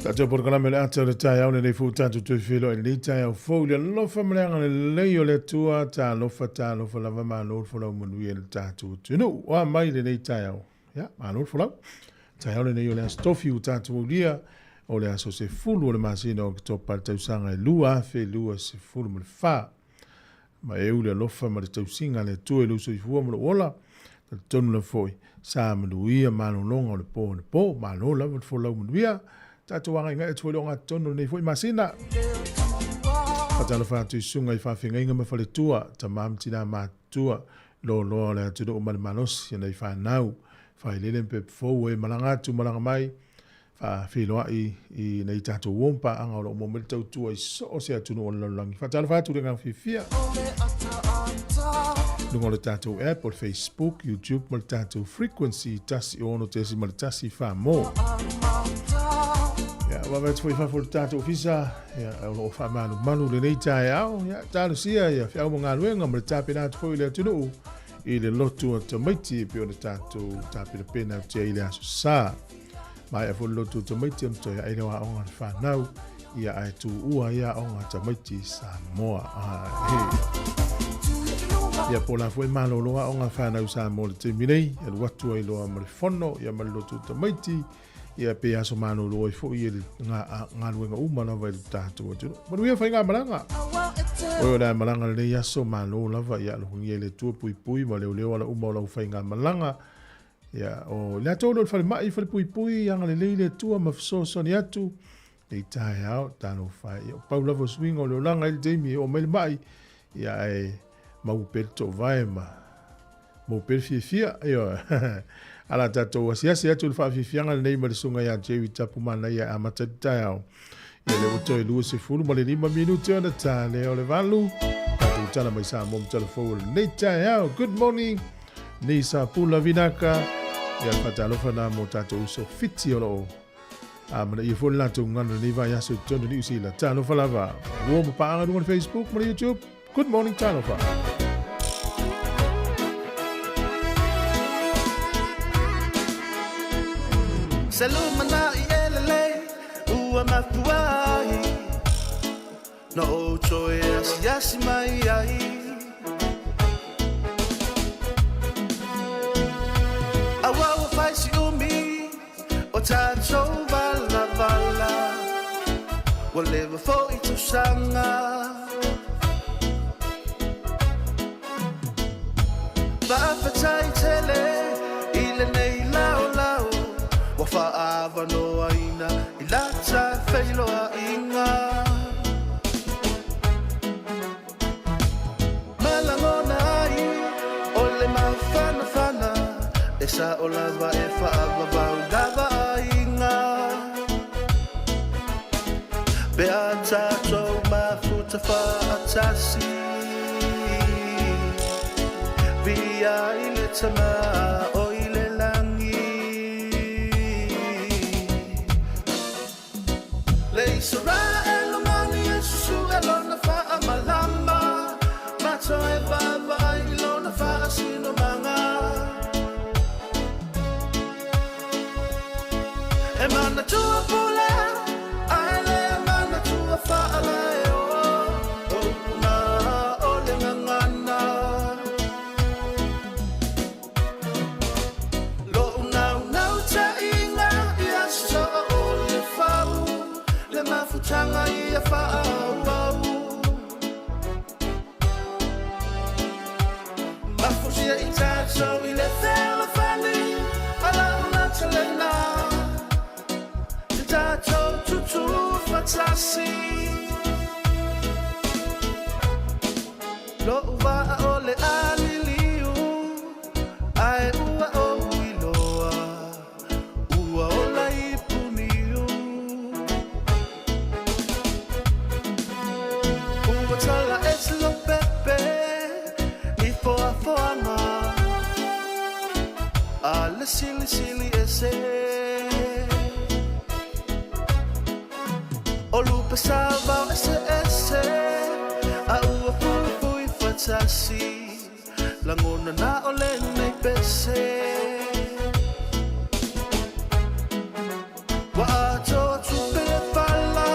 Tato por kana mele ata le tai au le nei futa tu tu filo e le tai au fo le lofa mleanga le leo le tua ta lofa lava ma lo fo lo munu e le tatu tu no wa mai le nei tai au ya ma lo fo lo tai au le nei le stofi u tatu dia o le aso se fulu le masino o to pa tau sanga e lua fe lua se fulu mo le fa ma e u le lofa ma le tau singa le tu e lu so i fu mo ola tonu le foi sa manu ia ma lo longa le po ma lo la fo lo munu ia Tato wanga inga e tuolonga tono nei foi masina. Patalo fatu sunga I whawhinga inga ma whale tua, ta mamtina ma tua, lo le atudo o manos, yana I whanau, whailele mpe fau e malangatu malanga mai, whawhiloa I nei tato wompa, anga o lo momere tau tua I so o se atuno o lalangi. Patalo fatu renga whiwhia. Lungo le tato app, Facebook, YouTube, ma le tato frequency, tasi ono tesi ma le tasi wha mo. Wa met foi fa for tato ofisa ya o fa manu le nei tai au ya talo sia ya fa mo ngaluenga mo tape na foi le tunu I le lotu to maiti pe o tato tape le pena te ile aso sa mai e fo lotu to maiti to ya ile wa on fa nau ia ai tu ua ia on ta maiti sa moa ya po la foi malo lo on fa nau sa mo te minei e watu ai lo mo fono ya mo lotu to maiti ia pe aso mano lo fo ia nga luenga umana vai tato tu mo ia fa nga malanga o la malanga le ia so mano lava ia lo ngi le tu pui ma le ala uma lo fa nga malanga ia o la todo fa mai fa pui yang le tu ma so so ni atu e tai out tano fa ia paula vo swing o lo langa il demi o mel mai ia e ma u perto vai ma mo per fia ia ala tato asiasi atu le whaafifianga nei ma le sunga ia Jewi tapu mana ia amata tau. Ia le oto e lua se furu ma le 5 minuti ona tale o le valu. Tatu utala mai sa mom telefou le nei tau. Good morning. Nei sa pula vinaka. Ia le patalofa na mo tato uso fiti o loo. Mana ia fulu latu ngana nei vai aso tono ni usila. Talofa lava. Uo mapaanga dunga Facebook ma le YouTube. Good morning talofa. Salumana yelele ua mafuai no choice yasimai ai awa faisi umi o tacho vala whatever for itu sanga ba fatai tele ile nei lao Wafa'ava no aina ilata feilo inga malangona ai ole mafana esa olava e fa'ava baudava inga beata to mafuta fa'atasi via ile tama Israel mani Yesu E mana tua pule ai le mana tua whaalai o una o le ngangana lo unau ta inga i aso o le whau le mafutanga i a whaau mafusia i tato i le whela whani ala una talena tato tutu fatasi lo uwa o le aliliu ai ua o iloa ua o la ipuniu ua tala eslo pepe i foa foanga a le sili sili ese o lupa salva ese a ua fui fatasi langona na o le nei pese wa ato tupe pala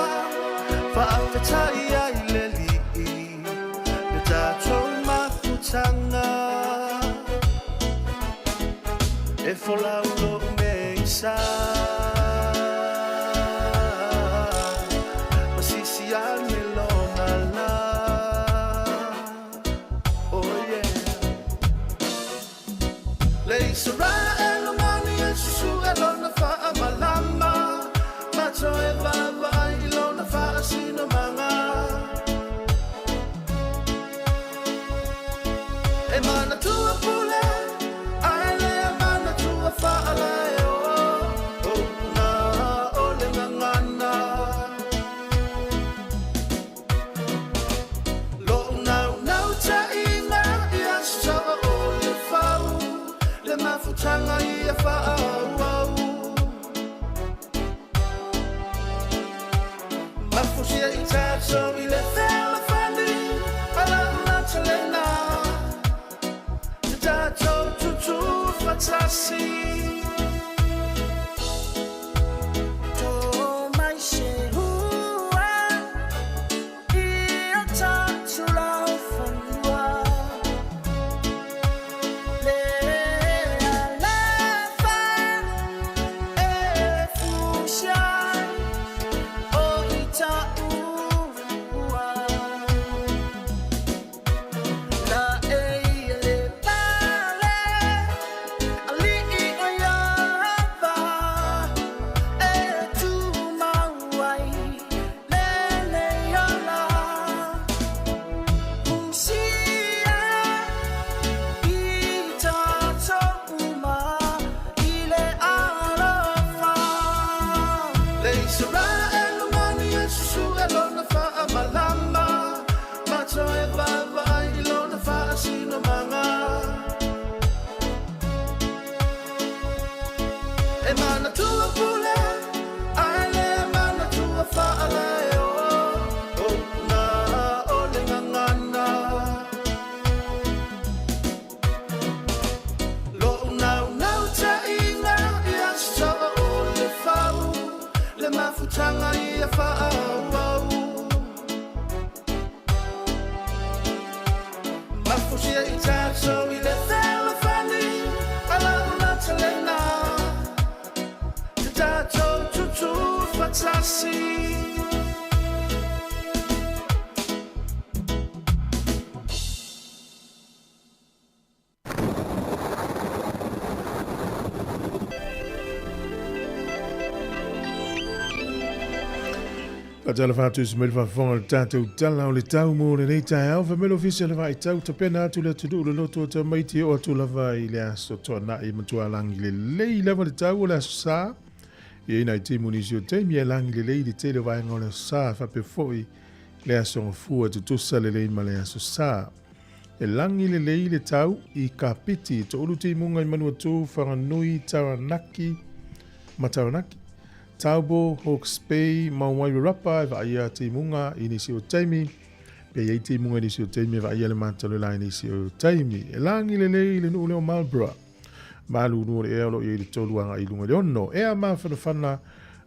fa afetai ai le li le tato mafutanga e fola ulo nei sa Tala fatu se mele whawhonga le tātou tala o le tau mō le nei tai au. Whamelo fisi le vai tau ta pena atu le tudu le loto ta maiti o atu lava i le aso toa na i matua langi le lei lava le tau o le aso sā. I eina i timu nisi o teimi e langi le lei le te le vai ngā le sā whape foi le aso ngafua tu tusa le lei ma le aso sā. E langi le lei le tau i ka piti to ulu ti munga i manua tū whanganui taranaki ma taranaki. Taubo, Hawke's Bay, Mauwairu Rapa, va ia te munga inisi o taimi. Pe ia te munga inisi o taimi, va ia le mātalu la inisi o taimi. E langi le lei le nuu leo Marlborough. malunu le elo i le tolu anga i lunga le ono ea mawhanawhana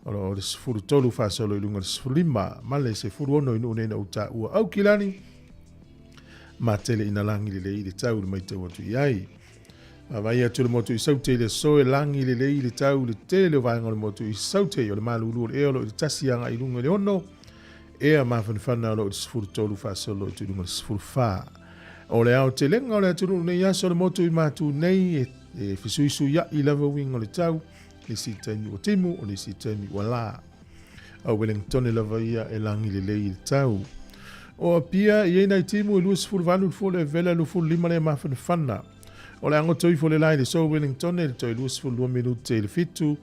o le sifuru tolu whasalo i lunga le sifuru lima ma le sifuru ono inu nena uta ua au kilani ma tele ina langi le i le tau le mai tau atu iai ma vai atu le motu i saute le soe langi le i le tau le tele o vaenga le motu i saute o le malunu le elo i le tasi anga i lunga le ono ea mawhanawhana o le sifuru tolu whasalo i lunga le sifuru wha o le au te lenga o le atu nei aso le motu i matu nei e fisuisu ya i lava winga le tau le si tani o timu o le si tani o la au Wellington e lava ia e langi le lei le tau o pia i eina i timu e luas fulu vanu fulu e vela lu fulu lima le mawhanawhana o le ango toi fulu lai le so Wellington e le toi luas fulu 2 minute le fitu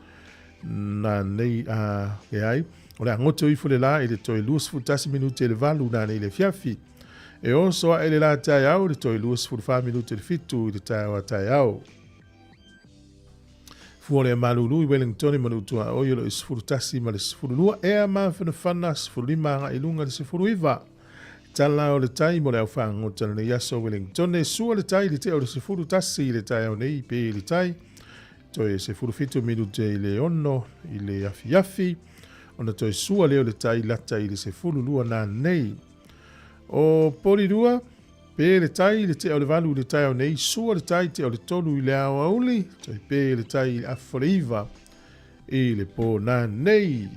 na nei e ai o le ango toi fulu lai le toi luas fulu 10 minute le valu na nei le fiafi e o soa e le la tai au le toi luas fulu 5 minute le fitu le tai au fuole malulu i Wellington i manutua o yolo i sifuru tasi ma le sifuru lua ea mawhanawhana sifuru lima anga i lunga le sifuru iwa tala o le tai mo le au whango tala le yaso Wellington e sua le tai le te o le sifuru tasi le tai au nei pe le tai toi sifuru fitu minute i le ono i le yafi ona toi sua leo le tai lata i le sifuru lua na nei o poli lua pe le tai le te o le valu le tai o nei sua le tai te o le tolu i le au auli toi pe le tai a foriva i le po na nei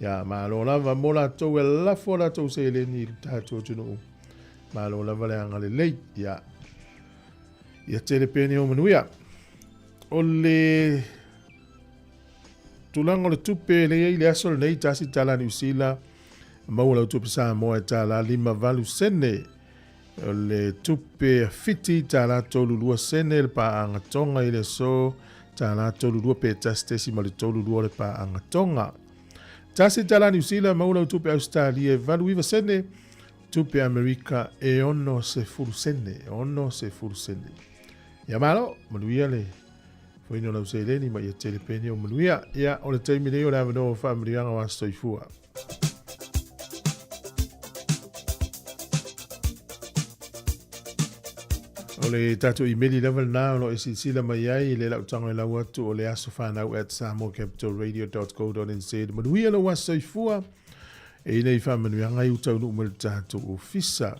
ya malo lava mola to e la fora to se le ni tatu tunu malo lava le anga le lei ya te le pene o manuia o le tulango le tupe le le aso nei tasi tala ni usila maula tupe sa mo e tala lima valu sene le tupe fiti tala tolu lua sene le pa anga tonga i le so tala tolu lua pe tastesi ma le tolu lua le pa anga tonga tasi tala New Zealand maula tupe Australia valu iwa sene tupe Amerika e ono se furu sene ya malo manuia le foino lau se leni ma ia telepeni o manuia ia o le taimi leo le avano whaamirianga wa stoifua o le tatu i meli level na o e sila mai ai le lau tango e lau atu o le aso whanau at samocapitalradio.co.nz manuia lo wa stoifua e nei whaamirianga i utau nu umel tatu o fisa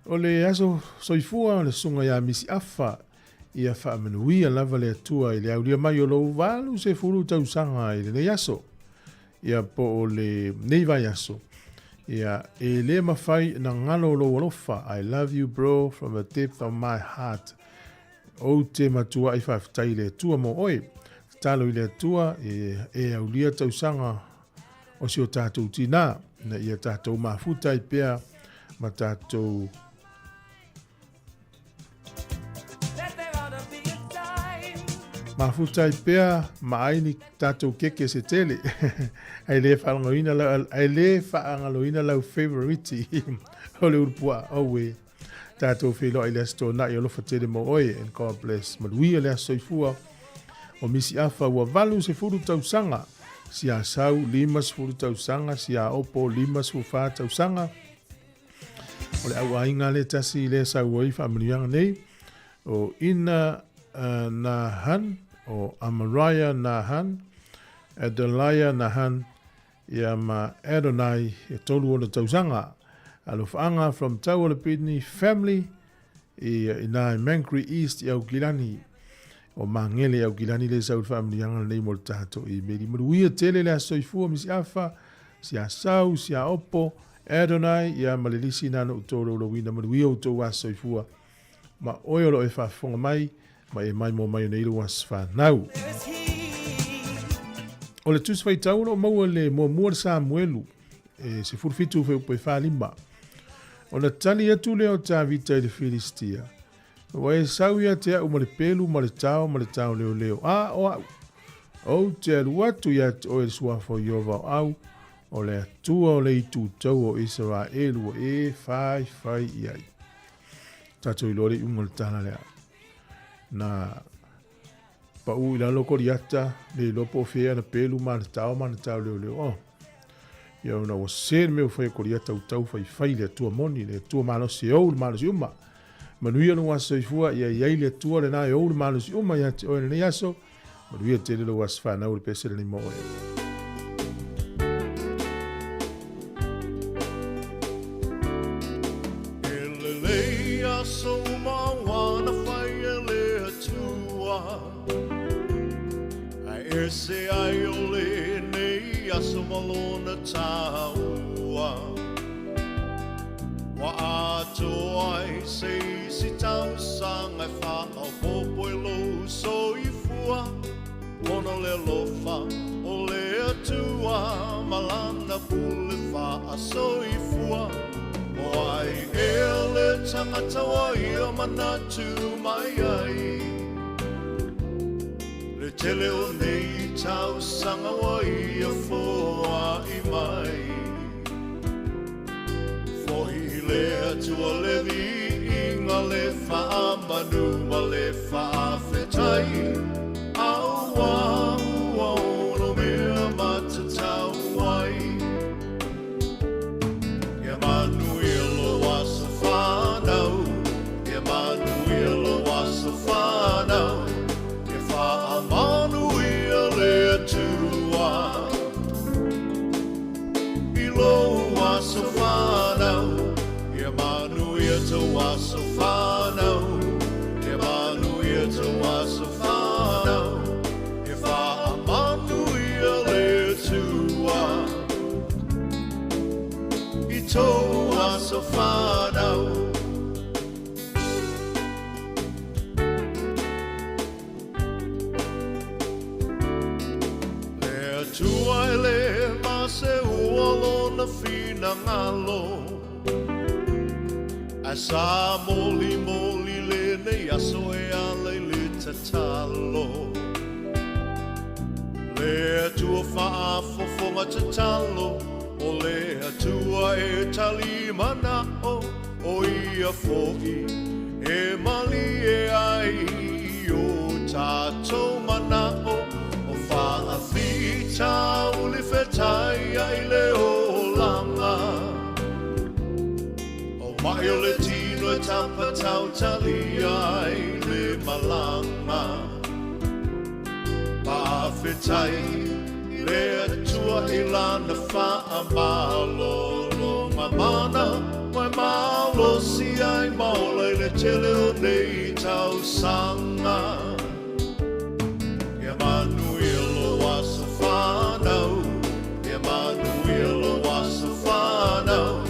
o le aso soifua o le sunga ya misi afa ia whaamanuia lava le atua i le aulia mai o lou valu se furu tausanga i le nei aso ia po o le neiva aso ia e le mawhai na ngalo lo alofa I love you bro from the depth of my heart o te matua i whaftai le atua mo oi talo i le atua e aulia tausanga o si o tātou tina na ia tātou mafuta i pea ma tātou mafuta i pea ma aini tātou keke se tele ai le whaangaloina lau favoriti o le urpua owe tātou whilo ai le asto na i olofa tele mo oe and God bless maluia le asoifua o misi afa ua valu se furu tausanga si a sau limas furu tausanga si a opo limas fufa tausanga o le au ainga le tasi le sau oi whaamirianga nei o ina Nahan o Amaraya Nahan Adonai Nahan ia ma Adonai e tolu o le tausanga alofanga from Taualapini family i na Mankri East i Aukilani o mangele i Aukilani le sau whaamirianga nei mo le tato i meri maruia tele le asoifua misi afa si a sau si a opo Adonai ia malelisi nana utoro lo wina maruia utou asoifua ma oiolo e whafonga mai ma e mai mo mai nei was whanau. O le tusi whai tauro maua le mua Samuelu se furfitu whai upe whalima. O le tali atu leo tā vita i le Filistia. Wa e sauia te au ma le pelu ma le tau leo. O te alu atu ia o e suafo iova au o le atua o le itu tau o Israelu o e whai iai. Tato i lori unga le tala lea. Na pau ila loko riata le lopo fea na pelu ma le tau leo. Ia una wa ser meu fai koriata utau fai le tua moni le tua malo se ou malo se uma. manuia no aso ifua ia iai le tua le na o le malu si uma ia te o le aso manuia te le lo asfana o le pese le mo e so mawana fai le tua ai se ai ole nei aso malona taua wa ato ai se si tau sanga fa o popo lo so ifua ono le lofa o le tua malana pule fa so ifua Wai ele tangata wai o manatu mai ai Le tele o nei tau sanga wai o foa i mai Fohi le atua le vi inga le faa manu ma le faa fetai Aua ua ono mea matatau wai Ia manu Fina ngalo Asa moli moli le nei aso e ale le tatalo Le tua faa fofonga tatalo O le atua e tali mana o ia fo'i E mali e ai o tato mana o faa fita uli fetai ai le o Mai o le tino e tapa tau tali ai le malanga Pawhetai i le atua i lana wha malo Longa mana mai malo si ai maula i le tele o nei tau sanga Ia manu i lo wasa whanau Ia manu i lo wasa whanau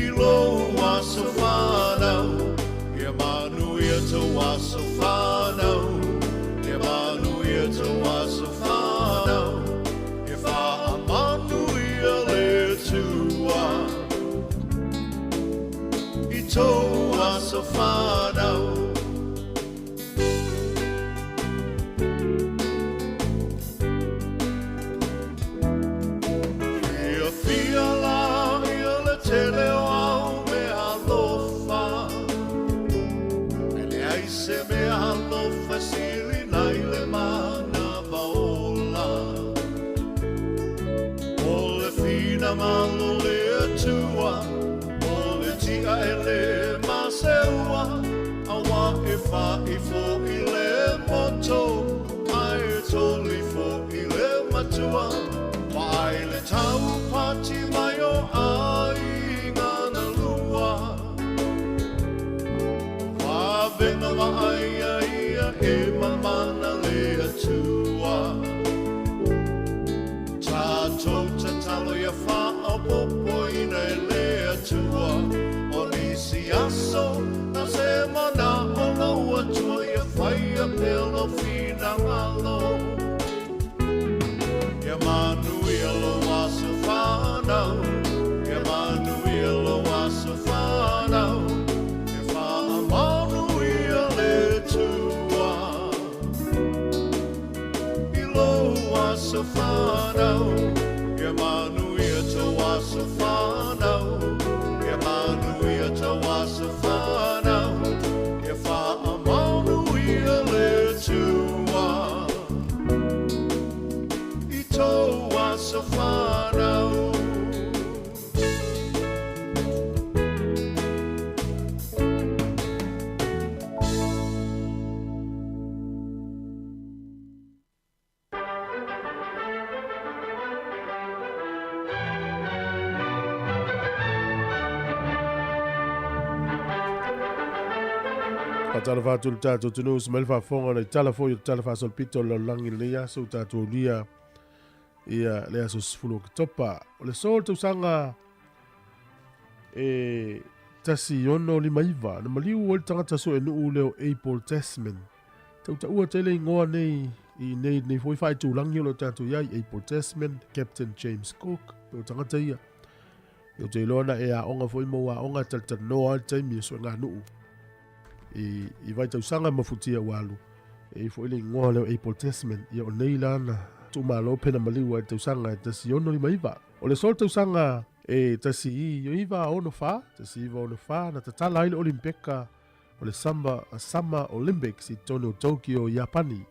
Ia wha so whanau Ia manu ia te waso whanau Ia manu ia te waso whanau Ia wha manu ia le tua I tō waso whanau Ia fia la ia le tele o Se me alofa siri nai le mana vaola O le fina malo le atua O le tia e le maseua Awa e wha i fo i le moto Ai e toli fo i le matua Mai le tau pati mai o ai ngana lua Venga wa ai ai e mamana le atua Tato tatalo ia wha o popo ina e le atua O nisi aso na se mana o lau atua ia whai a pelo fina ngalo Ia manu ia lo aso whanau Ia manu ia lo aso whanau So whanau Ia manu ia te waso whanau Ia manu ia te waso whanau Ia wha manu ia le tua I tō waso whanau Patala fatu le tātou tunu se mele whafonga nei tala fo i tala whasol pito le langi le ia so tātou lia ia lea so sifulu ki topa. O le sol tau sanga tasi ono li maiva na maliu o le tangata so e nuu leo April Tasman. Tau ta ua tele ingoa nei i nei foi whai tu langi o le tātou iai April Tasman, Captain James Cook, o tangata ia. Yo te ilona e a onga foi mo a onga tal noa al taimi so ngā nuu. I vai tau sanga mafutia walu e fo ile ngoa leo April Tasman ia o nei lana tu malo pena maliu e tau sanga e tasi ono li maiva o le sol tau sanga e tasi i iwa ono fa tasi iwa ono fa na tatala ile olimpeka o le Summer Olympics i tono Tokyo Japani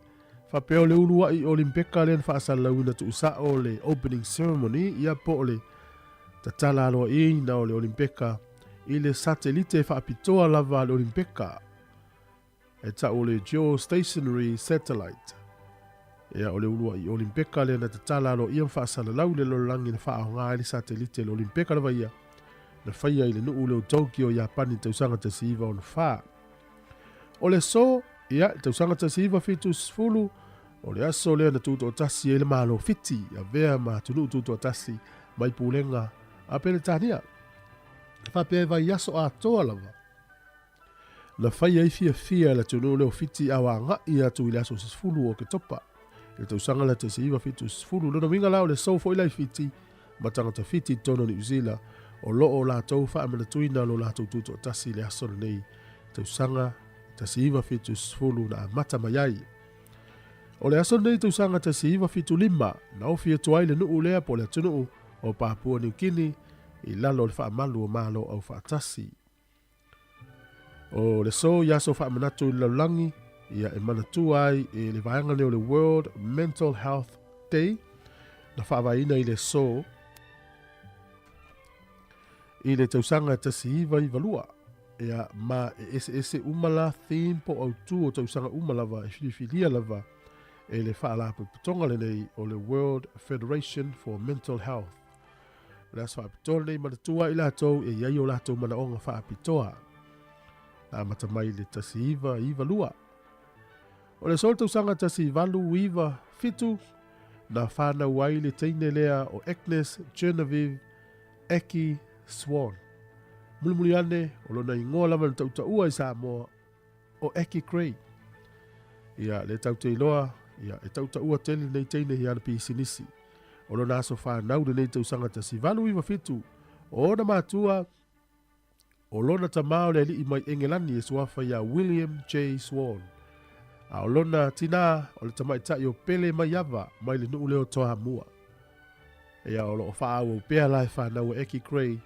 fa peo le ulua i olimpeka len fa asala una tu usa o le opening ceremony ia po le tatala alo i na o le olimpeka i le satellite fa apitoa lava le olimpeka e ta o le geostationary satellite. Ea o le ulua i olimpeka le na te tala alo iam whaasala lau le lorangi na wha ngā ili satellite le olimpeka la vaia. Na whaia i le nuu leo Tokyo Japani tausanga ta siiva o na wha. O le so, ia tausanga ta siiva fitu sfulu, o le aso lea na tuto o tasi e le malo fiti, a vea ma tunu tuto o tasi, mai pulenga, a pele tania. Whapea vai aso a toa lava. Na whaia i fia la tunu leo fiti awa nga i atu i le aso sifulu o ke topa. Le tausanga la te siiva fitu sifulu. Lona winga lao le sofo i lai fiti, matanga ta fiti tono ni uzila, o loo la tau wha amana tuina lo la tau tuto o tasi le aso nei. Tausanga ta siiva fitu sifulu na mata mayai. O le aso nei tausanga ta siiva fitu lima, na ofia tuai le nuu lea po le tunu o Papua New Guinea, i lalo le wha malu o malo au wha tasi. O le so yaso wha manatu i laulangi, ia e manatu ai e le vaenga leo le World Mental Health Day, na wha vaina i le so, i le tausanga tasi iwa i valua, ia ma e ese umala theme po au tu o tausanga umalava e whiliwhilia lava, e le wha ala putonga le nei o le World Federation for Mental Health. Le as whaapitoa nei manatua i lātou e iai o lātou mana onga whaapitoa. Nā matamai le tasi iwa lua. O le sol tausanga tasi valu iwa fitu, na whāna wai le teine lea o Agnes Genevieve Eki Swan. Mulimuli ane o lona ingoa lama na tauta ua i Samoa o Eki Cray. Ia le tauta iloa, ia e tauta ua tele nei teine hiana pi sinisi. O lona aso whanau le nei tausanga tasi valu iwa fitu. O na mātua, o lona tamao le li i mai engelani e suafa ia William J. Swan. A o lona tina o le tamai tai o pele mai ava mai le nuu leo toa mua. Ea o lo o whaau o pea lai whanau e Eki Cray,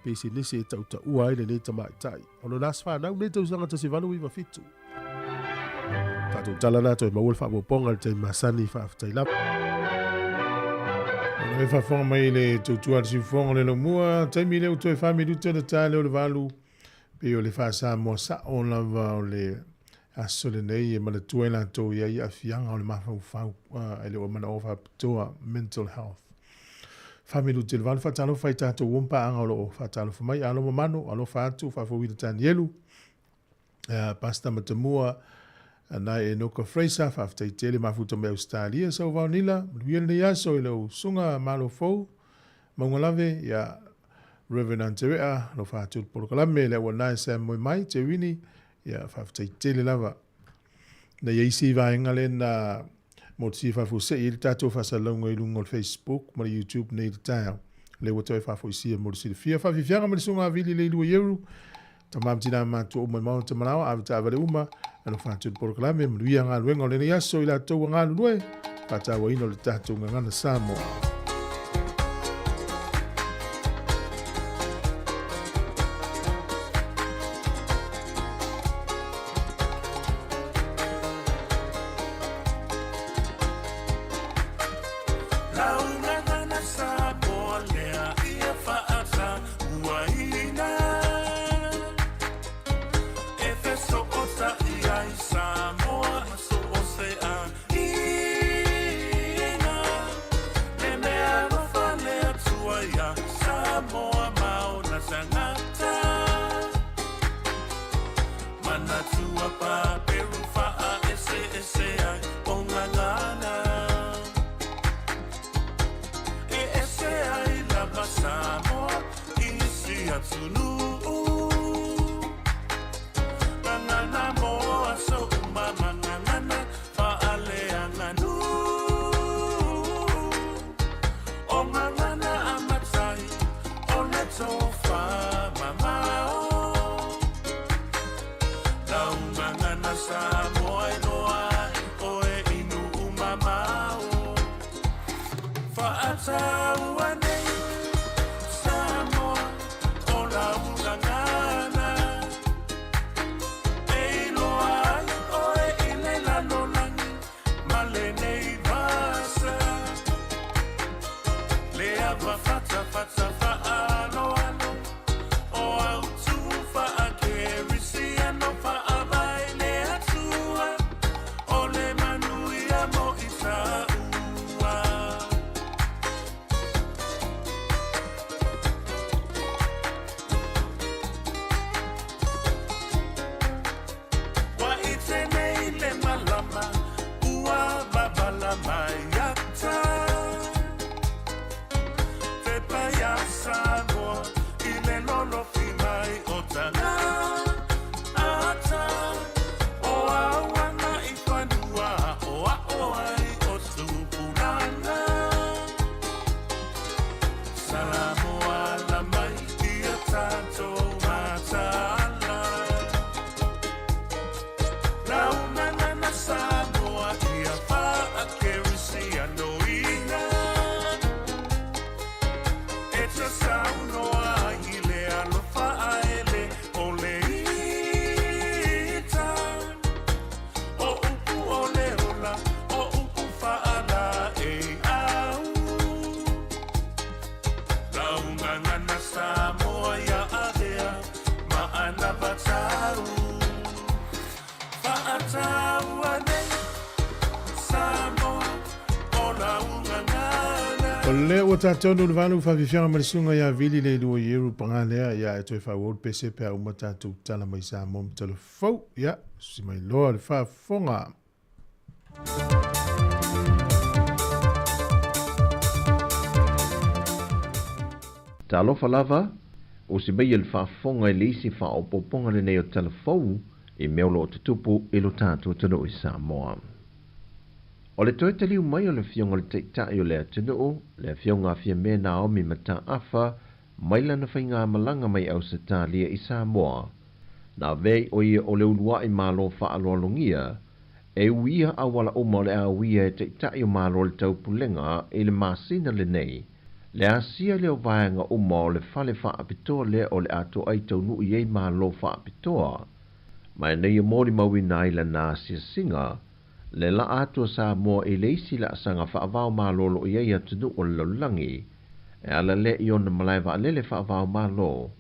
pesi nisi e tauta ua ile nei tamai tai. O lona aso whanau nei tausanga tasi valu iwa fitu. Tatou tala nato e mawul whaabo ponga le te masani whaafitai lapa. E whawhonga mai le tautua si whonga le lomua, taimi leo toi whamiru tena tā leo le walu, pe o le whaasa mua sa o lava o le aso le nei e mana tua ila tō ia i a fianga o le mawhau e leo mana o whapitoa mental health. Whamiru te le walu whatalo whai tātou wumpa anga o lo whatalo whamai alo mamano, alo whātu, whawhawira tāni elu, pasta matamua, na e Noka Fraser, whaftai tele mafuta me Australia, sau wau nila, mluia le aso i lau sunga malo fau, maungalave, ia Reverend Anterea, no whātua porokalame, le wana e Sam Moi Mai, te wini, ia whaftai tele lava. Na isi vaenga le na moti whafuse, i le tātou whasalonga i lungo Facebook, ma YouTube nei le tāo, le watoi whafuisia morisi le fia, whafifianga ma le sunga avili le ilua ieru, tamam tina mātua o mai mauna te manawa, avita avale uma, ano whātua porokalame, mluia ngā luenga o le nei aso i la tau ngā lue, whātawa ino le tātou ngana Samoa. Samoa, so o se a ina, Le o tātou no valu whawhiwhianga marisunga ia vili le lua ieru pangalea ia e toi whawol pese pia uma tātou tala mai sa mom telefou ia si mai loa le whafonga. Ta alofa lava, o si mai le whafonga e leisi whaopoponga le nei o telefou e meolo o tutupu e lo tātou tano i Samoa. O le toi taliu mai o le fionga le teitai o le atunuu, le fionga fia mea Naomi mata afa, mai lana whainga malanga mai au se tālia i Samoa. Nā vei o ia o le ulua i malo whaalolongia, e uia awala o le a uia e teitai o malo le taupulenga e le masina le nei. Le asia leo vaenga o le fale whaapitoa le o le ato ai tau nui ei malo whaapitoa. Mai nei o mori mawina i la nā sia singa, le la atua Samoa e leisi la sanga whaavao malolo i ei atunu o le laulangi, e ala le i ona malaiwa alele whaavao malo,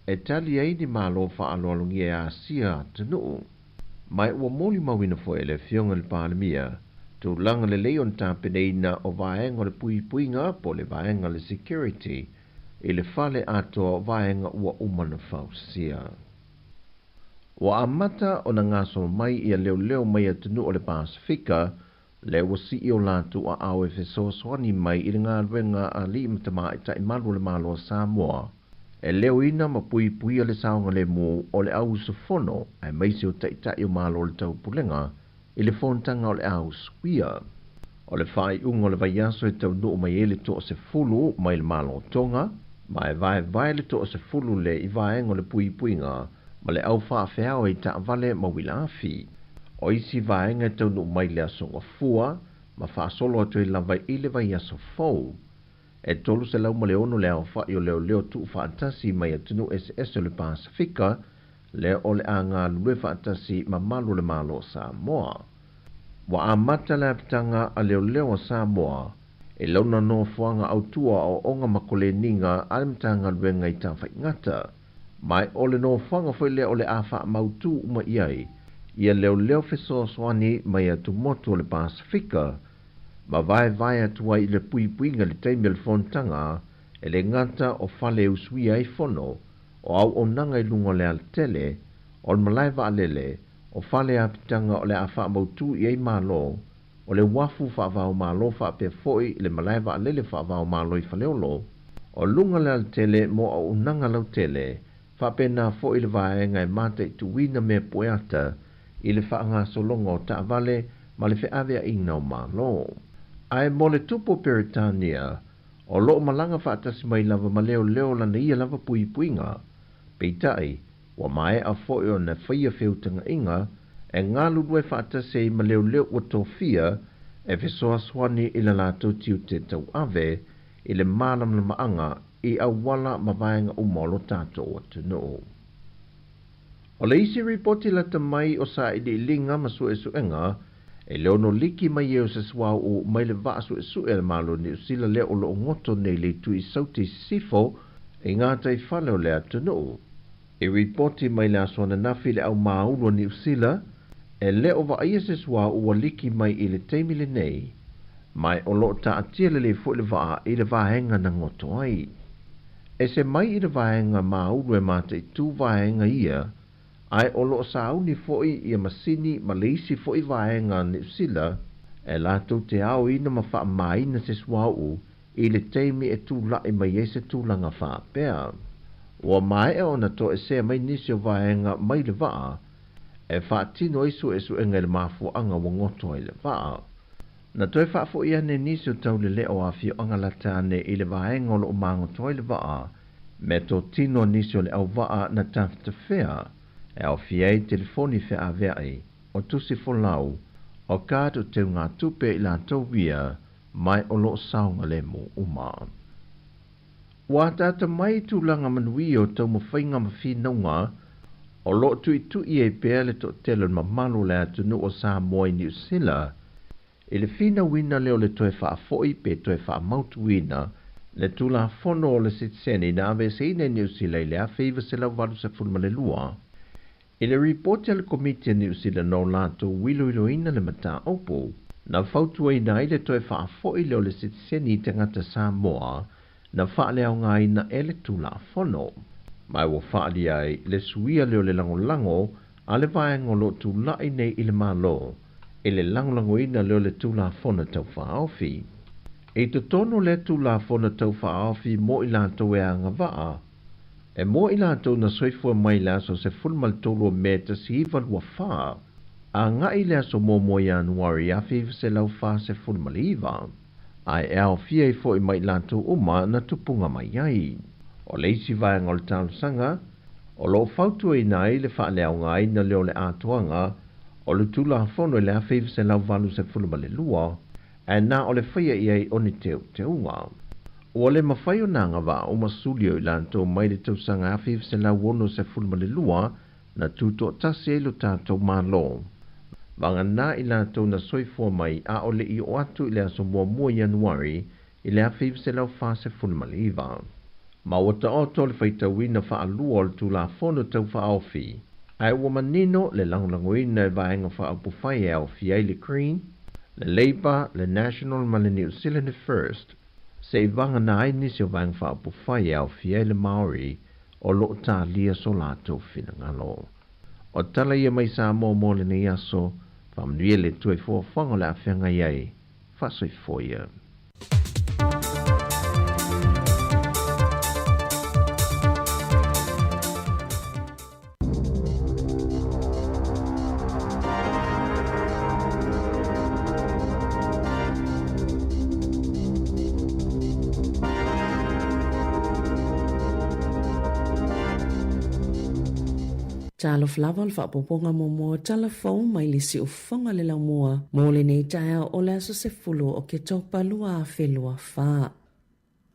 e tali ei ni malo whaalolongi e asia atunu. Mai ua moli mawina fo e le fionga le pālemia, tu langa le leon tāpeneina o vaenga le pui po le vaenga le security, i le fale atua vaenga ua umana fausia. Wa amata o na ngaso mai ia leo mai atunu o le Pasifika, le wasi i o latu a au e feso swani mai i ngā ruenga a li matama i tai malu le malo Samoa. E leo ina ma pui le saonga le mu o le au sufono, ai maisi o tai o malo le taupulenga, i le fontanga o le au swia. O le whai unga o le vaiaso e tau nuu mai ele to se fulu mai le malo tonga, mai vai le to se fulu le i vaenga o le pui ngā, ma le au whaafeao i ta vale ma wila afi. O isi vaenga tau nu mai le asonga fua, ma whaasolo atu i lawai i le vai aso fau. E tolu se lau ma le ono le au whai o leo tu whaatasi mai atunu SS o le Pasifika, le o le a ngā lue whaatasi ma malu le malo Samoa. Wa amata le apitanga a leo Samoa, e launa no fuanga autua o onga makole ninga alimtanga luenga i ta whaingata. Mai ole no whanga foi le ole awha mautu uma iai, ia leo feso swani mai atu motu o le Pasifika, ma vai atua i le puinga le teimel fontanga, e le ngata o fale usui ai fono, o au onanga i lunga le altele, o le malai wa lele o fale a pitanga o le a wha mautu i ei malo o le wafu wha wau malo wha pe foi le malai wa lele wha wau malo i whaleolo o lunga le al tele mo o unanga lau tele wha pe na foi le vaenga e mate i tuwina me poeata i le wha ngā solonga o ta vale ma le wha avea ina o malo. Ai mo le tupo Peritania o loo malanga wha atasi mai lava ma leo leo lana ia lava pui puinga peitai wa mai a foi o na whaia whiutanga inga e ngā lulue wha atasi i ma leo leo o tofia e fesoa swani i la lātou tiu te tau ave i le mālam na maanga i a wala ma vaenga umolo tātou o tunu. O le isi ripoti lata mai o sa i li linga ma su e suenga e leo no liki mai e o se swau o mai le vaa su e su e le malo ni usila leo o lo ngoto nei le tu i sauti sifo e ngā tai whale o le atunu. E ripoti mai le aswana nafi le au maaulo ni usila e leo va aia se swau o liki mai i le teimile nei mai o lo ta atia le fu le vaa i le vaenga na ngoto ai. E se mai i le vaenga maaulo e mate i tu vaenga ia ai o lo sau ni foi i masini ma leisi foi vaenga ni sila e lato te au ina ma wha mai na se swau i le teimi e tu lai mai e se tu langa wha pēr. Wa mai e ona to e se mai nisi o vaenga mai le vaa e wha tino isu e su enga le mafu anga wa ngoto i le vaa. Na toi wha fo ia ne nisi o tau le leo a fio anga latane i le vaenga o lo mangoto i le vaa me to tino nisi o le au vaa na tafta whea e au fiei telefoni fe aveai o tusi folau o kātu te ngā tupe i la tauwia mai o lo saunga le mo uma. Wa tata mai tūlanga manui o tau mo whainga ma whinaunga o lo tui tui e pēr le to telo ma malo le atunu o Samoa i New Zealand i le whina wina leo le toe wha foi pe toe wha mautu wina le tula fono o le sitseni na ave se ina New Zealand le a feiva se lau walu se fulma le lua. I le report al Komite New Zealand no lato wilo ina le mata opo, na fautua ina i le toe wha foi leo le sitseni te ngata Samoa, na wha leo ngā ina ele tula fono. Mai wo wha li ai le suia leo le lango a le vaenga lo tula nei i le malo, i le lango ina leo le tula fono tau wha aofi. E to tono le tula fono tau wha aofi mo i lato e anga waa, e mo i lato na soifua mai laso se fulmal tolo meta si iwa lua wha, a nga i laso mo Januari a fiv se lau wha se fulmal iwa. Ai e au fia i fo i mai lato uma na tupunga mai ai. O leisi vai ngol tau sanga, o lo fautua i nai le wha leo ngai na leo le atuanga, o le tula fono i le a fiv se lau valu se fulmal lua, e na o le whaia i ai oni te unga. O le mawhai o nanga wa o masulio i lanto mai le tausanga awhiv se la wono se fulma le lua na tuto tasi e lo tātou malo. Wanga nā i lanto na soifua mai a o le i o atu i le aso mua Januari i le awhiv se lau wha se fulma le iwa. Ma wata o to le whaita wina wha alua le tu la fono tau wha awhi. Ai ua manino le langlangoina e vaenga wha apufai e awhi ai le Green, le Labour, le National ma le New Zealand First. Se vanga na ai nisi o vang wha apufai au fia le Maori o lo ta lia so lato fina ngalo. O tala ia mai sa mo le nei aso, whamnuia le tue fua whanga le awhenga iai, whasoi foia. Talo flava al whapoponga mo telefon mai li si ufonga le lau mua. Mo le nei taia o le aso se fulu o ke topalua a whelua wha.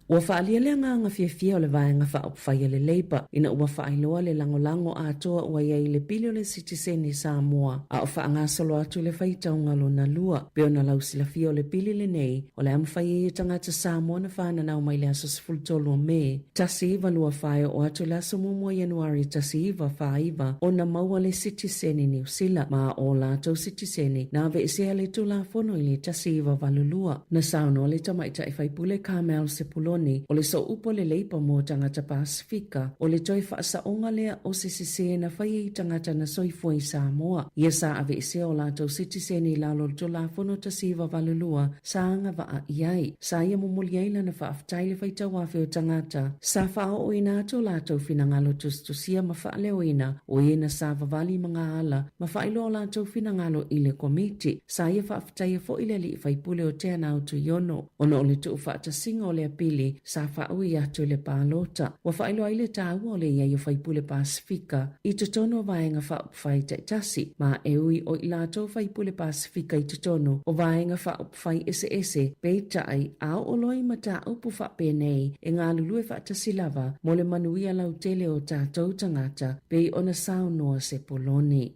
Ua whaalia lea ngā fia o le vaenga wha upwhaia le Labour. Ina ua whaailoa le langolango atoa ua iai le pili o le Citizen i Samoa. A o wha ngā solo atu le whaitaunga lo na lua. Peo na lau sila fia o le pili le nei. O le amwhaia i tangata Samoa na whaana nau mai le aso se fulutolo me. Tasi iwa lua whaia o atu le aso mua Januari tasi iwa whaiva o na maua le Citizen i New Zealand. Ma o lato Citizen na ve se le tula fono i le tasi iwa valulua. Na sauno le tamaita i whaipule Carmel se pulo Poloni o le so upo le leipa mo tangata Pasifika o le toi whaasaonga lea o se na whai i tangata na soifua i Samoa. Ia sa ave ise o lātou sitiseni lalo to la fono ta siva valulua sa anga vaa iai. Sa ia mumuli aila na whaaftaile whaita wafi o tangata. Sa whao o ina ato lātou finangalo tustusia ma whaaleo ina o ina sa vavali mga ala ma whailo o lātou finangalo i le komiti. Sa ia whaaftaia fo ile li whaipule o te anau tu yono. Ono o le tu whaata singa o le apili sa whaui atu le pālota. Wa whailo aile tāua o le ia i whaipule Pasifika i tutono vaenga whaupwhai taitasi ma eui o i lātou whaipule Pasifika i tutono o vaenga whaupwhai ese peitai au o loi mata upu whapenei e ngā lulue whaatasi lava mo le manuia lau tele o tātou tangata pei ona saunoa se Poloni.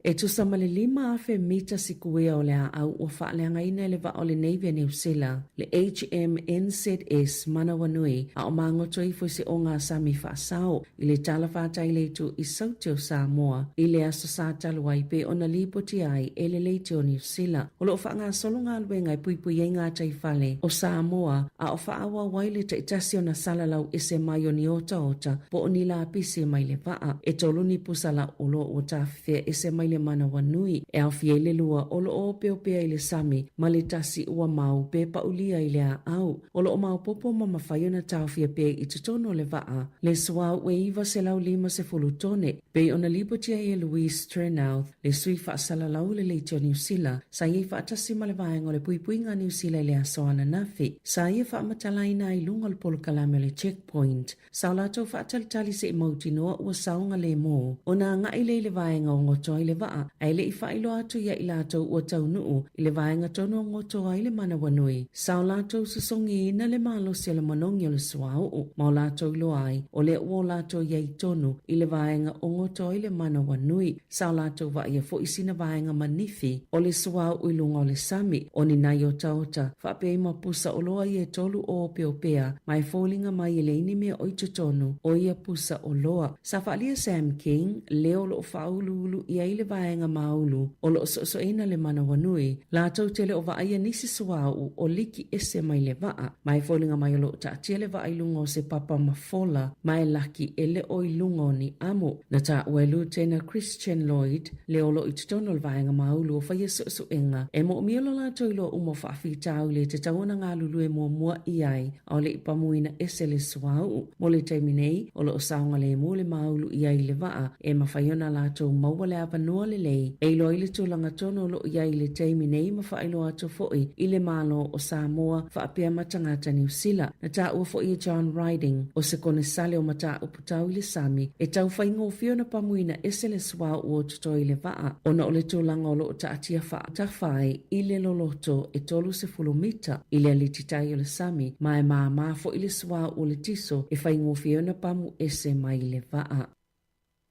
E tu samale 5 afe mita sikuea o le au o whaaleanga ina le va o le Navy a New Zealand, le HMNZS Manawanui, a o mangoto i fuisi o ngā sami whaasao, i le tala whātai leitu i Sautio Samoa, i le aso sa taluai pe o na lipoti ai e le leiti o New Zealand. O lo wha ngā solo ngā luenga i puipui e ngā tai whale o Samoa, a o whaawa waile te itasi o na salalau ese mai o ni ota po o ni la apisi mai le vaa, e tolu ni pusala o lo o tawhia ese mai le Manawanui e au fiele lua o lo o peopea i le sami ma le tasi ua mau pe paulia i le au. O lo o mau popo ma mawhaiona tau fia pe i tutono le vaa le suau ue iwa se lau 5 tone pe ona lipotia e Louise Trenouth le sui whaasala lau le leitio New Zealand sa iei whaatasi ma le vaenga le puipuinga New Zealand le asoana nafi sa iei whaamatalaina i lunga le polo kalame le checkpoint sa o lato whaatalitali se i mautinoa ua saunga le mo ona nga i le vaenga o ngotoi le vaa ai le i whailo atu ia i lato ua tau nuu i le vaenga tono o ngotoa i le Manawanui sa o lato susongi ina le malo se le manongi o le suau ma o lato ilo ai o le ua o lato ia i tonu i le vaenga o ngotoa i le Manawanui sa o lato va ia fo isina vaenga manifi o le suau i lunga o le sami o ni nai o taota whapei mapusa o loa i e tolu o peopea mai fōlinga mai i le inimia o i tutonu o ia pusa o loa sa whaalia Sam King leo lo whaululu i aile vaenga maulu o lo so ina le Manawanui la tau tele o vaia nisi suau o liki ese mai le vaa mai fōlinga mai o lo ta tele va ilunga o se papa mafola mai laki ele o ilunga ni amo na ta uelu tena Christian Lloyd le o lo i tutono le vaenga maulu o whaia so inga e mo miolo la tau ilo umo whaafi tau le te tauna ngā lulu e mua i ai o le ipamuina ese le suau mo le taiminei o lo saunga le mo le maulu i ai le vaa e mawhaiona la tau maua le apanua le lei e ilo ili tūlanga tono lo i ai le teimi nei ma whailo atu foi i le malo o Samoa whaapea matangata New Zealand na ta ua foi John Riding o se kone sale o mata uputau i le sami e tau whaingo fiona pamuina ese le swa o tuto i le vaa ona o le tūlanga o lo ta atia wha ta whai i le loloto e tolu se fulumita i le alititai o le sami ma e maa fo i le swa o le tiso e whaingo fiona pamu ese mai le vaa.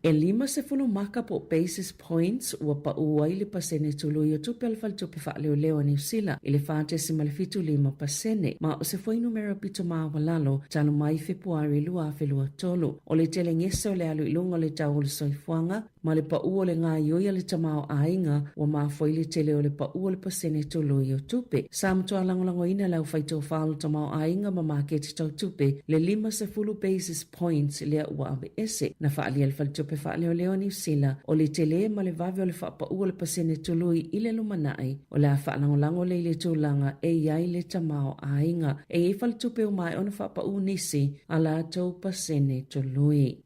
E 5 maka po basis points ua pa uai le pasene tulu i o tupe alfal tupe wha leo leo a New Zealand i le whaate si malefitu 5% ma o se foi numero pito maa walalo talo mai Februari lua a felua tolu o le tele ngese o le alu ilunga le tau o le soifuanga ma le pa ua le ngā ioia le tamao a inga ua maa foi le tele o le pa ua le pasene tulu i o tupe sa mtua langolango ina lau whaito whaalo tamao a inga ma maketi tau tupe le 5 basis points lea ua ave ese na whaali alfal tupe pe wha leo New Zealand o le tele ma le vave o le wha pa ua le pasene tului i le lumanai o le a wha langolango le le tūlanga e iai le tamao a inga e e whal tupe o mai o na wha pa nisi a la tau pasene tului.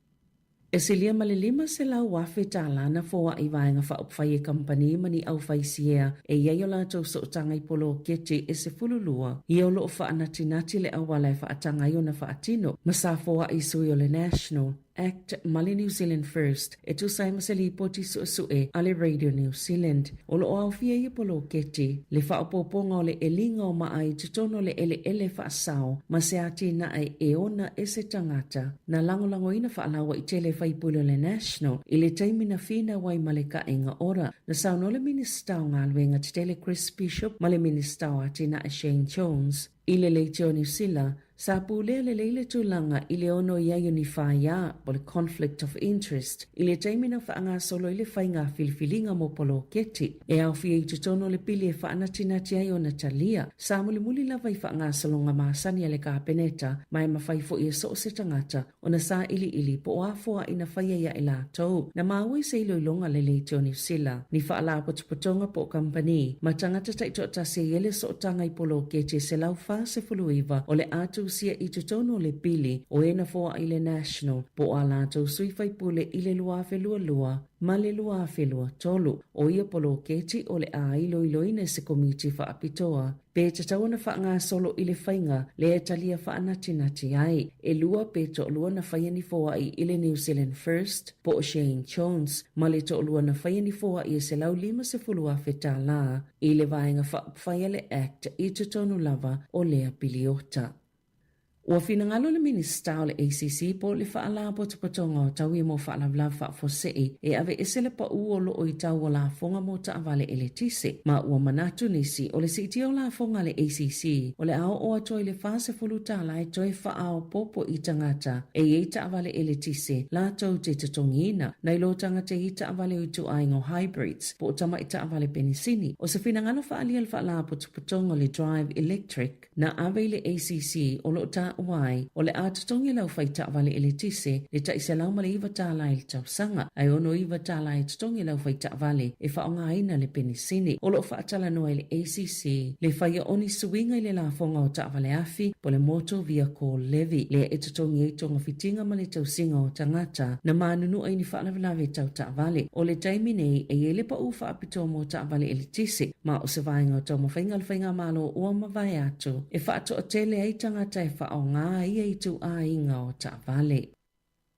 E se lia ma le 5 se lau wafe tālana fōa i vaenga wha upwhai e kampani mani au whaisia e iai o la tau sootanga i polo kete e se fululua i o loo wha anatinati le awala e wha atanga i o na wha atino ma sa fōa i sui o le National Act Mali New Zealand First e tu sai masali poti suʻe ale Radio New Zealand o lo au fia i polo keti le whaapoponga o le elinga o maai tutono le ele whaasao ma se ati na e ona e se tangata na langolango ina whaalawa i tele whaipulo le National i le taimina fina wai maleka inga ora na sauno le ministau ngā luenga te tele Chris Bishop ma le ministau ati na Shane Jones I le leitio New Zealand Sa pulea le leile tūlanga i le ono ia unifaya o le conflict of interest i le taimina whaanga solo i le whainga filifilinga mo polo keti. E au fia i tutono le pili e whaanatinati ai o Natalia. Sa muli lava i whaanga solo ngā maasani a le kāpeneta mai mawhai fo i e so se tangata o na sa ili po afua i na whaia ia i la tau. Na maui se ilo ilonga le leite o New Zealand. Ni whaala potopotonga po company. Ma tangata taito ta se ele so tanga i polo keti se lau wha se fuluiva o le atu sia i tutono le pili o ena foa i le national po a lātou suifai pule i le luafe lua ma le luafe lua tolu o ia polo keti o le a iloine se komiti wha apitoa. Pe te tauna wha ngā solo i le whainga le e talia wha nati ai e lua pe to lua na whaiani foa i le New Zealand First po o Shane Jones ma le to lua na whaiani foa i se lau 5 feta la i le vaenga wha whaiale act i tutono lava o lea piliota. Ua finangalo le minista o le ACC po le whaala potopotonga o tau i mo whaalavla whaafosei e ave esele pa uo lo o i tau o la fonga mo ta avale ele tise. Ma ua manatu nisi o le siti o la fonga le ACC o le ao o atoi le fase fulutala e toi whaao popo i tangata e i ta avale ele tise la tau te tatongina na ilo tangata i ta avale o tu aingo hybrids po tama i ta avale penisini. O se finangalo whaalia le whaala potopotonga le drive electric na ave le ACC o lo ta wai o le atotongi lau whaita avale ele tise le ta isa lau male iwa tala i tau sanga ai ono iwa tala i totongi lau whaita avale e whaonga aina le penisini o lo whaatala noa le ACC le whaia oni suinga i le la fonga o ta avale afi po le motor vehicle levy le e totongi e tonga fitinga ma le tau singa o tangata na manunu ai ni whaalavelave tau ta avale o le taimi nei e ele pa u whaapito mo ta avale ele tise ma o se vainga o tau mawhainga le whainga malo ua mawai atu e whaato o tele ai tangata e whaonga ngā ia i tu a inga o ta vale.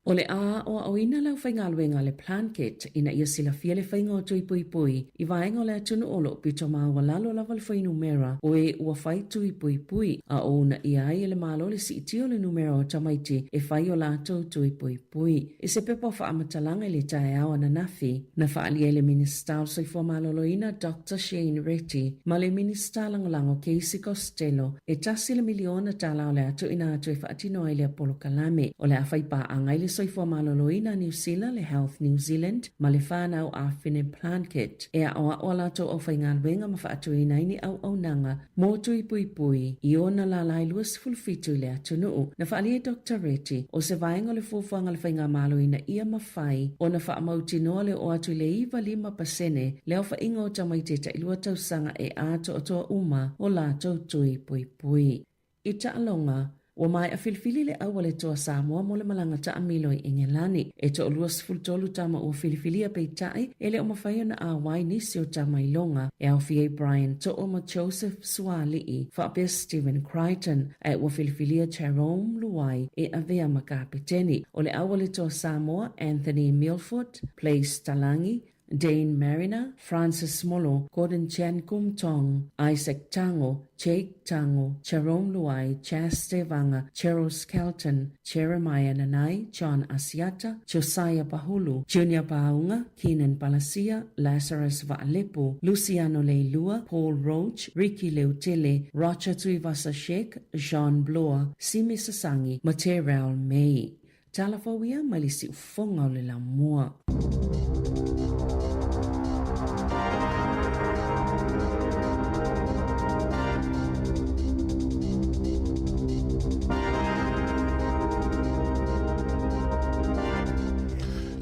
O le a o a oina lau whainga luenga le Plunkett ina ia sila fia le whainga o tui pui i vaenga o le atunu olo pito maa wa lalo lava le whainu mera o e ua whai tui pui a o na ia ai le malo le si itio le numera o tamaiti e whai o lato tui pui. E se pepa wha amatalanga i le tae awa na nafi na whaalia le minista o soifua maloloina Dr. Shane Retty ma le minista langolango Casey Costello e tasi le miliona tala o le atu ina atu e whaatino ai le Apollo Kalame o le a whaipa angai le soifua maloloina New Zealand le Health New Zealand ma le whanau a Fine Plunkett e a oa o lato o whainga luenga ma whaatuina ini au nanga mō tui pui i ona la lai luas fulfitu le atunu na whaalia Dr. Retty o se vaenga le fufuanga le whainga maloloina ia mawhai o na whaamautinoa le o atu le iwa 5% leo whainga o tamaiteta ilua tausanga e ato o toa uma o lato tui pui. I taalonga o mai a filifili le aua le toa Samoa mo le malanga ta amilo i Engelani. E to olua sfultolu tama o filifilia peitai e le o mawhaia na a wai nisi o tama ilonga e au fia Brian to o ma Joseph Sualii whaapea Stephen Crichton e o filifilia Jerome Luai e avea makapeteni. O le aua le toa Samoa Anthony Milford, Place Talangi, Dane Mariner, Francis Molo, Gordon Chan Kum Tong, Isaac Tango, Jake Tango, Jerome Luai, Chas Devanga, Cheryl Skelton, Jeremiah Nanai, John Asiata, Josiah Bahulu, Junior Baunga, Keenan Palasia, Lazarus Vaalepu, Luciano Leilua, Paul Roach, Ricky Leutele, Roger Tuivasa Sheikh, Jean Bloor, Simi Sasangi, Material May. Talafawia malisi ufonga o le la mua.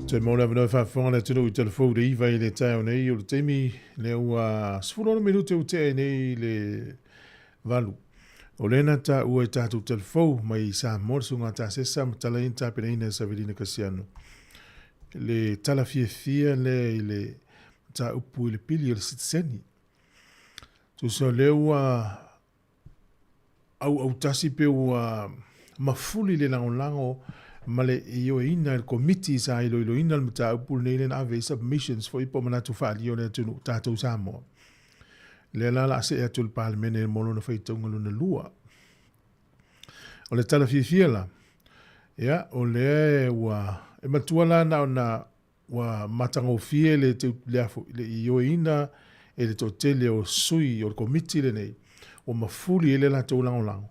Te mōna whanau whaafonga na tino i telefou le iwa i le tau nei o le teimi le ua sfurona minute o te nei le valu. O lena ta ua i tātou telefou mai sa morsunga ta sesa matala in ta pina ina sa virina kasiano. Le tala fia le ta upu i le pili o le sitiseni. Tu so le ua au tasi pe ua mafuli le lango male io ina il committee sa ilo ina il mata upul nei le ave submissions for ipo manatu fali o le tunu tatou Samoa. Le la se atu il parlemene il mono na faitonga luna lua. O le tala fia la. Ya, o le wa e matuala na wa matango fie le io ina e le totele o sui o committee le nei. O mafuli ele la tau lango.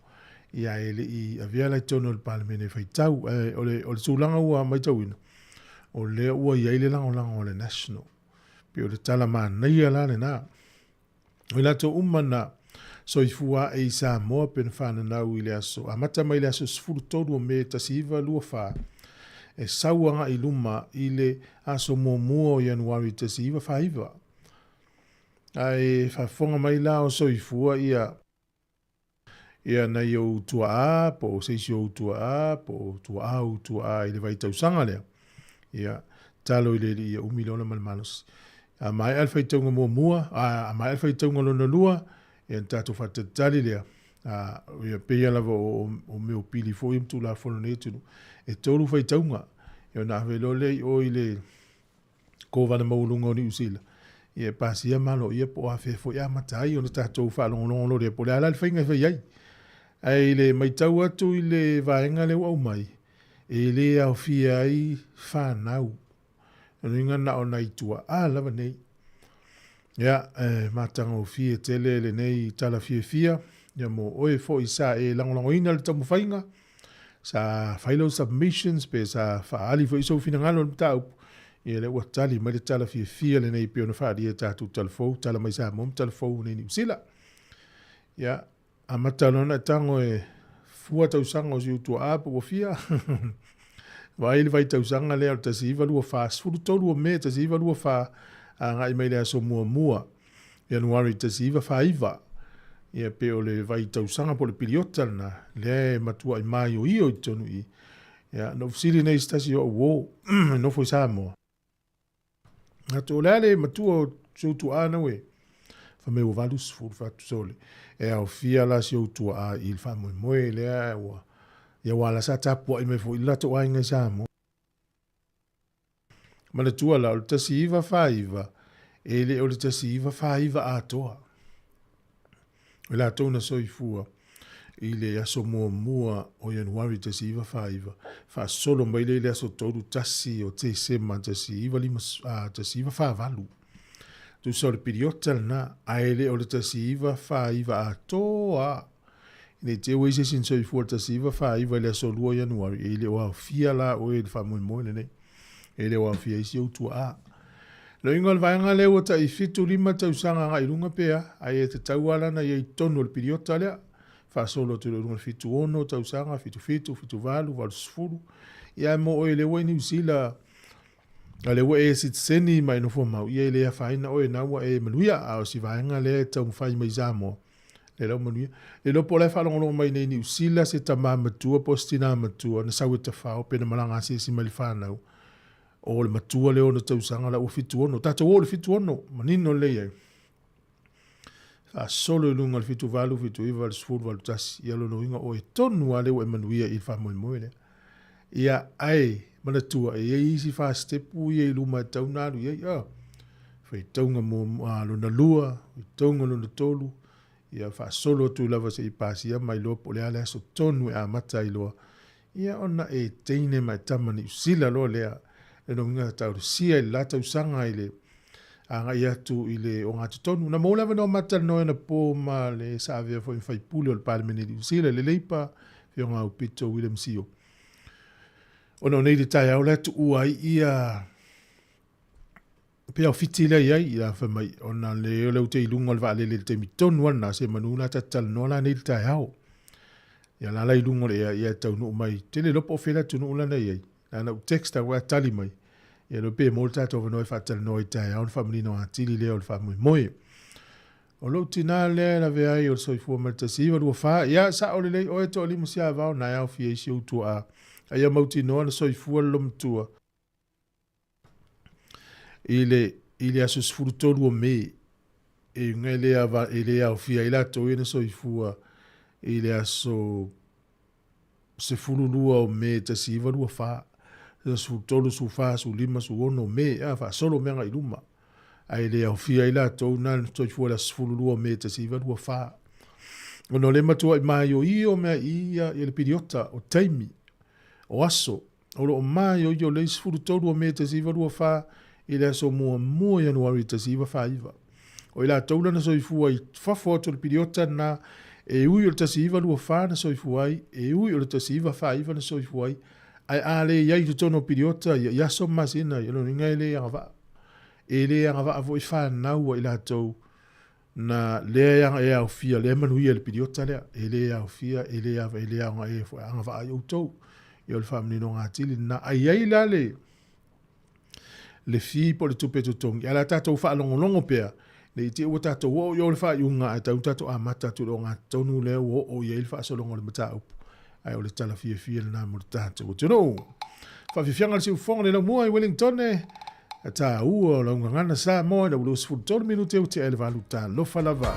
ia ele i avia lai tono le palemene faitau o le tūlanga ua mai tauina o le ua ia ile lango o le national pe o le tala mānaia la le nā o la to umana soifua e Samoa pe na whananau i le aso amata mai le aso sifuru tolu o me tasiva lua wha e sauanga i luma i le aso mua o Januari tasiva whaiva ai whafonga mai la o soifua ia nei o tua a, po seisi o tua a, po tua a i le vai tausanga lea. Ia, talo i le ia umilona malmanos. A mai alfa i taunga mua, a mai alfa i taunga lona lua, ia tato whatatali lea. Ia peia lava o meo pili fo im tu la fono netunu. E tolu fai taunga. Ia na hawe lole o i le kovana maulunga o ni usila. Ia pasia malo, ia po a fefo ia matai, o na tato whalongolongo lore, po le alal whainga fai ai. Ai le mai tau atu i le vaenga le wau mai. E le au fia ai whanau. Ringa na o nai tua. Lava nei. Ia, matanga o fia tele le nei tala fia. Ia mo oe fo i sa e langolango ina le tamu whainga. Sa whailo submissions pe sa whaali fo iso fina ngalo le tau. Ia le ua tali mai le tala fia le nei pio na whaari e tatu talafou. Tala mai sa mom talafou nei ni usila. Ia. A matalona tango e fua tausanga o si utua apa o fia. Vai le vai tausanga lea o tasi iwa lua wha. Sfuru tolu o me tasi iwa lua wha. A ngai mai lea so mua. Januari tasi iwa wha iwa. Ia pe o le vai tausanga po le piliota na. Lea matua i mai o i tonu i. Ia no fusili nei stasi o uo. No fo isa moa. Nga to lea le matua o si utua ana we. Fa me o valus furu fatu sole. E au fia la si o tua a il fa moe lea ua. Ia wala sa tapua i me fo ila to ainga i sa mo. Mana tua la o le tasi iwa whaiva. E le o le tasi iwa whaiva a toa. E la tona soifua. I le aso mua o Januari tasi iwa whaiva. Fa solo mai le aso toru tasi o te sema tasi iwa lima tasi iwa whavalu. Tu so le piriota na aele o le tasiva whaiva a toa. Ne te weise sin so i fuar tasiva whaiva le so lua Januari. Ele o au fia la o ele wha moe ne. Ele o au fia isi au tua a. Lo ingo le vaianga leo ta i fitu lima tausanga nga ilunga pea. Ai e te tauala na i tonu le piriota lea. Wha solo tu le runga fitu ono tausanga, fitu valu sfuru. Ia mo o ele wai ni usila. Ale wa e sit seni mai no fo mau ia le faina o na wa e manuia a si vaenga le tau fai mai zamo le lo manuia le lo pole fa lo mai nei ni usila se tama matua postina matua na sawe te fa o pena malanga si mai fana o le matua le ona tau sanga la o fitu ono tata o le fitu ono manino le ia fa solo lunga le fitu valu fitu iva le sfur valu tas ia lo inga o e tonu ale o manuia i fa mo le ia ai mana tua e isi fa stepu e luma tau nalu ia fai taunga mo lo na lua taunga lo na tolu ia fa solo tu lava se pasi ia mai lo pole ala so tonu a mata i loa ia ona e teine mai tamani usila lo lea e no nga tau sia i lata usanga ile anga ia tu ile o ngatu tonu na mo lava no mata no na po ma le sa avea foi fai pule o le parlemeni usila le leipa fio nga upito William Sio. Ono nei de tai au le tu uai ia pe au fitile ia ia fa mai ona le le te ilunga le vale le te mitonu na se manuna tatal no la nei tai au ia la la ilunga le ia tau no mai tele lopo fela tu no la nei ana text wa tali mai ia lo pe molta to no fa tal no tai au family no atili le o fa moi o lo tina le la ve ai o so fu malta si va fa ia sa o le o to li musia va na au fi si o tu a ia mauti noa na soifua lom tua. Ile aso sfuru tolu o me. E ngai lea au fia ila to ina soifua. Ile aso se furu lua o me ta si iwa lua fa. Su tolu su fa su lima su ono me. Fa solo menga iluma. Ai lea au fia ila to na soifua la sfuru lua o me ta si iwa lua fa. Ono le matua i mai o i o mea ia le piriota o taimi. O aso, o lo mai o yo leis furu tolu o me te siva lua wha, i le aso mua Januari te siva wha iwa. O ila taula na so i fua i whafua to le piriota na e ui o le tasiva lua wha na soifu ai, e ui o le tasiva wha iwa na soifu ai, ai a le iai tu tono piriota, ia so masina, ia no inga ele anga wha, e le anga wha avo i wha naua i la tau, na le anga e au fia, le manuia le piriota lea, e le au fia, e le anga e fwa, anga wha ai au tau, i o le wha mnino ngā tili, na ai ai la le fi po le tupe tutongi, ala tatou wha longo pea, le iti ua tatou o i o le wha iunga, e tau tatou a mata tu lo ngā taunu leo o i le wha so longo le mata upu, ai o le tala fia le nā mo le tatou, tino, wha fianga le si ufonga le lau mua i Wellington e ta ua la unga ngana sa moa na ulo sifu tonu minute o te ele valu ta lofa lava.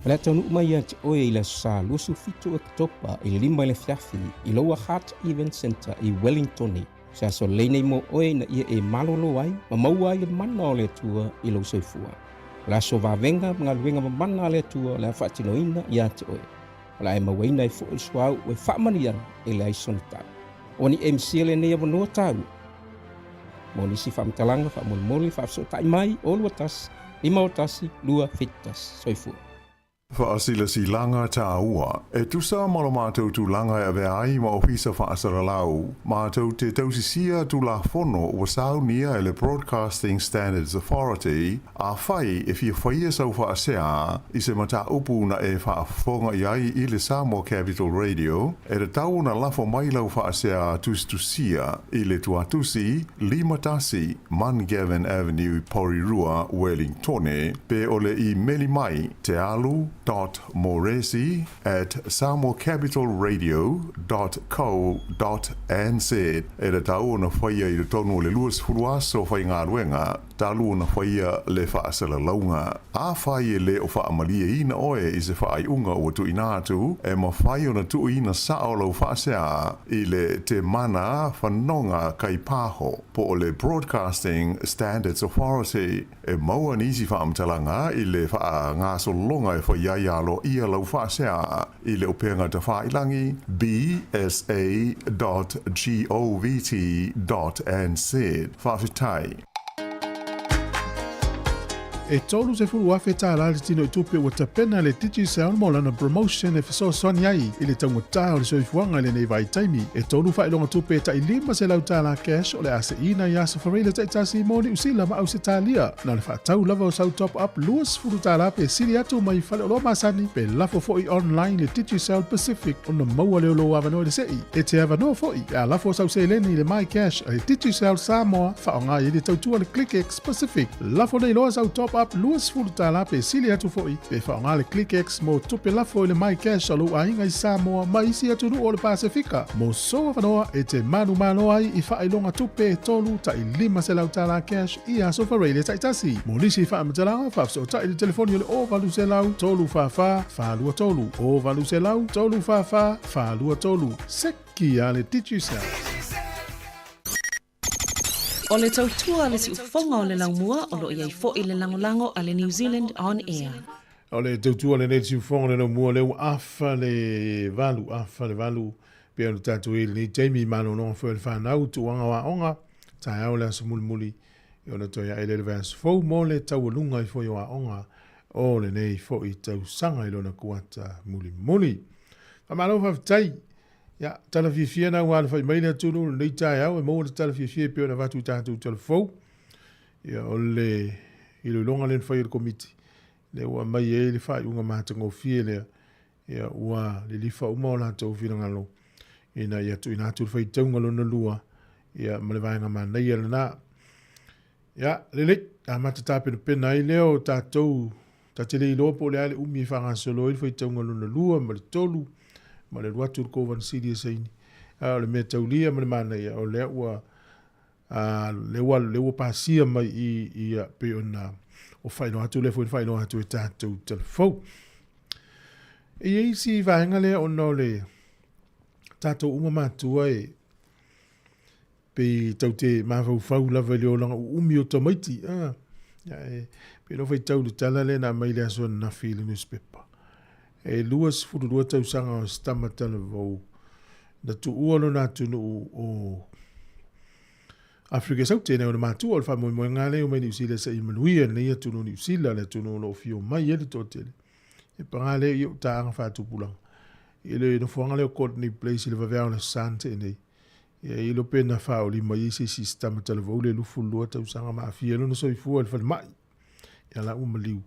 Le tonu mai at oe ila sa lusu fitu Oktoba i lima le fiafi i Lower Heart Event Center i Wellington. Sa so leinei mo oe na ia e malolo ai, ma maua i le mana o le tua i lo soifua. La so vavenga mga luenga mamana le tua le whaatinoina i ate oe. La e mawaina i fo i suau o e whaamanian i le aisonitau. O ni MC le nea manoa tau. Mo nisi whaamtalanga whaamoli whaafsotai mai o luatas, 5 otasi, 2 fitas, soifua. Whaasila si langa tā ua, e tusa malo mātou tu langa e ave ai ma ofisa whaasara lau, mātou te tausisia tu la fono wa saunia e le Broadcasting Standards Authority, a whai e fia whaia sau whaasea, i se mata upu na e whaafonga i ai i le Samoa Capital Radio, e re tau na lafo mai lau whaasea tustusia i le tuatusi, Limatasi, Mangavin Avenue, Porirua, Wellingtone, pe ole i meli mai te alu, .moresi@samoacapitalradio.co.nz e re tau na whaia i le tonu le luas furuaso whai ngā ruenga, talu na whaia le whaasala launga. A whai e le o whaamalia ina oe i se whaai unga o tu inatu, e ma whai o na tu ina sao lau whaasea i le te mana whanonga kai pāho po o le Broadcasting Standards Authority. E maua nisi whaamtalanga i le wha ngā solonga e whai alo ia lau whaasea i le upenga te whailangi bsa.govt.nz whawhitai. E tolu se fulu afe tā la le tino i tupe ua tapena le Digi Sound mo lana promotion e fiso soni ai i le taunga tā o le soifuanga le nei vai taimi. E tolu whailonga tupe ta i lima se lau tā la cash o le ase ina i asa whareila ta i tasi moni usila ma au se tā lia. Na le whaatau lava o sau top up luas fulu tā la pe siri atu mai whale o loa masani pe lafo foi online le Digi Sound Pacific o na maua leo lo avano le sei. E te avano foi a lafo sau se leni le my cash le Digi Sound Samoa whaonga i le tautua le ClickX Pacific. Lafo nei loa sau top up luas fulu tala pe sili atu foi pe whaonga le ClickX mo tupe lafo le mai cash alo ainga i Samoa ma isi atu nu o le Pasifika. Mo soa whanoa e te manu ai i whailonga tupe e tolu ta i lima se lau tala cash i aso whareile taitasi. Mo nisi whaamatalanga whafso ta i le telefoni o le o valu se lau tolu whawha whalua tolu o valu se lau tolu whawha whalua tolu seki a le Digi Sound. O le tautua le si ufonga o le laumua o lo iai fo i le langolango a le New Zealand On Air. O le tautua le neti ufonga le laumua leu afa le valu pe anu tatu ili ni Jamie mano no fo le whanau tuanga wa onga tai au le aso muli i ona toia ele le vans fo mo le taualunga i fo i wa onga o le nei fo i tau sanga i lona kuata muli. Whamalo whaftai ya tala fifia na wala fai mai na tunu nei tai au e mo le tala fifia pe ona vatu tatu telefou ya ole i lo longa len fai le komiti le wa mai e le fai unga matango fie le ya wa le lifa uma o la tau fina ngalo ina ya tu ina tu fai tau ngalo na lua ya male vai nga mana ia na ya le a mata tape no pena i leo tatu tatele i lopo le ale umi fanga solo i fai tau ngalo na lua ma le tolu ma le watu ko van sidi saini a le metaulia ma le mana ia o le wa le wa pasia mai i pe ona o fai no atu le fai no atu tatu telefo e si vanga le ono le tato uma matua e pe taute mafau lava le olanga umi o tamaiti ya e pe no fai tau tala le na mai le aso na fili newspaper e luas fudu dua tau sanga o stamata le vau na tu ualo na tu no o Afrika Saute ne o matua o fa mo ngale o mai New Zealand sa imanuia ne ia tu no New Zealand le tu no lo fio mai ele totele e pangale yo ta fa tu pulang ele no fonga le Courtney Place le va na sante ne e ilo pena fa o lima isi sistema tele vole lu fullo ta usanga ma fia no so ifu el fal mai ya la umaliu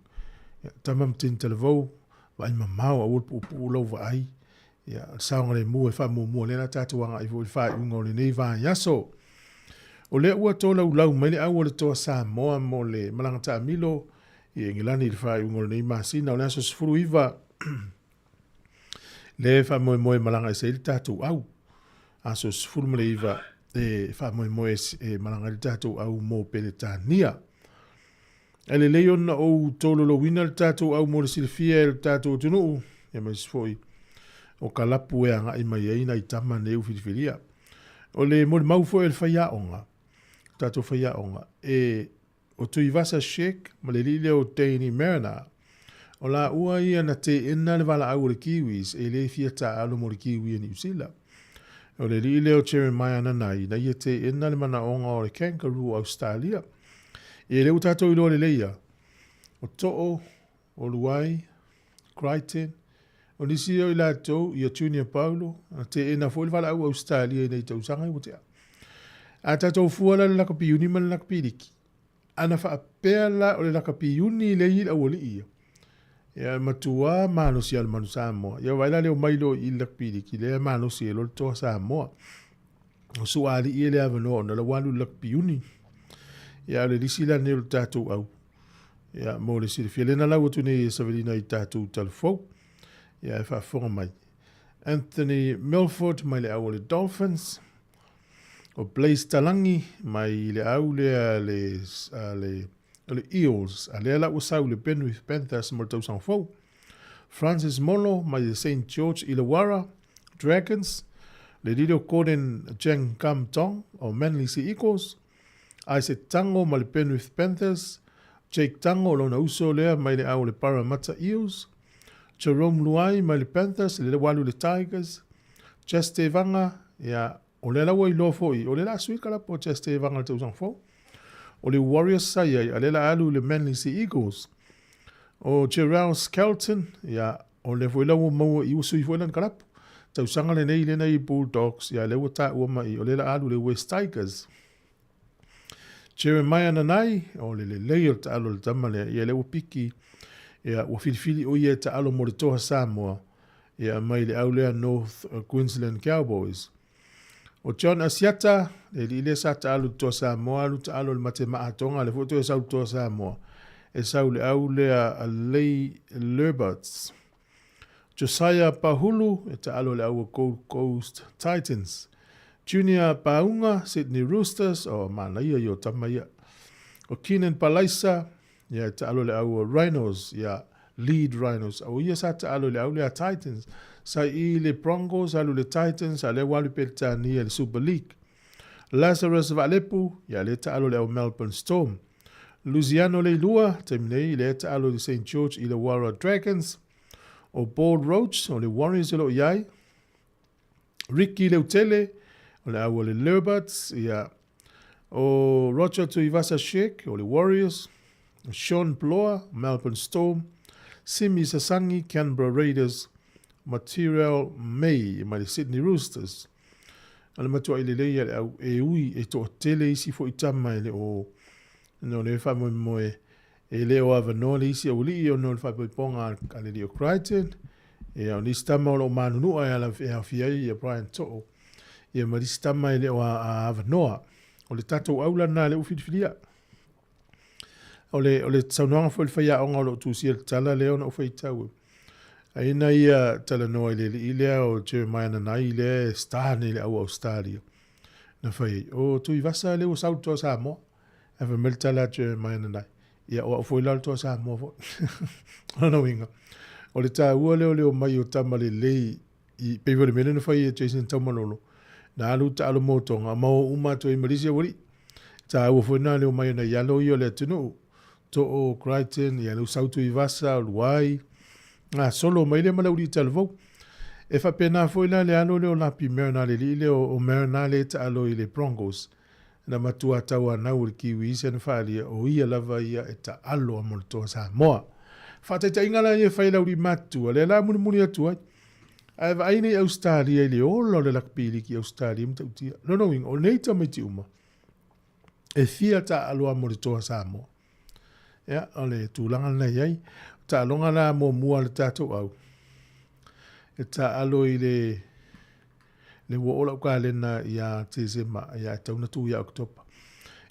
ya tamam tin tele vo vai mama o pu lo vai ya saunga le mu e fa mu le na tatu wanga i vo fa ungo le nei va ya so o le ua tola ulau mai le au le toa Samoa mo le malanga ta milo i ngilani le fa ungo le nei masina o le aso sfuru iva le fa mo malanga se il tatu au aso sfuru mo le iva e fa mo e malanga le tatu au mo peletania Ale leon na o tolo lo wina le tātou au mo le silfia le tātou tunu. Ia mai sifoi. O kalapu e anga i mai eina i tama neu whiriwhiria. O le mo le mau fo e le whaia onga. Tātou whaia onga. E o tui vasa shek ma le lile o teini merana. O la ua ia na te ina le wala au le kiwis e le fia ta alo mo le kiwi ni usila. O le lile o Jeremiah nanai na ia te ina le mana onga o le kangaroo Australia. E le utato ilo le leia. O to'o, o luai, Crichton, o nisi o ila tau i a Junior Paulo, a te ena fo le wala au Australia i nei tau sanga i wotea. A tatou fuala le lakapi uni ma le lakapi liki. Ana wha apea la o le lakapi uni le i la wali ia. Ia matua mano si al manu Samoa. Ia waila leo mailo i lakapi liki, lea mano si e lolo toa Samoa. O suali i le avano na la walu lakapi uni. Ia le lisi la nero tātou au. Ia mo le siri fia. Lena lau atu nei savelina i tātou talafou. Ia e whaafonga mai. Anthony Milford mai le au le Dolphins. O Blaise Talangi mai le au le Eels. A le ala usau le Penrith Panthers mo le tau sangfou. Francis Molo mai le St. George Illawarra Dragons. Le Lido Gordon Jeng Kam Tong o Manly Sea Eagles. Isaac Tango ma le Penrith Panthers, Jake Tango lona uso lea mai le au le Parramatta Eels, Jerome Luai mai le Panthers, le walu le Tigers, Cheste Vanga, ia o le lawa i lo foi, o le la sui kala po Cheste Vanga le tausang fo, o le Warriors Saya, a le la alu le Manly Sea Eagles, o Gerald Skelton, ia o le foi lawa maua i usui foi lan kalapo, tausanga le nei le nei Bulldogs, ia le wata ua mai, o le la alu le West Tigers, Jeremiah nanai, o le leo ta alo le tamale, ia le upiki, ia ua filifili o ia ta alo mo le toha Samoa, ia mai le au lea North Queensland Cowboys. O John Asiata, le li le sa ta alo toha Samoa, alu ta alo le mate maatonga, le foto e sau toha Samoa, e sau le au lea Lei Lerberts. Josiah Pahulu, e ta alo le au Gold Coast Titans. Junior Paunga, Sydney Roosters, o Manaia yo Tamaia. O Keenan Palaisa, ia ta alo le au Rhinos, ia Lead Rhinos. O ia sa ta alo le au le Titans. Sa i le Broncos, alu le Titans, a le walu peltania le Super League. Lazarus Valepu, ia le ta alo le au Melbourne Storm. Luciano le Lua, terminei le ta alo le St. George Illawarra Dragons. O Bald Roach, o le Warriors lo iai. Ricky Leutele, o le au le Lerberts, ia o Roger Tuivasa Shek, o le Warriors, Sean Ploa, Melbourne Storm, Simi Sasangi, Canberra Raiders, Material May, mai le Sydney Roosters. Ala matua i le leia le au e ui e to tele isi fo itama le o no le fa mo e le o ava no le isi o li o no le fa ponga ale le o Crichton e o ni stama o manu no ala fia i Brian To. Ia marista mai le o a avanoa. O le tatou aula na le ufidifidia. O le tsaunanga fo le whaia onga lo tusia le tala leo na ufai tau. Aina ia tala noa le ilea o Jeremiah nanai le stane le au Australia. Na whai, o tui vasa le o sau toa Samoa. Ewa mele tala Jeremiah nanai. Ia o fo ilal toa Samoa fo. Ono inga. O le tā ua leo mai o tama le lei i peiwa le mene na whai Jason Taumalolo. Na alu ta alu motonga mau umato i Malaysia wali. Ta ua fwena leo mai na yalo i o le tunu. To o Crichton, i alu sautu i vasa, luai. Solo mai le malauri talvou. E fa pena fwena le alo leo lapi merna le li leo o merna le ta alo i le Broncos. Na matua taua nau le kiwi isi anu whaalia o ia lava ia e ta alo a moltoa Samoa. Fata ta ingala ia whai lauri matua, le la muni atu ai. Awa aine Australia i le olo le lakpili ki Australia mta utia. No wing, o neita mai ti uma. E fia ta aloa mo le toa Samoa. Ia, o le tūlanga na iai. Ta alonga la mo mua le tatou au. E ta alo i le wola uka lena ia te zema, ia tauna tu ia oktopa.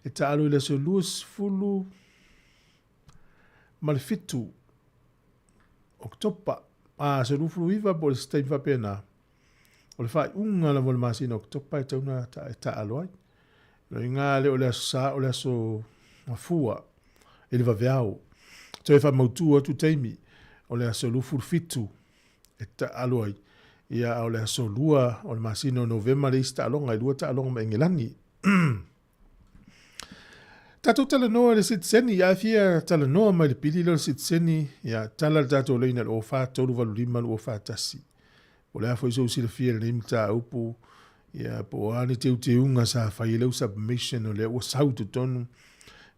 E ta alo i le so luas fulu malifitu oktopa. Se rufuru iwa po le stai fa pena. O le fai unga la vol masina oktopa e tauna ta aloai. No inga le o le asa o le aso mafua. e le vaveao. Toi fa mautua tu teimi, o le aso lufu fitu, e ta aloai, ia o le aso lua, o le masino novema le ista alonga, e lua ta alonga ma Engelani. Tatou tala noa le sitseni, ia fia tala noa mai le pili le sitseni, ia tala le tatou leina le ofa, tolu valu lima le ofa tasi. O le afo iso usile fia le imta upu, ia po ani te unga sa fai leu submission o le o sautu tonu,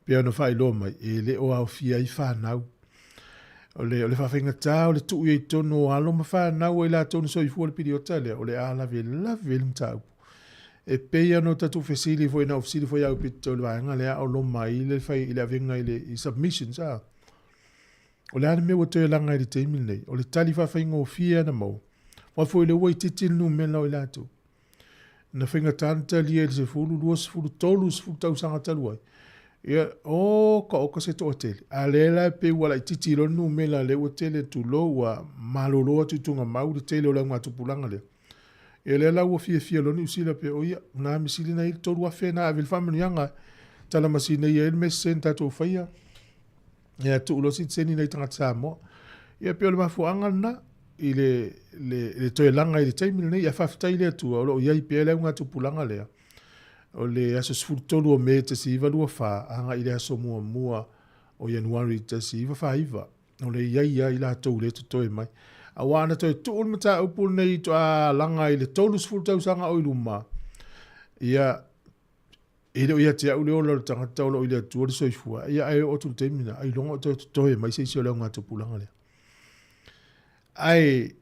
pia no fai lo mai, e le o au fia i whanau. O le whawhenga tā, o le tuu i tonu o alo ma whanau, e la tonu so i fuwa le pili o tale, o le a lave le imta upu. E peia no tatu fesili foi na ofisili foi au pito le vaenga le au lo mai le fai ile avenga ile i submission sa. O le ane me wato e langa i le teimil nei. O le tali fa ingo fia na mau. Wa foi le wai titil nu me lau ila tu. Na whainga tanta lia le se fulu luas fulu tolu se fulu tau sanga taluai. Ia o ka oka se to hotel. A le la pe wala i titilo nu me la le hotel tu lo wa malolo atu tunga mau le tele o la ngatu pulanga le. E le la ua fia loni usila pe o ia, na misili na ili toru afe na avil family yanga, tala masina ia ili mesen tato faya. Ia tu ulo sit seni na itanga tsa mo. Ia pe o le mafu angal na, le toe langa ili taimil ne, ia fafta ili atua, o ia i pe le unga tu pulanga lea. O le aso sfurtolu o me te si iwa lua fa, anga ili aso mua o Januari te si iwa fa iwa. O le ia ila tau le toe mai. Awana toi tuul mata upul nei to a langa i le tolus fultau sanga o iluma. Ia ia te au leo lor tanga taulo i le tuol soifua. Ia ai o tu temina. Ai longa o toi mai se isi o leo ngata pulanga lea. Ai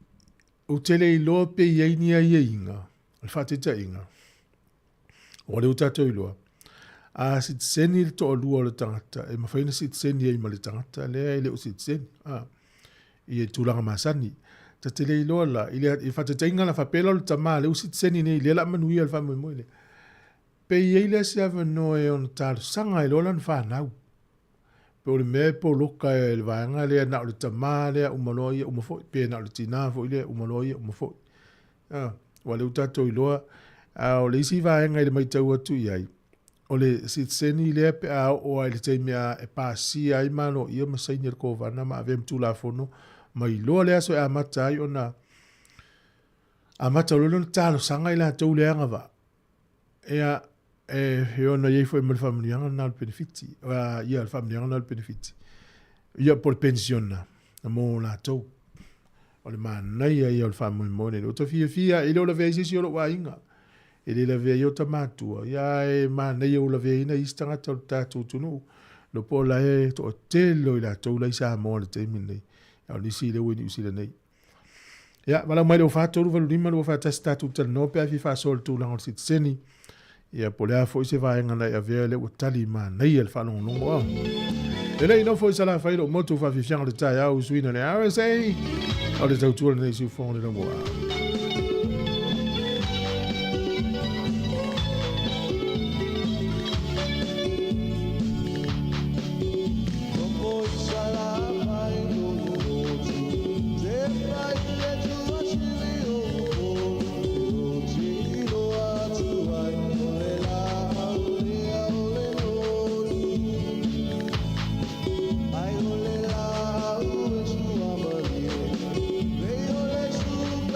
utele i loa pe iaini a ia inga. Alfatita inga. O le utato i loa. A sit seni le to o lua o le tangata. E mawhaina sit seni e ima le tangata. Lea i le o sit seni. I e tūlanga masani. Ta te lei loa la, i whatatainga la whapela o le tamā, le usit seni nei, le la manuia le whamoe moile. Pe i eile se awa noe on tāru sanga i loa lan whanau. Pe o le mea po loka e le vaanga lea na o le tamā lea umaloia umafoi, pe na o le tina fo i lea umaloia umafoi. Wa le utato i loa, o le isi vaanga i le maitau atu i ai. O le sit seni lea pe a o ai le teimea e pāsi ai mano ia masaini le kovana ma avem tula fono, mai loa lea so e amata ai ona amata o lona talo sanga i la tau leanga va. Ea he ona iei fo e mele familianga na le benefiti, ia le familianga na le benefiti. Ia por pensiona, na mo la tau. O le manai ia o le family mone, o to fia i lo la veisi si o lo wa inga. E le la vea iota mātua. Ia e mānei o la vea ina istanga tau tātou tunu. Lo po la e to o telo i la tau la isa moa le teimin nei. Au nisi le weni usila nei. Ia, wala mai leo whātoru walu lima lua whātasi tātou tala no pe afi whāsol tū lango sit seni. Ia po lea fo ise vāenga nei a vea le o tali mānei al whanongo nongo au. E lei no fo isa la whairo motu whawhiwhianga le tai au suina le RSA. Au le tautua nei siu whonga le nongo au.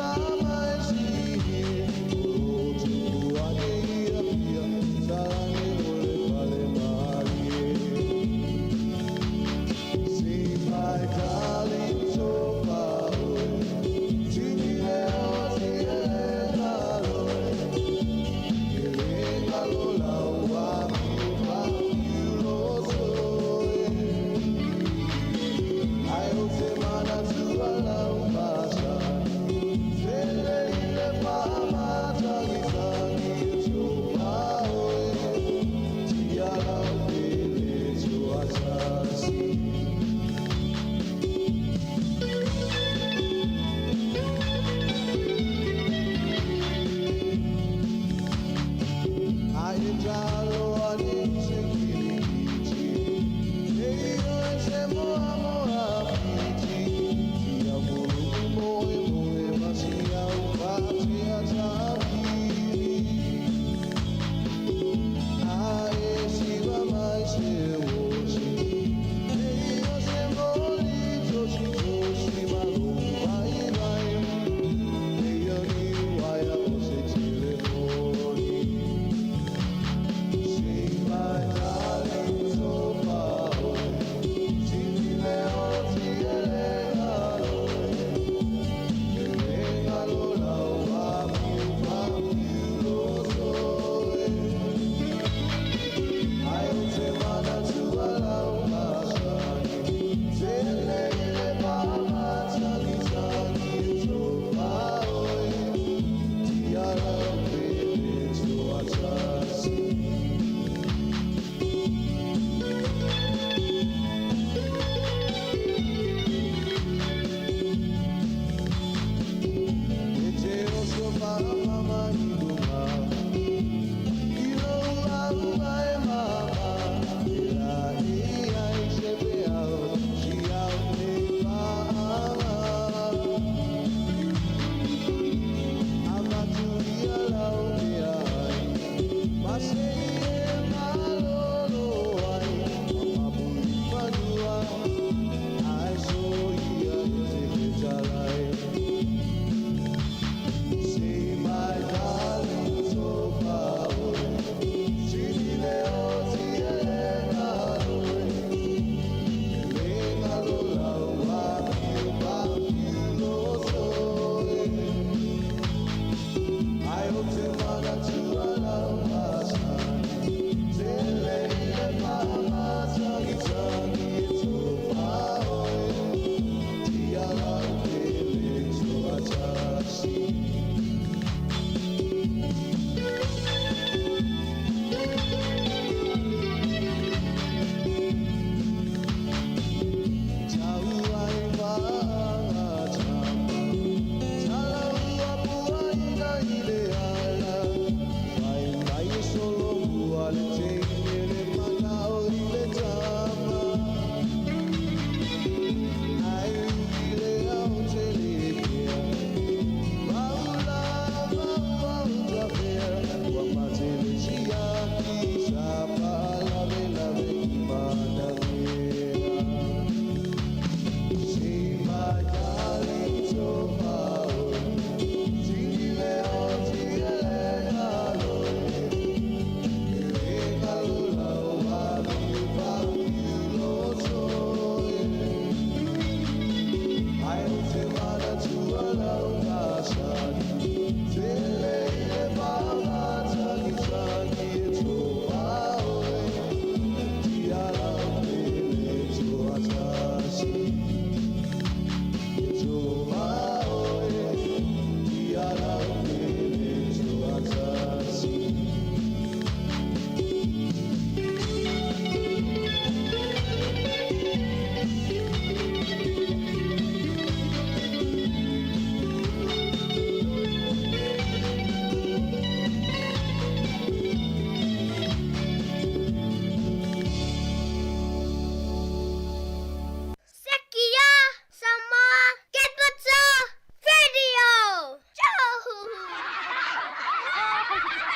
Love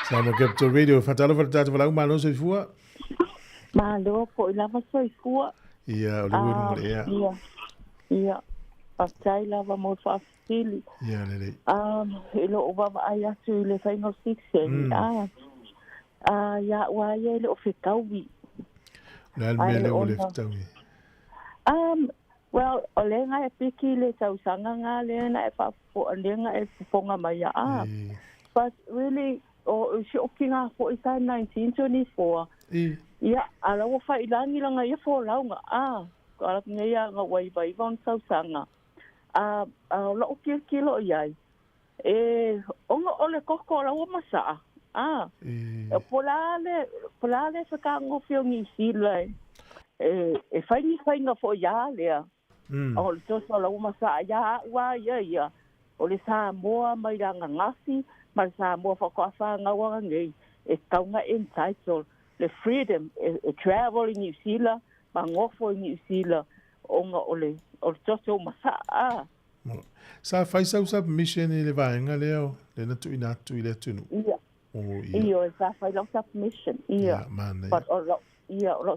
Sama Capital Radio, fatalo fatata wala umano so fua. Malo po ilava soifua. Ia, o le wenu le ea. Ia. Pastai lava mo fa fili. Ia, le. Ilo obava ai atu le final six. Ya wa ye le ofikawi. Le mele o le fitawi. Well, ole nga e piki le tausanga nga le na e fa fo le nga e fonga mai But really, she okinga for is 1924. Yeah, ala wo fa ilangi langa ye fo launga kala ngia nga wai vai von tausanga. La okir kilo yai. Onga ole koko la wo masa. Polale fa ka ngo fio ngi sile. Fai nga fo ya le. O to so la wo masa ya wa ya. O le Samoa mai ranga ngasi, mai Samoa whakawhanga wanga ngei, kaunga entitled le freedom, travel in New Zealand, ma ngofo in New Zealand, onga ole toto masa Sa fai sau submission i le vaenga leo, le na tu inatu i le tunu. Iyo, sa fai lau submission, iya. But o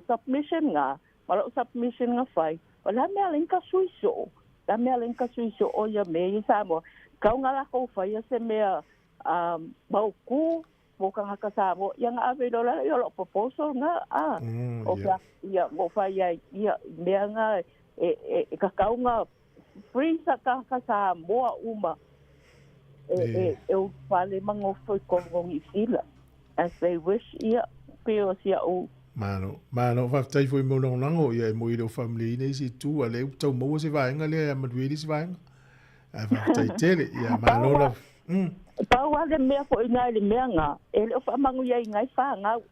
submission nga, ma lau submission nga fai, o la mea linka suiso. La mea lenka suiso o ia me i Samoa. Kau ngala kou whaia se mea mauku, moka haka Samoa. Ia ngā awe dola i olo proposal ngā. O ia mo whaia ia mea ngā ka kau ngā free sa ka Samoa uma. E whale mangofo i kongongi sila. As they wish ia peo sia o. Mano, whaftai fwoi monongango ia e mo i reo family nei si tu a leo tau maua se vaenga lea a madueri se vaenga. A whaftai tere, ia mano la... Pau ale mea fo i ngai le mea ngā, e leo whamangu ia i ngai wha ngau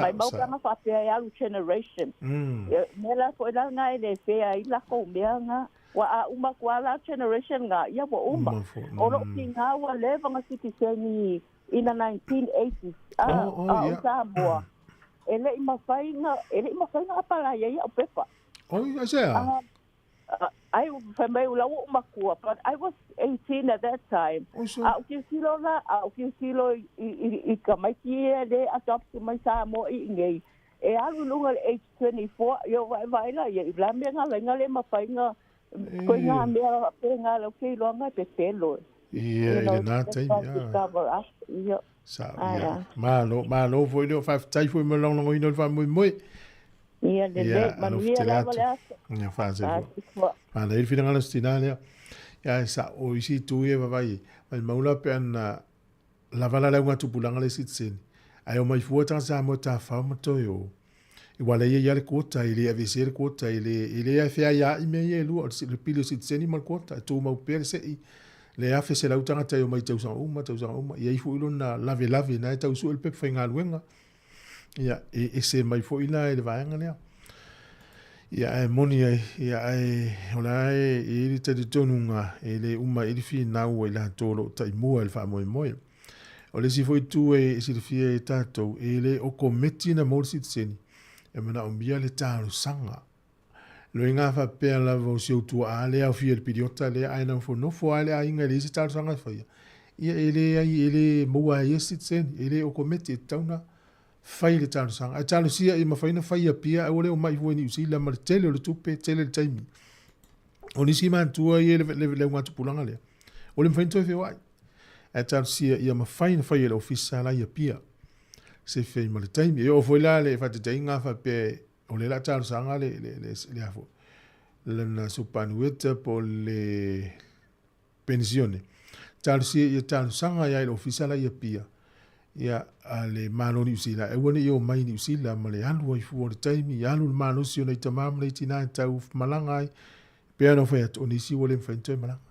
mai maukanga whapea i alu generation. Mea la fo i la ngai le whea i lako mea ngā, wa a uma kua la generation ngā, ia wa uma. Oro ki ngā wa levanga citizeni ina 1980s, o Samoa. Ele i mawhainga apala ia o pepa. Ia sea? I whamei ulau o makua, but I was 18 at that time. Au kiu silo la, au kiu silo i ka maiki e le adoptu mai Samoa i ngei. E alu lunga le age 24, yo vai la, i la mea ngā lenga le mawhainga, koe ngā mea pe ngā lau kei loanga pe pelo. Ia, i le nā taimi, ia. Malo foi le whaftai foi me long i no wha mui. Ia le manuia lava le asa. Ia whaase fo. Mana il fina ngala stina lea. Ia sa o isi tu e wawai. Mai maula pe ana lavala le unga tupulanga le sitseni. Ai o mai fuata sa mo ta whao mato yo. I wale ia le kota, i le avese le kota, i le a fea ia i me ia lua. Le pili sitseni mal kota. Tu mau pere se i. Le afe se lau tangata yo mai tausanga uma. Ia ifu ilo na lave na e tausu el pep whai ngā luenga. Ia e se mai fo ila e le vaenga lea. Ia e moni ai, ia e ola e ili te tonunga, e le uma ili fi nau e la tolo tai mua el wha moe. O le si foi tu e si le fia e tātou, e le o kometi na morsit seni, e mana o mia le tālu sanga. Lo inga fa pea la vo si o tua a le au fia le piriota le aina fo no fo ale a inga le si tālu sanga faya. Ia ele mua e sit seni, ele o kometi e tauna, fai le tālu sanga. A tālu sia i mawhaina fai a pia, e ole o mai hueni usi la ma le tele o le tupe, tele le taimi. O nisi mantua i le ngatu pulanga lea. O le mwhaina toi whewai. A tālu sia i mawhaina fai le ofisa la i a pia. Se fei ma le taimi. E o foi la le whate te inga fa pe, o le la tālu sanga le hafo. Le na supanueta po le pensione. Tālu sia i tālu sanga i le ofisa la i a pia. Ia ale mano ni usila e woni yo mai ni usila ma le alu ai fu o le taimi ia alu mano si ona itamam le tina tau malanga ai pe no foi at onisi wole fente malanga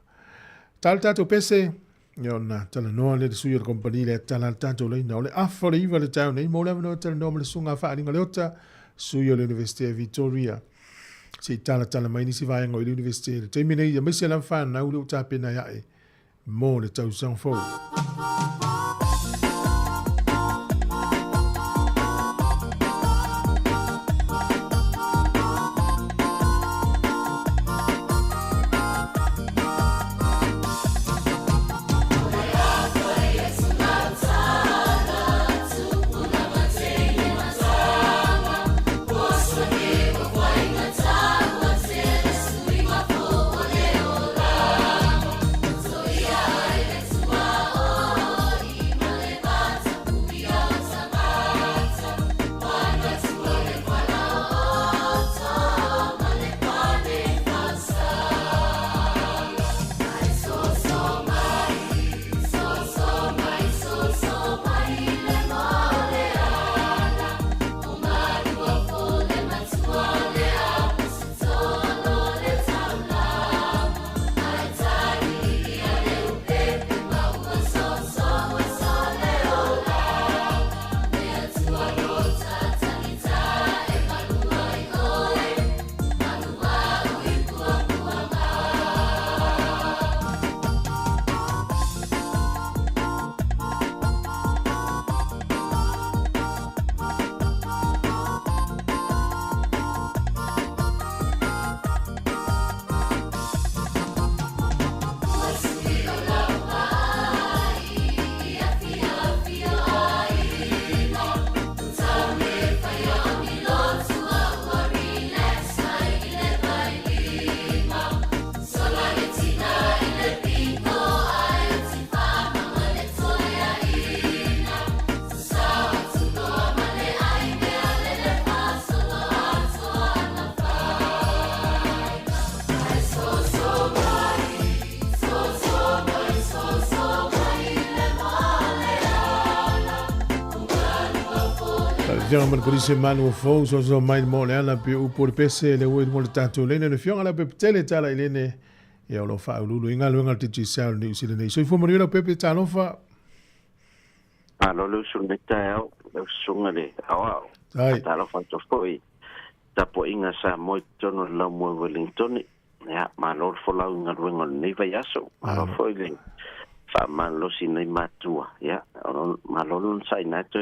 tal tato pese yo na tala no le su yo compagnie le tala tato le no le afore iva le tau nei mo le no tala no le sunga fa ni ngaleota su yo le Université Victoria si tala mai ni si vai ngo le université le taimi nei ya mesi la fa na u le tapena ya e mo le tau sang fo Fianga man kolise manu fo so mai mo le ana pe u por pese le wo mo tanto le ne fianga la pe tele tala ile ne ya lo fa lulu inga lo ngal titi sa ni sile ne so fo mo le pe talo fa alo lo su neta lo sungale awa talo fa to foi tapo inga sa mo tono la mo Wellington ya ma lo fo la inga lo ni va yaso alo foi le fa man lo sin ni matua ya ma lo sai na to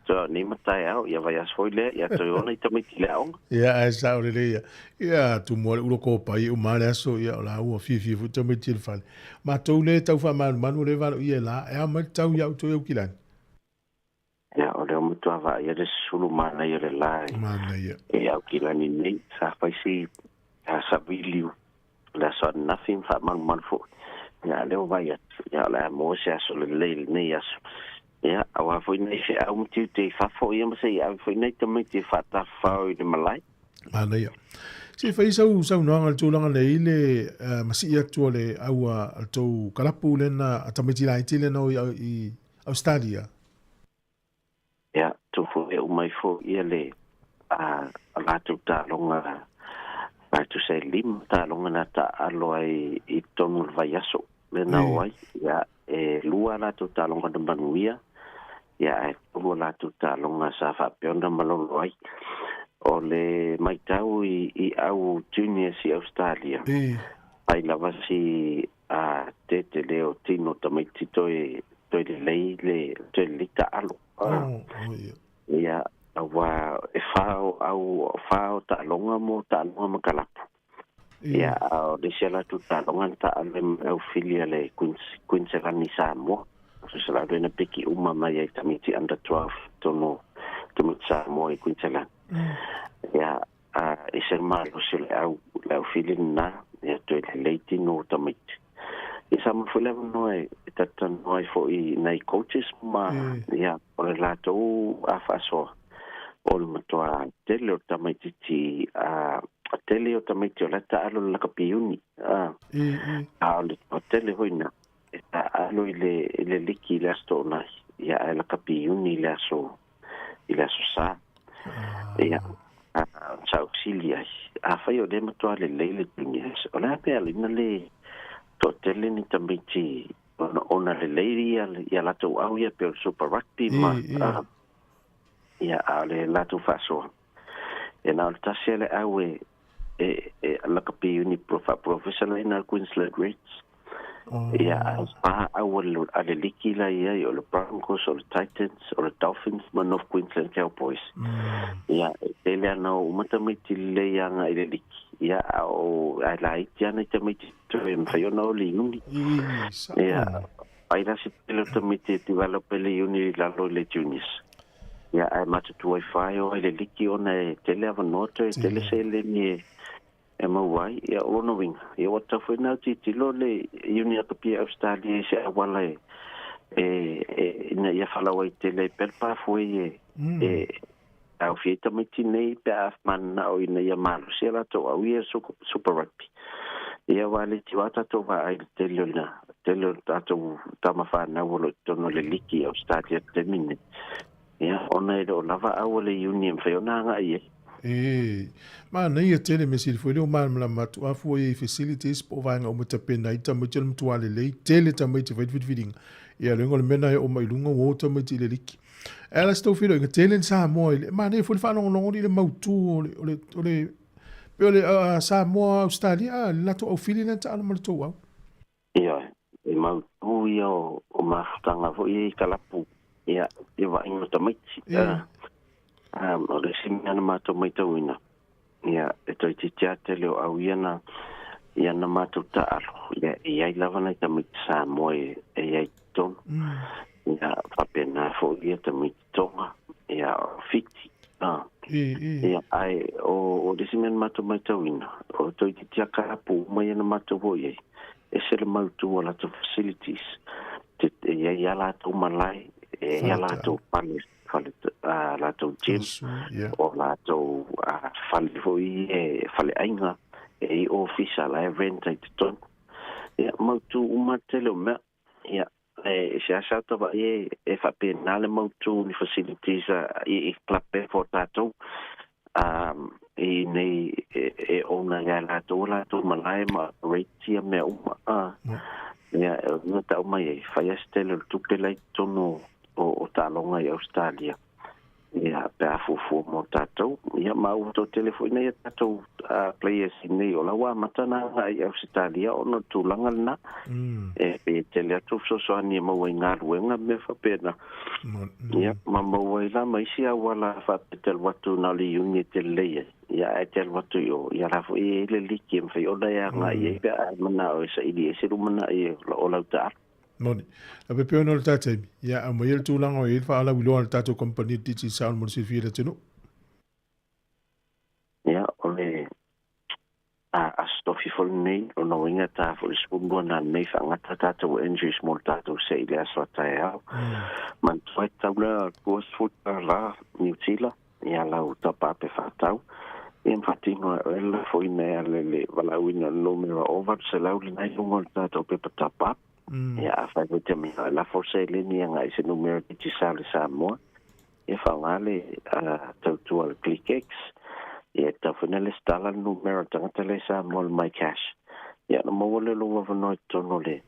so ni matai au ia vai as foi le ia to ona i tamiti le au ia ai sa o le ia tu mo ulo ko pai o mare aso ia la o fifi fu tamiti le fal ma to le tau fa manu le va ia la e ma tau ia to eu kilan ia o le mo to va ia de sulu mana ia le lai mana ia ia kilan ni sa fa si sa biliu la so nothing fa man fo ia le vai ia la mo se aso le ni aso ya awa foi nei se au mtiu te fa fo ia se ia foi nei tamai te fa ta fa i de malai ana ia se fa isa u sa no ngal tulanga le ile masi ia tu le au to kalapu le na tamiti lai tile no i Australia ya tu fo e mai fo ia le a la tu ta longa pa tu se lim ta longa na ta aloi i tonu vai aso le na wai ya e lua la tu ta longa de manuia ya o la tu ta longa sa fa pionda malolo ai o le mai tau i au junior si Australia ai la vasi a te leo tino tamiti toi le lita alo ya wa e fao ta longa mo kalapu ya o de sela tu ta longa ta alem au filia le Queensland ni Samoa so la dena peki uma mai ai tamiti under 12 tono Samoa i Queensland ya e ser malo se le au filia na ya to le late no tamiti e sama fule no e tata no ai fo i nei coaches ma ya o la to afaso o le toa tele o tamiti ti tele o tamiti o lata alo la kapiuni o tele hoina eta alo ile liki le asto nai ya la kapiuni le aso sa ya sa auxilia fai o de matua le tinges o la pe alina le to tele ni tamiti ona le ya la to au ya pe super rugby ma ya ale la to faso na ta sele awe la kapiuni professional in Queensland Reds ya awal ale likila ya le Broncos or Titans or Dolphins man of Queensland Cowboys ya ele no matamiti le yang ile liki ya o ala itiana tamiti to fayo no lingi ya aira si le tamiti develop le uni la le juniors ya ai matu tu fayo ile liki ona tele avanoto tele sele ni wai ya ono wing ya wata foi na ti lo le uni ka pia Australia se wala na ya fala wai tele per pa foi au fieta miti nei pe afman na o ina ya malo se la to au ia super rugby ya wale ti wata to va ai tele tato tamafa na wolo tono le liki Australia termine ya ona do lava au le union fe ona nga ia ma na ia tele me sil foi le ma la matu afu e facilities po va nga o mutapena ita mutel mtuale le tele tamiti vai viding ia le ngol mena o mai lunga o tamiti le liki ela sto filo nga tele sa mo ma ne foi fa no le mautu o le pe sa mo Australia la to o filina ta no mal to wa ia e mautu yo o ma tanga foi kalapu ia e va in tamiti o le simana mato mai tauina ia e toi titia tele o au iana mato ta alo ia lavana tamiti sa mo e ia ton ia papena fo ia tamiti tonga ia fiti ia ai o le simana mato mai tauina o toi titia karapu mai ana mato ho ia e se le mautu o la to facilities ia la to malai ia la to panis la to gym o la to fale foi fale ainga e official event ai ton ia mautu uma tele me ia se asa to ba e fa penale mo tu ni facilities e klappe for tato e nei e ona ya la to malai ma rate me ya no ta mai fa ya stelo tu pela tono o talonga i Australia ya pa fu mo tato ya ma auto telefone ya tato players ni o la wa matana i Australia ono tu langana e tele tu so ani mo wenga wenga me fa pena ya ma mo wela mai sia wala fa tel watu na li unit tele ya tel watu yo ya la fo le likim fa yo da ya ngai pa mana o sa idi se rumana e o la ta Noni. A pe peo no tata ya a moyel tu lango e fa ala wilo al tato company titi sa mo se fira tino. Ya ole a stofi fol nei o no inga ta fol spundo na nei fa ngata tato enjoy small tato se ile so ta ya. Man twa taula ko foot la New Zealand ya la uta pa pe fa tau. Em fatino el foi ne le vala wina numero over se la uli nei ngol tato pe pa ya fa te mi la forse le ni nga ese numero di sale Samoa e fa ngale tu al ClickX e ta funele stala numero tanga le Samoa my cash ya no mo le lo va no tono le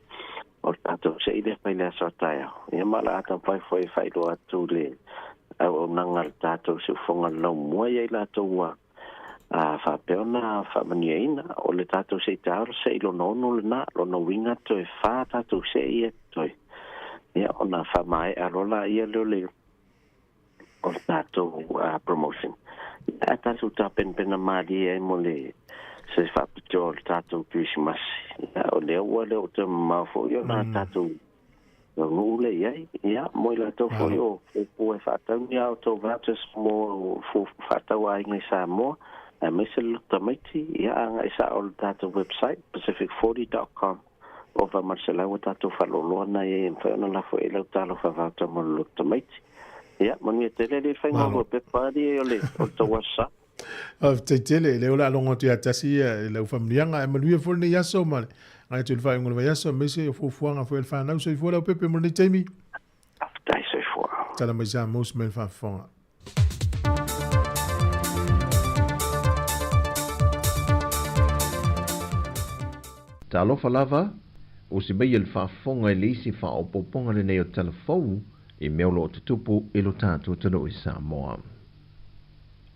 o tato se ide pa le sota ya e mala ta fa fa do atu le o nangal tato se fonga no mo ya la to wa fa peona fa maniena o le tato se tar se lo nono na lo no winga to e fa tato se e to ya ona fa mai arola ia le o tato promotion ata su tapen pena mali e mo le se fa pito tato Christmas ya o le o te ma fo yo na tato no le ya mo la to fo yo o fa tato ya to vates mo fo fa tato ai ni sa mo Mesel Tamaiti, ya isa ol tato website pacific40.com over Marcela tato falolona e inferno la fo ele talo fa vata mo Tamaiti. Ya, mon tele le fa ngo pe padi ole o to wasa. Tele le ola longo tu atasi le familianga e malue fo ne yaso mal. Ai tu fa ngo yaso mese fo fuanga fo el fa na so fo la pepe mo ne temi. Dai so fo. Tala ma ja mos mel fa fo. Ta alofa lava, o se mai il whaafonga e leisi wha o poponga le nei o telefou i meolo o te tupu i lo tātua tunu i Samoa.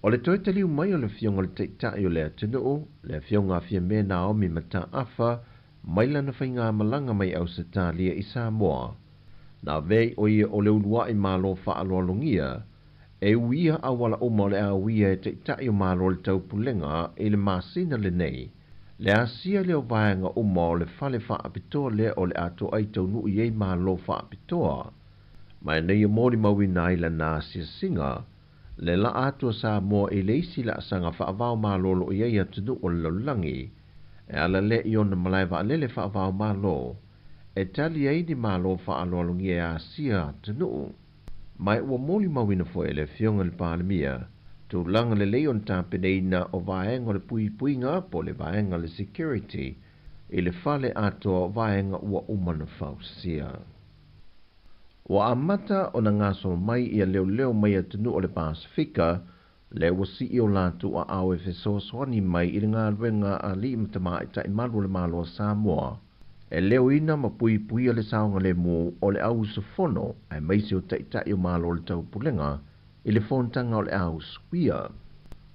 O le toi taliu mai o le fionga le teitai o le atunu le fionga fia me Naomi mata afa, mai lana whainga malanga mai au se tālia i Samoa. Nā vei o ia o le ulua i malo wha aloalongia, e uia awala o mo le a uia e teitai o malo le taupulenga i le masina le nei, le asia leo vaenga uma o le fale wha apitoa le o le ato ai tau nui ei malo wha apitoa. Mai nei o mori mawina ila nā asia singa, le la ato sa moa e le isi la sanga wha avao malo lo iei atunu o le laulangi, e ala le i ona malai wa alele wha avao malo, e tali ei ni malo wha aloalungi e asia atunu. Mai ua mori mawina fo e le fionga le pālemia, tu langa le leon tāpeneina o vaenga le puipuinga po le vaenga le security i le fale ato vaenga ua umana fausia. Wa amata o na ngaso mai ia leo mai atunu o le Pasifika le wasi i o latu a au e feso swani mai i le ngā ruenga a li imtama i ta imalu le malo a Samoa. E leo ina ma puipuia le saunga le mu o le au sufono ai maisi o ta ita i o malo le taupulenga i le fontanga o le au squia.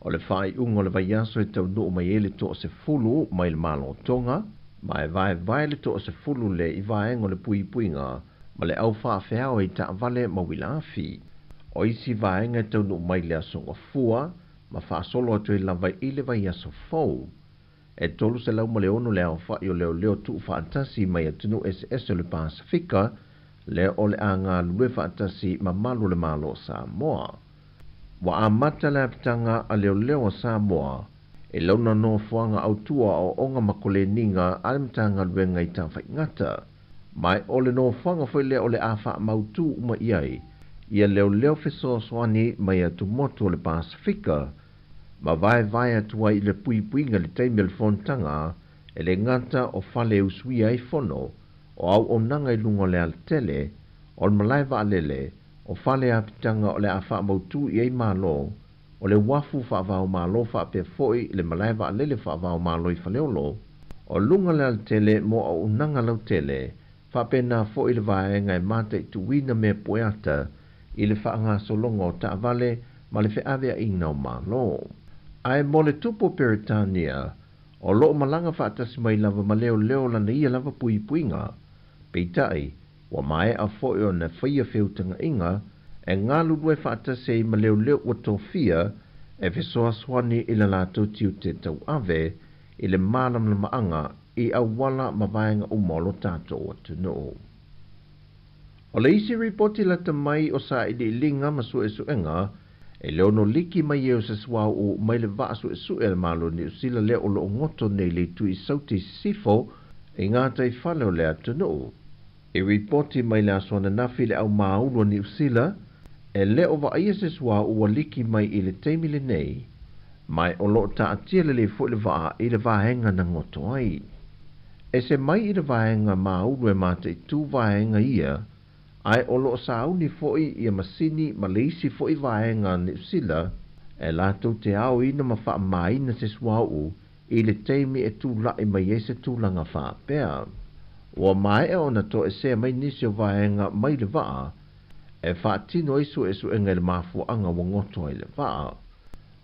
O le whai ungo le vaiaso e tau nuu mai ele to o se fulu mai le malo tonga, mai vai le to o se fulu le i vaengo le puipuinga, ma le au whaafeao i ta vale ma wilafi. O isi vaenga tau nuu mai le asonga fua, ma whaasolo atu i lawai i le vaiaso fau. E tolu se lau ma le ono le au whai o leo tu whaantasi mai atunu SS o le Pasifika, le o le a ngā lue whaatasi ma malu le malo Samoa. Wa amata le apitanga a leo a Samoa, e launa no fuanga autua o onga makole ninga alimtanga luenga i tawhai ngata. Mai o le no fuanga foi leo le awha mautu uma iai, ia leo feso swani mai atu moto le Pasifika, ma vai atua i le puipuinga le teimel fontanga, e le ngata o fale usui ai fono, o au o nanga i lungo le al tele, o le malai wa alele, o fale apitanga o le a wha mautu i ei malo, o le wafu wha wau malo wha pe foi le malai wa alele wha wau malo i whaleolo, o lunga le al tele mo au nanga lau tele, wha pe na foi le vaenga e mata i tuwina me poeata, i le wha ngā solonga o ta vale, ma le whaavea ina o malo. Ai mo le tupo Peritania, o loo malanga wha atasi mai lava ma leo lana ia lava pui puinga, peitai, wa mai a foi o na whaia whiutanga inga, e ngā lulue wha atasi ma leo wa tofia, e fesoa swani ila la tiu te tau ave, i le malam na maanga, i a wala ma vaenga umolo tato o tuno. O le isi ripoti lata mai o sa ili linga ma su enga, e leo no liki mai eo se swau o mai le vaa su e malo ni usila leo lo ngoto nei le tui sauti sifo, e ngata i whale o lea tuno. E ripoti mai le aswana nafi le au maaulo ni usila, e leo va aia se swau o liki mai i le teimile nei, mai o lo ta atia le fo le vaa i le vahenga na ngoto ai. E se mai i le vahenga maaulo e mata i tu vahenga ia, ai o lo sauni foi i masini ma le isi foi vaenga ni usila, e lato te au ina ma wha maina se swau i le teimi e tu lai mai e se tūlanga wha pēr. Ua mai e ona to e se mai nisi o vaenga mai le vaa, e wha tino isu enga le mafu anga wangoto i le vaa.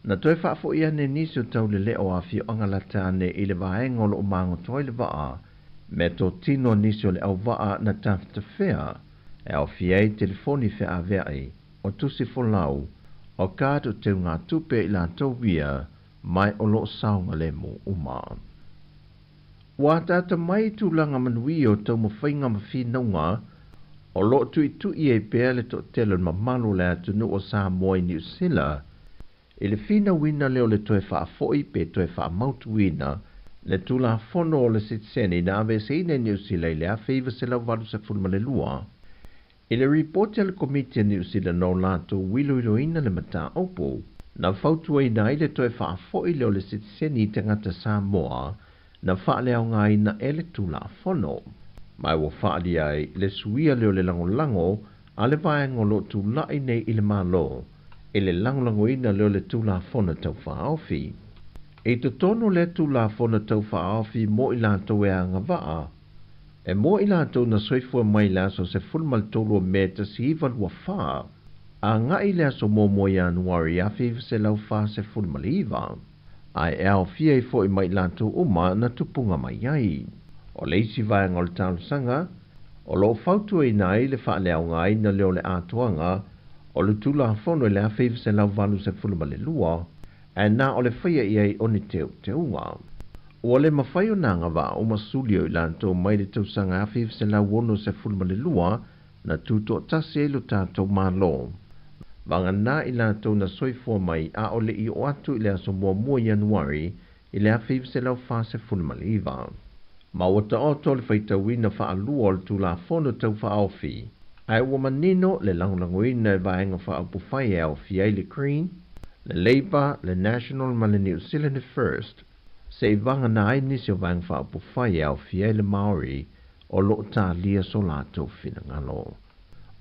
Na toi wha fo ia ne nisi o tau le leo a fi anga latane i le vaenga o lo mangoto i le vaa, me to tino nisi o le au vaa na tafta whea, e au fiei telefoni fe a vei, o tusi folau, o kātu te ngā tupe i la tauwia, mai o lo saunga le mo uma. Wa tata mai tūlanga manui o tau mawhainga mawhinonga, o lo tui e pēr le to telo ma malo le atunu o Samoa i New Zealand, i le fina wina leo le toe wha foi pe toe wha mautu wina, le tula fono o le sitseni na ave se ina New Zealand le a feiva se lau walu se fulma le lua. I le report al komiti New Zealand no lato wilo ina le mata opo, na fautua ina i le toe wha foi leo le sitseni tangata Samoa, na wha leo ngā ina e le tula fono. Mai wa wha li ai le suia leo le lango a le vaenga lo tula i nei i le malo, i le lango ina leo le tula fono tau wha aofi. E to tono le tula fono tau wha aofi mo i lato e anga waa, e mo i lato na soifua mai laso se fulmal tolo me ta si iwan wa wha, a nga i laso mo Januari a fiv se lau wha se fulmal iwa, ai e au fia i fo i mai lato uma na tupunga mai ai. O leisi vai ngol tau sanga, o lo fautua i nai le wha leo ngai na leo le atuanga, o le tula fono le a fiv se lau valu se fulmal le lua, e na o le whaia i ai oni te unga. O le mawhai o nanga wa o masulio i lanto mai le tausanga awhiv se la wono se fulma le lua na tuto tase e lo tātou malo. Wanga nā i lanto na soifua mai a o le i o atu i le aso mua Januari i le awhiv se lau wha se fulma le iwa. Ma wata oto le whaita wina wha alua le tu la fono tau wha awhi. Ai ua manino le langulanguina e vaenga wha apufai e awhi ai le Green, le Labour, le National ma le New Zealand First. Se i vanga na ai nisi o vang wha apu whai au fia le Maori o lo tā lia so lātou whina ngalo.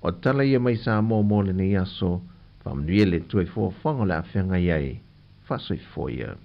O tala ia mai sa mō le ni aso, whamnuia le tue fō whanga le a whenga iai, whasoi fōia.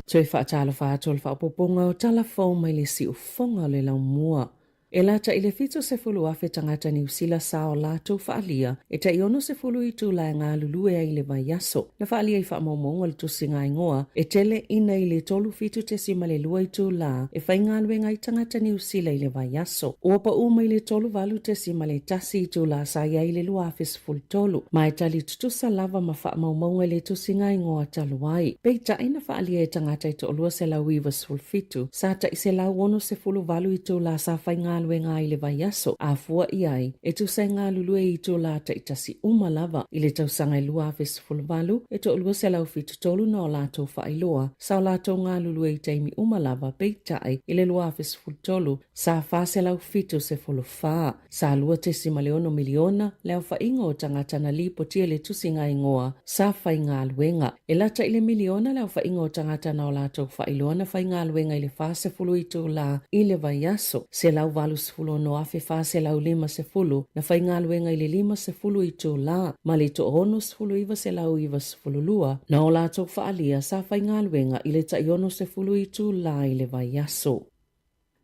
Toi whaatala whaatol whaapoponga o talafou mai le si ufonga le lau mua. E lata i le fito se fulu afe tangata ni usila sao lātou whaalia, e ta iono se fulu i tū la ngā lulue ai le mai aso. Na whaalia i whaamomonga le tusi ngā ingoa, e tele ina i le tolu fitu te si male lua i tū la, e whai ngā lue ngai tangata ni usila i le mai aso. Ua pa uma i le tolu valu te si male tasi i tū la sa ia i le lua afe se fulu tolu. Mai tali tutusa lava ma whaamomonga i le tusi ngā ingoa talu ai. Peita ina whaalia i tangata i tō lua se lau iwa se fulu fitu, sa ta i se lau ono se fulu valu i tū la sa whai ngā luenga i le vaiaso a fua iai e tu sai ngā lulue i tō la ta itasi umalava i le tausanga i lua fesfulvalu e to lua se lau fitu tolu na o lātou whailoa sa o lātou ngā lulue i taimi umalava peitai i le lua fesfultolu sa wha se lau fitu se fulu wha sa lua te simaleono miliona leo whaingo o tangata na lipo tia le tusinga ingoa sa whai ngā luenga e lata i le miliona leo whaingo o tangata na o lātou whailoa na whai ngā luenga i le wha se fulu i tō la i le vaiaso se lau valu se fulu no afe wha se lau lima se fulu na whai ngā luenga i le lima se fulu i tō la ma le to ono se fulu iwa se lau iwa se fulu lua na o lātou whaalia sa whai ngā luenga i le taiono se fulu i tō la i le vaiaso.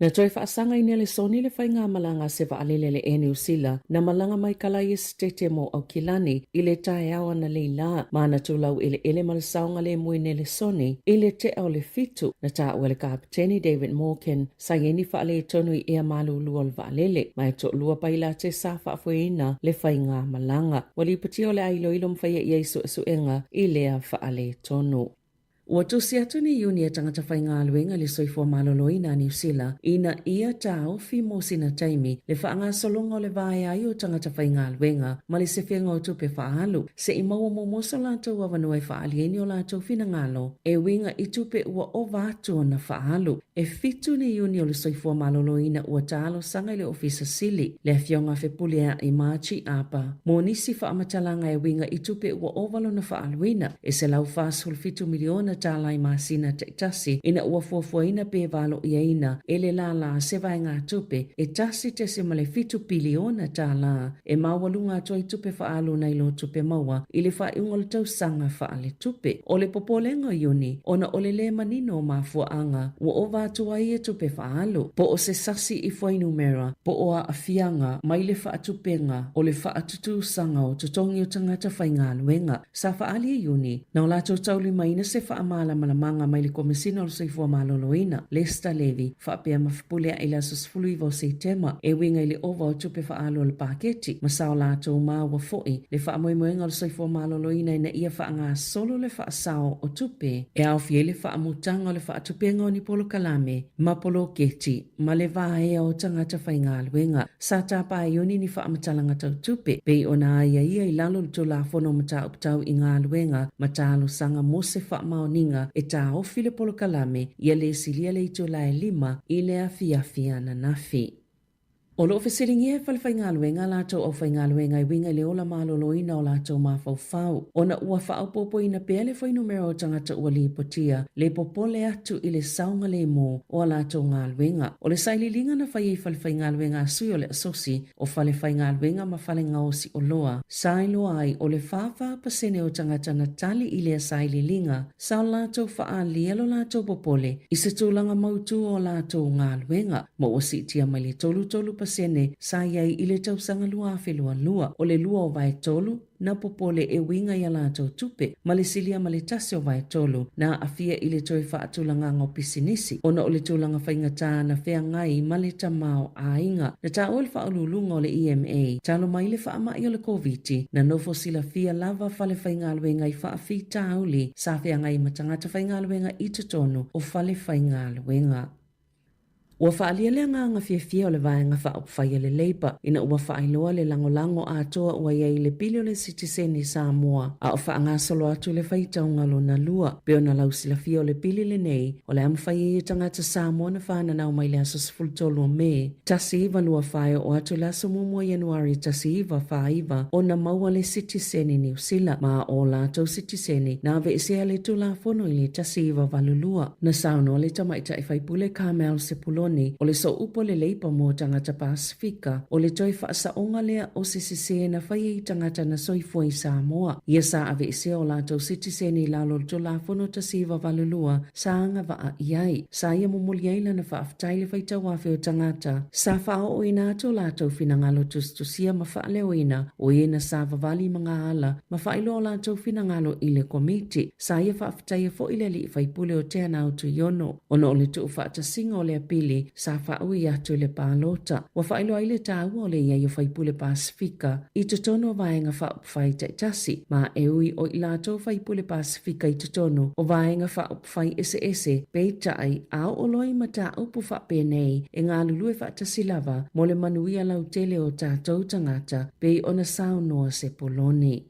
Na toi whaasanga i nele soni le whai ngā malanga se waalele le e New Zealand na malanga mai kalai e stete mo au kilani i le tae awa na leila maana tūlau ele malasaunga le mui nele soni i le te au le fitu na tā ua le kapiteni David Morgan sa yeni whaale tonu i ea malu lua le waalele mai to lua paila te sa whaafueina le whai ngā malanga wali pati o le ailo ilo mwhai e iei suenga i lea whaale tonu. Ua tusi atu ni iuni e tangata whai ngā luenga le soifua maloloi na New Zealand ina ia tā ofi mo sina taimi le whaanga solonga o le vae ai o tangata whai ngā luenga ma le se whianga o tupe whaalu se i maua momoso lātou awanuai whaalieni o lātou whina ngalo e winga i tupe ua o vātua na whaalu e fitu ni iuni o le soifua maloloi na ua tālo sanga le ofisa sili le whionga whepulea i Machi apa mo nisi whaamatalanga e winga i tupe ua ovalo na whaaluina e se lau whaasul fitu miliona tālai māsina te tasi ina ua fuafuaina pe valo ia ina ele la se vai ngā tupe e tasi te se male fitu piliona tāla e mawalunga toi tupe whaalu nei lo tupe maua i le whaiunga le tau sanga whaale tupe o le popolenga iuni ona o le le manino mafuaanga ua o vātua i e tupe whaalu po o se sasi i whainumera po o a afianga mai le whaatupenga o le whaatutu sanga o tutongi o tangata whainga luenga sa whaali iuni na o lātou tauli maina se whaamala malamanga mai le komisina o le soifua maloloina Lester Levy whaapea mawhipulea i la susfulu i se tema e winga i le ova o tupe whaalo o le paketi ma sao lātou māua foi le whaamoemoenga o le soifua maloloina ina ia whaanga solo le whaasao o tupe e au fie le whaamutanga o le whaatupenga o ni polo kalame ma polo keti ma le vaea o tangata whainga luenga sa tāpa ioni ni whaamutalanga tau tupe pei ona ia i lalo le tō la fono mata uptau i ngā luenga ma tālo sanga mo se whaamaoninga e tā ofi le polo kalame ia le silia le ito la e lima i le afiafia na nafi. O lo ofesilingi e whalewhainga luenga lātou au whainga luenga i winga le ola maloloina o lātou mawhau. Ona ua whaaupopo ina pea le whainumero o tangata ua lipotia, le popole atu i le saunga le mō o lātou ngā luenga. O le saililinga na whai e whalewhainga luenga sui o le asosi o whalewhainga luenga ma whale ngausi o loa. Sailoa ai o le whawha pasene o tangata na tali i le saililinga, sao lātou wha lielo lātou popole, i se tūlanga mautu o lātou ngā luenga, mo o sitia mai le tolu pasene sa iai i le tausanga lua awhelua lua o le lua o vai tolu na popole e winga i lātou tupe ma le silia ma le tase o vai tolu na afia i le toi whaatulanga ngā pisinisi ona o le tūlanga whaingata na whea ngai ma le tamao a inga na tā o le whaolulunga o le EMA talo mai le whaamai o le COVID na nofo sila fia lava whale whaingaluenga i whaafi tāuli sa whea ngai matangata whaingaluenga i tutonu o whale whaingaluenga. Ua whaalia lea ngā whiawhia o le vaenga whaopwhaia le leipa ina ua whaailoa le langolango atoa ua iai le pili o le Citizen i Samoa a o whaanga solo atu le whaitaungalo na lua peo na lausila fia o le pili le nei o le amwhaia i tangata Samoa na whananau mai le aso sifultolu o me tasi iwa lua whaia o atu le aso mumua Januari tasi iwa whaiva o na maua le Citizen i New Zealand ma o lātou Citizen na ve isea le tula fono i le tasi iwa valulua na sauno le tamaita i whaipule Carmel Sepuloni o le so upo le leipa mo tangata Pasifika o le toi whaasaonga lea o sisise na whaia i tangata na soifua i Samoa. Ia sa ave ise o lātou Citizen i lalo le tola fono tasiva valulua sa anga vaa iai. Sa ia mumuliaila na whaaftaile whaitawafe o tangata. Sa whao o ina ato lātou finangalo tustusia ma whaaleo ina o ina sa vavali mga ala ma whailo o lātou finangalo i le komiti. Sa ia whaaftaia fo ile li whaipule o te anau tu yono. Ono o le tu whaatasinga o le apili Australia sa whaui atu le pālota. Wa whailo ai le tāua o le ia i whaipule Pasifika i tutono vaenga whaupai taitasi ma e ui o i lato whaipule Pasifika i tutono o vaenga whaupai ese pe tai au o loi mata upu whapenei e ngā lulue whaatasi lava mo le manuia lau tele o tātou tangata pe ona saunoa se poloni.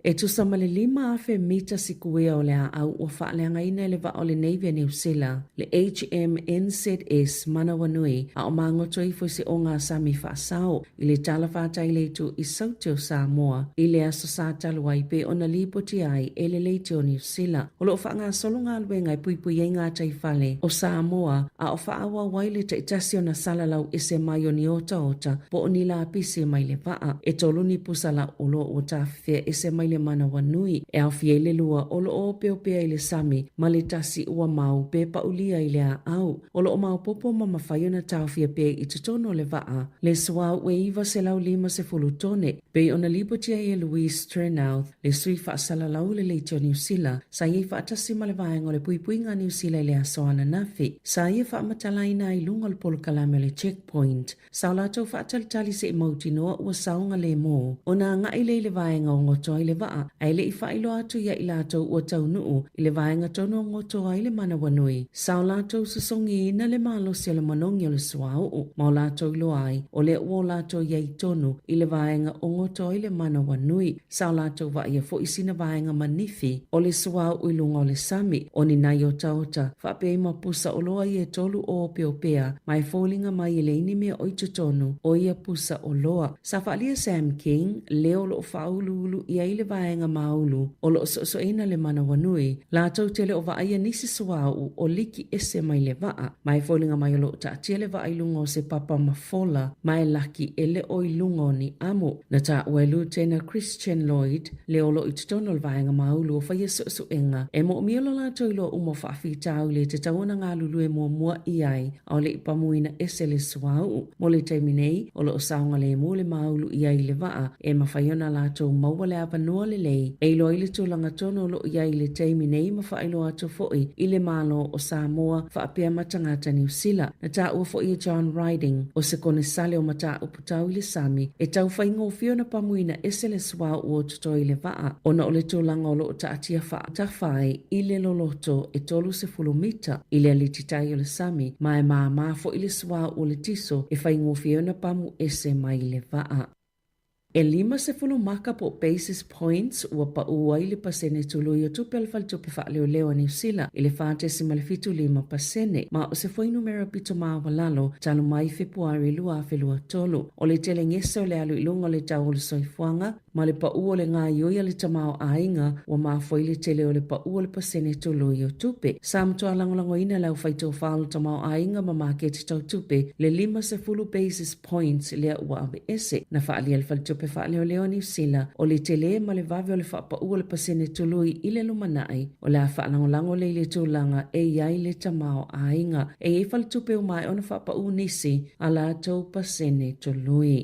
E tusa male 5 afe mita sikuea o le au o whaaleanga ina le wa o le Navy a New Zealand, le HMNZS Manawanui, a o mangoto i fuisi o ngā sami whaasao, i le tala whātai leitu i Sauteo Samoa, i le aso sa taluai pe o na lipoti ai e le leite o New Zealand. O lo wha ngā solo ngā luenga i puipui e ngā tai whale o Samoa, a o whaawa waile te itasi o na salalau i se mai o ni ota po o ni la apisi mai le waa, e tolu ni pusala o lo o tawhia i se mai le Manawanui e au fiele lua o lo o peopea i le sami ma le tasi ua mau pe paulia i le au. O lo o mau popo ma mawhaiona tau fia pe i tutono le waa. Le swa ue iwa se lau 5 tone pe ona lipotia i Louise Trenouth le sui whaasala lau le leitio New Zealand sa iei whaatasi ma le vaenga le puipuinga New Zealand le asoana nafi. Sa iei whaamatalaina i lunga le polo kalame le checkpoint. Sa o lato whaatalitali se i mautinoa ua saunga le mo. Ona nga i le vaenga o ngoto i le waa, ai le i whailo atu ia i lato ua tau nuu i le vaenga tono o ngoto ai le Manawanui. Sa o lato susongi ina le malo se le manongi o le suau, ma o lato ilo ai o le ua o lato ia i tonu i le vaenga o ngoto ai le Manawanui. Sa o lato wa ia fo isina vaenga manifi o le suau i lunga o le sami o ni nai o taota whapei mapusa o loa i e tolu o peopea mai fōlinga mai i le inimia o i tutonu o ia pusa o loa. Sa whaalia Sam King leo lo whaululu i aile vaenga maulu o lo so ina le Manawanui la tau tele o vaia nisi suau o liki ese mai le waa mai fōlinga mai o lo ta tele va ilunga o se papa mafola mai laki ele o ilunga ni amo na ta uelu tena Christian Lloyd le o lo i tutono le vaenga maulu o whaia so enga e mo miolo la tau ilo umo whaafi tau le te tauna ngā lulu e mua i ai o le ipamuina ese le suau mo le teiminei o lo saunga le mo le maulu i ai le waa e mawhaiona la tau maua le apanua le lei e ilo ili tūlanga tono lo i ai le teimi nei ma whailo atu foi i le malo o Samoa whaapea matangata New Zealand na ta ua foi John Riding o se kone sale o mata uputau i le sami e tau whaingo fiona pamuina ese le swa o tuto i le waa o na o le tūlanga o lo ta atia wha ta whai i le loloto e tolu se fulumita i le alititai o le sami ma e maa fo i le swa o le tiso e whaingo fiona pamu ese mai le waa. E 5 maka po basis points ua pa uai le pasene tulu i o tupe alfal tupe wha leo leo a New Zealand i le whaate si malefitu 5% ma o se foi numero pito maa walalo talo mai Februari lua a felua tolu o le tele ngese o le alu ilunga le tau o le soifuanga ma le pa ua le ngā ioia le tamao a inga ua maa foi le tele o le pa ua le pasene tulu i o tupe sa mtoa langolango ina lau faito whaalo tamao a inga ma maketi tau tupe le 5 basis points lea ua ave ese na whaali alfal tupe pe wha leo leo New Zealand o le tele ma le vave o le wha pa ua le pasene tului i le lumanai o le a wha langolango le le tūlanga e iai le tamao a inga e e whal tupe o mai o na wha pa ua nisi a la tau pasene tului.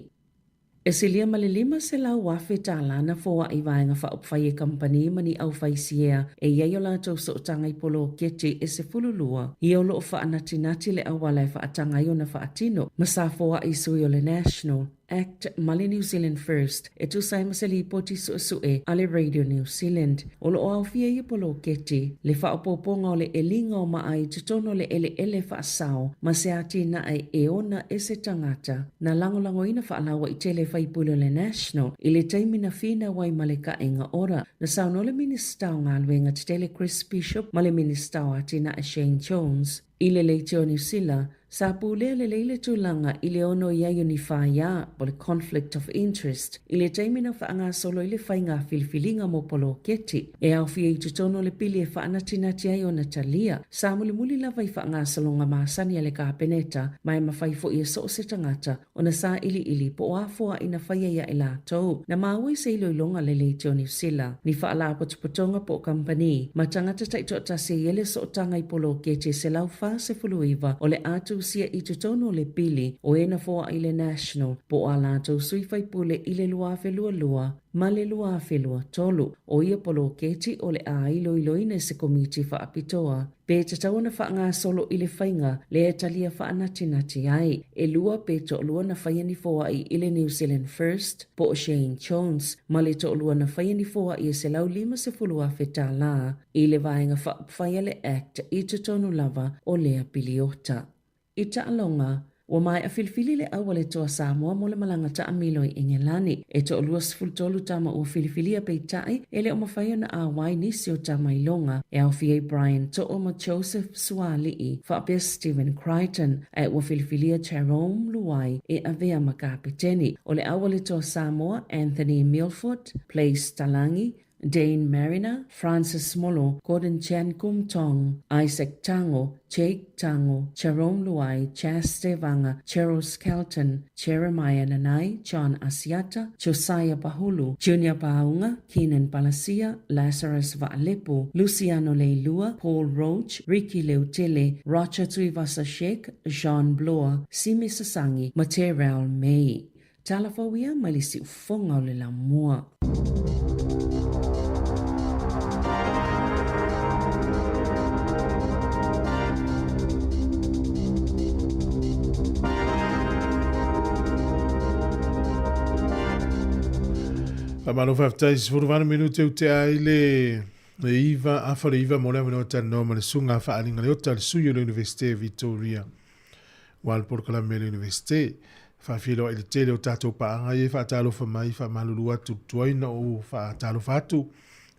E silia malilima se lau wafe tālana fōa i vaenga wha upwhai e kampani mani au whaisia e iai o lātou so tangai polo kete e se fululua i o loo wha anatinati le awala e wha atangai o na wha atino masa fōa i sui o le National Act Mali New Zealand First e tu sai masali poti suesue ale Radio New Zealand o lo au fia i polo keti le wha opoponga o le elinga o maai tutono le ele wha asao ma se ati na e ona e se tangata na langolango ina wha alawa i tele wha ipulo le National i le taimina fina wai maleka inga ora na sao no le ministau ngā luenga te tele Chris Bishop ma le ministau ati na Shane Jones i le leitio New Zealand sa pulea le leile tūlanga i le ono ia unifaya o le conflict of interest i le taimina whaanga solo i le whainga filifilinga mo polo keti e au fia i tutono le pili e whaanatinati ai o Natalia sa muli lava i whaanga salonga maasani a le kāpeneta mai mawhai fo i e so se tangata o na sa ili po afua i na whaia ia i la tau na maui se ilo ilonga le leitio New Zealand ni whaala potupotonga po kampani ma tangata taito atase i ele so tanga i polo keti se lau wha se fuluiva o le atu tusia i tutono le pili o ena foa i le national po a lātou suifai pule i le luafe lua ma le luafe lua tolu o ia polo keti o le a iloiloine se komiti wha apitoa. Pe te tauna wha ngā solo i le whainga le e talia wha nati ai. E lua pe to lua na whaiani foa i le New Zealand First po o Shane Jones ma le to lua na whaiani foa i se lau 50 whetā la i le vaenga wha whaia le act i tutono lava o lea piliota. I ta alonga, wa mai a filifili le awale toa Samoa mo le malanga ta amilo i Engelani. E to olua sifultolu tama o filifilia peitai ele o mawhaia na awai nisi o tama ilonga. E au fia Brian to o ma Joseph Sualii, whaapea Stephen Crichton, e wa filifilia Jerome Luai e avea makapeteni. O le awale toa Samoa, Anthony Milford, Place Talangi, Dane Mariner, Francis Molo, Gordon Chan Kum Tong, Isaac Tango, Jake Tango, Jerome Luai, Chas Devanga, Cheryl Skelton, Jeremiah Nanai, John Asiata, Josiah Bahulu, Junior Baunga, Keenan Palasia, Lazarus Vaalepo, Luciano Leilua, Paul Roach, Ricky Leutele, Roger Tuivasa Sheikh, Jean Bloor, Simi Sasangi, Material May. Talafawia malisi ufonga o le la mua. Amano faftais furvana minute o te aile iva afa iva mona mona tano ma sunga fa alinga le hotel suyo le Université Victoria wal por kala me université fa filo il tele o tato pa anga e fa talo fa mai fa malulu atu toina o fa talo fatu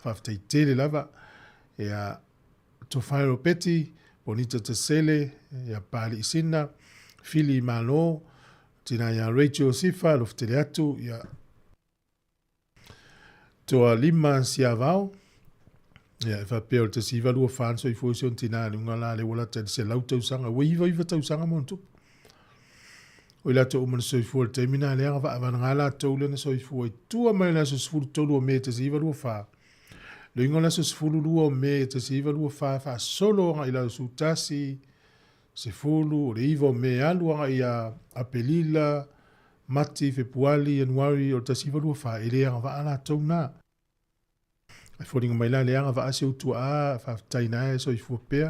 fa ftai tele lava e a to faro peti bonito te sele ya pali sina fili malo tina ya Rachel Sifa lo ftele atu ya toa lima siavao ya fa peo te siva lua fan so i fusion tina lunga la le wala te se lau tau sanga iva tau sanga montu o ila to man so i fu te mina le ava ngala to le so i fu tua mai na so fu to lu me te siva lua fa le ngola so fu lu me te siva lua fa solo nga ila su tasi se fulu le ivo me alu nga ia apelila mati februari januari o te siva lua fa ele ava ala to na ai fodinga mai la leanga va ase utu a fa taina so i fupea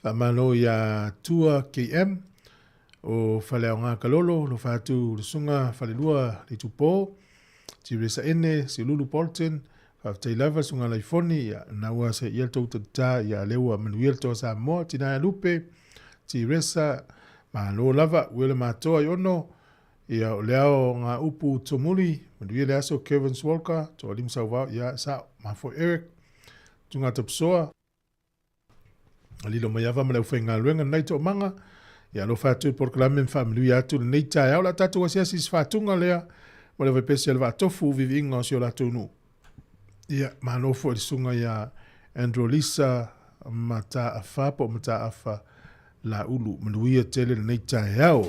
fa mano ya tua KM o faleonga kalolo lo fatu sunga falelua le tupo ti resa ene se lulu Bolton fa tailava sunga la ifoni ya nawa se yelto tata ya lewa manuel to sa mo tina lupe ti resa ma lo lava wele matoa yono ia o leo ngā upu tomuli, manuia le aso Kevin Swalker, to alim sauwa, ia sa, mafo Eric, tunga tapsoa, alilo maiava ma leu whainga luenga nei to manga, ia lo fatu por klamen familia atu nei tai au la tatu wasiasi sfatunga lea, ma leu pesi alwa tofu vivi inga o si o la tonu. Ia, ma nofo sunga ia Andrew Lisa, mata afa po mata afa la ulu, manuia tele nei tai au.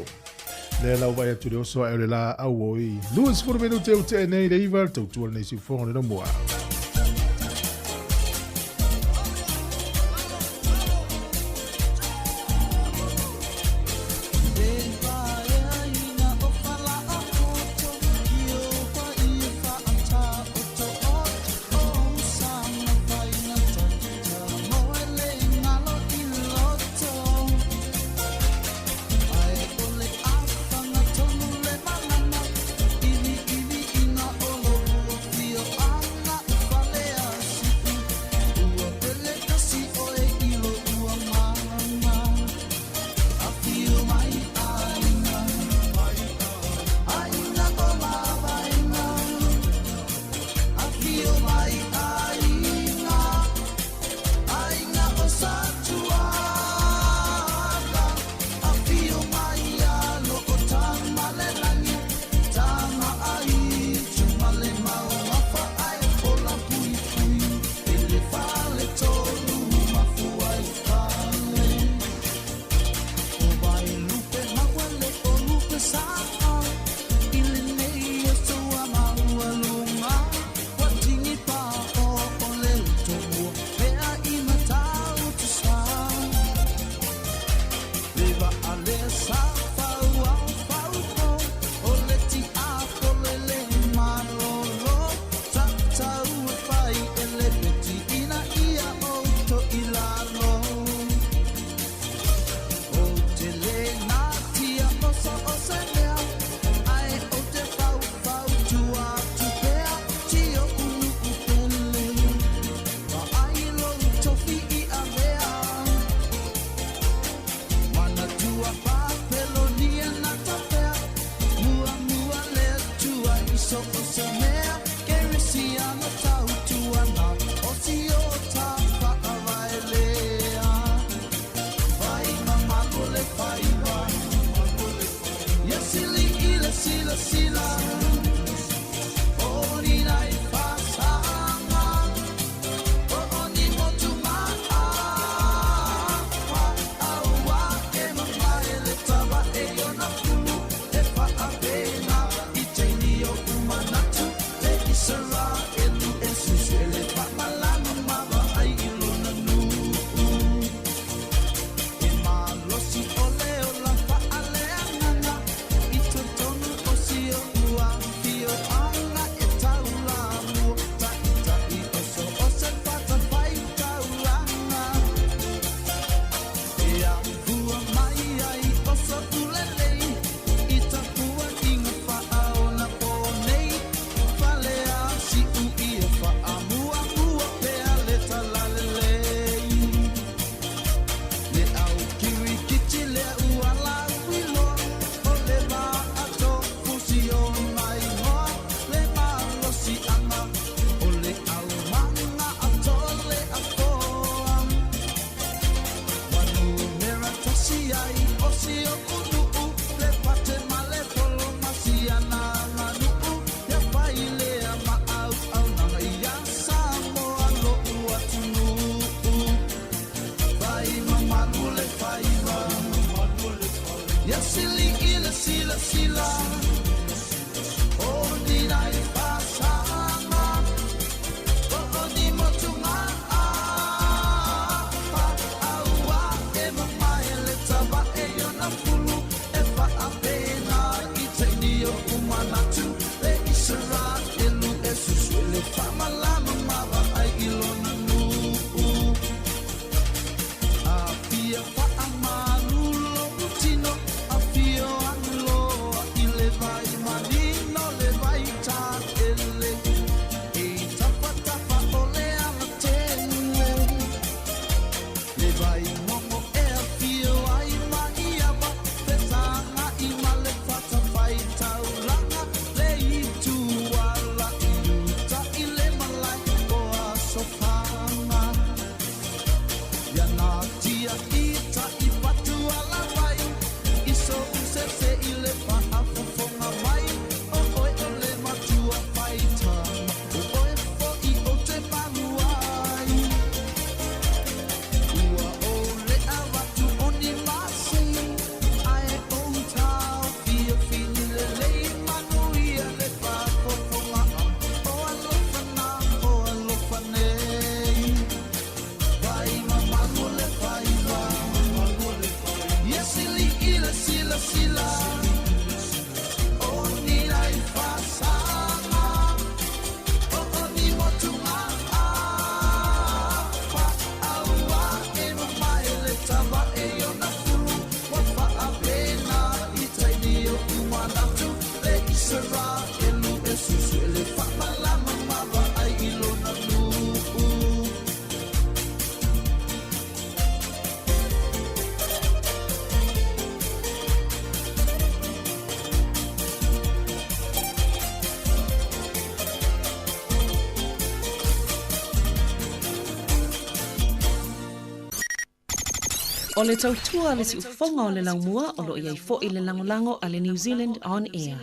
Le la vai atu le so ele la awoi. Luis for minute o te nei le iva tu tu nei si fo no moa. O le tautua le si ufonga o le laumua o lo iai fo i le langolango a le New Zealand On Air.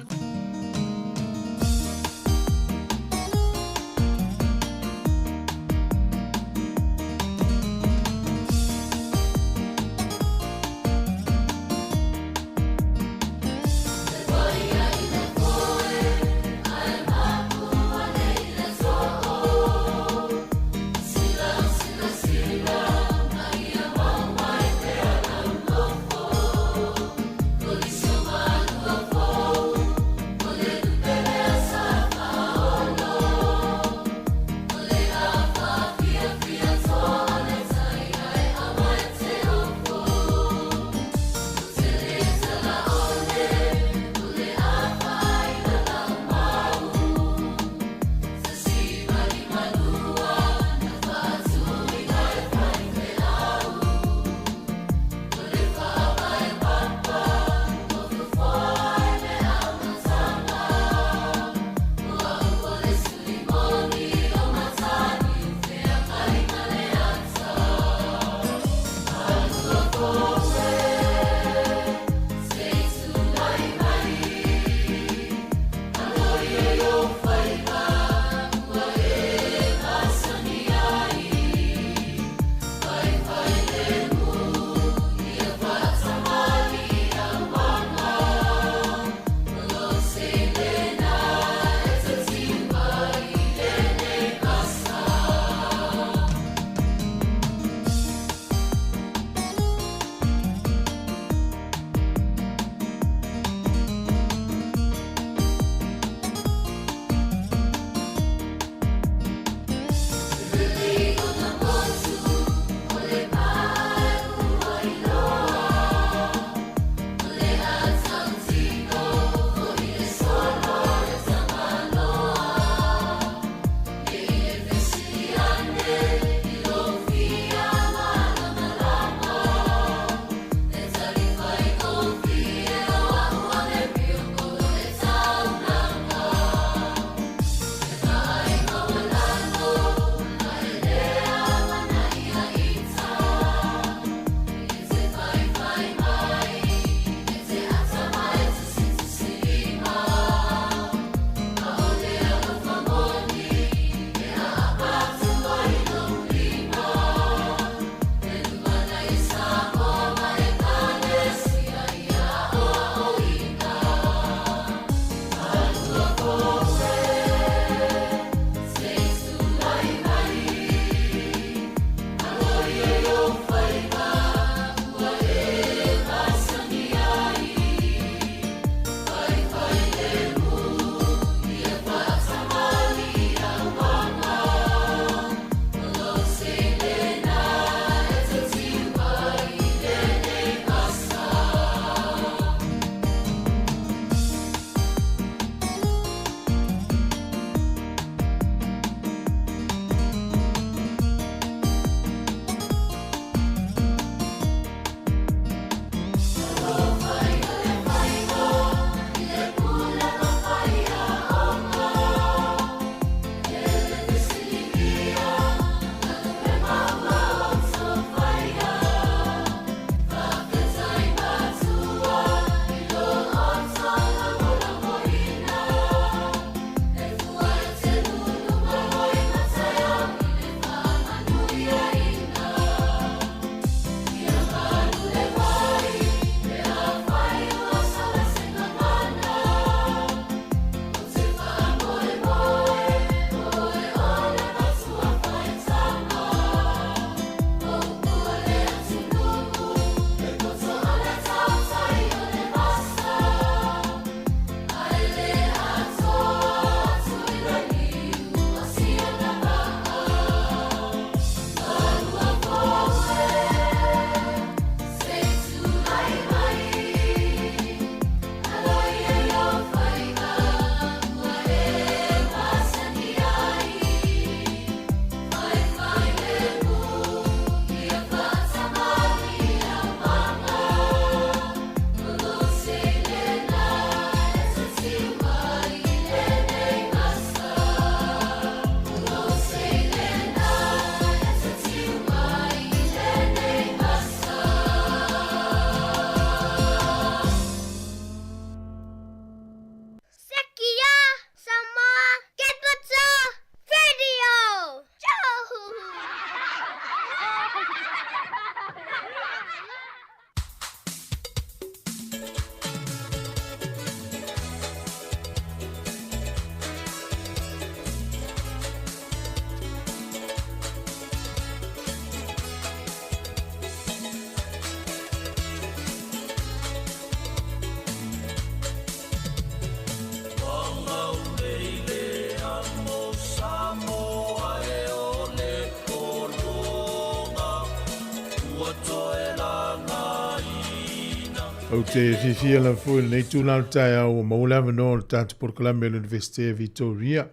O te whiwhia la fwy nei tūnau tai au o maulawa no le tātu Porkalame o Universite Victoria.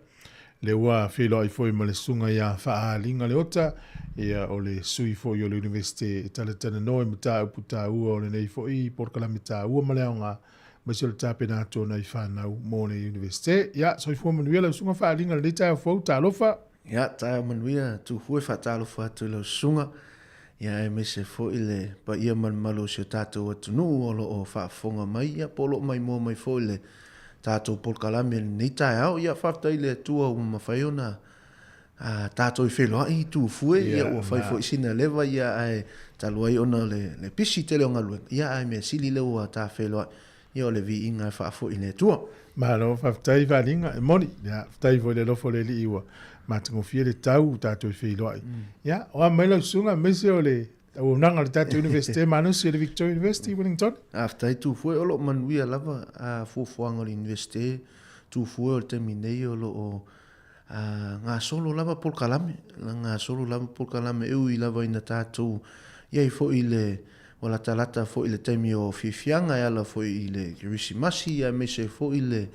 Le wā whilo ai fwy ma le sunga ia whaalinga le ota ia o le sui fwy o le Universite e talatana noi ma tā upu tā ua o le nei fwy Porkalame tā ua ma le aonga ma si o le tāpe nātua nei whanau mō le Universite. Ia, so i fwy manuia le sunga whaalinga le tai au fwy tā lofa. Ia, tai au manuia tu hui whatalofa atu le sunga. Ia e me se fo ile pa ia man malo se tato atu nu o lo o whaafonga mai ia polo mai mō mai fo ile tātou polkalame nei tae au ia whaftai le tua mawhai ona tātou I wheloa I tūfue ia ua whai fo isina lewa ia ai taluai ona le pisi te leo ngaluenga ia ai mea sili le ua tā wheloa ia o le vi inga whaafo I le tua Malo whaftai whalinga e moni ia whaftai fo le lofo le li iwa matango fie le tau tātou I wheloa ia o a maila usunga mese o le o nanga le Tatu University manusi le Victoria University Wellington. After tu foi o lo manuia lava a fofoanga le university tu foi o terminei o lo nga solo lava por kalame nga solo lava por kalame eu I lava ina tatu ia I foi le wala talata foi le temi o fifianga ia la foi le Kirisimasi ia me se foi le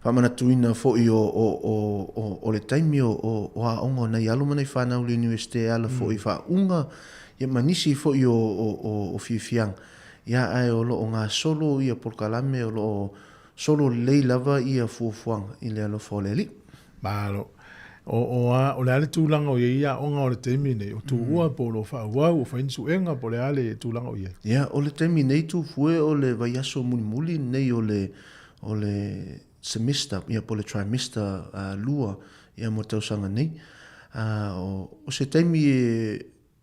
Whamanatuina foi o le taimi o aonga nei alo manai whanau le universite ala foi whaunga ia manisi foi o fifiang ia ai o lo ngā solo ia porkalame o lo solo lei lava ia fuafuanga I le alo whaoleli Malo o le ale tūlanga o ia onga o le taimi nei o tū ua po lo whaua o whainsu enga po le ale tūlanga o ia ia o le taimi nei tū fue o le vaiaso muli nei o le semester ia po le trimester lua ia mo tausanga nei o se taimi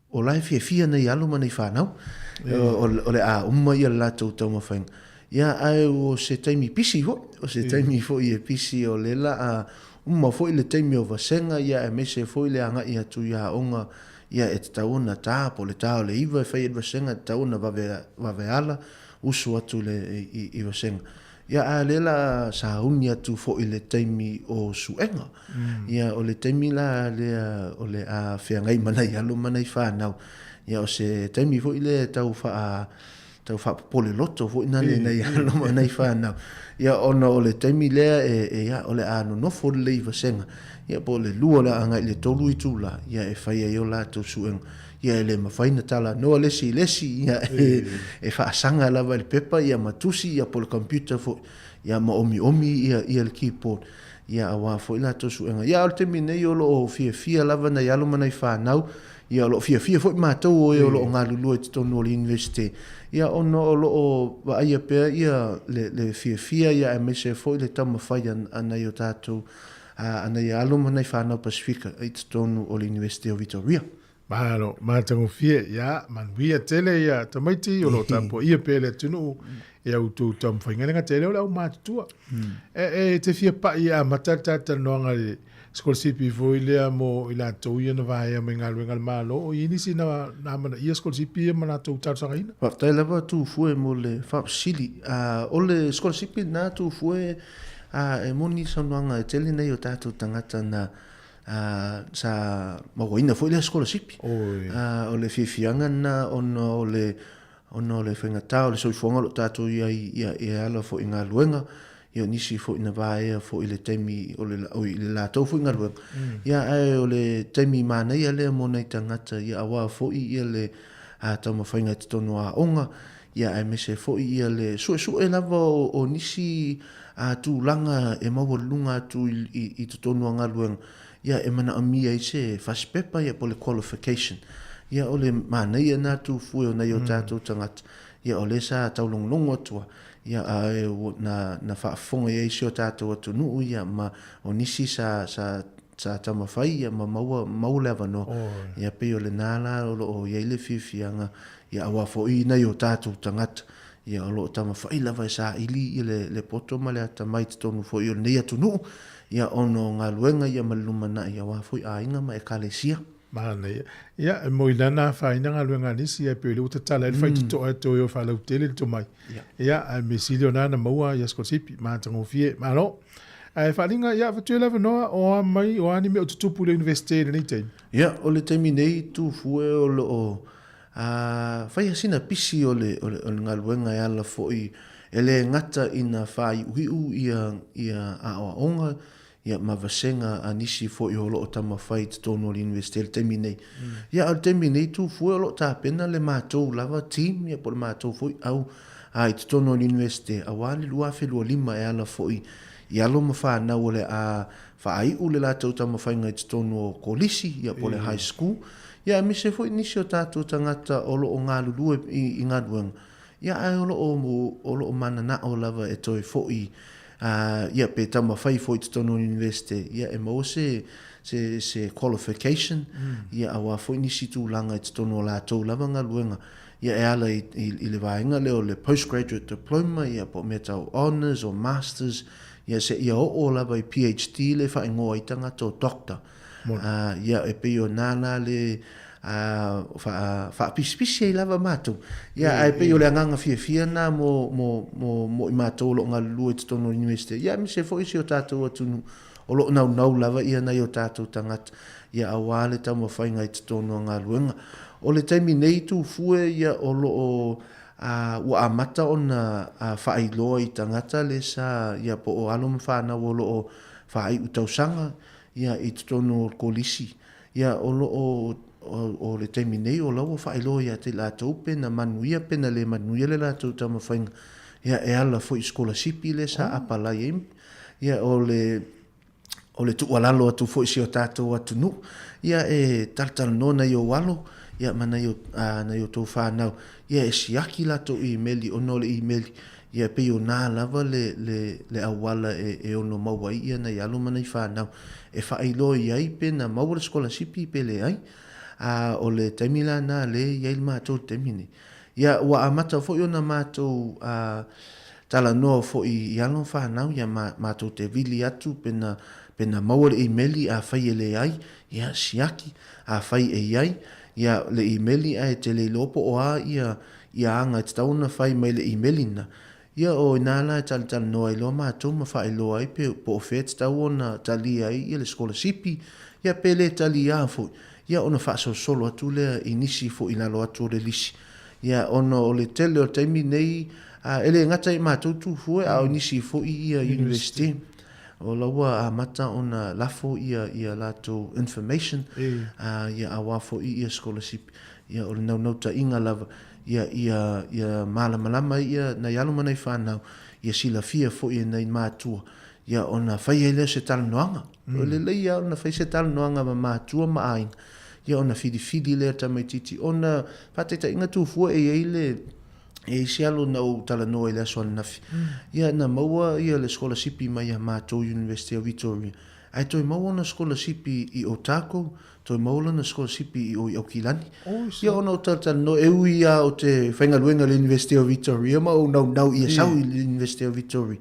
o lai fia nei alo manei whanau o le umma ia la tau mawhainga ia ai o se taimi pisi ho o se taimi fo ia pisi o le la umma fo le taimi o vasenga ia e mese fo le anga ia tu ia onga ia e tauna ta po le tau le iwa e whai vasenga tauna vave ala usu atu le I vasenga ia a lela sa unia tu fo le taimi o suenga ia o le taimi la le o le a whengai manai alo manai whanau ia o se taimi fo le tau wha pole loto fo ina le nei alo manai whanau ia ona o le taimi lea ia o le ano nofo le I vasenga ia po le lua la anga le tolu I tula ia e whai e o la tau suenga ia le mawhaina tala noa lesi ia e whaasanga lava le pepa ia matusi ia po le computer fo ia ma omi ia le keyboard ia awa fo ila to suenga ia o te mine o lo fia lava na yalo manai whanau ia o lo fia fo mātou o lo ngā lulu e tonu o le university ia ono o lo wa aia pea ia le fia ia e mese fo le tama whai anai o tātou anai alo manai whanau Pasifika e tonu o le university o Victoria Malo, mātango fie, ia, manuia tele ia, tamaiti, o lo tampo ia pele tunu, ia utu tam whaingarenga tele o lau mātutua. Te fia pa ia matatata noanga le skolsipi foi lea mo ila tau ia na vahea me ngā luenga malo, o inisi na mana ia skolsipi ia mana tau tātanga ina. Whaftai lava tu fue mo le whapsili, o le skolsipi nā tu fue e moni sanoanga e tele nei o tātou tangata na sa magoina foi le scholarship o le fifianga na ono le whengatau le soifonga lo tātou ia ala fo inga luenga ia nisi fo ina vaea fo ile taimi o le lātou fo inga luenga ia ai o le taimi mana ia le mona I tangata ia awa fo ia le tama whainga te tono a onga ia ai mese fo ia le sue lava o nisi tu langa e maua lunga tu I te tono a ngā luenga ia e mana amia I se fast paper ia po le qualification ia o le mana ia nā tu fue o nei o tātou tangata ia o le sa taulonglongo atua ia na whaafonga ia isi o tātou atu nuu ia ma o nisi sa tamawhai ia ma maule avano ia pe o le nāla o ia ile fifianga ia awa fo I nei o tātou tangata ia o lo tamawhai lava sa ili le poto ma le atamai te tonu fo I o nei atu nuu ia ono ngā luenga ia malumana ia wafoi a inga ma e kalesia. Mana ia e moilana whaina ngā luenga nisi ia pele uta tala ele whai tutoa to eo whalau tele to mai. Ia e mesilio nana maua ia skolsipi mātango fie. Malo, e whalinga ia whatuela wanoa o a mai o anime o tutupu le universite nei teimi. Ia o le teimi nei tu fue o lo o whai asina pisi o le ngā luenga e ala foi ele ngata ina whai uhiu ia a onga ia mavasenga anisi fo I holo o tama whai te tono le universite le temi nei. Ia al temi nei tu fue o lo ta pena le mātou lava team ia po le mātou fo au I te tono le universite a wale lua whelua lima e ala fo I alo ma whanau o le a whaai u le lātou tama whai ngai te tono o kolisi ia po le high school. Ia mise fo nisi o tātou tangata o lo o ngā lulue I ngā duanga. ia ai o lo mana o lava e toi fo'i ia pe tama fai fo'i te tono university ia e mo se qualification ia awa fo'i nisi tūlanga i te tono la tau lava ngā luenga ia e ala i le vaenga leo le postgraduate diploma ia po me tau honors or masters ia se ia o lava i PhD le wha ingoa i tanga tō doctor ia e pe o nana le fa pispisi ai lava mātou ia e pe o le anganga fia na mo i mātou lo ngā lua i te tono university ia mi se fo isi o tātou atunu o lo nau lava ia nei o tātou tangata ia awale tau mawhainga i te tono ngā luenga o le taimi nei tu fue ia o lo ua amata o na whaailoa i tangata le sa ia po o alum whana o lo o whaai utausanga ia i te tono kolisi ia o lo o le taimi nei o lau whaailoa ia te lātou pena manuia pena le manuia le lātou tau mawhainga ia e ala fo i scholarship le sa apalai ia o le tualalo atu fo i si o tātou atu nu ia e taltal no na i o walo ia mana yo tō whānau ia e siaki lato i meli ono le i meli ia pe o nā lava le awala e ono mawai ia na ialo mana i whānau e whailo i ai pe na mawara scholarship i pe le ai o le taimila nā le iai le mātou taimine ia ua amata fo i ona mātou tala noa fo i alo whānau ia mātou te vili atu pena mawara i meli a whai e le ai ia siaki a whai e iai ia le imeli ai te le lopo o ia anga te tauna whai mai le imeli na. Ia o inala tal noa ilo mātou ma whai lo ai pe po fet tau ona tali ai ia le scholarship ia pe le tali fo ia ona wha solo atu le inisi fo inalo atu le lisi. Ia ona o le tele o taimi nei ele ngata i mātou tu fo a inisi fo ia university. O laua a mata ona lafo ia lato information ia awa fo ia scholarship ia o nau ta inga lava ia malama ia na yalo mana i whanau ia sila fia fo ia nei mātua ia ona whai ele se tala noanga o le ia ona whai se tala noanga ma mātua ma ainga ia ona fidi le tamaititi ona whateta inga tu fo ele e sialo na o tala noa i le aso nafi. Ia na maua ia le scholarship mai a mātou University of Victoria. Ai toi maua na scholarship i Otago, toi maua na scholarship i Aukilani. Ia ona o tala no e ui a o te whaingaluenga le University of Victoria, ma o nau ia sau i le University of Victoria.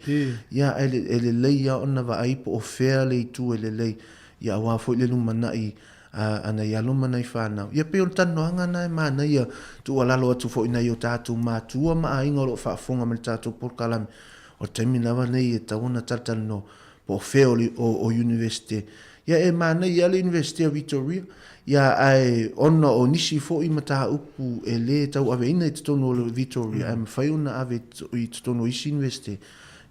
Ia ele lei a ona wa aipo o whea le i tu ele lei. Ia awa fo i le lumana i ana ia luma nei whanau. Ia pe o tano anga nei mana ia tu alalo atu fo ina i o tātou mātua ma a inga o whaafonga me tātou porkalami. O teimi lawa nei e tauna tatano po wheo o university. Ia e mana ia le University of Victoria. Ia ai ona o nisi fo i mata upu e le tau ave ina i tatono o Victoria. Ai mawhai ona ave i tatono isi university.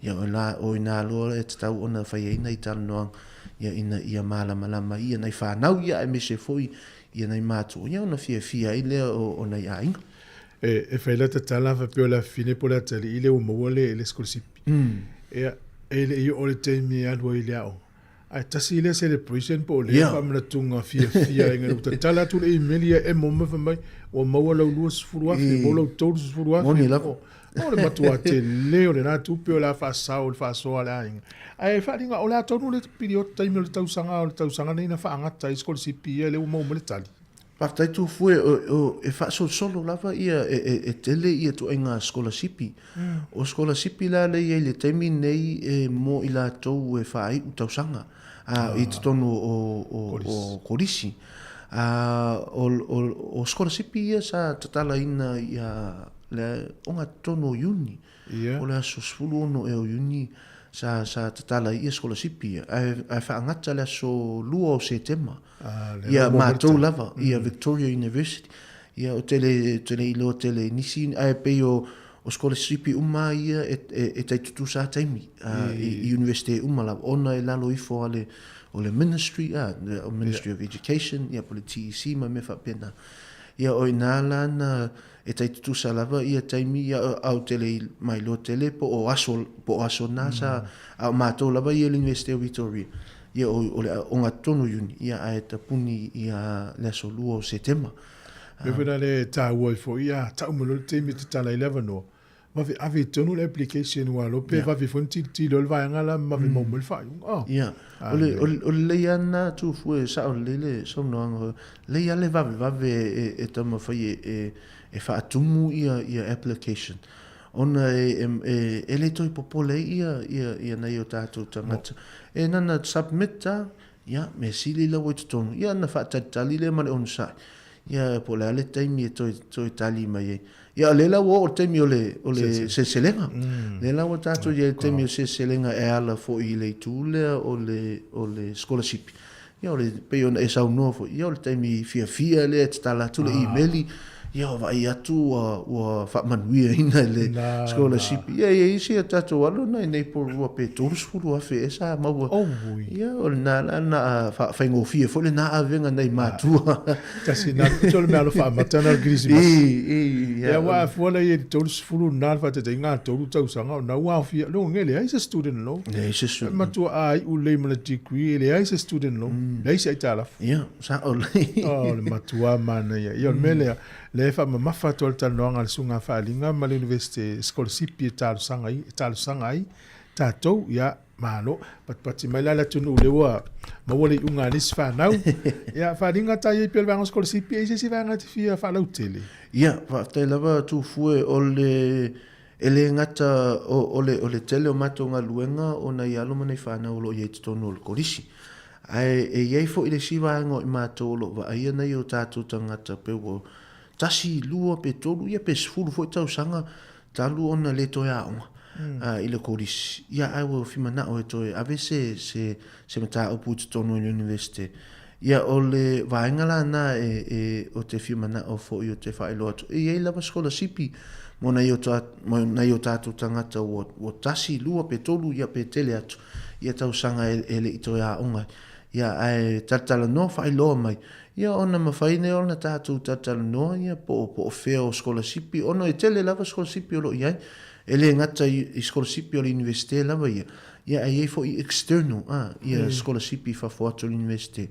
Ia o ina aloa e tau ona whai ina i tano anga. Ia malama ia nei whanau ia e mese foi ia nei mātua ia ona fia i lea o nei ainga. E whaila ta tala wa pio la fine po la tali i le o maua le scholarship. E le i o le teimi alua i lea o. Ai tasi i le celebration po le whamana tunga fia inga ruta tala tu le imelia e moma whamai o maua lau lua sifuruafi mo lau tolu sifuruafi. Moni lako. O le matua te leo le nā tupe o la whaasau le whaasoa le ainga. Ai wharinga o le atonu le piri o taimi o le tausanga nei na whaangata i scholarship ia le umau le tali. Partai tu fue e whaasol solo lava ia e tele ia tu ainga scholarship. O scholarship la le ia le taimi nei mo i la tau e whaai u tausanga. I te tonu o korisi. O scholarship ia sa tatala ina ia le onga tono uni o le aso sfulu ono e o uni sa tatala ia scholarship ai whaangata le aso lua o setema ia mātou lava ia Victoria University ia o tele ilo tele nisi ai pe o scholarship uma ia e taitutu sa taimi i University uma lava ona e lalo ifo ale o le ministry o Ministry of Education ia po le TEC ma me whapena ia o inala na e taitutu sa lava ia taimi ia au tele mai lo tele po o aso na sa au mātou lava ia le University of Victoria ia o le onga tonu uni ia a e tapuni ia le aso lua o setema. Me wena le tā uai fo ia tau malo le teimi te tala 11 no Ma vi ave tonu application wa lo pe va vi fonti ti lo va ngala ma vi mo fa. Oh. Yeah. Ole yana tu fu sa ole so no le ya le va e tamo fa e fa tumu ia application. Ona ele toi popole ia na yo tatu tangata. E nana submita ya me sili la wit tonu. Ya na fa tali le man on sa. Ya pola le taimi toi tali mai. Ya lela wo taimi ole se selenga. Lela wo tatu ya taimi se selenga e ala fo i le tule ole scholarship. Ya ole pe ona e sa no fo. Ya ole taimi fia le tala tule emaili. Ya vai atu wa fa manuia ina le scholarship. Ya isi tatu walo na nei por wa pe tours fu fe esa ma wa. Ya ole na fa ngo fia fo le na avenga nei matua. Kasi na tole me alo fa matana grisi. Ya wa fo le tours fu na fa te nga toru tau sanga na wa fia lo ngele ai se student lo. Ne se student. Matua ai u le mala degree le ai se student lo. Le se tala. Ya sa ole. Oh le matua mana ya. Ya mele le fa mafa tol talonga le sunga fa linga ma le university scholarship e talu sanga ai tatou ya malo pat mai la tunu le wa ma wole unga lis fa nau ya fa linga ta ye pel vang scholarship e se va ngati fia fa la tele ya fa te lava tu fue ole ele ngata ole tele o matonga luenga ona ya lo mane fa na lo ye tonu le kolisi ai e ye fo ile siva ngo mato lo va ai na yo tatu tangata pe wo tasi lua pe tolu ia pe sfulu foi tau sanga talu ona le toia onga ile koris ia ai wo fimana o to ave se mata o put tonu university ia ole vaingala na o te fimana o fo yo te fai lot ia la scholarship mona yo tatu tangata wo tasi lua pe tolu ia pe tele atu ia tau sanga ele toia onga ia ai tatala no fai lo mai ia ona mawhaine ona tātou tatala noa ia po feo scholarship ona e tele lava scholarship o lo iai ele ngata i scholarship o le universite lava ia ai fo i external ia scholarship fa foato le universite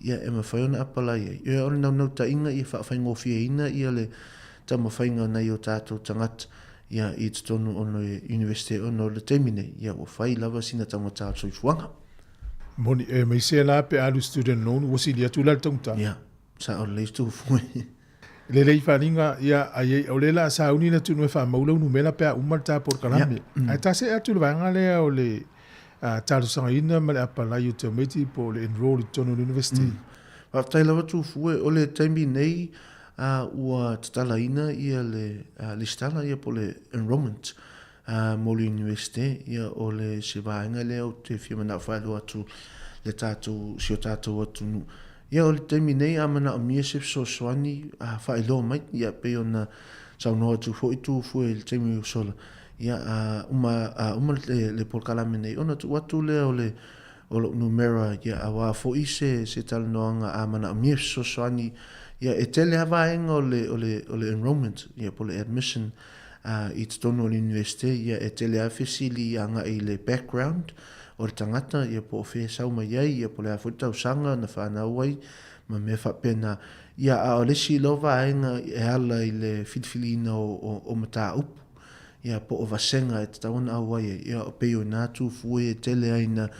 ia e mawhaiona apala ia ona nau ta inga ia whaingo fia ina ia le ta mawhainga nei o tātou tangata ia i tonu ono universite ono le temine ia o whai lava sina tangata tātou i fuanga. Moni e mai se la pe alu student loan wasi dia tu la tongta. Ya, sa o le stu fu. Le le faringa ya ai o le la sa uni na tu no fa maulo no mela pe umalta por kalami. Ai ta se atu vanga le o le talu sanga ina male apala you to meti po le enroll to no university. Va tai la tu fu o le tembi nei ua tala ina ia le listala ia po le enrollment. Moli universite ia o le se vaenga le o te whiamana whaelo atu le tātou si o tātou atu nu. Ia o le temi nei amana o miesef so soani whaelo mai ia pe ona sau noa tu fo itu fue le temi o sola. Ia uma le polkalame nei ona tu watu le o le numera ia awa fo ise se tala noanga amana o miesef so soani ia e tele havaenga o le enrollment ia po le admission i te tono l'universite ia e tele afesili anga i le background o le tangata ia po o whea sauma iai ia po le awhutau sanga na whanau ai ma me whapena ia a o lesi lova ainga e ala i le whitwhilina o mata upu ia po o vasenga e te tawana au ai ia o peo nātu fue e tele aina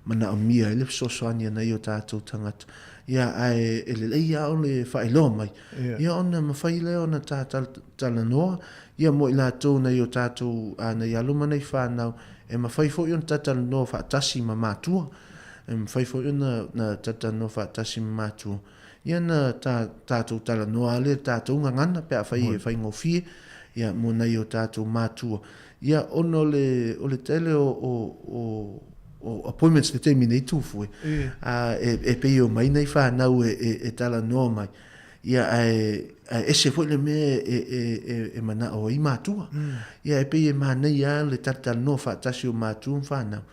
mana o mia ele sosoania na i o tātou tangata ia ai e le ia o le whaeloa mai ia ona mawhaile ona tala noa ia mo i lātou na i o tātou na i aluma nei whanau e mawhaifo i on tatala noa whaatasi ma mātua e mawhaifo i na tatala noa whaatasi ma mātua ia na tātou tala noa le tātou ngangana pe a whai ngofie ia mo na i o tātou mātua ia ono le tele o appointments le temi nei tūfue e pei o mai nei whanau e tala noa mai ia ese foi le me e mana o i mātua ia e pei e manei a le tatala noa whaatasi o mātua whanau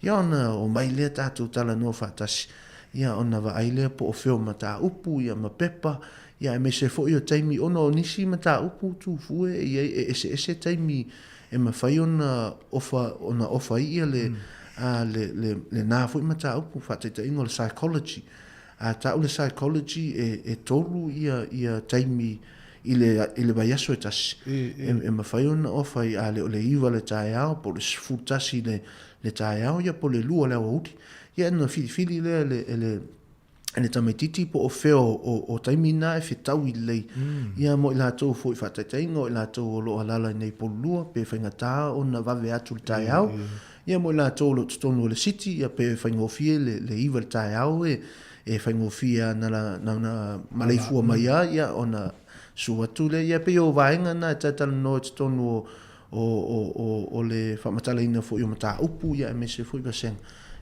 ia ona o mai lea tātou tala noa whaatasi ia ona wa aile po o wheo mata upu ia ma pepa ia e me se foi o taimi ona o nisi mata upu tūfue ia ese taimi e ma whai ona ofa ia le nā fwoi mata upu whataita ingo le psychology. Tau le psychology e tolu ia taimi le vai aso e tasi e mawhai ona ofa i ale o le iwa le tae ao po le sifu tasi le tae ao ia po le lua le awa uti ia na fili le tamaititi po o feo o taimina e whetau i lei ia mo i lātou fo i whataitainga o i lātou o lo alala nei po lua pe whaingataa o na vave atu le tae ao ia mo i lātou lo tutonu o le siti ia pe whaingofie le iwa le tae ao e whaingofia na maleifua mai ia o na suatu le ia pe o vaenga na tatala no tutonu o le whamatalaina fo i o mata upu ia e mese fo i basenga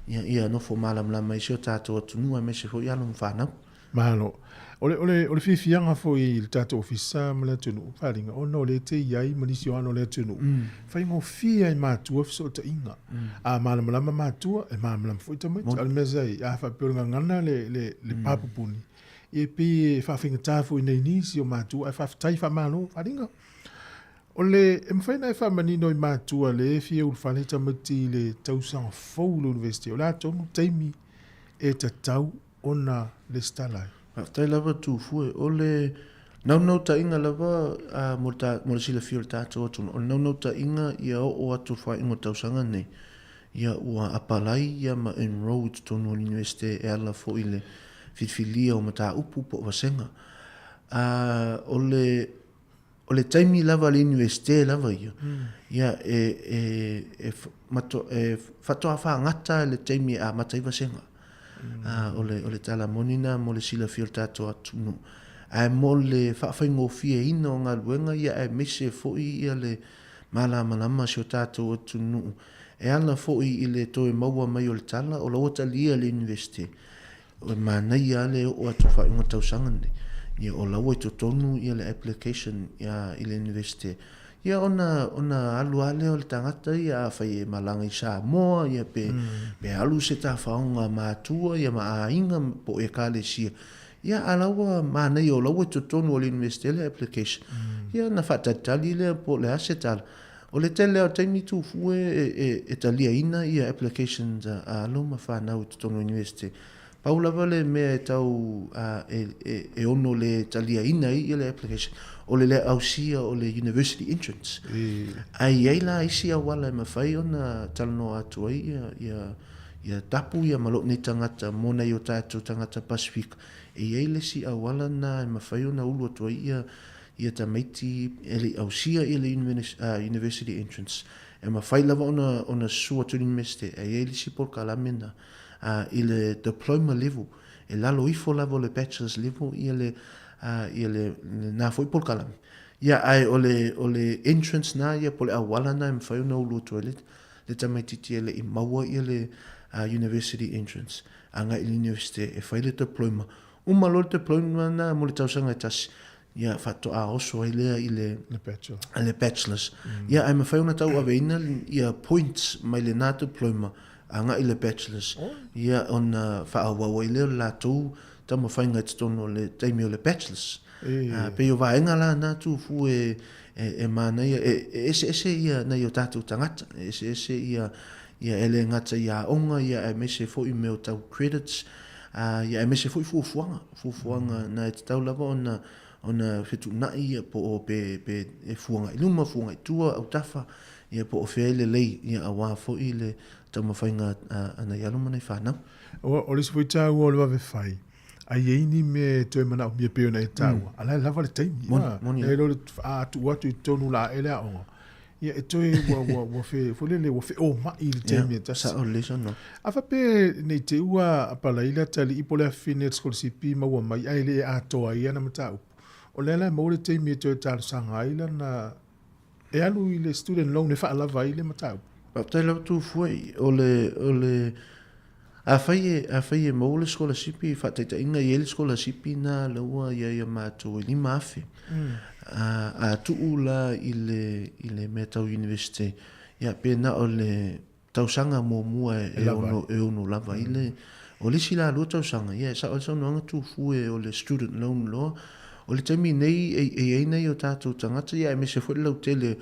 ia no fo malam la mai sio tato tunua me se fo ia no fana malo ole fifianga fo i tato ofisa mala tunu falinga ono le te iai manisio ano le tunu fai mo fia i matua so ta inga a malam la matua e malam fo ta mai al mezai a fa pelanga ngana le papupuni e pe fa finga tafu nei ni sio matua fa tai fa malo falinga ole mfaina fa manino i matua le fie ul faleta mati le tausan fou l'université o la tomu taimi e tatau ona le stalai tai lava tu fue ole nau ta inga lava a mo sila fie ta to o nau ta inga ia o atu fa ingo tausanga nei ia ua apalai ia ma enrolled to no université e ala fo ile fitfilia o mata upu po vasenga o le taimi lava le universite lava ia fatoa whaangata le taimi a matai vasenga o le tala monina mo le sila fio tato atunu mo le whawhaingo fia ina o ngā luenga ia e mese foi ia le malama sio tato atunu e ala foi i le toe maua mai o le tala o la ota lia le universite o manai ale o atu whaingo tausanga nei ia o laua i totonu ia le application ia i le universite ia ona alu ale o le tangata ia whai e malanga i Samoa ia pe alu se ta whaonga mātua ia maainga po e ka le sia ia alaua manai o laua i totonu o le universite le application ia na whatatali le po le asetala o le tele o taimi tu fue e talia ina ia applications a loma whanau i totonu universite Paula vale me tau e ono le talia ina i le application o le ausia o le university entrance. Ai la isi a wala ma fai ona talno atu ai ia tapu ia malo ni tangata mona i o tatu tangata Pacific. Ai le si a wala na ma fai ona ulu atu ai ia tamaiti ele ausia i le university entrance. E ma fai lava ona sua tu university. Ai le si por kalamena. I le diploma level e lalo ifo lavo le bachelor's level i le na foi por kalami ia ai o le entrance na ia pole awala na me fai no lu toilet le tamaititi ele i maua i le university entrance anga i university e fai le diploma malo le diploma na mo le tausanga tas ia fatto a oso i le bachelor's ia ai me fai una tau aveina ia points mai le na diploma anga i le bachelor's ia ona whaawawa i leo la tau tamo whainga titono le taimi o le bachelor's pe o vaenga la na tu fu e mana ia ese ia na i o tātou tangata ese ia ele ngata ia onga ia e mese fo i meo tau credits ia e mese fo i fuanga na e tau lava ona fitu na ia po o pe e fuanga i luma fuanga i tua au tafa ia po o fele lei ia awa fo i le tama whainga ana ialo mana i whanau. O le sifoi tau o le wawe whai. Ai eini me toi mana o mia peo na e tau. Ala lava le taimi. Moni. E lo le atu i tonu la ele a onga. Ia e toi wa fe o mai le taimi e tasi. Sa o leso no. Afa pe nei te ua apala ila tali ipo le afine skolisipi maua mai ai le a toa ia na matau. O le ala mo le taimi e toi talo sanga ila na e alu i le student loan e wha lava i le matau. Tai lau tu fuai o le a fai e mo le scholarship fa taita inga i le scholarship na laua ia mātou i lima afe a tuu la i le Metau University ia pena o le tausanga mua e ono lava i le o le sila lua tausanga ia sa o anga tu fue o le student loan lo o le taimi nei e nei o tātou tangata ia e me se foi lau tele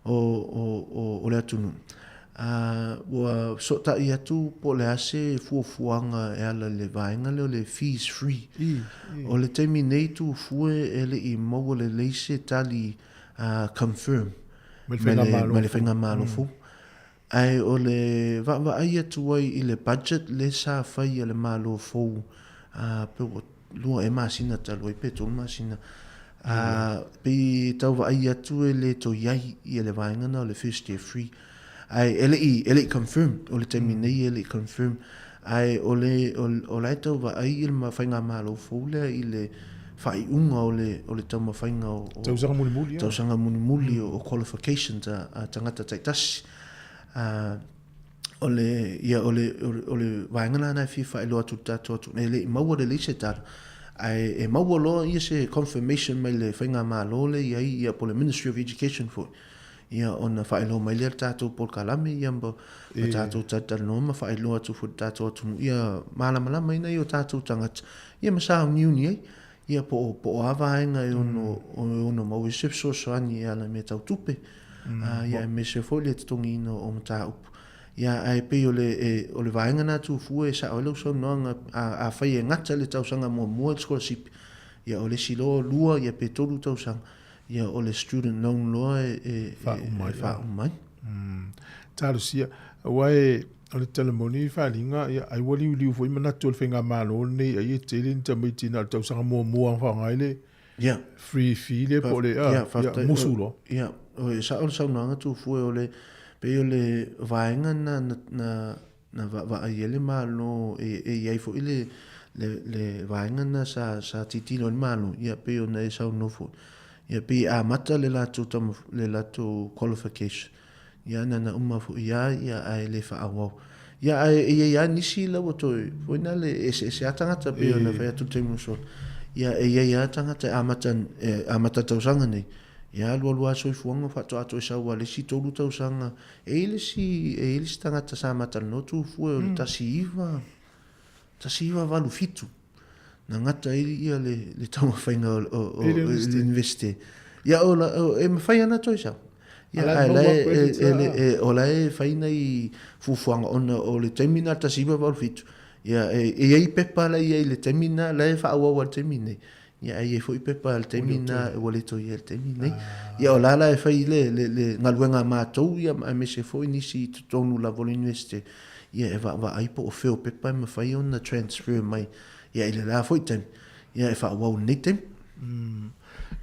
o le atunu Ua so ta ia tu po le ase fuafuanga e ala le vaenga le o le fees free. O le teimi nei tu fue ele I mau le leise tali confirm. Me le whainga malo fu. Ai o le va ai atu ai I le budget le sa fai le malo fu. Pe o lua e masina talo I pe tolu masina. Pe tau va ai atu le to iai I le vaenga na le first year free. Ai ele confirm o le teimi nei ele confirm ai o le tau va ai il ma whainga malo fu le I le fai unga o le tau ma whainga o tausanga muli o qualifications a tangata taitasi o le vaengana na fi fai loa tu tato atu nei le maua le lise tala ai e maua loa ia se confirmation mai le whainga malo le ia po le Ministry of Education for ia ona whaelo mai lea tātou Paul Kalame ia mba tātou tātou no ma whaelo atu fu tātou atu ia malama ina I o tātou tangata ia masao niuni ei ia po awaenga I ono mau sipso soani ia la me tau tupe ia me se fo le tongi ino o mta upu ia ai pe o le vaenga na tu fu e sa o lo so no a fai ngata le tau sanga mo scholarship ia o le silo lua ia pe tolu tau sanga ia o le student loan loa fa umai. Talo sia wai o le telemoni whalinga ia ai wali liu foi manatu le whenga malo nei ai telin tamiti na tau sanga mua whangaile free fee le po le musulo. Ia o sa nanga tu fue o le pe o le vaenga na va aiele malo iai foi le vaenga na sa titilo malo ia pe o na sa no foi. Ia pe a mata le lato qualification. Ia nana fu ia ai le fa awau. Ia ai nisi la woto. Foina le se atangata pe na fa tu temu so. Ia ia tangata a mata tausanga nei. Ia lua so fuanga fa to sa wale si tolu tausanga. Ele si tangata sa mata no tu fu o tasiva. Tasiva valu fitu. Na ngata ia le tau whainga o investe. Ia e mawhai ana toi sao. Ia o la e whaina I fufuanga ona o le temina tasiva wal fitu. Ia e pepa la ia le temina la e whaawa wal temine. Ia e fo I pepa le temina e wale toi le temine. Ia o la e whai le ngaluenga mātou ia me se fo inisi tutonu la vol investe. Ia e wa aipo o feo pepa e mawhai ona transfer mai. Ia ile la foi tem ia e fa wau nei tem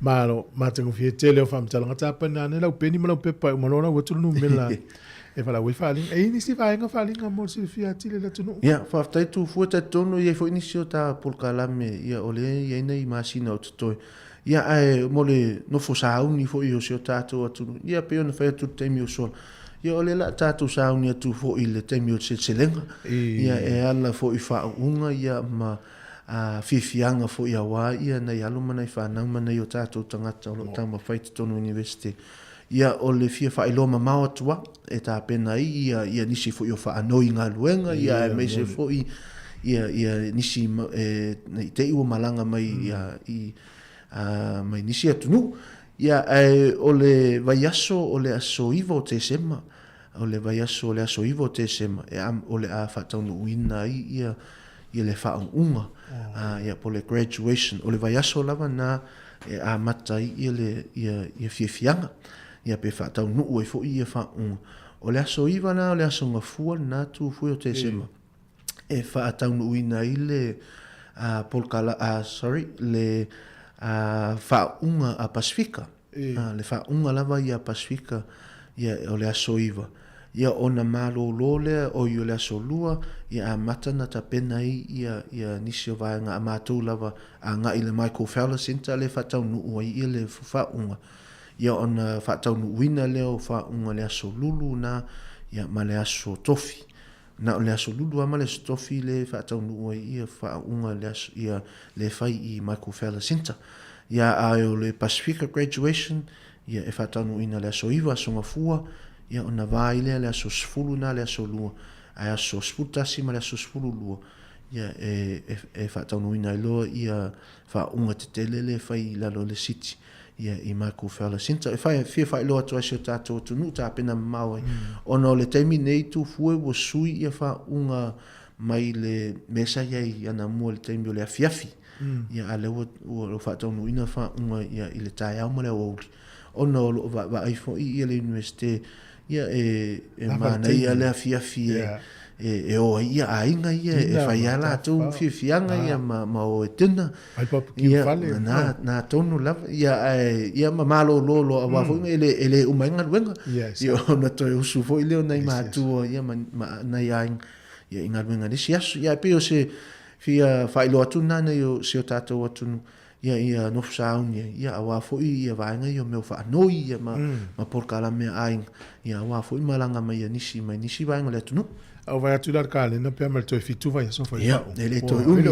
malo matengo fie tele o fam talanga tapa na ne lau peni malo pepa o malona o tulu mela e fa la wi faling e ni si vaenga faling amor si fia tile la tunu ia fa tai tu fu ta tono ia foi inisio ta Paul Kalame ia ole ia nei masina o to ia ai mole no fo sa uni fo io si o tato atu ia pe ona fa tu temi o sol ia ole la tato sa uni atu fo ile temi o selenga ia e ala fo I fa unga ia ma fifianga fo ia wa ia na ia lo mana I whanau mana I o tātou tangata o lo tama whaiti tonu university. Ia o le fia wha ilo mamau atua e tā pena ia nisi fo I o wha anoi ngā luenga ia e meise fo ia nisi I te iwa malanga mai mai nisi atunu. Ia o le vaiaso o le aso iwo te sema. O le vaiaso o le aso iwo te sema. O le a whataunu uina ia le whaunga. Ia po le graduation. O le vaiaso lava na a matai ia fiafianga. Ia pe whatau nuu e fo ia whaunga. O le aso iwa na o le aso ngafua na tu fui o te sema. E whatau nuu ina I le le whaunga a Pasifika. Le whaunga lava ia Pasifika ia o le aso iwa. Ia ona malo lole o i le aso lua ia a matana ta pena ia nisi o vaenga a mātou lava a ngā I le Michael Fowler Center le whatau nuu i le whaunga. Ia ona whatau nuu wina leo whaunga le aso lulu na ia ma le aso tofi. Na o le aso lulu ama le aso tofi le whatau nuu ia whaunga le aso ia le whai I Michael Fowler Center. Ia a o le Pacifica graduation ia e whatau nuu ina le aso iwa songa fua. Ia ona vai le aso sfulu na le aso lua. Ai aso sputasi ma le aso sfulu lua. Ia e whatau nui nai loa ia whaunga te tele le whai lalo le siti. ia I maku whala sinta. E whai loa tua si o tātou tunu tā pena maua. Ono le taimi nei tu fue wo sui ia wha unga mai le mesa iai ana mua le taimi o le afiafi. Ia ale o whatau no ina wha unga ia I le tai au ma le auli. Ono o wa aifo ia le universite ia e mana ia le afiafi e o ia ainga ia e whai ala tau fianga ia ma o e tena ia na tonu lava ia ma malo lolo a wafo ele umainga luenga ia ona toi usu fo ileo nei mātua ia na ainga ia inga luenga nisi asu ia peo se fia whai loa tuna nei o se o tātou atunu ia nofu saunia ia a wafo ia vainga ia meo wha anoi ia ma porkala mea ainga ia wafo I malanga mai nisi vainga le atunu au vai atu dar kale na pe mal toi fitu vai so foi fa ele toi umi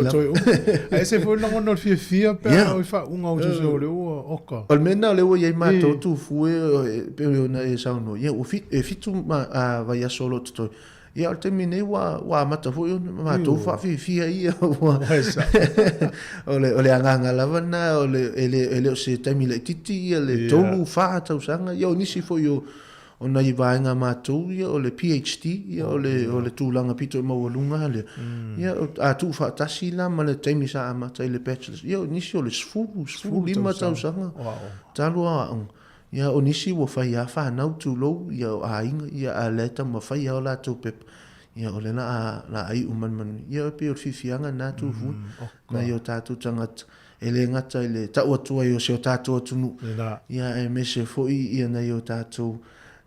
ai se foi longo no fia pe au fa unga o so le oka al mena le o ia mato tu fue pe na e sa no ia o fitu ma vai solo to ia al termine wa mata foi ma to fa fia ia ole anga lava na ele se tamile titi ele tolu fa ta usanga ia nisi foi ona I vaenga mātou ia o le PhD ia o le tūlanga pito maualunga le ia a tu whaatasi la ma le taimi sa amata I le bachelors ia o nisi o le sfulu lima tausanga talo a ia o nisi wa whai a whanau tūlou ia o a inga ia a leta ma whai a o la tau pep ia o le na ai umanmanu ia o pe o fifianga nā tu fu na i o tātou tangat ele ngata I le tau atua I o se o tātou atunu ia e mese foi ia na I o tātou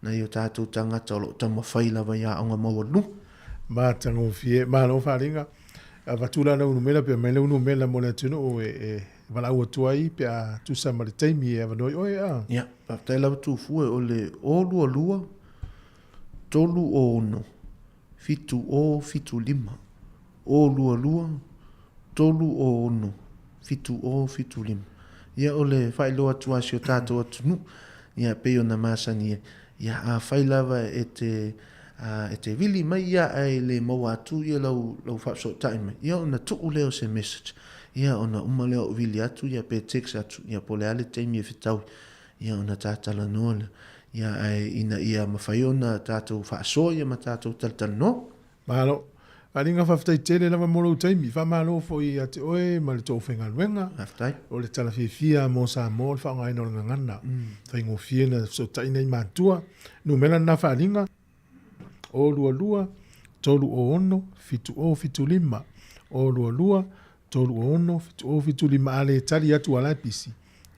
na I o tātou tangata o lo tama whailava ia onga mawalu. Ma tango fie, ma no wharinga. A watula na unumela pe mele unumela mo le tunu o e wala ua tuai pe a tusa mare taimi e vanoi oe a. Ia, paftai lava tu fue o le olu o lua, tolu o ono, fitu lima. Olu o lua, tolu o ono, fitu lima. Ia o le whailoa tuasi o tātou atunu, ia peo na masani ia a whailava e te vili mai ia ai le maua atu ia lau whapso taime. Ia ona tuku leo se message. Ia ona uma leo vili atu ia pe text atu. Ia pole ale taimi e whitau. Ia ona tātala noa le. Ia ai ina ia mawhaiona tātou whaasoa ia ma tātou taltala no. Mahalo. Aringa whaftai tele lava moro taimi. Whamalo fo I ate oe ma le tō whenga luenga. Whaftai. O le tala fia mo sa mo le whaonga ino nga ngana. Whaingo fie na so tainei mātua. Numela na wharinga. O lua, tolu o ono, fitu lima. O lua, tolu o ono, fitu lima. Ale tali atu ala pisi.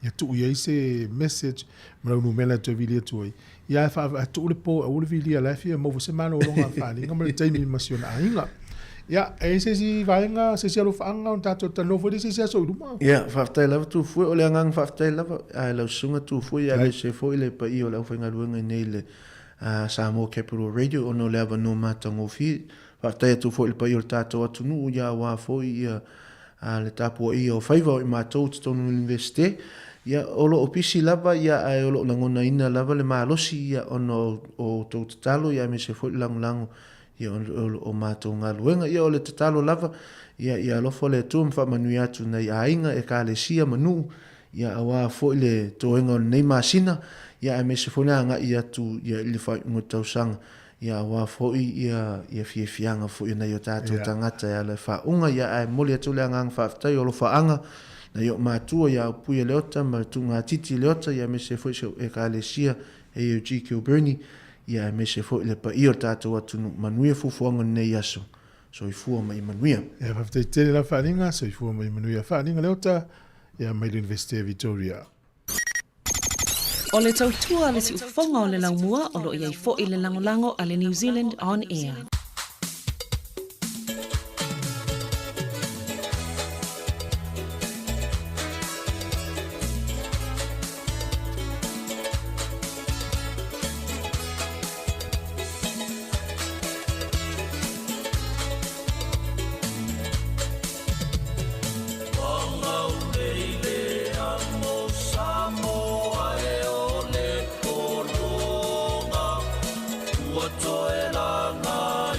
Ia tuu ia ise message. Mrau numela tu vili atu ai. Ia atu ule po, ule vili ala fia. Mo vose mana o longa wharinga. Ma le taimi masiona ainga. Ia, e se si vaenga, se si alo whaanga on tātou tanofo de se si aso uruma. Ia, whaftai lava tu fue, ole angang whaftai lava, a lau sunga tu fue, a le se fo ile pa I o lau whainga luenga nei le Samoa Capital Radio, ono le ava no mātango fi, whaftai tu fo ile pa I o tātou atunu, ia wā fo ia le tāpua I o whaiva o I mātou titonu universite, ia olo o pisi lava, ia ai olo langona ina lava le mālosi, ia ono o tau tatalo, ia me se fo I lango ia o mātou ngā luenga, ia o le tatalo lava, ia lofo le tuam wha manui atu nei ainga e ka le sia manu, ia awa fo I le toenga o nei māsina, ia e me se fona anga I atu, ia ili whai ngutausanga, ia awa fo ia fianga fo I nei o tātou tangata, ia le whaunga, ia e moli atu le angang whaftai o lo whaanga, na i o mātua, ia o puia leota, ma tu ngā titi leota, ia me se fo e ka le sia, e o G.Q. Bernie, ia me se fo ile pa I o tātou atunu manuia fufuanga nei aso. So I fua mai manuia. Ia whaftai tele la wharinga, so I fua mai manuia wharinga leota, ia mai University of Victoria. O le tautua le si ufonga o le laumua, o lo iai fo I le langolango a le New Zealand On Air. Toelanga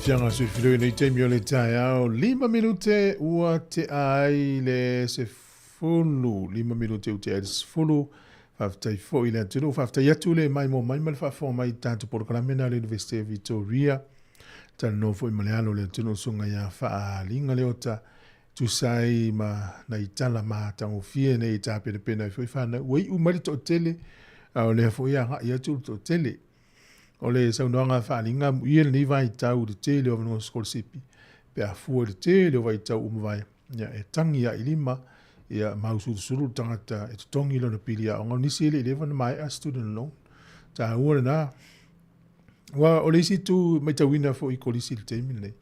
Fianga sui filoi nei temi o le tai au 5 minute ua te ai le se fulu 5 minute u te ai se fulu faftai fo i le atunu faftai atu le mai mo mai fafo mai tanto programa na le University of Victoria tal no fo i maleano le atunu sunga ia faa linga le ota tu sai ma na itala ma tango fie nei ta pene pena fo i fana wei u mari to tele au le fo ia ia tu to tele o le saunoanga whaalinga ia ni vai tau de te leo no skolsipi pe a fu de te leo vai tau vai ya e tangi ya ilima ya mausu suru tangata e tongi lo na pilia o ni sele 11 mai a student loan ta ora na wa o le situ mai tau ina fo i kolisi le te mine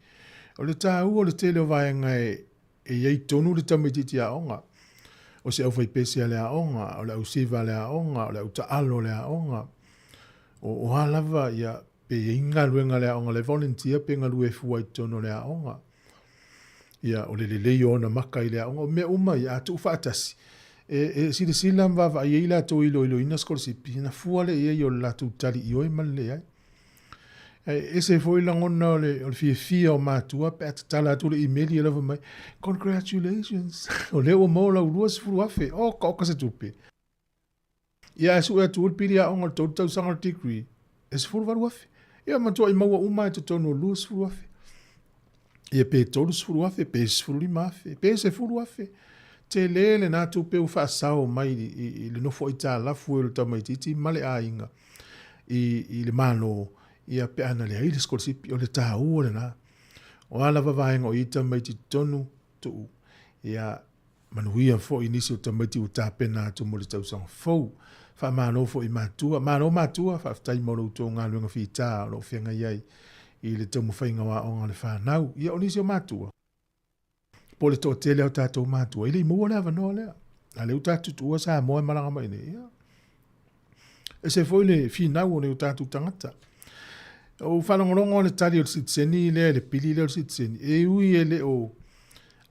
o le ta o le te leo vai ngai e ye tonu le tamititi a onga o se au fai pesi a le a onga o le au siva le a onga o le au ta alo le a onga o halava ia pe inga luenga le aonga le volunteer pe nga lue fuai tono le aonga. Ia o le leo na maka i le aonga me uma ia tu fatasi. Sile sila mvava ia ila to ilo ina skolsipi na fuale ia yo la tu tali i oi male ai. Ese foi langona o le fia o matua pe atala tu le email ia lava mai congratulations o le o mola uruas fuafe o ka se tupe. Ia su e tu piria on to to sang degree es fur var waf ia man to i maua uma to to no lus fur waf ia pe to lus fur waf pe es fur li maf pe se fur waf te lele na tu pe u fa sao mai i le no fo ita la fu el tamai titi male a inga i le mano ia pe ana le i skol si o le ta u le na o ala va va ngo ita mai ti tonu tu ia manuia fo inisi tamai ti uta pena tu mo le tau sang fo fa mano fo i matua fa tai mo lo to nga lunga fita lo fenga yai i le tomu fainga wa onga le fa nau ia onisi o matua po le to tele o tato matua ile mo la va no le ale uta tu sa mo malanga mai ne ia e se foi le finau o le tātou tangata. O whanongorongo le tari o le sitseni le pili le o sitseni. E ui e le o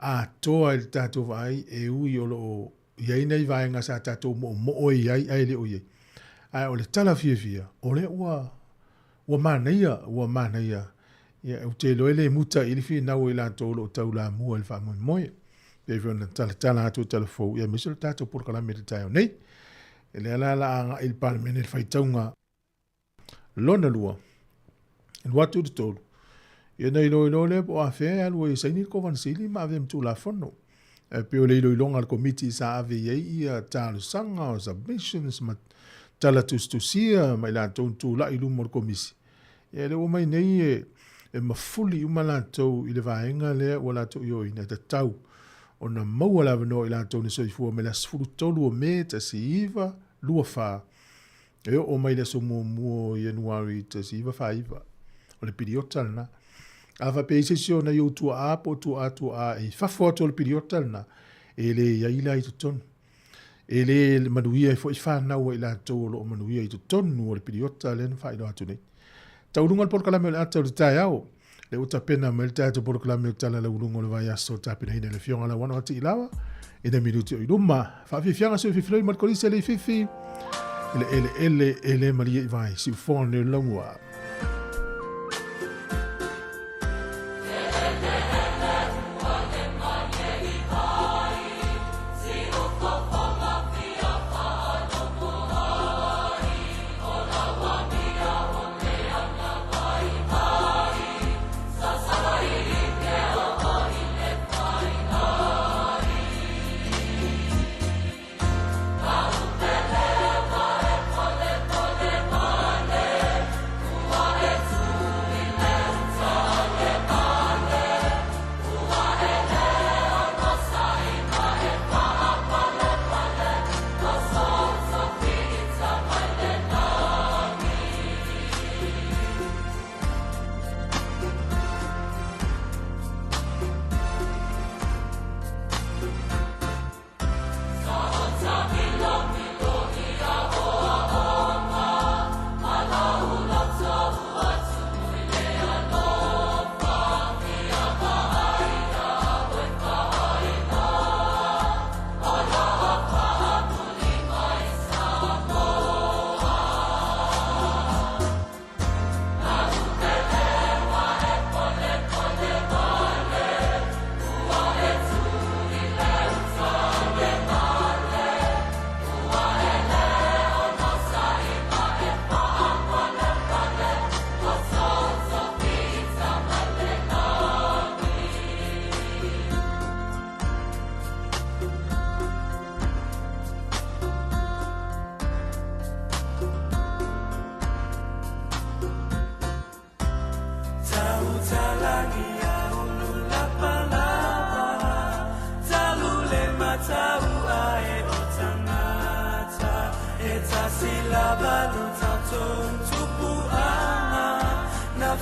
a toa le tātou vai, e ui o lo iai nei vaenga sa tātou mo o iai, ai le o iai. Ai o le tala fia, o le ua mānaia, ia o te loele muta ili finau i la tolo o tau la mua le whaamui moe. Pei whiona tala atu telefou, ia miso le tātou porkalame le tai o nei. E le ala anga il parmene le whaitaunga lona lua. En watu te tolu. Ia nei lo le po a whea alua i saini ko vansili ma avem tu la fono. E peo le ilonga al komiti sa ave iei ia tālu sanga o submissions ma tala tustusia ma ila tu la ilu mor komisi. Ia le o mai nei e mafuli uma la tau i le vaenga lea o la tau ioi na te tau o na maua la vano i la tau ni soifua me la sfuru tolu o me ta si iwa lua wha. E o mai le so mua Januari ta si iwa wha iwa. O le piriota na. Awa peise sio na iu tua a po tua a e whafua to le piriota na. E le iaila i tutonu. E le manuia i fo i whanau i la tau o manuia i tutonu o le piriota le na whaino atu nei. Taurunga le porkalame le atau le tai au. Le uta pena me le tai atu porkalame le tala le urunga le vai aso tapina hine le fionga la wana ati ilawa. E na minuti o iluma. Whaafi fianga sui fifiloi markolise le fifi. Ele maria i vai si ufone langua.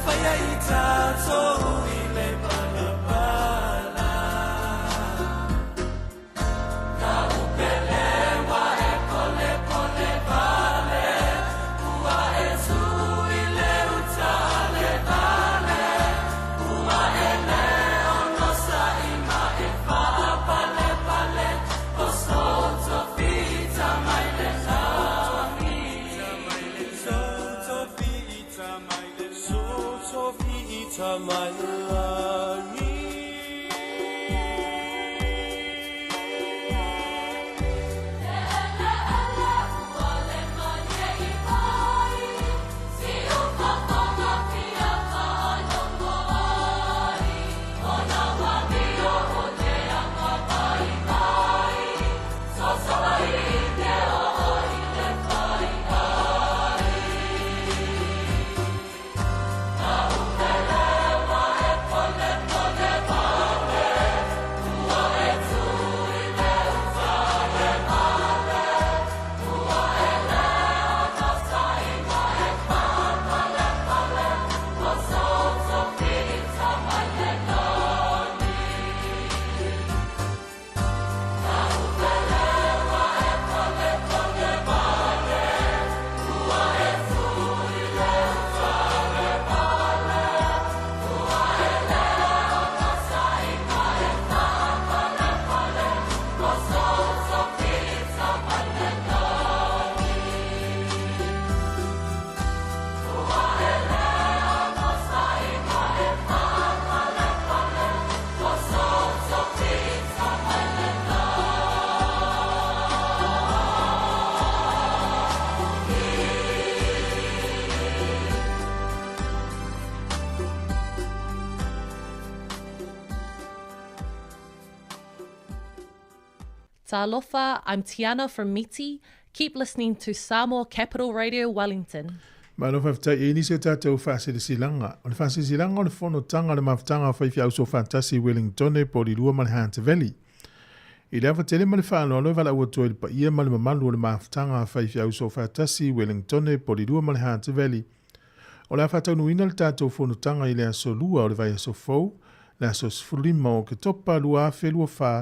Pole Salofa. I'm Tiana from Miti. Keep listening to Samoa Capital Radio Wellington. Ma no faftai e nisi tātou whāsirisilanga. O le whāsirisilanga o le whanotanga le mawhtanga whaiwhi so fantasi Wellington e pori rua mani Hunter Valley. I le awa tele mani whaano aloe wala ua toi le pa ia mani mamalu o le mawhtanga whaiwhi so fantasi Wellington e pori rua mani Hunter Valley. O le awhatau nuina le tātou whanotanga i le aso lua o le vai aso fau, le aso sfulima o ke topa lua afe lua wha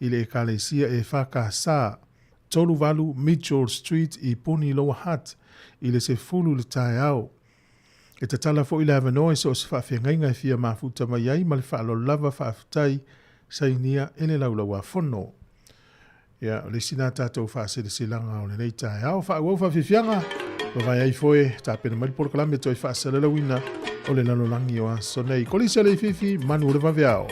i le ekalesia e whakasa. Tolu Valu, Mitchell Street i Puni Lower Hutt i le se fulu le tae au. E ta tala fo i le avanoa so se whawhengainga i fia mafuta mai ai ma le whaalo lava whaafutai sa inia e le laulaua whono. Ia, le sina tātou whaasere silanga o le nei tae au. Whaau whawhiwhianga, ma vai ai foe, tā pena mari porokalame toi whaasere lawina o le lalolangi o aso nei. Kolisa le fifi, manu le waweao.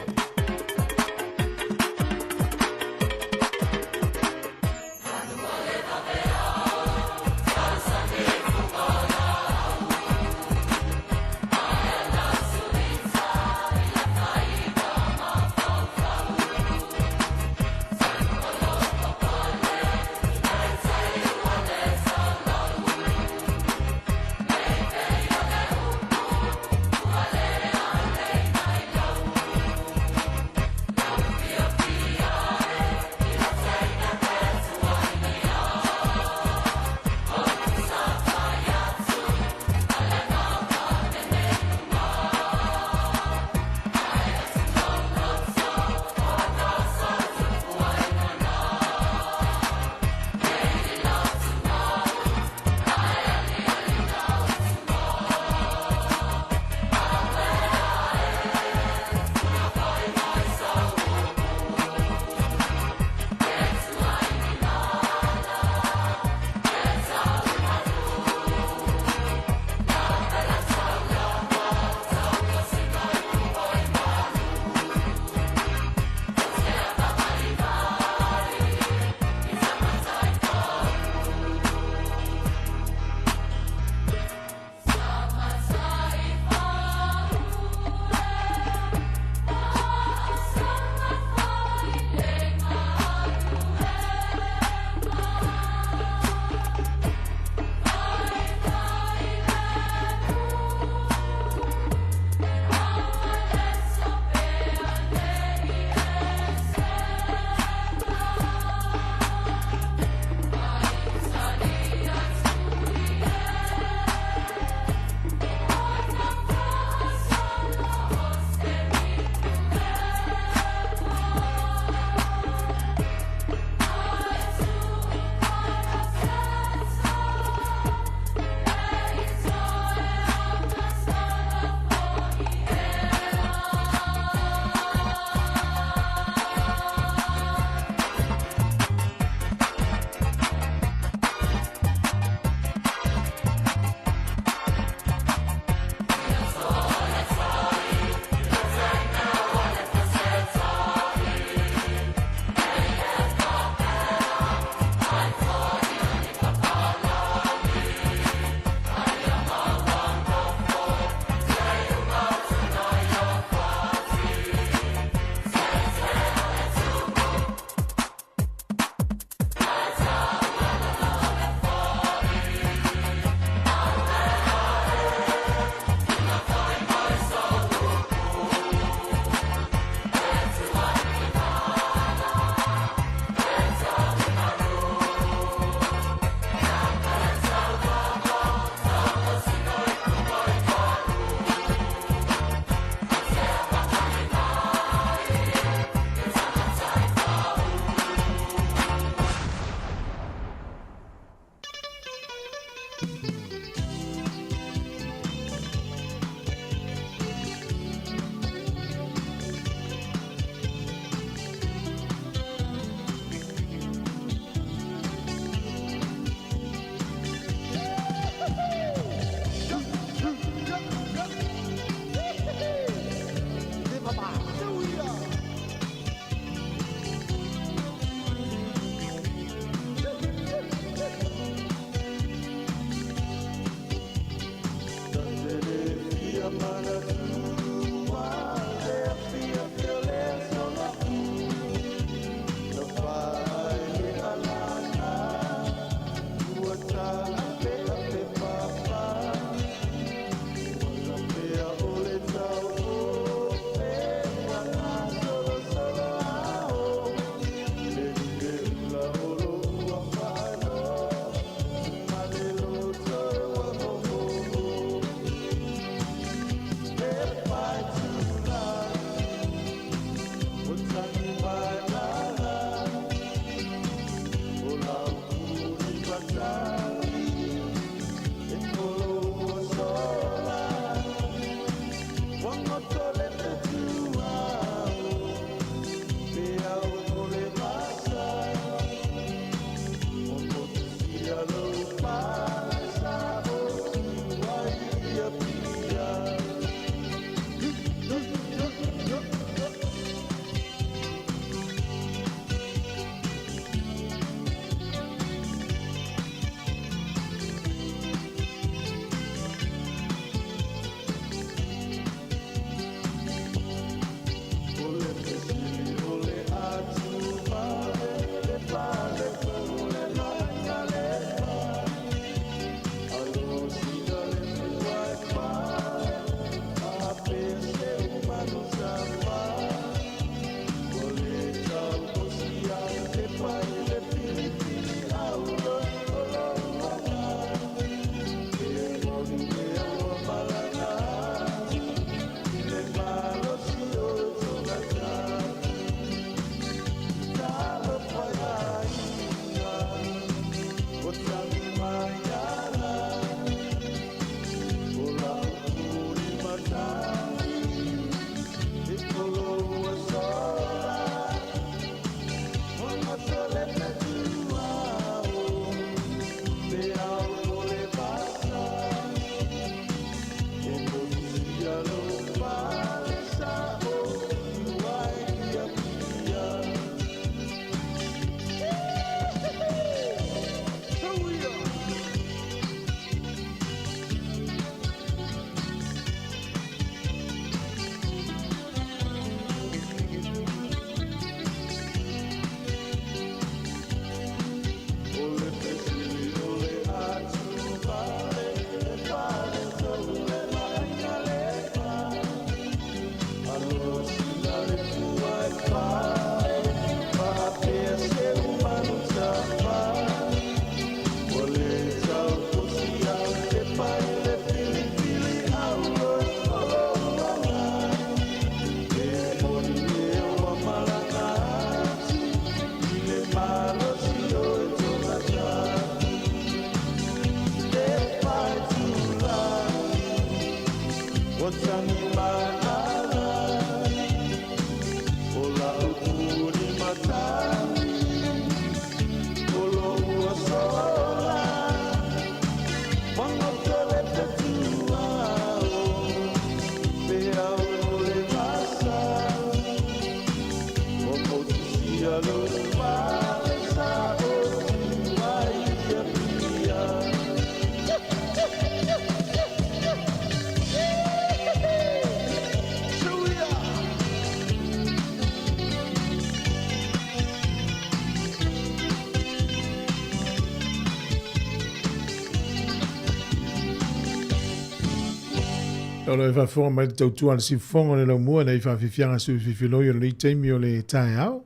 Olo e whawhonga mai tau tuan si whonga ne lau mua nei whawhiwhianga su whiwhinoi o nei teimi o le tae au.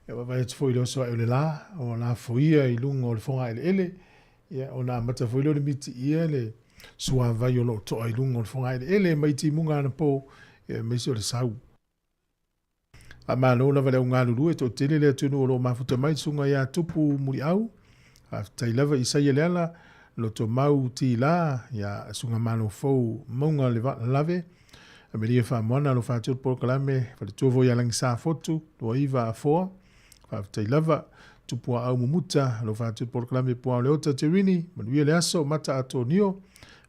E wawai atu fwoi loso e o le la, o la fwia i lunga o le whonga ele ele. Ia o na mata fwoi lo le miti ia le sua vai o lo toa i lunga o le whonga ele ele mai ti munga ana po e mesi o le sau. A maa lona vale o ngā lulu e to tele le atunu o lo mafuta mai sunga ia tupu muri au. A tai lava i saia le ala. Lo to mau ti la ya sunga malo fo monga le lave a meria fa mona lo fa tu por kalame fa tu vo ya lang sa foto lo iva fo fa te lava tu po au mumuta lo fa tu por kalame po le ota terini manuia le aso mata atonio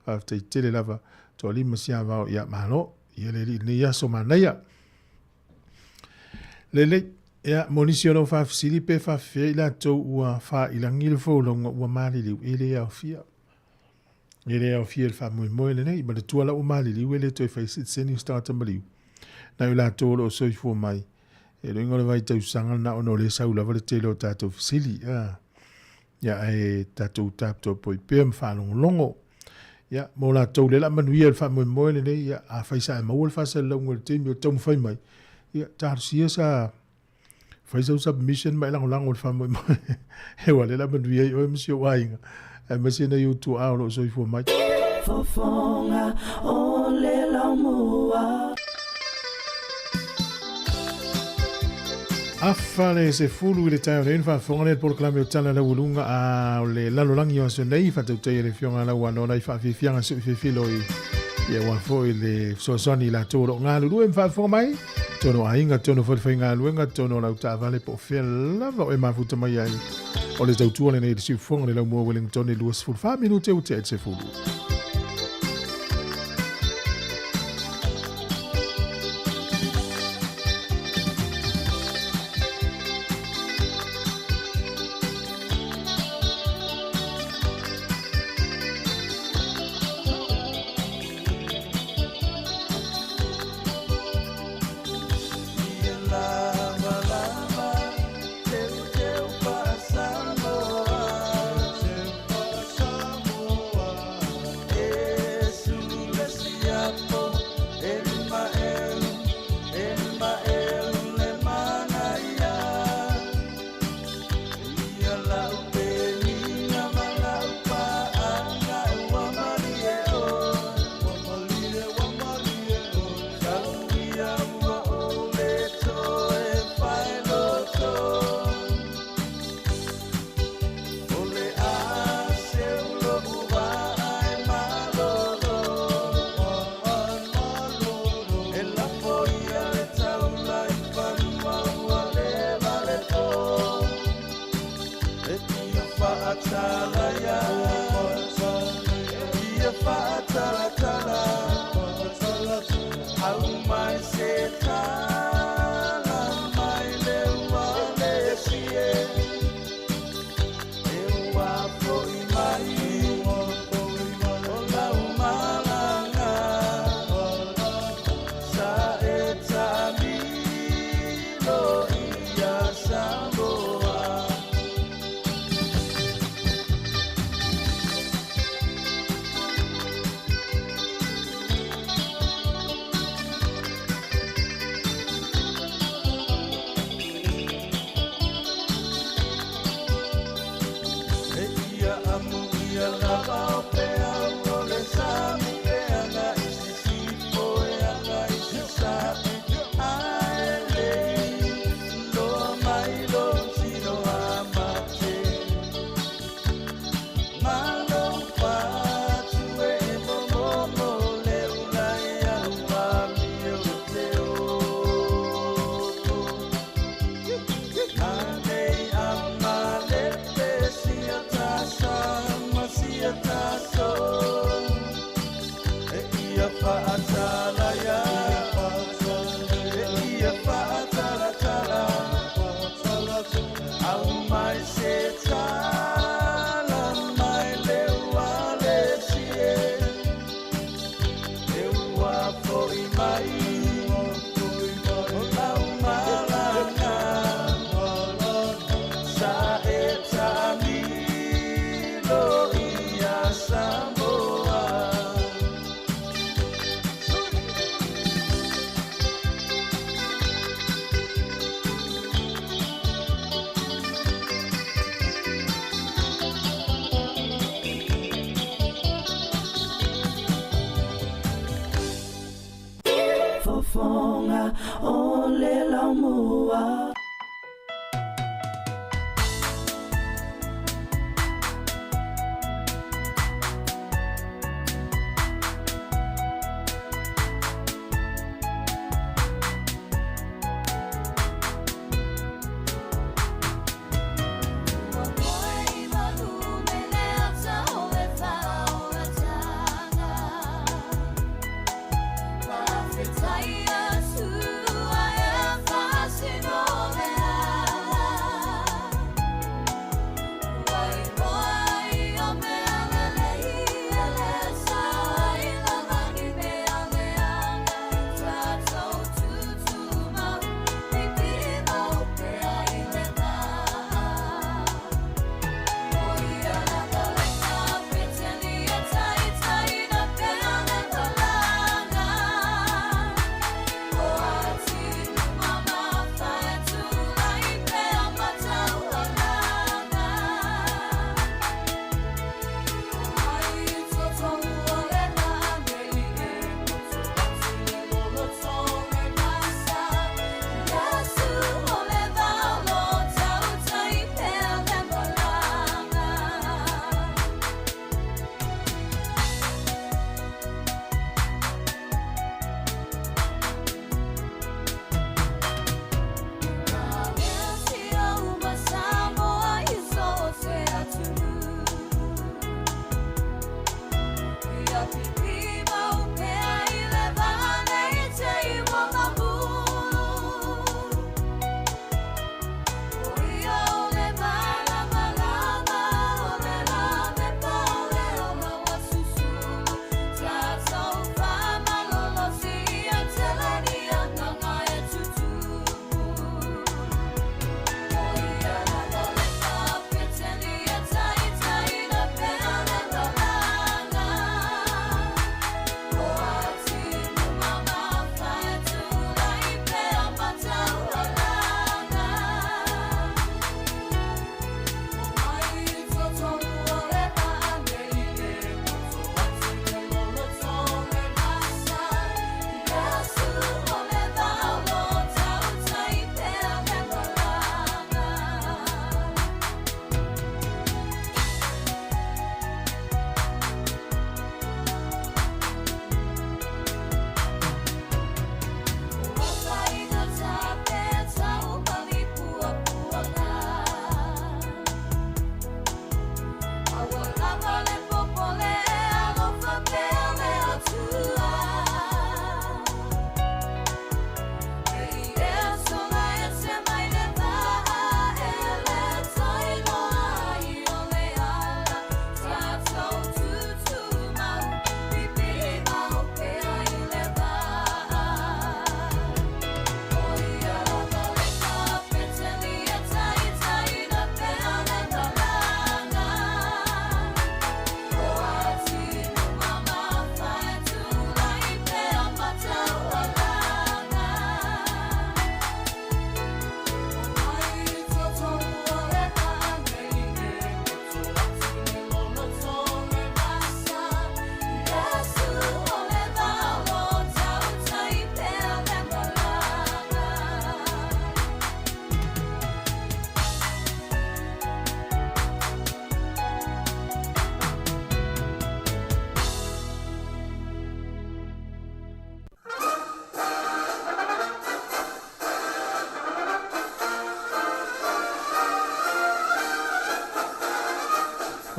fa te tele lava to lima sia va ya malo ye le ni ya so manaya le ya monisiono fa Filipe fa fe la to ua fa ilangil fo lo ua mali li ile ya fia ile ya fia fa mo le nei ma le tua la ua mali li ile to fa sit seni start mali na la to lo so fo mai e lo ngole vai tau sanga na ono le sa ula vale telo tato Fili ya e tato tap to poi pem fa longo ya mo la to le la manuia fa mo le nei ya a fa sa mo fa sa lo ngol te mi to mo fa mai ya tar sia sa faz o submission mai lang o famo e wale la manuia o msio wainga e masi na YouTube a lo so fo mai fofonga o le la mua afale se fulu le tayo le fa fonga por clame o tala la ulunga a le la lolangi o se nei fa te le fionga la wana na fa fi fianga se fi filo e wa fo le so soni la toro nga lu en fa fonga mai tono ainga tono whawhinga luenga tono lau ta vale po whia lava o e mafuta mai ai. O le tautua le nei le siufonga le lau mua Wellington e luas fulu 5 minute o te et se fulu. fofofonga o le laumua.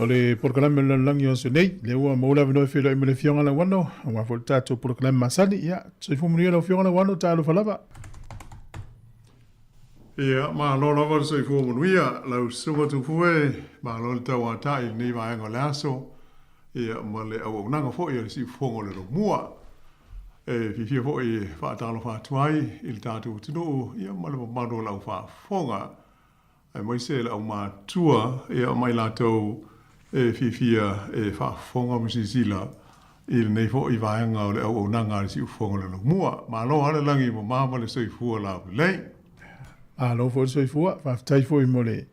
O le programa le langi o nei le ua maula vino filo i mele fionga la wano wa volta to programa masani ya so fu munio la fionga la wano ta lo falava ia ma lo lo va so fu munia la so tu fu ma lo ta wa ta i ni va ngo la so ia ma le au nanga fo ia si fongo le mua fi fo i fa ta lo fa tuai il ta tu no ia ma lo ma lo la fa fonga ai mai se la ma tua ia mai la to fifia fa fonga misisila il nei fo i vaenga o le au nanga si fonga le mua ma lo ala langi mo mama le soi fu la le a lo fo soi fu fa tai fo i mole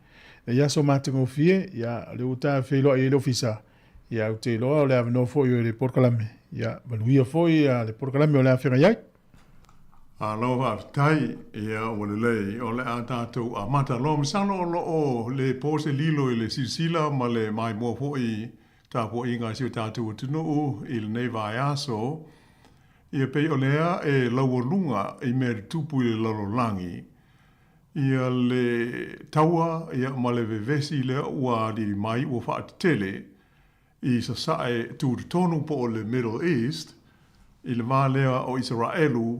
ya so matingo fie ya le uta fe lo i l'ofisa ya te lo le avno fo i le porcalame ya baluia fo i le porcalame o le afira ya Aloha tai ia o le lei o le a tātou a mata lo msano lo o le pose lilo i le silsila ma le mai mua hoi tā po inga siu tātou tunu i le nei vai aso ia pei o lea e lau lunga i meri tupu i le lalo langi ia le taua ia ma le vevesi le ua li mai ua whaatele i sa sae tūru tonu po o le Middle East i le mā lea o Israelu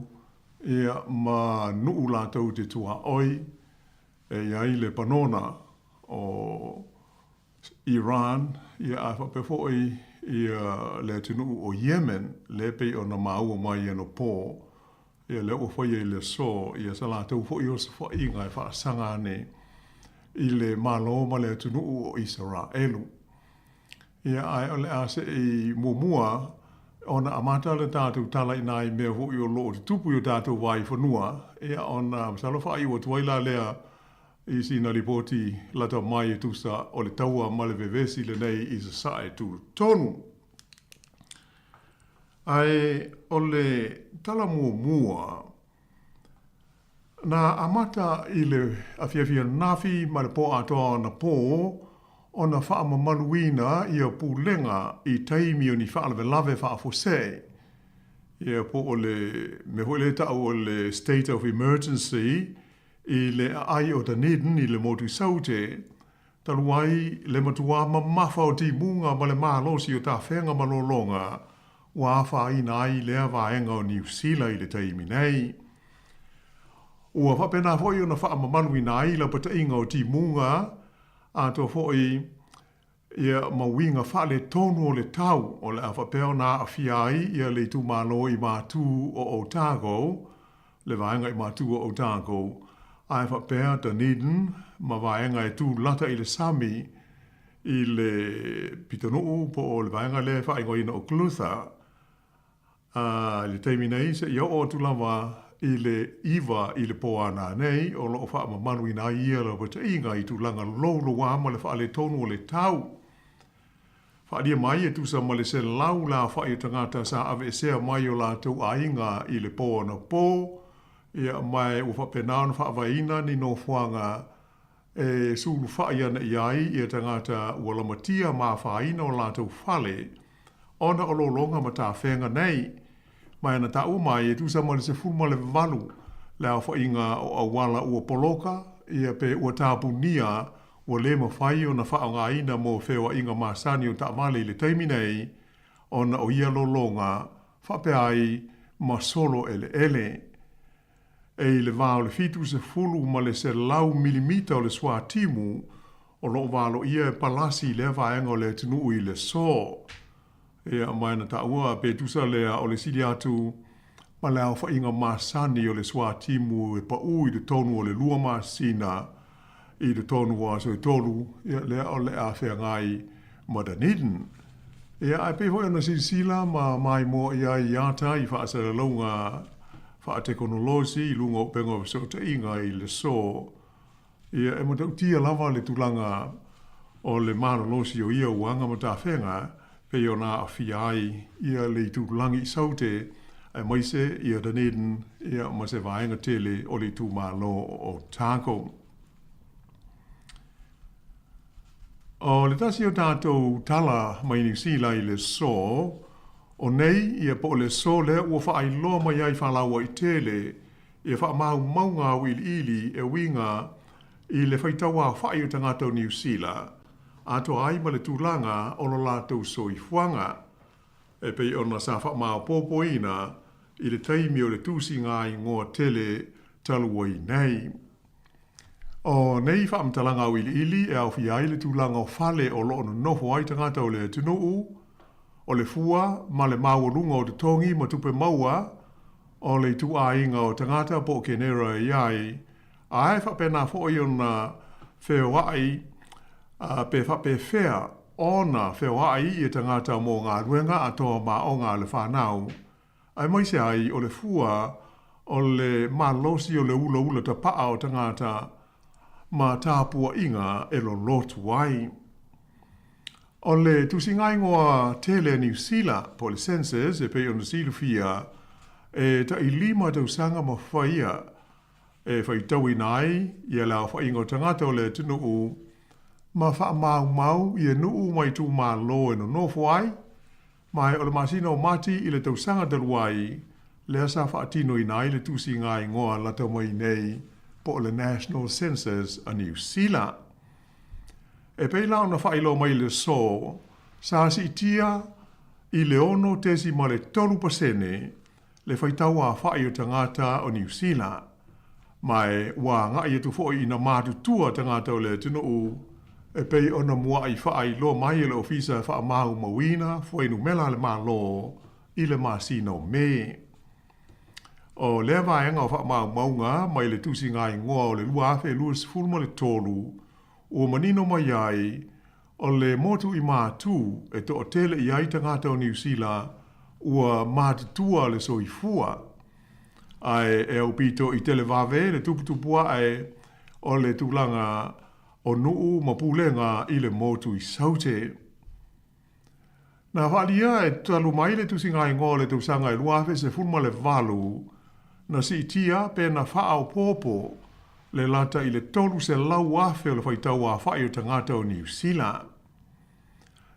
ia ma nuu lātou te tua oi e iai le panona o Iran ia a whapewhoi ia le tunu o Yemen le pei o na maua mai ano pō ia le ua whai e le so ia sa lātou whoi o sa whai ngai whaasanga ne i le malo ma le tunu o Israelu ia ai o le ase i mua ona amata le tātou tala i nai mea hui o loo te tupu o tātou wai whanua. Ea ona salofa i o tuaila lea i sina ripoti lata mai e tusa o le taua ma le vevesi le nei i sa sae tu tonu. Ai o le tala mua na amata i le awhiawhia nafi ma le po atoa na po ona wha mamaluina ia pūlenga i taimi o ni whaalawe lawe wha afosei. Ia po o le, me hoi le tau o le state of emergency i le ai o Dunedin i le motu saute, taluai le matua mamafa o ti munga ma le mahalosi o ta whenga malolonga, wa wha ina ai lea vaenga o New Zealand i le taimi nei. Ua whapena hoi o na wha mamaluina ai la pata inga o ti munga, a to foi ia mawinga fale tonu o le tau o le awhapeo na a fiai ia le tu malo i mātū o Otago, le vaenga i mātū o Otago, a whapea Dunedin, ma vaenga i tu lata i le Sami, i le pitanuu po o le vaenga le whaingo ina o Clutha, le teimi nei se ia o tu lava i le iwa i le poana nei o loo wha manu ina ia la wata inga i tu langa lolo wama le wha le tonu o le tau. Wha lia mai e tu sa ma le se lau la wha i tangata sa ave sea mai o la tau a inga i le poana po ia mai u wha penaan wha vaina ni no whanga e sulu wha iana iai i tangata ua lamatia ma wha ina o la tau whale ona o lo longa ma ta whenga nei mai ana ta umai e tu sa male se fulma le valu le au inga o awala ua poloka ia pe ua tapunia ua le mawhai o na whaanga ina mo whewa inga masani o ta male le taimi nei ona o ia lolonga whape ai ma solo ele e le vao le fitu se fulu ma le se lau milimita o le swa timu o lo valo ia e palasi le vaenga o le tinu i le so ia mai na taua pe tusa lea o le sili atu ma le au whainga masani o le swa timu e pa ui de tonu o le lua masina i de tonu o aso i tolu ia lea o le a whea ngai ma Dunedin. Ia ai pe hoi ana sila ma mai mo ia i ata i whaasara launga wha teknolosi i lunga o penga o sota inga i le so. Ia e mo tau tia lava le tulanga o le maralosi o ia uanga ma ta whenga pe ona afiai ia le tu langi saute ai mai se ia Dunedin ia ma se vaenga tele o le tu malo o Otago. O le tasi o tātou tala mai ni sila i le so o nei ia po le so le ua whaai loa mai ai whalaua i tele ia wha mau ngā ili e winga i le whaitaua whaai o tangata New Zealand ato ai ma le tūlanga o lo lātou soi fuanga. E pei ona sa wha mao pōpoina i le taimi o le tūsi ngai ngoa tele taluai nei. O nei wha amtalanga o ili e au fi ai le tūlanga o fale o lo ono nofo ai tangata o le tunuu, o le fua ma le maurunga o te tongi ma tupe maua, o le tu ainga o tangata po kenera e iai, a e wha pena fo i ona wheo ai pe whapewhea ona whewha ai e tangata mō ngā ruenga atoa ma o ngā le whanau. Ai mai se ai o le fua o le malosi o le ula ta paa o tangata ma tāpua inga e lo lotu ai. O le tusingai ngoa tele New Zealand po le census e pe ona silufia ta I lima tau sanga ma whaia whai tau I nai ia lau whai ingo tangata o le tunu u ma wha mau ia nuu mai tu ma lo no no whai mai o le masino mati I le tau sanga taluai le asa wha atino I nai le tusi ngai ngoa la tau mai nei po le National Census a New Zealand. E pei lao na wha ilo mai le so sa si tia I le ono tesi ma le 3% le whaitau a whai o tangata o New Zealand. Mai wā ngā I atu fōi ina mātu tua tangata o le tino u e pei ona mua I whai lo mai le ofisa wha mahu mawina fōi nu mela le mā lo I le māsino me. O lea vaenga o wha mahu maunga mai le tusi ngai ngoa o le lua awhe lua sifuruma le tolu o manino mai ai o le motu I mātu e to o tele I ai tangata o New Zealand ua mātu tua le soifua. Ai e au pito I tele vave le tuputupua ai o le tūlanga o nuu mapulenga I le motu I saute. Na whalia e talu mai le tusi ngai ngoa le tausanga I lua awhe se fulma le valu na si tia pe na whaau pōpō le lata I le tolu se lau awhe o le whaitau a whai o tangata o New Zealand.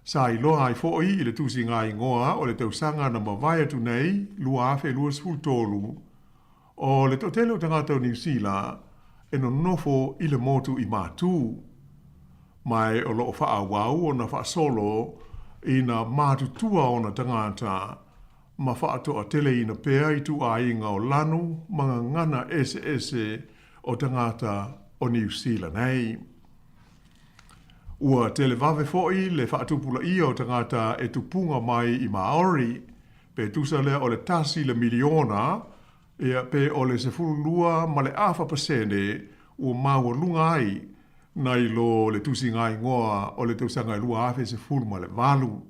Sa I loa I fōi I le tusi ngai ngoa o le tausanga na mawai atu nei lua awhe lua sful tolu o le totele o tangata o New Zealand e no nofo I le motu I mātū. Mai o loo whaau wau o na wha solo I na mātu tua o na tangata ma whaato a tele I na pēa I tu a inga o lanu mga ngana ese o tangata o New Zealand nei. Ua tele vave foi le whaatupula ia o tangata e tupunga mai I Maori pe tusa lea o le tasi le miliona ea pe o le sefulua ma le afa pasene ua maua lunga ai nai lo le tusi ngai ngoa o le tausanga lua afe sefulu ma le valu.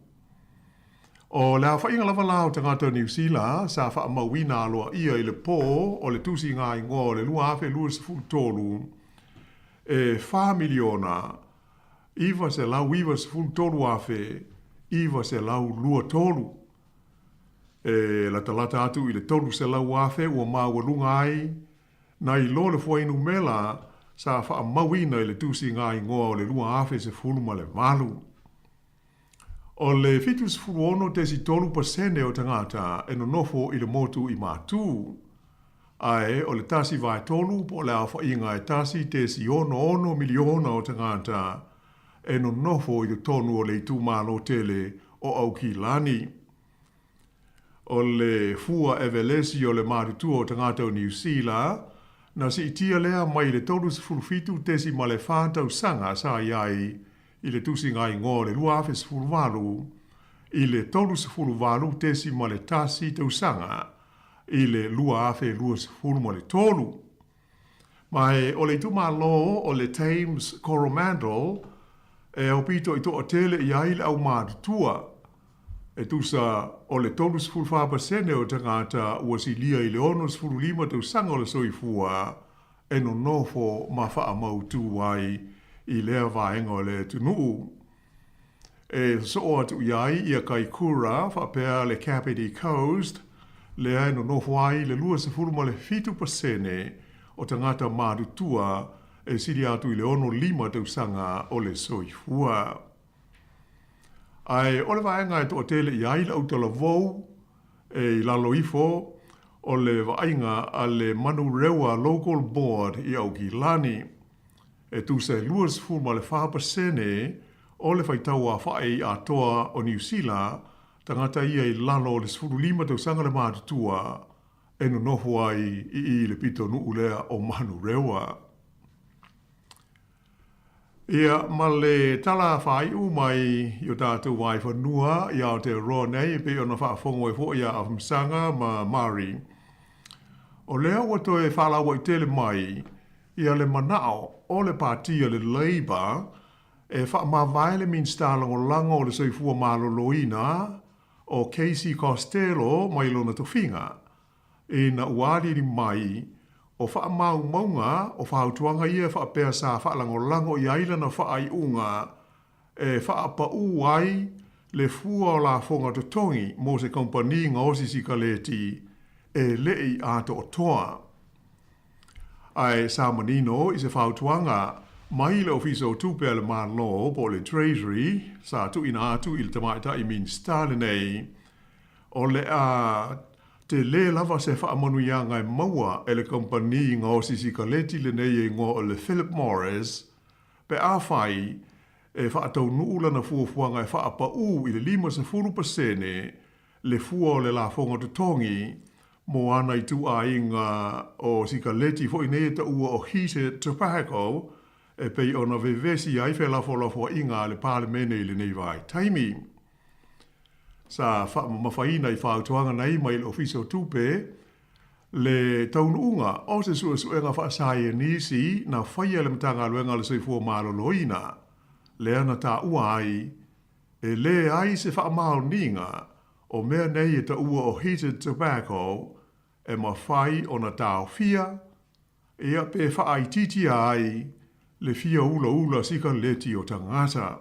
O le a whainga lava lao tangata New Zealand sa wha mawina aloa ia I le pō o le tusi ngai ngoa o le lua afe lua sefulu tolu e 4 miliona iwa se lau iwa sefulu tolu afe iwa se lau lua tolu. E la talata atu I le tolu se lau afe ua maua lunga ai na I lo le fuainu mela sa wha mawina I le tusi ngai ngoa o le lua afe sefulu ma le valu. O le fitu sefulu ono tesi 3% o tangata e no nofo I le motu I mātū. Ai o le tasi vai tolu po le awha inga e tasi tesi ono miliona o tangata e no nofo I le tonu o le itu malo tele o au ki lani. O le fua evelesi o le maritu o tangata o New Zealand na si itia lea mai le tolu sefulu fitu tesi ma le whātau sanga sa iai I le tusi ngai ngō le lua awhe sefulu walu I le tolu sefulu walu tesi ma le tasi tau sanga I le lua awhe lua sefulu ma le tolu. Mai o le ituma lo o le Thames Coromandel e au pito I to o tele I ai le au mātutua e tusa o le tolu sefulu whapasene o tangata ua si lia I le ono sefulu lima tau sanga o le soifua e no nofo ma wha mautu ai I lea vaenga o le tunuu. E so atu iai ia Kaikoura whapea le Kapiti Coast lea no nofo ai le lua sefulu ma le 5% o tangata mārutua e siri atu I le ono lima tau sanga o le soifua. Ai o le vaenga e to o tele iai le autala vou e I lalo ifo o le vaenga a le Manu Rewa Local Board I au ki lani. E tu se luas fu ma le 5% o le whaitau a whae a toa o New Zealand tangata ia I lalo le sfuru lima tau sanga le mātutua e no noho ai I le pito nuu lea o Manu Rewa. Ia ma le tala whai umai I o tātou wai whanua I Aotearoa nei pe o na whaafongo e fo ia Awhamsanga ma Māori. O lea wato e whalawa I tele mai ia le manao o le pātia le Labour e whaamawai le minstalango lango o le soifua maloloina o Casey Costello mai lona tofinga. E na uari mai o whaamau maunga o whautuanga ia whaapea sa whaalango lango I ailana whaai unga e whaapa uai le fua o la fonga totongi mo se kompani nga osi sikaleti e lei ato o toa. Ai sa manino i se whautuanga mai le ofiso tupe le malo po le Treasury sa tu ina atu il tamaita i Minister nei o le a te le lava se whaamanuianga e maua e le kompani ngā o sisi kaleti le nei e ngō o le Philip Morris pe a whai e whaatau nuula na fuafuanga e whaapa u i le 5% le fua o le la fonga tutongi mo ana i tu a inga o sikaleti fo inei ta ua o heated tobacco e pei ona vevesi ai fe la fo inga le parlemene i le nei vai taimi. Sa mafaina i whautuanga nei mai le ofiso tupe le taununga o se suenga whaasai nisi na whaia le mtanga luenga le soifua maloloina le ana ta ua ai e le ai se whaamao ninga o mea nei e ta ua o heated tobacco e ma whai o na tau fia e a pe whaai titi ai le fia ula sika leti o tangata.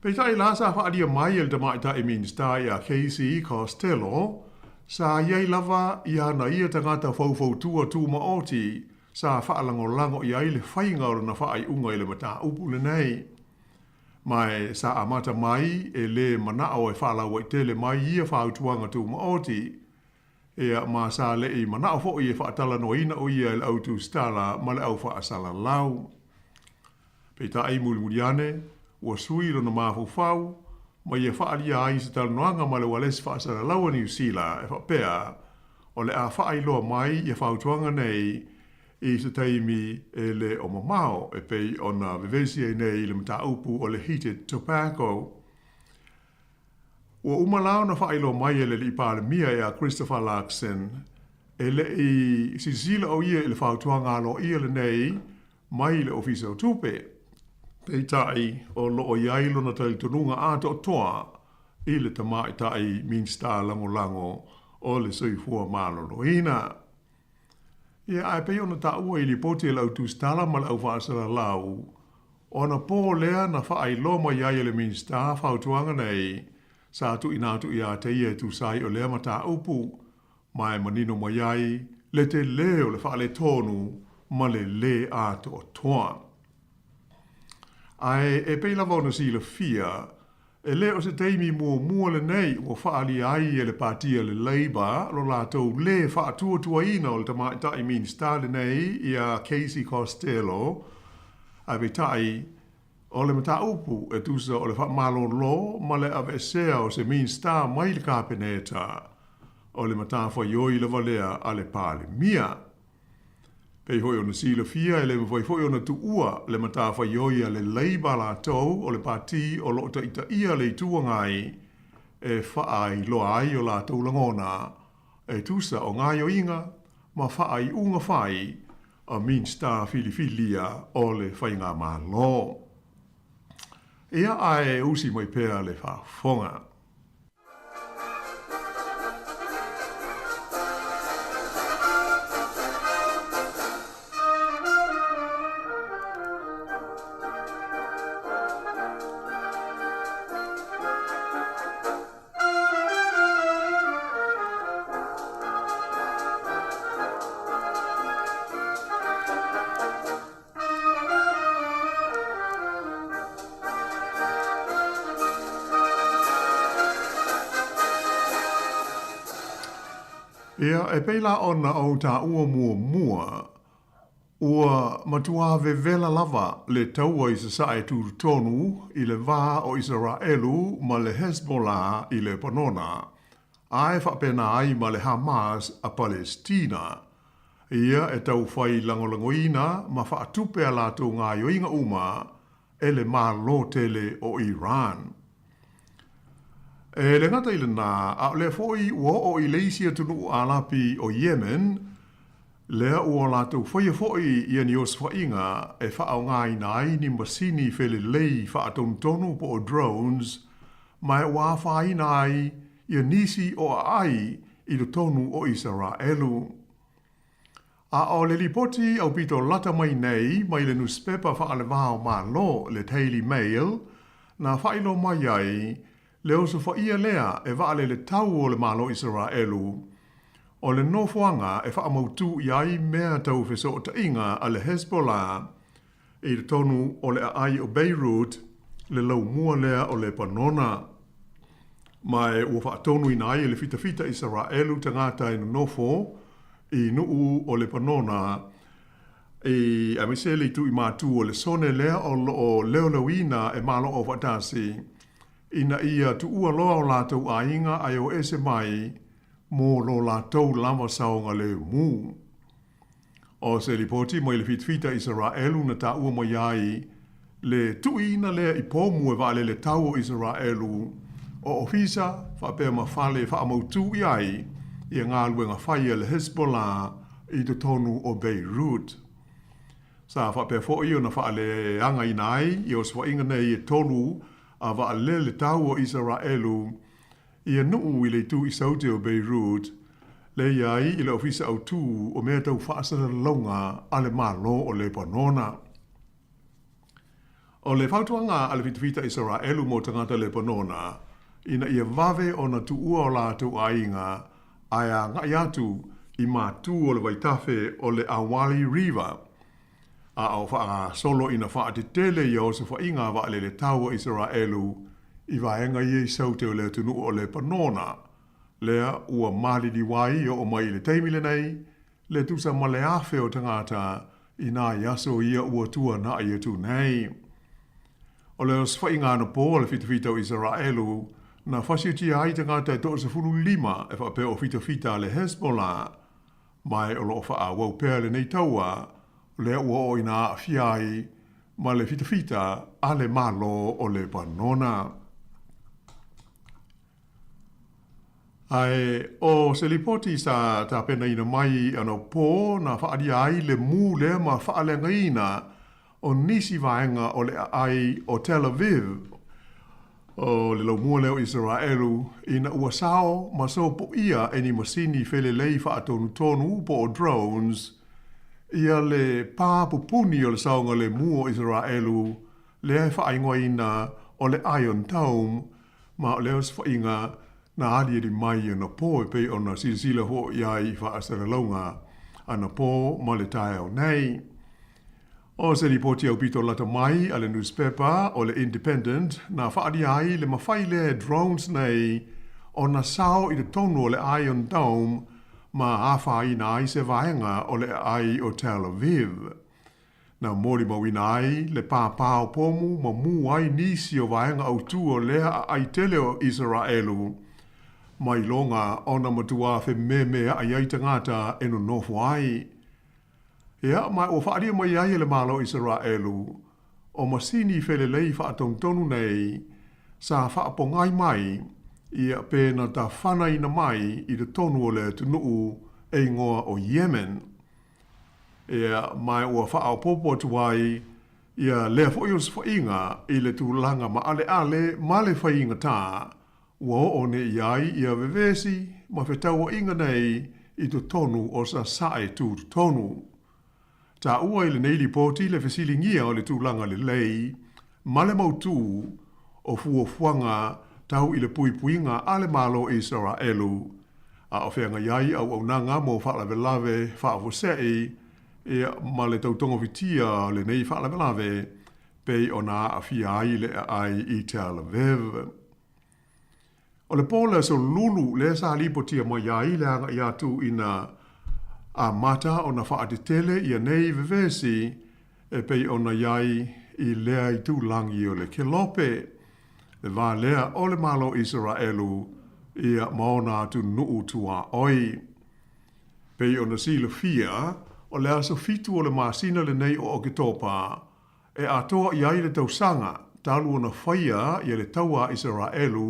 Pe tai lasa whaadia mai el tamaita e Minister ia Casey Costello sa iei lava i ana ia tangata faufau tua tūma oti sa whaalango i ai le whainga o na whaai unga i le mata upu le nei. Mai sa amata mai e le manao e whaalau i tele mai ia whautuanga tūma oti ea ma sa le i manao fo i e whaatala noina o ia le autu stala ma le au whaasala lau. Pe tai muliane ua sui rona mafufau ma ia whaalia ai se talanoanga ma le walesi whaasala lau a New Zealand e whapea o le a whaailoa mai i a whautuanga nei i se taimi e le o mamao e pei o na vivesi e nei le mta upu o le heated tobacco. Ua umalao na whaailoa mai e le li pāle mia e a Christopher Larkson e le i sisila o ia i le whautuanga alo ia le nei mai le ofiso tupe. Pei tai o loo iailo na talitununga ato o toa i le tamai tai Minister lango o le soifua maloloina. Ia ai pei ona ta ua i li poti e lau tustala ma lau whaasara lau. Ona pō lea na whaailoa mai ai le Minister whautuanga nei sa tu inatu ia te ia tu sai o lea mata upu mai manino mai ai le te leo le whaale tonu ma le ato o toa. Ai e pei lava ona si le fia, e leo se teimi mua le nei o whaali ai e le patia le Labour lo lātou le whaatua ina o le tamaitai Minister le nei ia Casey Costello a betai o le mata upu e tusa o le whaamalo lo ma le avesea o se Minister mai le kāpeneta o le mata whaioi le valea a le pāle mia. Pei hoi ona sila fia e le mwhoi ona tu ua le mata whaioi a le Labour la tau o le pati o lo ita ia le tuangai e whaai loa ai o la tau langona e tusa o ngai o inga ma whaai unga whai a Minister filifilia o le whainga malo. Ia ai usi mai pēr le whaafonga. Ia e peila ona o ta ua mua ua matua vevela lava le taua i se sae tūru tonu i le vā o Israelu ma le Hezbollah i le Panona ae whapena ai ma le Hamas a Palestina. Ia e tau whai langolangoina ma whaatupe a lātou ngā yoinga uma e le mālo tele o Iran. E le ngata i le nā, a le foi ua o i leisia tunu alapi o Yemen, lea ua lātou whaia foi i ani os whainga e whaau ngai nai ni masini whele lei whaatontonu po o drones, mai ua whai nai i nisi o ai i lo tonu o Israelu. A o le lipoti au pito lata mai nei, mai le newspaper whaale wāo mā lo le Daily Mail, na whailo mai ai, leo so fa ia lea e vaale le tau o le malo Israelu. O le nofoanga e wha amautu iai mea tau wheso o ta inga a le Hezbollah i le tonu o le ai o Beirut le lau mua lea o le panona. Mai ua wha tonu ina ai le fita Israelu tangata inu nofo i nuu o le panona e a misele tu i matu o le sone lea o leo lewina e malo o watasi ina ia tu ua loa o lātou ainga ai o ese mai mō lo lātou lama saonga le mu. O se ripoti mo i le fitfita Israelu na ta ua mo iai le tuina lea i pōmu e vale le tau o Israelu o ofisa whapea mawhale whaamautu iai i a ngā luenga whaia le Hezbollah i te tonu o Beirut. Sa whapea fo i o na whaale anga i nai i o swa inga nei e tonu a waale le tau o Israelu i a nuu i le tu i saute o Beirut le iai i le ofisa au tu o mea tau whaasara launga a le malo o le panona. O le whautuanga a le vitavita Israelu mo tangata le panona ina ia vave o na tu ua o lātou ainga ai a ngai atu i mātu o le waitafe o le Awali River. A au wha solo ina wha te tele i o se wha inga wa le tau o Israelu i vaenga i saute o le tunu o le panona. Lea ua mali di wai o mai le teimile nei, le tusa male afe o tangata i nā yaso ia ua tua na ia tu nei. O le os wha inga na po le fitafita o Israelu na whasiuti ai tangata e to se fulu lima e wha pe o fitafita le Hezbollah. Mai o lo wha a wau pēr le nei taua, le ua o ina a fiai, ma le fitafita a le malo o le panona. Ai, o se lipoti sa ta pena ina mai ano po na whaari ai le mu le ma whaalenga ina o nisi vaenga o le ai o Tel Aviv. O le lau mua leo Israelu ina ua sao ma so po ia eni masini fele lei whaatonu tonu po o drones ia le pā pupuni o le saonga le mua o Israelu le ai whaingoa ina o le Iron Dome ma o leo whainga na ali di mai ana po pe ona silsila ho iai whaasara launga ana po ma le tae o nei. O se ripoti au pito lata mai a le newspaper o le Independent na whaari ai le mawhai le drones nei o na sao i le tonu o le Iron Dome ma hawhai na ai se vaenga o le ai o Tel Aviv. Na mori mawina ai le pāpāo pomu ma mu ai nisi o vaenga au tu o lea ai tele o Israelu. Mai longa ona matua fe me ai ai tangata eno nofu ai. Ea mai o whaari mai ai le malo Israelu o masini fele lei whaatongtonu nei sa whaapongai mai ia pēna ta whanai na mai i le tonu o le tunuu e ngoa o Yemen. Ea mai o whaapopo tuai ia lea foios whainga i le tūlanga ma ale ma le whainga tā ua o ne iai ia vevesi ma whetaua inga nei i tu tonu o sa sae tu tonu. Ta ua i le nei lipoti le whesilingia o le tūlanga le lei, ma le mautu o fuanga tau i le puipuinga a le malo Israelu. A o whenga iai au nanga mo whaalavelave whaavosei e ma le tautonga vitia le nei whaalavelave pei o nā a fiai le ai i Tel Aviv. O le pola so lulu le sa lipotia mo iai le anga i atu ina a mata o na whaatitele i a nei vevesi e pei o na iai i lea i tūlangi o le kelope. Le vā lea o le malo Israelu i a maona atu nuu tua oi. Pei o na sila fia o le aso fitu o le masina le nei o Oketopa e atoa iai le tausanga talu o na whaia i le taua Israelu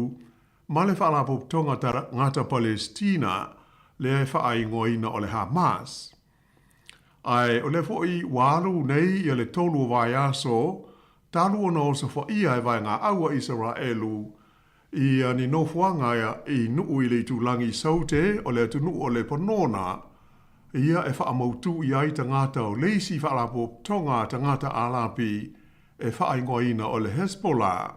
ma le whaalapo tonga ngata Palestina le e whaai ngoina o le Hamas. Ai o le foi walu nei i le tolu o vai aso, talu o na osa whaia e vai ngā aua Israelu i ni nofuanga i nuu i le tūlangi saute o le tunu o le panona ia e whaamautu i ai tangata o leisi whaalapo tonga tangata alapi e whaai ngoina o le Hezbollah.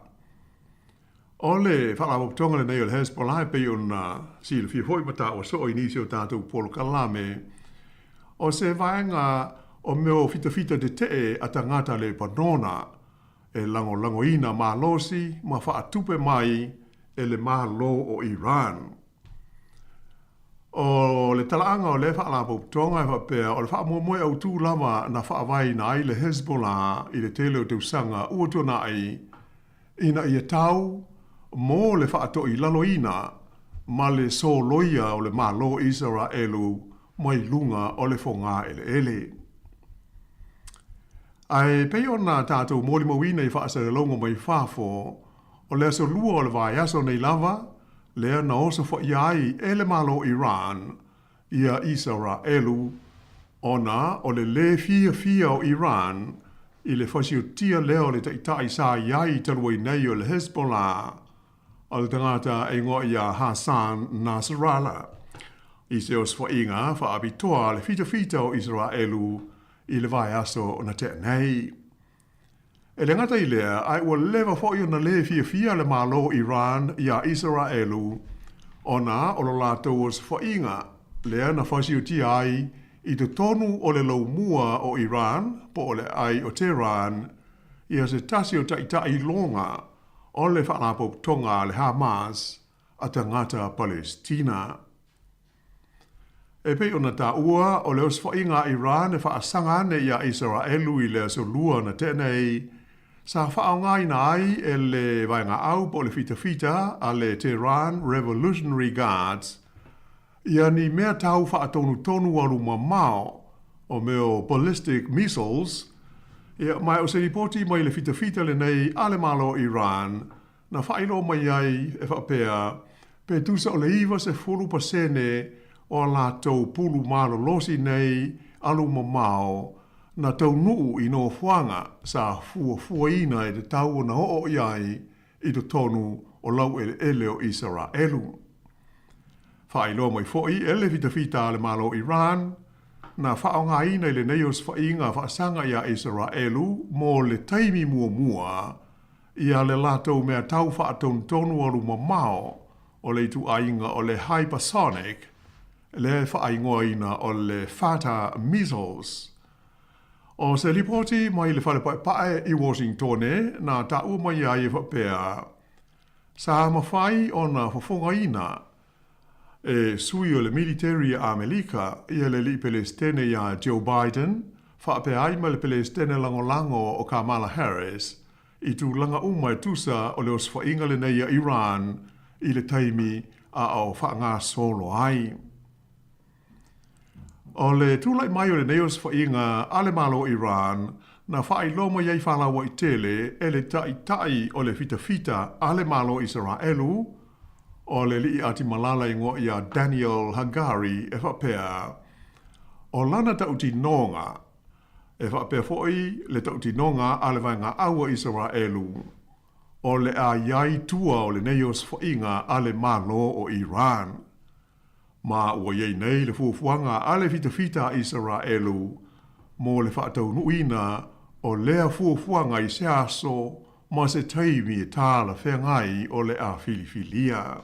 Ole whakalawa tonga le nei o le Hezbollah e pei o na sila fia hoi mata o so o inisi o tātou polo kalame. O se vaenga o meo fita de te a tangata le panona e lango ina ma losi ma whaatupe mai e le malo o Iran. O le talaanga o le whakalawa tonga e whapea o le whaamoe au tū lama na whaawai na ai le Hezbollah i le tele o teusanga uotona ai ina i e tau mo le whaato i laloina ma le so loia o le malo Israelu mai lunga o le fonga ele. Ai pei ona tātou mōli mawina i whaasare longo mai whafo o le aso lua o le vai aso nei lava lea na oso wha iai e le malo Iran ia Israelu ona o le fia o Iran i le whasio tia leo le taitai sa iai talwai nei o le Hezbollah o le tangata e ngoa ia Hassan Nasrallah. I se os whainga wha abitoa le fita o Israelu i le vai aso na te nei. E le ngata i lea, ai ua lewa whoi o na le fia le malo Iran ia Israelu o na o lo lātou os whainga lea na whasio ti ai i te tonu o le laumua o Iran po o le ai o Tehran ia se tasi o taitai longa o le whaalapo tonga le Hamas a tangata Palestina. E pei ona tā ua o le os whainga Iran e whaasanga ane ia Israelu i le aso lua na tenei sa whaongai na ai e le vainga au po le fita a le Tehran Revolutionary Guards ia ni mea tau whaatonu alu mamao o meo ballistic missiles ia mai o se ripoti mai le fita le nei ale malo Iran na whailo mai ai e whapea pe tusa o le iwa se fulu pasene o la tau pulu malo losi nei alu mamao na tau nuu i no whanga sa fua ina e te tau na o iai i te tonu o lau ele o Israelu. Whailo mai foi ele fita le malo Iran na whaonga ina i le neos whainga whaasanga ia Israelu mo le taimi mua ia le latou mea tau whaatonu alu mamao o le tu ainga o le hypersonic le whaingoa ina o le Fatah missiles. O se ripoti mai le whale pae i Washington na tau mai ai e whapea. Sa mawhai o na whafonga ina e sui o le military a Amerika ia le li Palestine ia Joe Biden whapea ai ma le Palestine lango o Kamala Harris i tu langa e tusa o le os whainga le nei a Iran i le taimi a au whaanga solo ai. O le tūlai mai o le neos whainga ale malo Iran na whai loma iei whalawa i tele e le tai o le fita ale malo Israelu o le li ati malala ingo ia Daniel Hagari e whapea. O lana tauti nonga e whapea foi le tauti nonga ale vanga aua Israelu o le a iai tua o le neos whainga ale malo o Iran. Ma ua iei nei le fuafuanga ale fita Israelu mo le whaatau nuina o lea fuafuanga i se aso ma se taimi e tāla whengai o le a filifilia.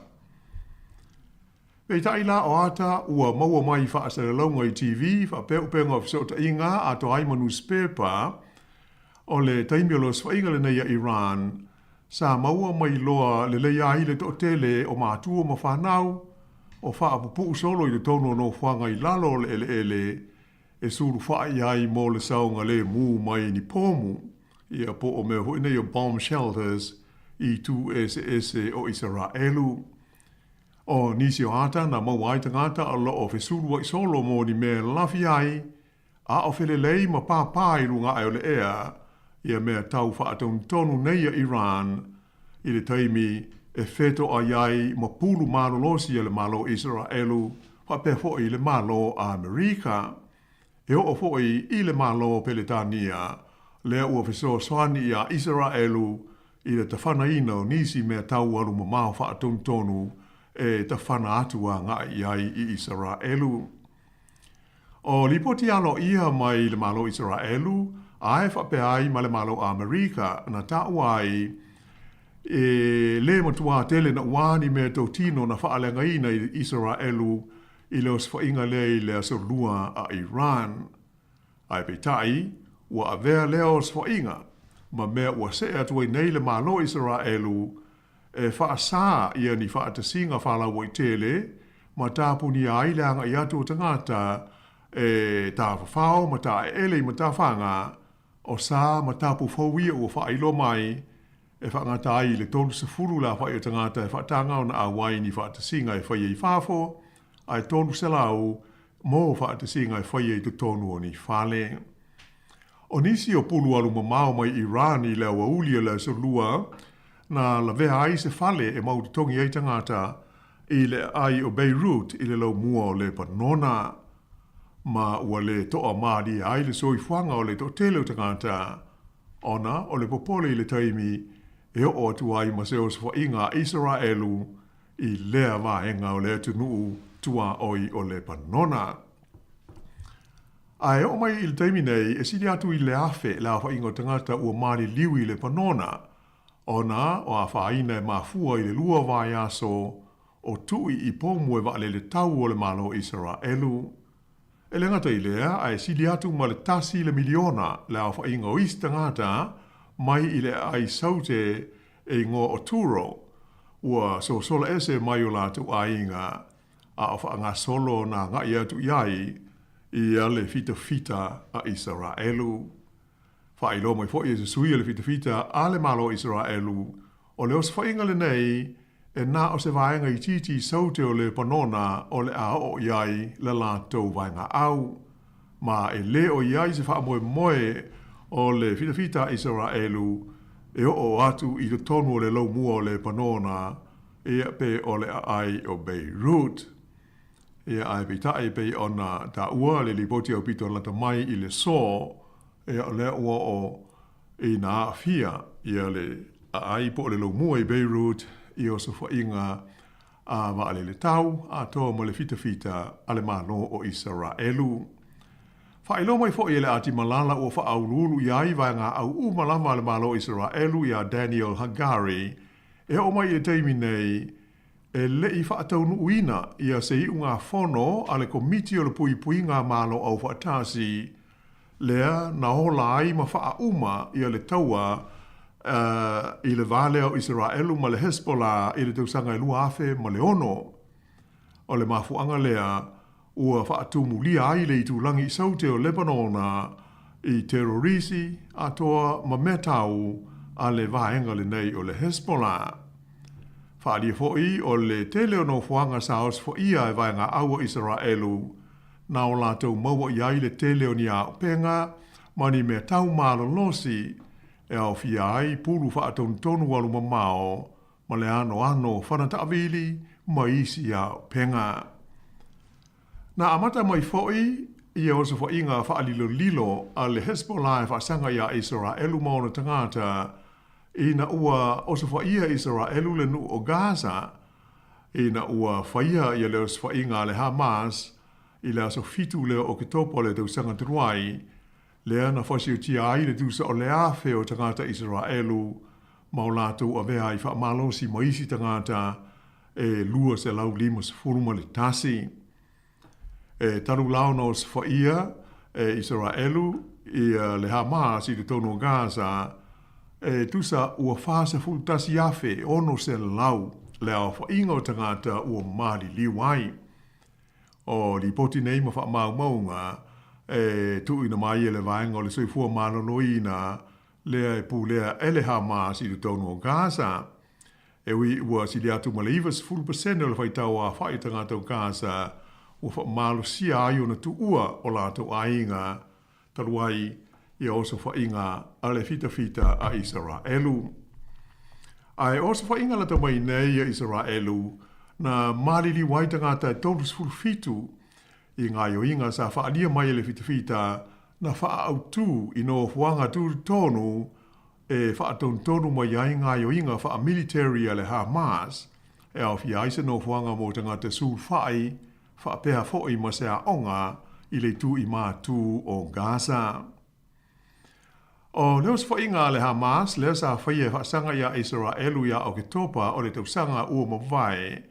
Pei taila o ata ua maua mai whaasere launga i TV whapeu penga o fisota inga a to ai manu spepa o le taimi o lo swainga le nei a Iran sa maua mai loa le leia i le totele o mātua ma whanau o whaapupu solo i le tono no whanga i lalo le ele e suru whai ai mo le saunga le mu mai ni pomu i a po o mea hui nei o bomb shelters i tu ese o Israelu. O nisi o ata na mau ai tangata a lo o fesuru wa i solo mo ni mea lafi ai a o fele lei ma pāpā i runga ai o le ea i a mea tau whaatonu tonu nei a Iran i le taimi e feto a iai ma pulu malo losi e le malo Israelu, whape foi le malo a Amerika. E o foi i le malo Peletania, lea ua fiso swani a Israelu i le tawhana ina o nisi mea tau alu ma mao whaatonu e tawhana atua ngā iai i Israelu. O lipoti alo ia mai le malo Israelu, a e whape ai ma le malo a Amerika na tau ai le matua tele na wani me tau tino na whaalenga ina i Israelu i leo sfainga le i lea sorlua a Iran. Ai peitai, ua avea leo sfainga, ma mea ua se atua i neile malo Israelu e whaasa ia ni whaatasinga whala wai tele, ma tāpuni a ileanga i atu o tangata e tā whawhao, ma tā ele ma tā whanga, o sā ma tāpu whauia ua whailo mai, e whangata ai le tolu se furu la whai o tangata e whaatanga o na awai ni whaatasinga e whai e whafo, ai tolu se lau mō whaatasinga e whai e tu tonu o ni whale. O nisi o pulu alu mamao mai Iran i leo ulia le sorlua, na la vea ai se whale e mauditongi ei tangata i le ai o Beirut i le lau mua o le panona. Ma ua le toa maari ai le soi fuanga o le to tele o tangata. Ona o le popole i le taimi e o atu ai ma se o sfa inga Israelu i lea vaenga o le atunu tua oi o le panona. Ai o mai i le taimi nei e sidi atu i le afe la fa inga o tangata ua maari liwi i le panona. Ona o a whaina e mafua i le lua vai aso o tui i pomu e wale le tau o le malo Israelu. E le ngata i lea, ai sili atu ma le tasi le miliona le a whainga o isi tangata mai i le ai saute e ngō o turo. Ua so sola ese mai o latu a inga a o whaanga solo na ngai atu iai i ale fita a Israelu. Whailo mai fo i se sui le fita a le malo Israelu o le os whainga le nei e nā o se vaenga i titi saute o le panona o le a o iai le lātou vaenga au. Ma e le o iai se wha moe o le fita Israelu e o atu i te tonu o le lau mua o le panona e pe o le ai o Beirut. E ai pe tae pe ona ta ua le lipoti au pito lata mai i le so e o le ua o i nā fia i le ai po le lau mua i Beirut i o so inga a vaale le tau a toa mo le fita ale malo o Israelu. Whaelo mai fo i le ati malala o wha au lulu i ai vaenga au umalama ale malo Israelu i a Daniel Hagari e o mai e teimi nei e le i whaataunu uina i a se iunga fono ale komiti o le pui ngā malo au whaatasi lea na hola ai ma wha uma i a le taua i le vale o Israelu ma le Hezbollah i le tausanga i lua afe ma le ono. O le mafuanga lea ua whaatumu lia ai le i tūlangi i saute o Lebanona i terorisi atoa ma metau a le vaenga le nei o le Hezbollah. Whaalia fo'i o le tele o no fuanga saos fo ia e vaenga aua Israelu na o lātou maua i ai le tele o ni a upenga mani me tau malo losi e au fia ai pulu whaatonu walu mamao ma le ano whanata awili ma isi a upenga. Na amata mai fo'i i e oso fo'inga whaalilo a le Hezbollah e whaasanga i a Israelu maona tangata ina ua oso whaia Israelu le nu o Gaza ina ua whaia i a le oso whainga le Hamas i le aso fitu leo o kitopo le tausanga turuai lea na whasi o tia ai le tusa o le afe o tangata Israelu ma o lātou a vea i whaamalosi maisi tangata e lua se lau lima se furuma le tasi. E taru lau no se whaia e Israelu i le Hamas i le tono Gaza e tusa ua whasa fulu tasi afe ono se lau lea o whainga o tangata ua mali liwai. O li poti nei ma wha maunga e tu ina mai le vaenga o le soifua maloloina lea e pu lea ele Hamas i le tono o Gaza. E ui ua si le atu maleivas 10% o le whaitau a whai tangata o Gaza ua wha malo sia ai o na tu ua o lātou ainga taruai i oso whainga a le fita a Israelu. Ai oso whainga la tamai nei a Israelu na marili wai tangata e tonus fulfitu i ngā ioinga sa whaalia mai le fita na wha au tu i no fuanga tu tonu e wha tonu mai ai ngā ioinga wha military a le Hamas e au fi aise no fuanga mo tangata sul whai wha pēha fōi ma se a onga i le tu i mā tu o Gaza. O leo sa whainga le Hamas, leo sa whaia whaasanga ia Israelu ia o ke topa o le tausanga ua mawai.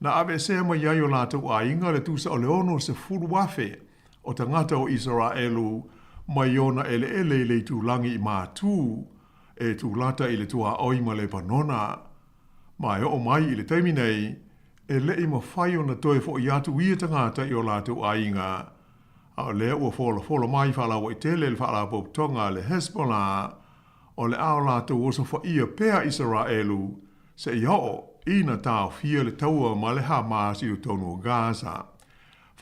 Na abe sea ma iai o lātou a inga le tūsa o le ono se furu wafe o tangata o Israelu mai ona ele le tūlangi i mātū e tūlata i le tua oi ma le panona. Mai o mai i le taimi nei e le i ma whai o na toe fo i atu ia tangata i o lātou a inga. A le ua fola mai whala wa i tele le whala tonga le Hezbollah o le ao lātou osa wha ia pēa Israelu se i hao ina tāo fia le taua ma le Hamas i o tonu o Gaza.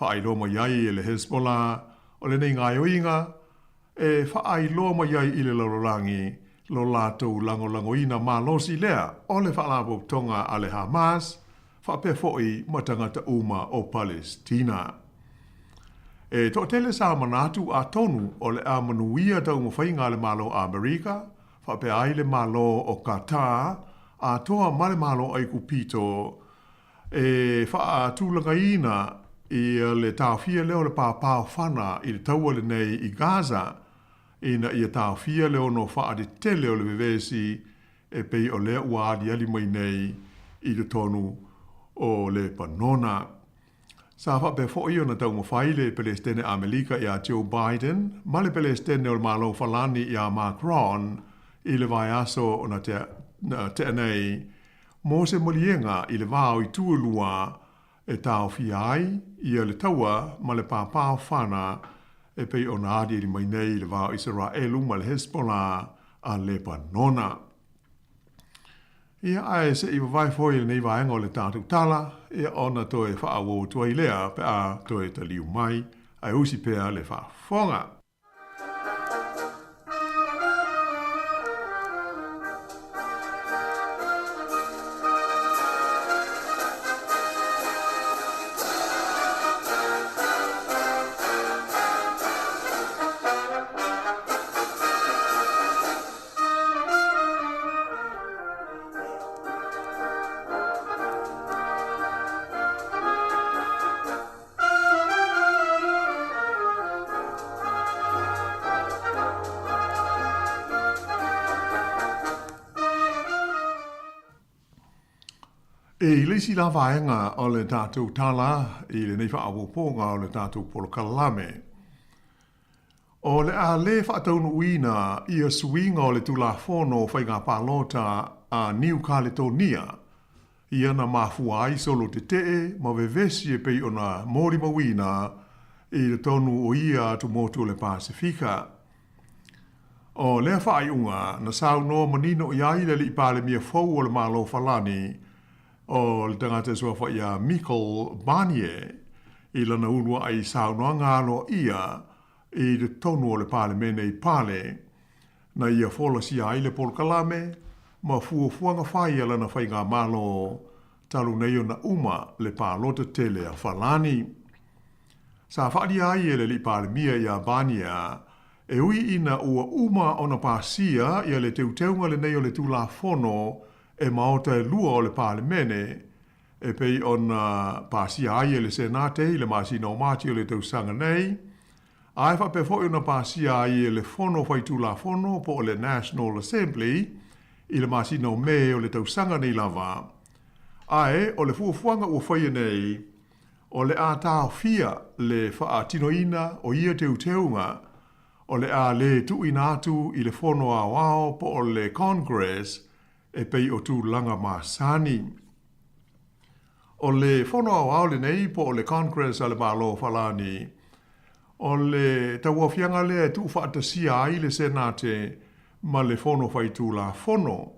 Wha lo ma iai le Hezbollah o le nei ngai oinga e wha lo ma iai i le lorolangi lo lātou lango ina ma losi lea o le whala tonga a le Hamas wha pe foi ma tangata uma o Palestina. E to tele sa manatu a tonu o le a manuia tau mawhainga le malo a Amerika, wha pe ai le malo o Qatar, a toa male malo ai kupito, e wha a tūlanga ina i le tāwhia leo le pāpāo whana i le taua le nei i Gaza, ina i a tāwhia leo no wha a de tele o le vevesi e pei o lea ua adi ali mai nei i le tonu o le panona. Sa fa pe fo io na tau mawhaile Palestine Amerika i a Joe Biden, ma le Palestine o malo falani i a Macron, i le vai aso o na te nei, mo se molienga i le vau i tuelua e tau fiai, i a le taua ma le pāpāo whana, e pei o na adi i mai nei i le vau Israelu ma le Hezbollah a Lebanona. Ia ai se i vai foi nei vai ngole tātou tala, ia ona toe whaawo tuai lea pe a toe taliu mai, ai usi pea le whaafonga. E leisi la vaenga o le tātou tala i le nei whaawoponga o le tātou polokalame. O le a le whaataunu uina i a suinga o le tula whono whainga pālota a New Caledonia i ana mafua ai solo te tee ma vevesi e pei ona mori mawina i le tonu o ia atu motu le Pasifika. O le whaaiunga na sauno manino i aile li pāle mia fau o le malo falani o le tangata sua wha ia Michael Barnier i lana unua ai saunoa ngālo ia i le tonu o le pāle mene i pāle na ia whola si ai le polkalame ma fuafuanga whai ala na whai ngā malo talu nei o na uma le pālota tele a whalani. Sa whaari ai e le li pāle mia i a Barnier e ui ina ua uma o na pāsia i a le teuteunga le nei o le tula whono e maota e lua o le pālemene, e pei ona pāsia ai e le senate i le masina o mati o le tausanga nei, ai wha pe foi ona pāsia ai e le whono whaitula whono po o le National Assembly i le masina o me o le tausanga nei lava. Ai o le fuafuanga ua whaia nei, o le a tāo fia le wha tinoina o ia teuteunga, o le a le tuina atu i le whono a wao po o le Congress, e pei o tū langa māsani. O le whono au au le nei po o le Congress a le mālo whalani. O le tauafianga lea tū whaatasia ai le senate ma le whono whai tū la whono.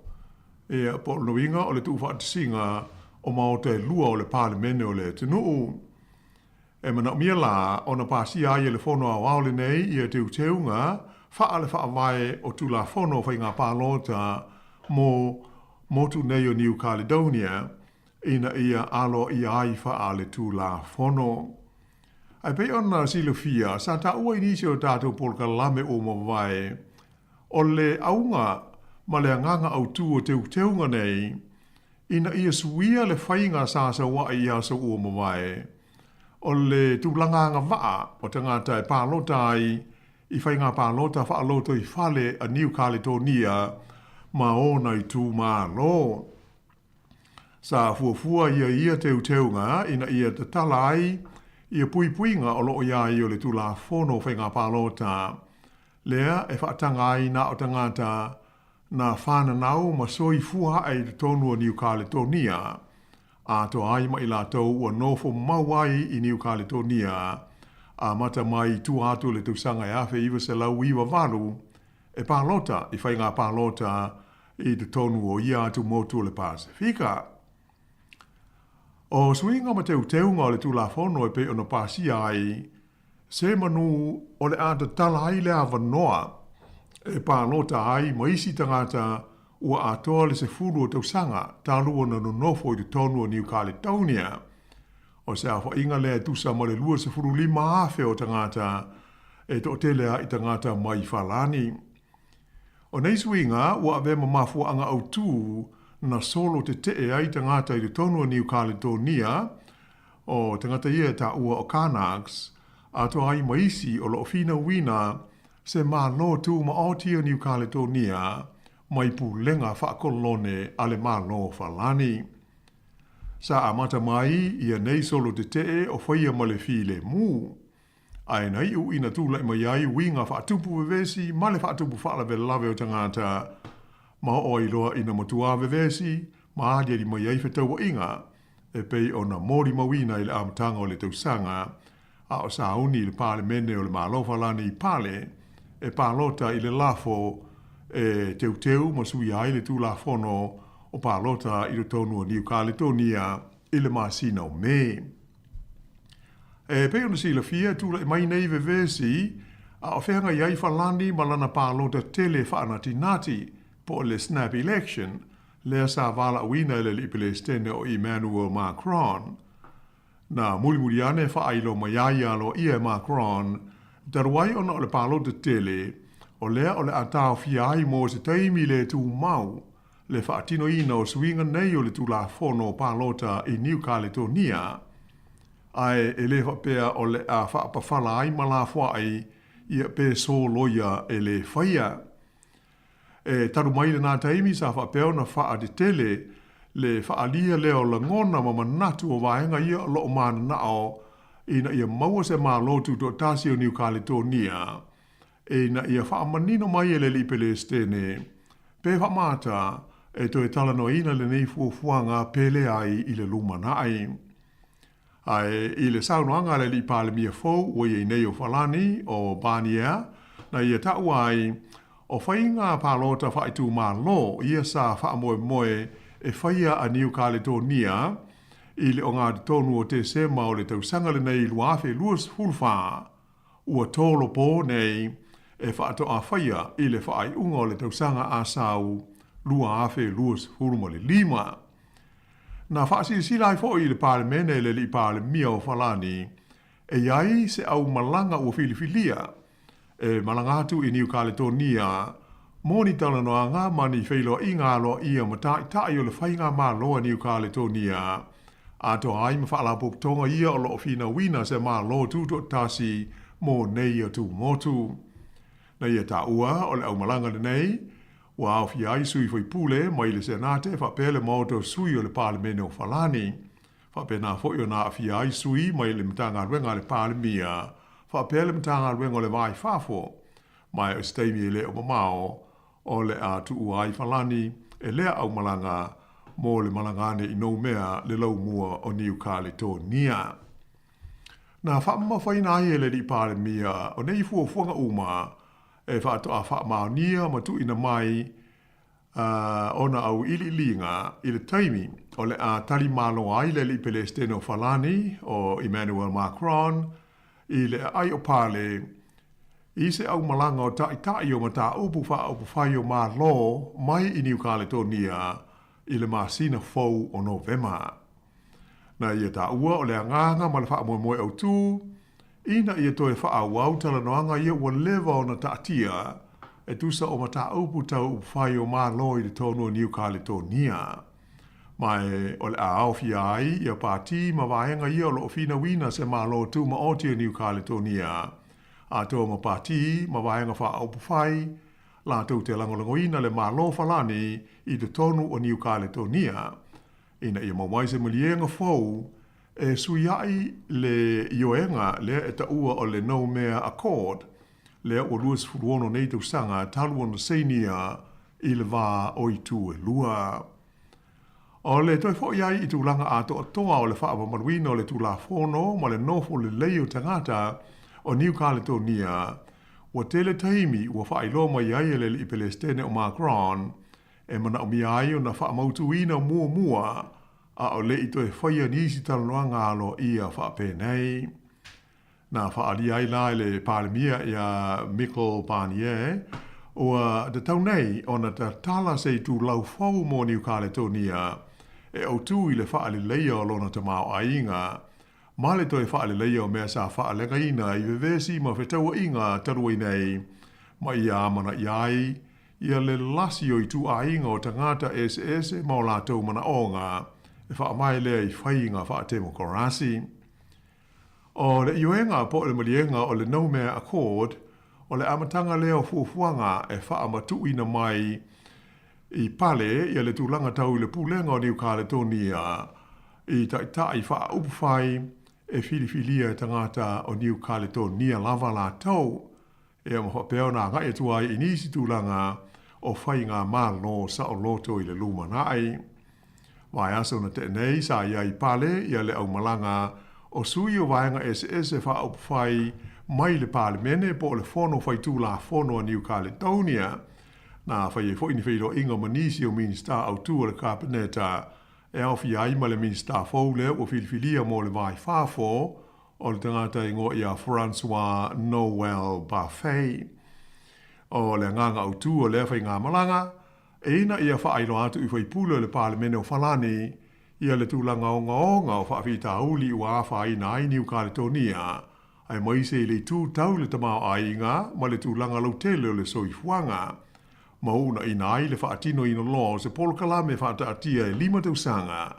E po no inga o le tū whaatasinga o maota e lua o le pālemene o le tunuu. E mana mia la o na pāsia ai le whono au au le nei i a teunga wha le wha vai o tū la whono whai ngā pālota mo motu nei o New Caledonia ina ia alo i ai wha ale tū la whono. Ai pei ona silofia, sa ta ua inisi o tātou polkalame o mawai, o le aunga ma le anganga au tū o teunga nei, ina ia suia le whainga sāsa wa i asa o mawai. O le tūlanganga waa o tangata e pālotai i whai ngā pālota whaaloto i whale a New Caledonia ma o nei tū mā lo. Sa fuafua ia teu ina ia te tala ai ia puipuinga o loo ia i o le tula fono whai ngā pālota. Lea e whaatanga ai na o tangata na whana nau ma soi fua ai te tonu o New Caledonia. A to ai mai la tau ua nofo mawai i New Caledonia. A mata mai tu atu le tausanga e awhi iwa se lau iwa walu. E pālota i whai ngā pālota i te tonu o ia atu motu le Pasifika. O swinga ma teunga o le tulafono e pe ona pasi ai, se manu o le ata tala ai le awanoa, e pālota ai maisi tangata ua atoa le se furu o tausanga talua na nonofo i te tonu o New Caledonia. O se awha inga lea tusa ma le lua se furu 5 awhi o tangata e to telea i tangata mai falani. O nei swinga ua avema mafua anga au tū na solo te te ai tangata i te tonu o New Caledonia o tangata ia ta ua o Canucks ato ai maisi o lo fina wina se ma lo tu ma o tia New Caledonia mai pu lenga whaakolone ale ma lo falani. Sa amata mai ia nei solo te te o whaia ma le file mu. Ai nei u ina tūlai mai ai winga whaatupu vevesi ma le whaatupu whaalawe lawe o tangata ma o iloa ina matua vevesi ma adia di mai ai whetaua inga e pei o na mori mawina i le amatanga o le tausanga a o sauni i le pale mene o le malofa lani i pale e pālota i le lafo e teuteu ma sui ai le tū lafono o pālota i le tonu o New Caledonia i le masina o me. E pei ona si la fia tūla i mai nei vevesi a o whenga iai whalani ma lana pālota tele whaanati nati po le snap election lea sa vala wina le lipele stene o Emmanuel Macron. Na muri ane whaailo maiai alo ia Macron, taruai ona o le pālota tele o lea o le atao fiai mo se taimi le tū mau le whaatino ina o swinga nei o le tulafono pālota i New Caledonia. Ai e le whapea o le a whaapawhala ai malafua ai ia pe so loia e le whaia. E taru mai le nā taimi sa whapea na wha de tele le whaalia leo la ngona ma manatu o vaenga ia o loo mana nao ina ia maua se maa lotu to tasi o New Caledonia. Ina ia whaamanino mai e le lipele stene. Pe whamata e to e talano ina le nei fuafuanga pele ai i le lumana ai. Ai i le saunoanga le li pale mia fau o i nei o falani o Bania na ia tau ai o whainga pālota whaitu mā lo ia sa whaamoe moe e whaia a New Caledonia i le o ngā tonu o te sema o le tausanga le nei luafe luas hulwha ua tolo pō nei e whaato a whaia i le whaai unga o le tausanga a sau lua afe luas hulma le 5. Na whaasi sila i fo i le pāle mene le li pāle mia o falani e iai se au malanga ua filifilia e malangatu i New Caledonia moni tala noa ngā mani whailo i ngā loa ia matai tai o le whainga mā loa New Caledonia a to ai ma whaala poktonga ia o loo fina wina se mā loa tūto tasi mō nei a tū motu. Na ia tā ua o le au malanga le nei ua au fi ai sui fai pule mai le senate whapele mauto sui o le pāle mene o falani. Whapena foi o nā fi ai sui mai le mtanga ruenga le pāle mia. Whapele mtanga ruenga le vai whafo. Mai o steimi e le o mamao o le a tu ai falani e lea au malanga mō le malangane i nou mea le lau mua o New Caledonia. Nā whaama whaina ai e le di pāle mia o nei fuafuanga uma e whaato a whaamaunia ma tu ina mai ona au ili linga i le taimi o le a tali malo ai le li pele steno falani o Emmanuel Macron i le ai o pale i se au malanga o tai o mata upu whai o ma lo mai i New Caledonia i le masina fau o Novema. Na ia ta ua o le anganga ma le wha moe au tū ina ia toe wha au tala noanga ia ua lewa o na taatia e tusa o mata upu tau upu whai o ma lo i le tonu o New Caledonia. Mai o le ao fia ai ia pāti ma vaenga ia o lo fina wina se ma lo tu ma oti o New Caledonia. a tō ma pāti, ma waenga wha au pawhai, la tau te langolangoina le malo falani i te tonu o New Caledonia, ina ia mawai se malienga fau, e suiai le ioenga le e taua o le No Mea Accord, le o luas furuono nei tau sanga talu ono seinia i le wā oitu e lua. O le toi fo iai i tūlanga a toa toa o le wha maruina o le tūla whono ma le nofo le leo tangata o New Caledonia, wa tele taimi ua wha iloma iai e le li Palestine o Macron, e mana o miai o na wha mautuina mua mua, a o le i toi whaia nisi talanoanga alo ia wha penei. Na wha ali ai la le palemia ia Michael Barnier, ua te tau nei o na ta tala se tu lau fau mo New Caledonia, e au tū i le wha ali leia o lona te mao ainga, ma le toi wha ali leia o mea sa wha alenga ina i vevesi ma whetaua inga tarui nei, ma ia amana iai, ia le lasi o i tu ainga o tangata SS e mao lātou mana onga, e wha mai lea i whainga wha demokorasi. O le ioenga po le malienga o le No Mea Accord, o le amatanga leo fuafuanga e wha amatu ina mai i pale ia le tūlanga tau i le pūlenga o New Caledonia, i tai wha upwhai e whiliwhilia tangata o New Caledonia lava la tau, e maho peo nā ngai tuai i nisi tūlanga o whai ngā mālo sa o loto i le lumanai. Vai aso na te nei sa ia i pale ia le au malanga o sui o vaenga SS e wha upwhai mai le pale mene po le fono whai tū la fono a New Caledonia, na whai e whoini whiro inga manisi o minsta au tū le kabineta e au fi aima le minsta fōle o whiliwhilia mo le vai whāfo o le tangata ingo ia François Noël Buffet. O le nganga au tū o le whai ngā malanga, e ina ia whaeilo atu i whaipula le palemene o whalani, ia le tūlanga o ngaonga o whaafita uli ua awha ina ai New Caledonia, ai maise i le tū tau le tamau ainga, ma le tūlanga lau tele o le soifuanga, ma una ina ai le whaatino ina lo se polo kalame whaata atia e 5 tausanga,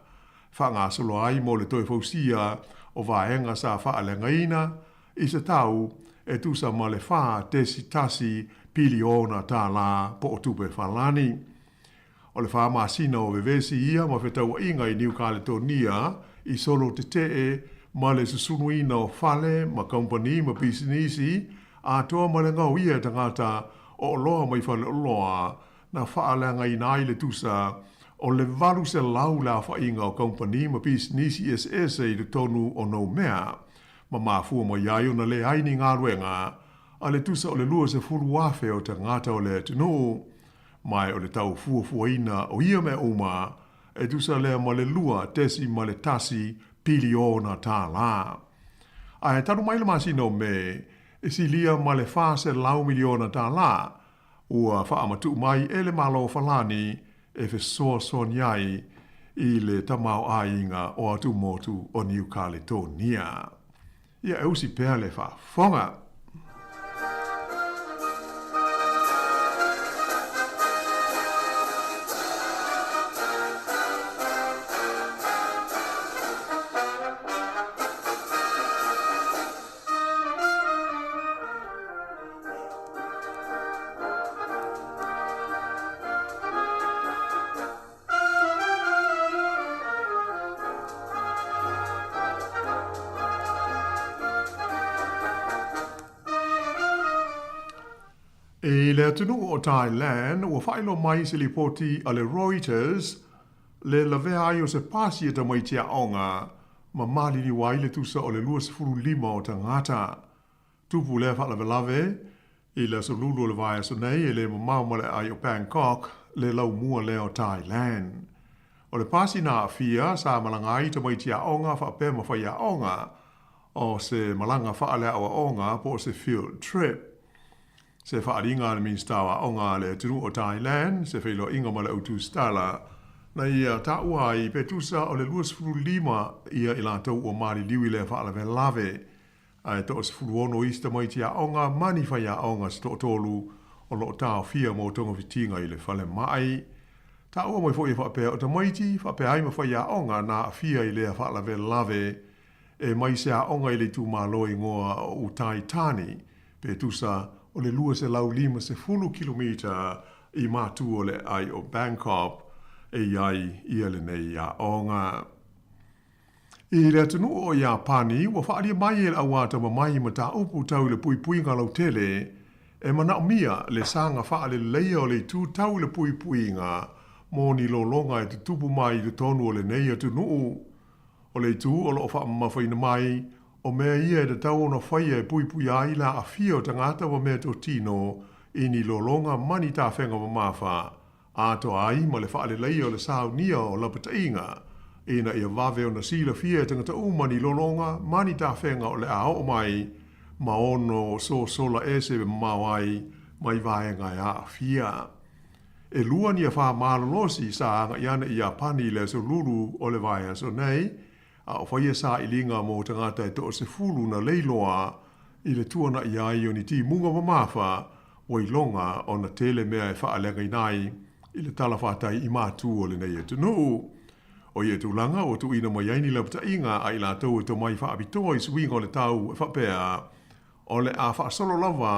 whaanga solo ai mo le toi fausia o vaenga sa whaalenga ina, i se tau e tusa ma le wha tesi tasi piliona tā la po o tupe whalani. O le wha masina o vevesi ia ma whetau inga i New Caledonia i solo te tee ma le susunuina o whale ma company ma bisinisi a toa ma le ngau ia tangata o loa mai whale o loa na whaalanga i nai le tusa o le valu se lau la whainga o company ma bisinisi SS i le tonu o No Mea ma mafua ma iaio na le aini ngā ruenga a le tusa o le lua se furu wafe o tangata o le tunu mai o le tau fuafuaina o ia me uma e tusa lea ma le lua tesi ma le tasi piliona tā la. A e tanu mai le masino me e si lia ma le fase lau miliona tā la ua whaamatu mai e le malo falani e fe soa soniai i le tamau ainga o atu motu o New Caledonia. Ia e usi pēr le whafonga. E le atunu o Thailand, ua whaelo mai se li poti a le Reuters, le lavea ai o se pasi e tamai tia onga, ma mali ni wai le tusa o le 25 o tangata. Tupu le wha lave, i le solulu o le vai so nei, e le mamau male ai o Bangkok, le lau mua le o Thailand. O le pasi na fia, sa malangai tamai tia onga, wha pe ma whaia onga, o se malanga wha le awa onga, po se field trip. Se whaaringa le minstawa onga le tunu o Thailand, se whailo inga ma le autu stala, na ia taua i petusa o le 25 ia i lātou o mari liwi le whaalave lave, ai to se furuono ista mai tia onga mani whaia onga sto tolu o lo tau fia mo tonga vitinga i le whale mai. Taua mai fo i whapea o ta maiti, whapea ai ma whaia onga na fia i le whaalave lave, e mai se a onga i le tu maloi ngoa o utai tani, pe tusa o le lua se lau 50 kilomita i mātu o le ai o Bangkok e iai ia le nei ia onga. I le atunu o Iapani, wa whaaria mai e le awata ma mai ma ta upu tau le pui pui ngā lau tele, e mana mia le sanga wha le leia o le tū tau le pui pui ngā, mō ni lo longa e te tupu mai le tonu o le nei atunu o le tū o lo wha mawhaina mai, o mea ia e te tau ona whaia e pui pui ai la a fia o tangata wa mea to tino, i ni lo longa mani ta whenga wa mawha, a to ai ma le wha le leia o le sao nia o lapata inga, ina ia wave o na sila fia tangata umani lolonga, mani ta whenga o le ao mai, ma ono so sola ese mawai, mai vaenga ia fia. E lua ni a wha malolosi sa anga iana ia pani le so lulu o le vaia so nei, a o whaia sa ilinga mo tangata e to se fulu na leiloa, i le tuana ia i o ni ti munga mamafa, o i longa o na tele mea e wha alenga inai, i le talafatai i mātu o le nei e tunu. O ia tūlanga o tu ina mai aini lapta inga a ila tau e to mai wha abitoa i swinga o le tau e whapea. O le a wha solo lava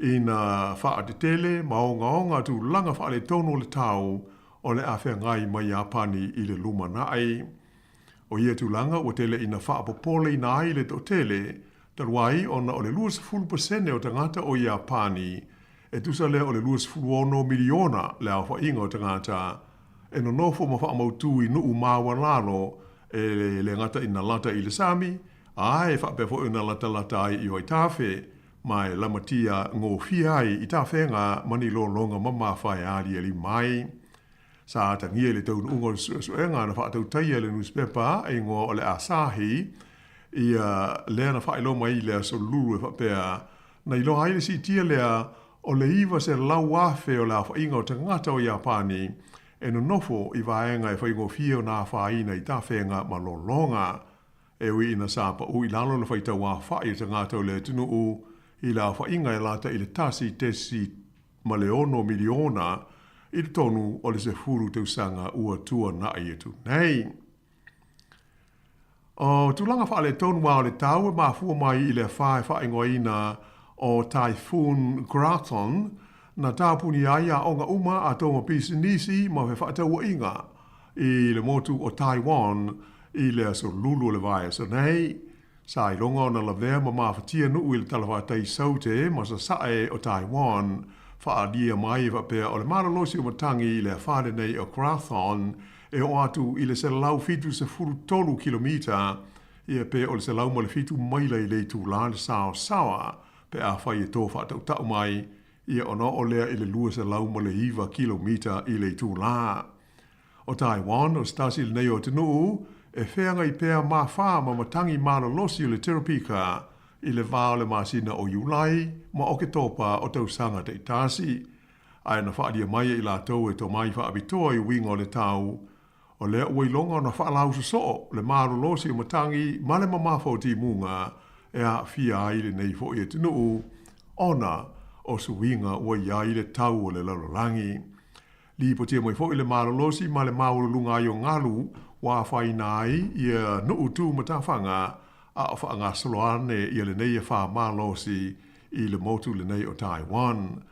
ina wha adetele maonga tu langa wha le tono o le tau o le a whea ngai mai a pani i le luma nai. O ia tūlanga o tele ina wha apopole ina ai le to tele taruai ona o le 20% o tangata o ia pani e tusa le o le 20 miliona le a wha inga o tangata e no nofo ma wha mautu i nuu mawa lalo e le ngata ina lata i le sami, a e wha pefo ina lata ai i hoi tafe, ma e lamatia ngō fiai i ta whenga mani lo longa mama whai ali ali mai. Sa ata ngia le tau ungo suenga na wha tau taia le newspaper e ngō o le Asahi, i lea na wha ilo mai lea so lulu e wha pea, na ilo haile si tia lea o le iwa se lau afe o la wha inga o tangata o Iapani, e no nofo i vaenga e whaingo fio nā whaina i tā whenga ma lolonga. E ui ina sāpa ui lalo na whaita wā whai i tangata o le tunu u i la whainga e lata i le tasi tesi ma le ono miliona i le tonu o le se furu te usanga ua tua na i etu. Nei! O tūlanga wha le tonu wā o le tau e mā fua mai i le whaingo ina o Typhoon Graton na tāpuni aia o ngā uma a tōma pisi nisi ma he whaatau inga i le motu o Taiwan i le aso lulu le vai so nei. Sa i longa o na lavea ma mawhatia nuu i le talawhatai saute ma sa sae o Taiwan whaadia mai whapea o le maralosi o matangi i le whare nei o Grathon e o atu i le se lau fitu se furu tolu kilomita i e pe o le se lau ma le fitu maila i le tu la le sao sawa pe a whai e tō whaatau tau mai ia ono o lea i le lua se lau ma le iwa kilomita i le tū la. O Taiwan, o stasi le nei o tenu, e whenga i pēr mā whā ma matangi māna losi o le Terapika i le vāo le māsina o Iulai ma o ke tōpa o tau sanga te itasi. Ai na whaadia mai i la tau e tō mai whaabitoa i winga o le tau. O lea ua i longa na whaalausa so le māna losi o matangi ma le mamawhau ti munga e a fia ai le nei fo i e tenu. Ona, o suinga ua ia i le tau o le lalolangi. Li po tia mai fo i le malolosi ma le maulunga i o ngalu wa whainai i a nuu tū matawhanga a o whaanga soloane i le nei e wha malosi i le motu le nei o Taiwan.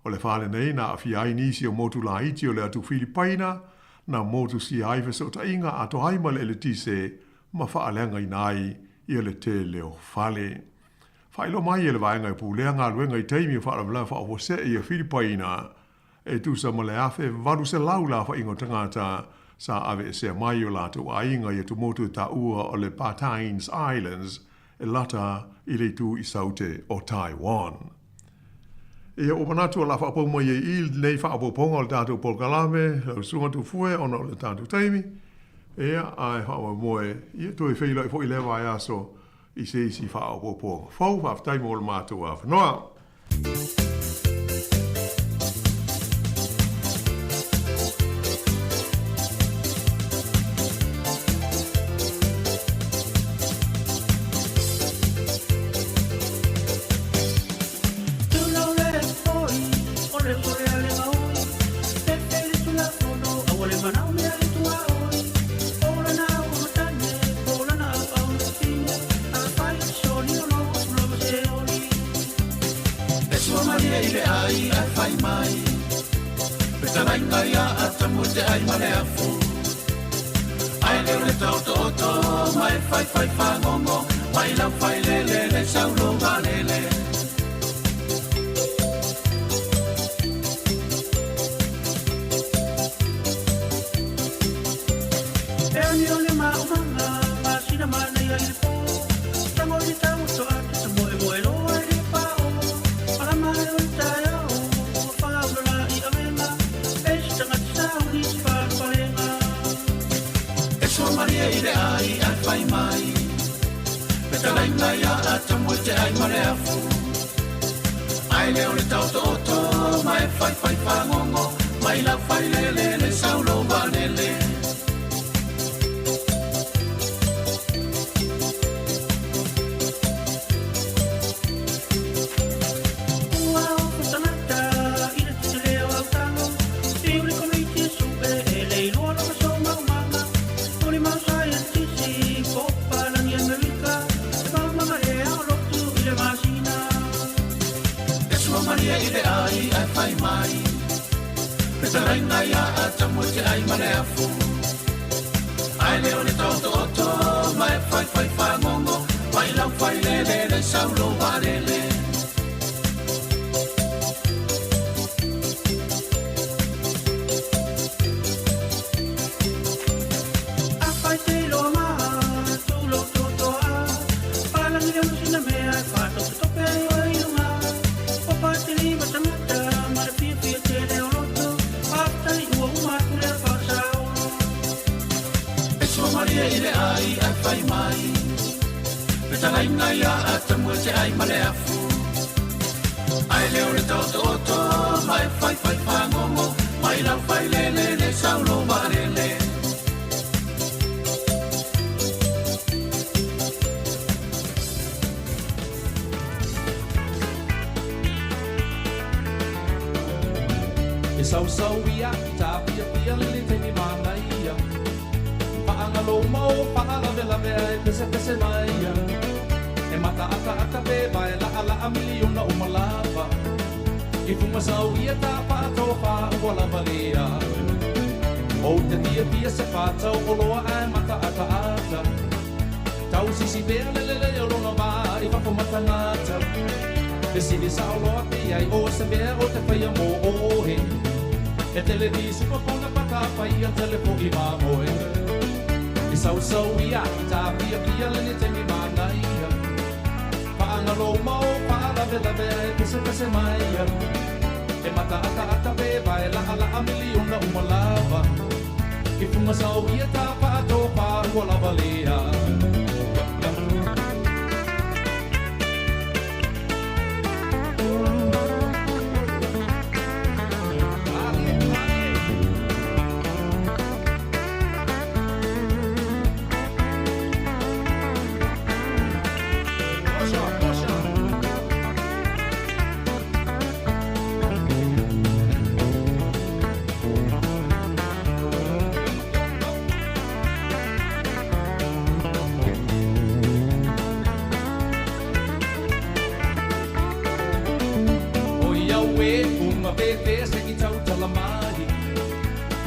O le whale nei na a fiai nisi o motu la iti o le atu Filipaina na motu si aive so ta inga a to haima le tise ma whaalenga inai i le te leo whale. Whailo mai e le vaenga i pūlea ngā luenga i teimi wha alamla wha o se i a Filipaina e tu sa male afe varu se lau la wha ingo tangata sa ave se mai o lātou a inga i tu motu ta ua o le Bataines Islands e lata i le tu i saute o Taiwan. E o manatu o la wha apau mai e il nei wha apau ponga o le tātou polkalame lau sunga tu fue ona o le tātou teimi e ai hawa moe i tu e whila i fo i lewa i aso i se isi wha o popo. Fau wha aftai mo le mātua a whanoa. sua maria ile ai ai fai mai Petalai ngai a atamote ai male afu Ai leo le tau to oto mai fai fai whangongo Mai lau fai lele le saulo walele Eani o le maumanga Masina mana ia i po Tamo di tamo to atu Tamo e moe loa i pao Parama e o i tai au Whaula i amena Esi tangati sau ni si whaparenga E sua maria i le ai ai fai mai Petalai ngai a tamo e te ai mare afu Ai leo le tau to oto Mai fai fai whangongo Mai lau fai lele le saulo walele Petalai ngai a tamo te ai mare afu Ai leo le tau to oto Mai fai fai whangongo Mai lau fai lele le saulo warele A fai te loa maa Tu lo toto a Palangi leo sina mea Whato te tope ai o iunga O pai te lima tamata Mare pia pia te leo Maria ile ai ai fai mai Petalai ngai a tamu te ai male afu Ai leo le tau to oto Mai fai fai whangongo Mai lau fai lele le saulo warele E sau sau ia Ta pia pia lele te ni mangai ia Paangalo mau, paala vela vea e pese pese mai E mata ata ata pe vai la ala a miliona umalava I funga sau ia ta pato pa wala valia O te tia tia se patau o loa ai mata ata ata Tau sisi vea lelele o lona va I whako mata ngata Te sini sa o loa te ai o se vea o te whaia mo ohe E tele di supa pona pata whaia telefo I mamoe I sau sau ia, ta pia pia lene te mi mana ia Paangalo mau, paala vela vea e pese pese mai ia E mata ata ata pe vai la ala a miliona umalava I funga sau ia ta pato pa ua lava lea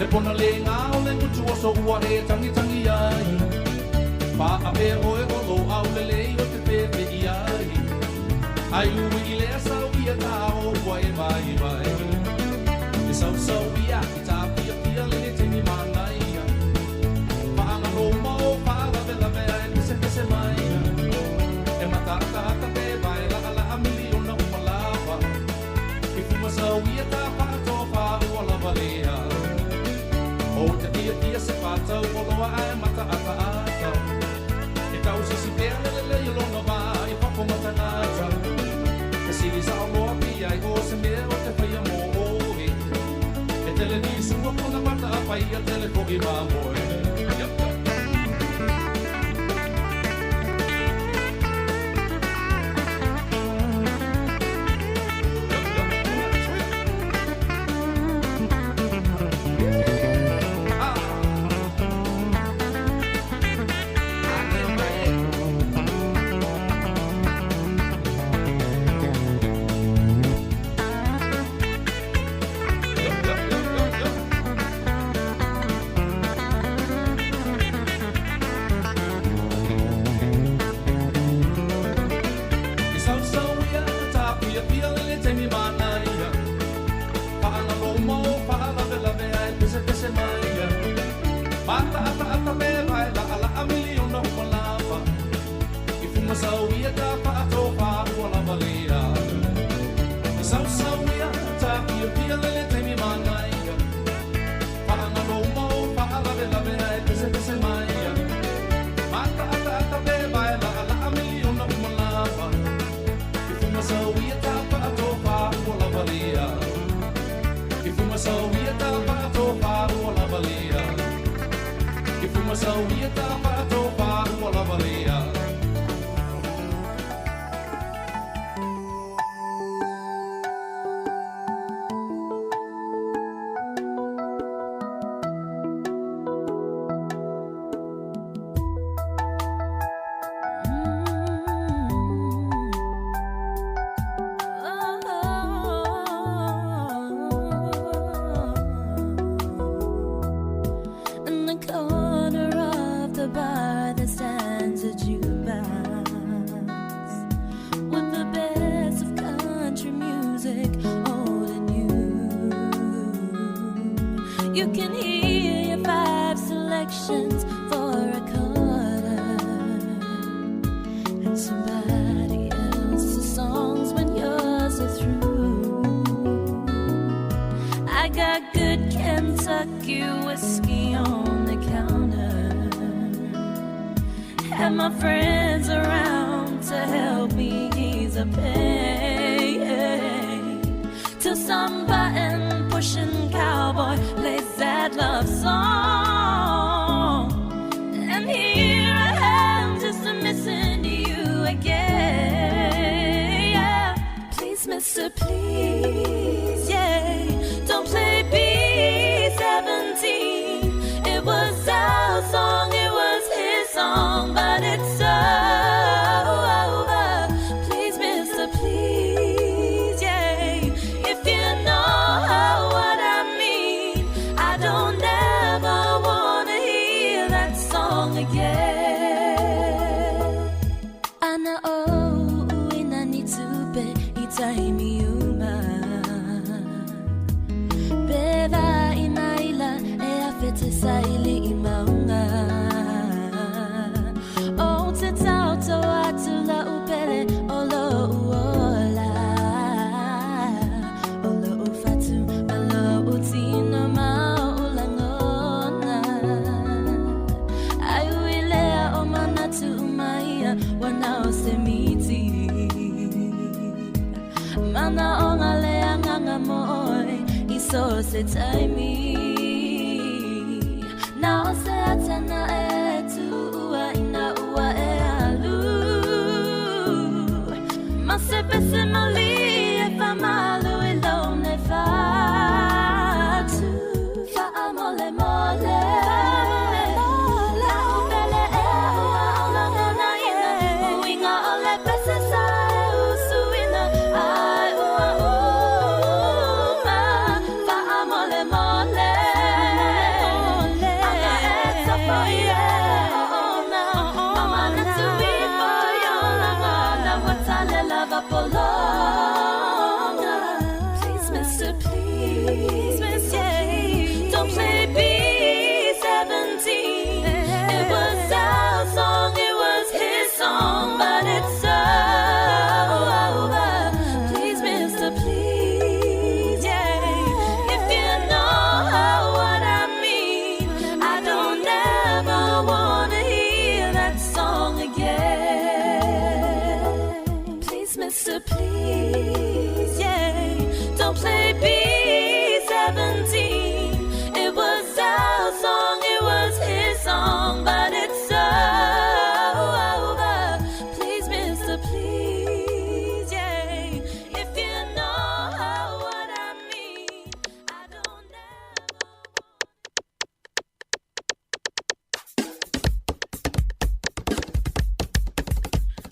Le pona le ngao le ngutu o so ua e tangi tangi ai Pa a pe oe o lo au le lei o te pepe i ai Ai ui I le sau ia ta o ua e mai mai E sau sau ia I ta pia pia le ne te ni mana ia Pa anga lo mau pa la vela vea e pese pese mai E mata ata ata pe vai la ala a miliona umalava E fuma sau ia ta pa to pa ua lava lea O te tia tia se patau o loa ai mata ata ata E tau sisi pea lele I longa wā I whako mata ngata E siri sa o loa pia I o se mea o te whaia mō ohe E tele ni sua pona pata a whaia tele kogi mā moe pia pia le te mi mana ia Paanga lo mo paala vela vea e pese pese mai ia Mata ata ata me vai la ala a miliona umalava I fuma sauia ta pa ato pa uala valia I sauia ta pia pia le te mi mana ia Paanga lo mo paala vela vea e pese pese mai ia Mata ata ata me vai la ala a miliona umalava I fuma sauia ta pa ato pa uala valia I fuma sauia ta pa ato pa uala valia I fuma sauia ta pa ato pa uala valia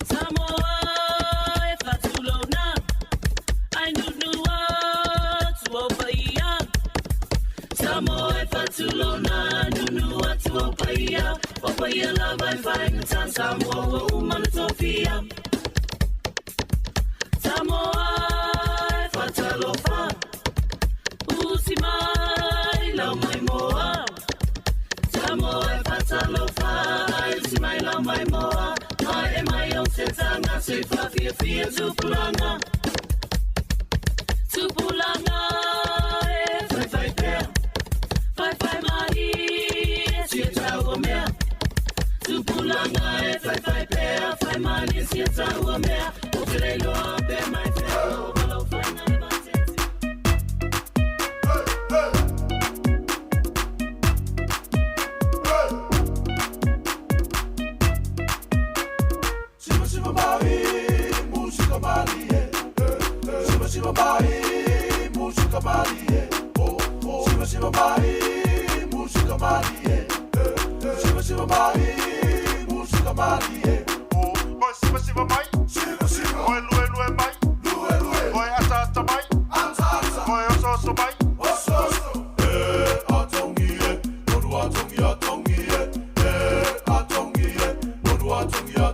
Samoa, if I do se fa fia tupulanga fai pea fai mai si tau mea tupulanga fai pea fai mai si tau mea o trelo pe mai feo valo fai na Siva Mahi, música Marie. Siva Mahi, música Marie. Siva Mahi, música Marie. Siva Mahi, música Marie. Siva Mai, Siva. Oi lue mai, lue. Oi atata mai, atata. Oi oso mai, oso. Atongie, modu atongie. Atongie, modu atongie.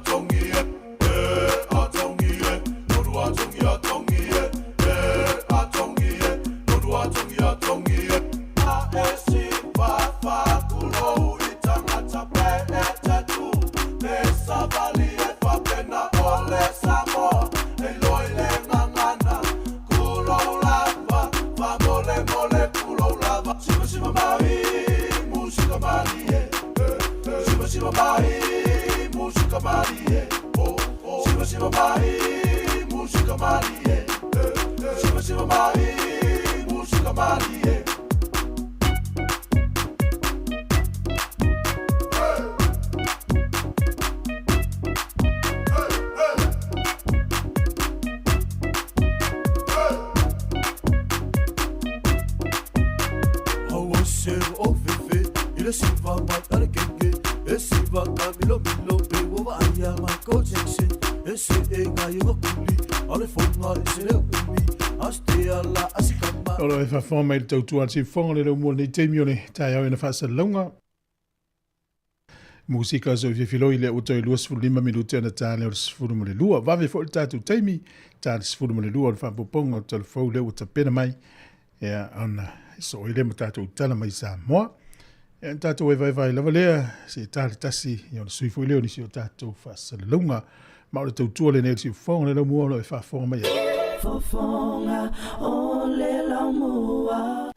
Siva Mahi, música Marie. Siva Mahi, música Marie. Siva Mahi, música Marie. Siva Mai Arekenge, Siva Kamilo Milo, Bewa Aya Michael Jackson, Ese Ngai Wakuli, Ale Fonga, Ese Umi, Aste Ala Asikama. Olo e whawhama i le tautua te whonga le rau mua nei teimione, tai au e na whasa launga. Musika so i whiwhiloi le uto i lua sifuru 5 minute ana tāne o le sifuru mo le lua. Wawe fo i tātou teimi, tāne sifuru mo le lua, le whapoponga o telefou le uta pena mai. Ea, ana, so i le ma tātou tala mai sa moa. En tātou e vai lava lea, se tāle tasi, i ona sui fui leo nisi o tātou whasa le lunga, ma o le tautua le nei si whonga le lau mua lo e whafonga mai. Whafonga o le lau mua.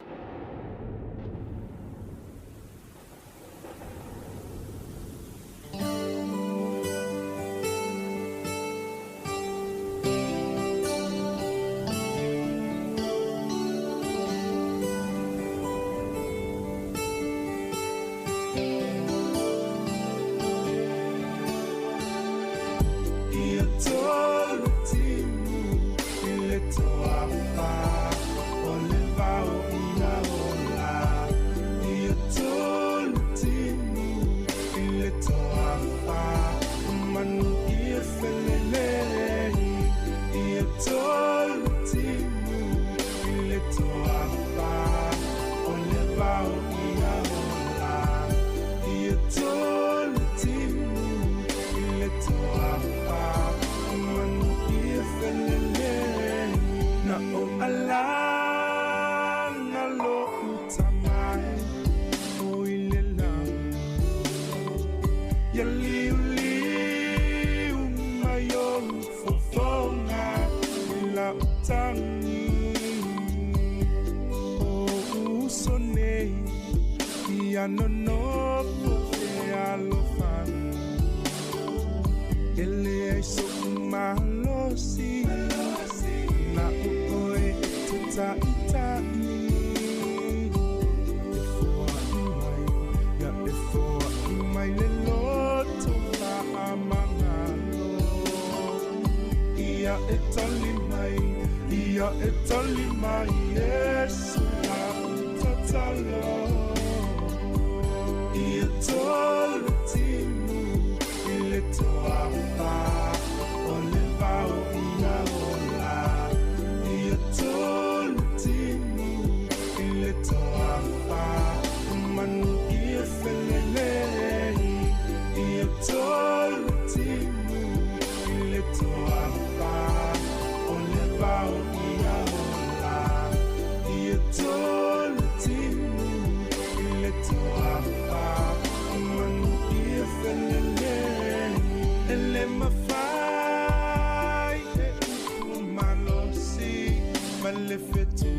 le fetu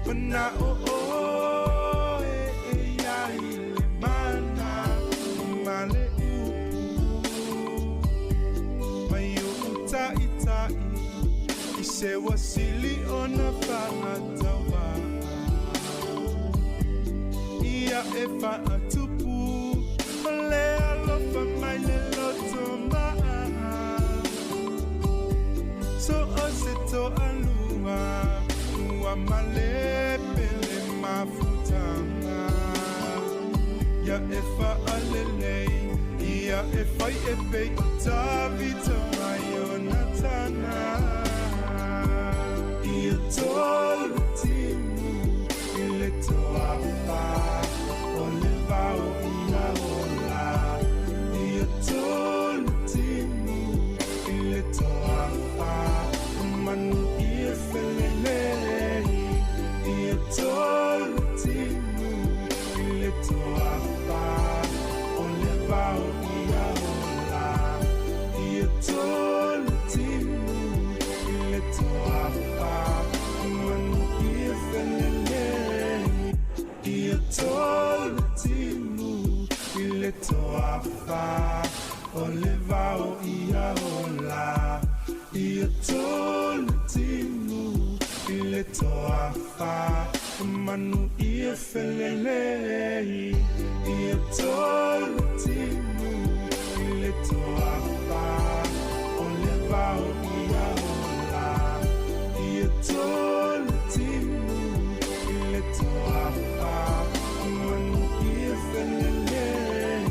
Mana o e ya ile mana Male Mai uta itai Se wasili ona whangatawa Ia e whaatupu Le alofa mai le loto maa So o se to alua Ua male pele mafutanga Ia e whaalelei Ia e whai e pei o tawita mai o natana Ia tolu timu Ile toa pa O le vau ia ola Ia tolu timu Ile toa pa Manu ia felelei Ia tolu timu Ile toa pa O le vau ia ola Ia tolu timu Ile toa pa Manu ia felelei Ia tolu timu Ile toa pa O le vau ia ola Ia tolu timu Ile toa pa Manu ia felelei Ia tolu timu Ile toa pa O le vau ia ola Ia tolu timu Ile toa pa Manu ia felelei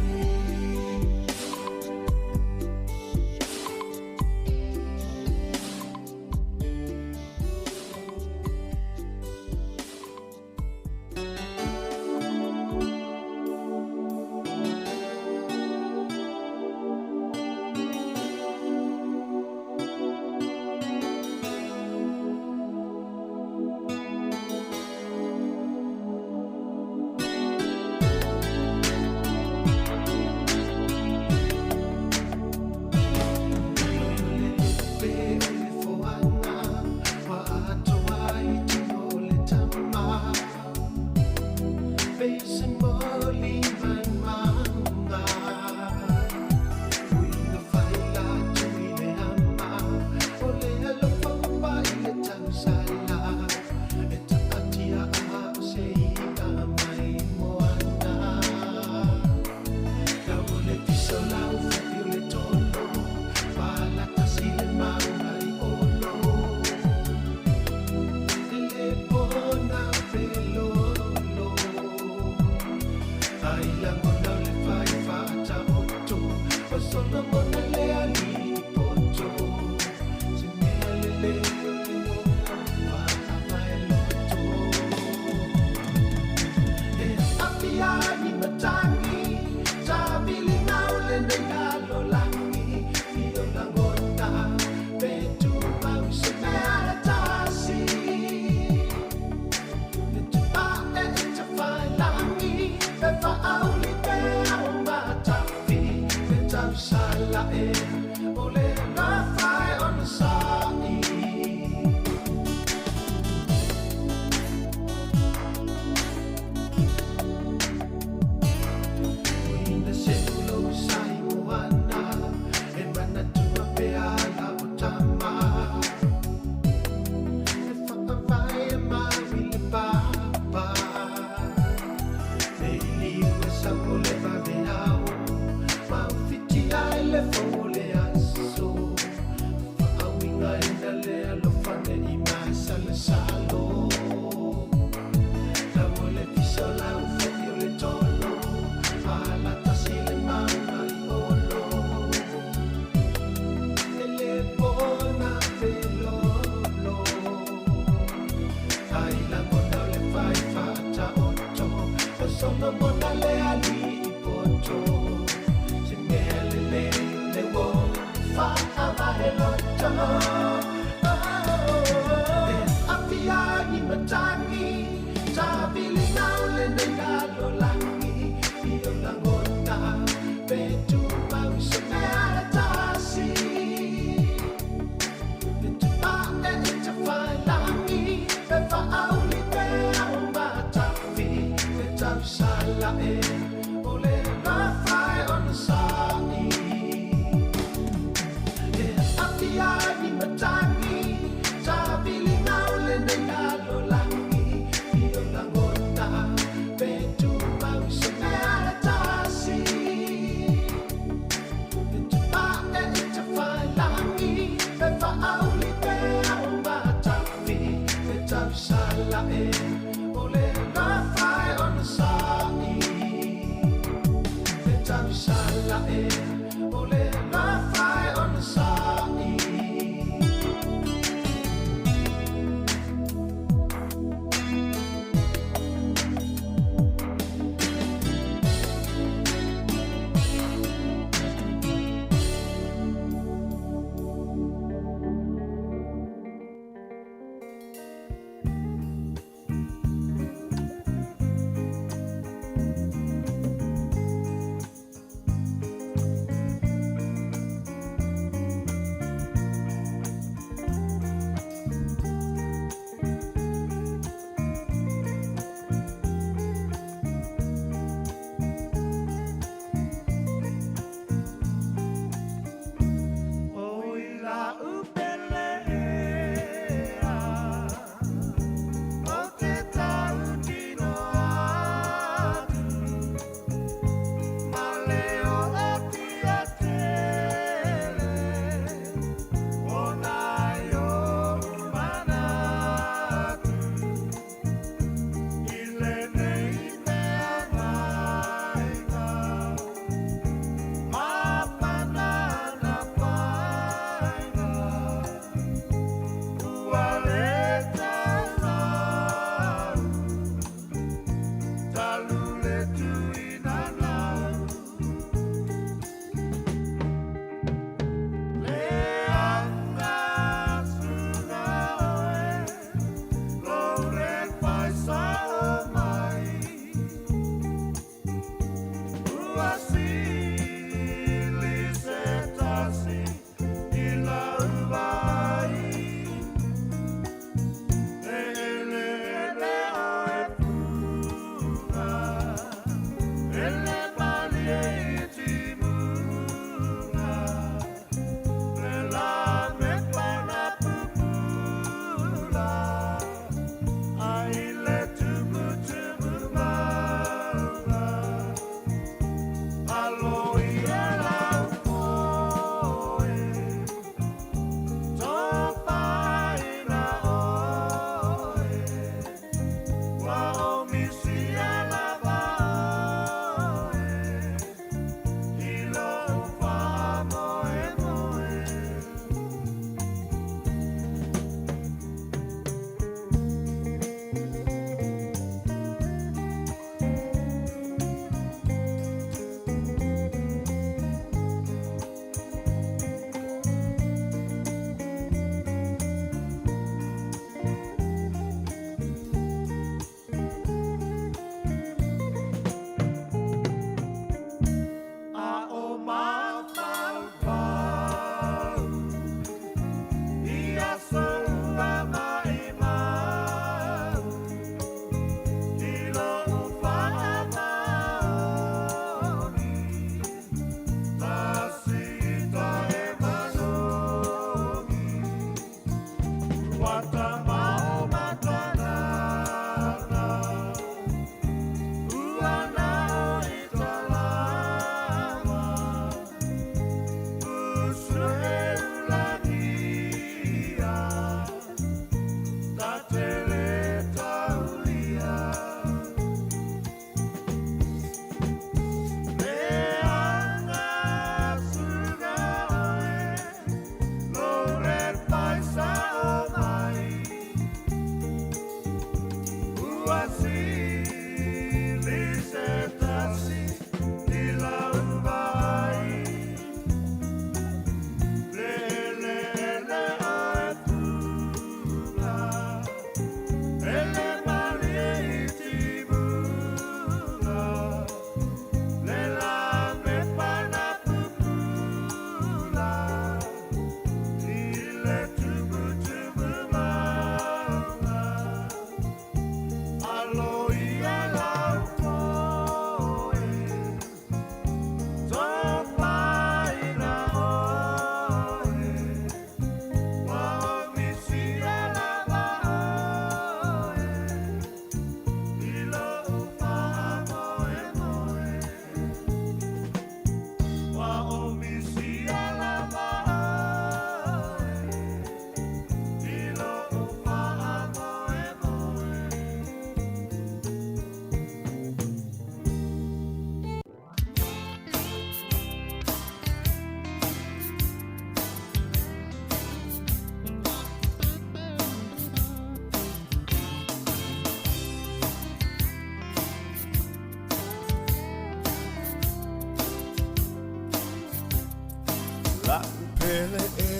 le e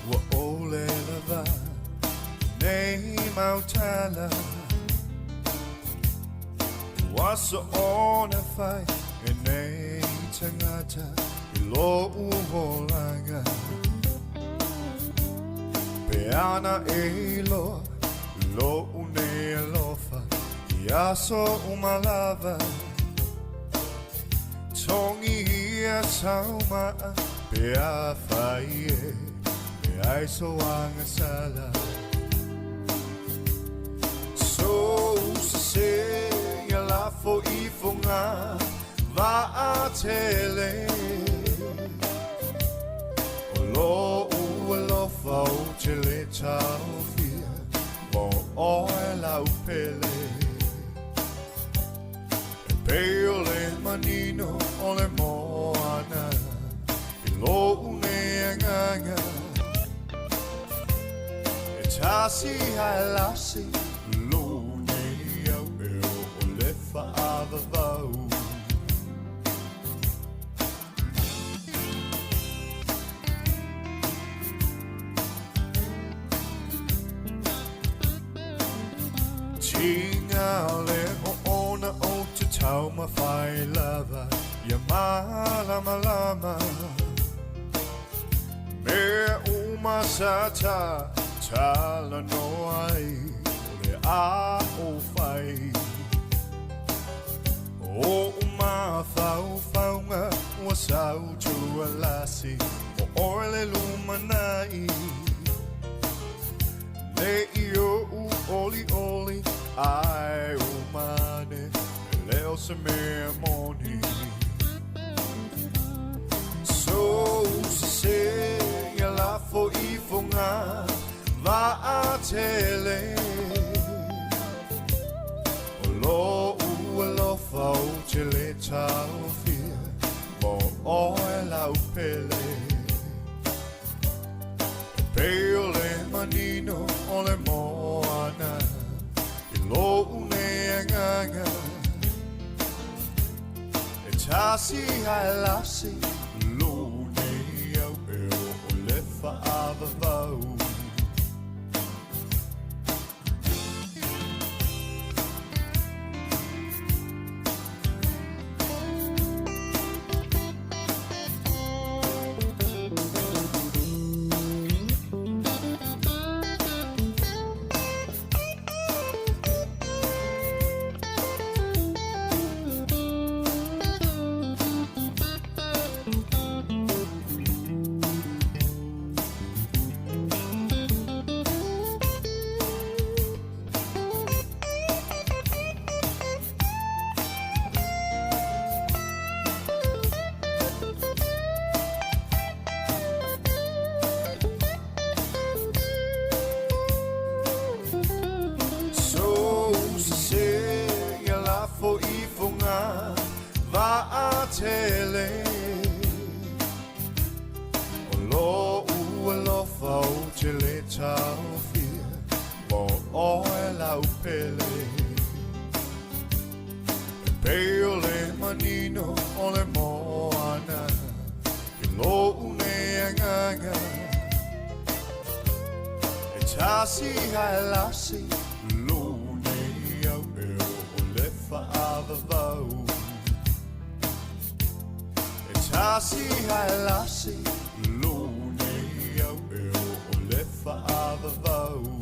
wa ole lava nei mautala waso ona fai e nei tangata I lo uholanga peana e lo une lofa Iaso umalava Tongi ia sauma Pea faie Pea iso anga sala So se Ia lafo I funga Va a tele O lo ua lofa O tele tau fia Mo oe la upele Peole manino ole moana I lo une anganga E tasi halasi lo ne au eo ole faava vau Tinga ole o ona o Tau ma fai lava Ya malama lama Me uma sata Tala no ai Ole a o fai O uma fau faunga Ua sau tua lasi O oile lumanai Ne io u oli oli Ai umane Leo se me amoni So se ya la fo I funga Va a tele O lo ua lo fa o tele tau fia Mo oe la upele Peole manino ole moana I lo une anganga Tasi halasi lo ne au eo o le faava vau tele O lo ua lofa o tele tau fia Mo oe la upele Peole manino ole moana I lo une anganga E tasi halasi lo ne au eo o le faava vau Tasi halasi lo ne au eo o le faava vau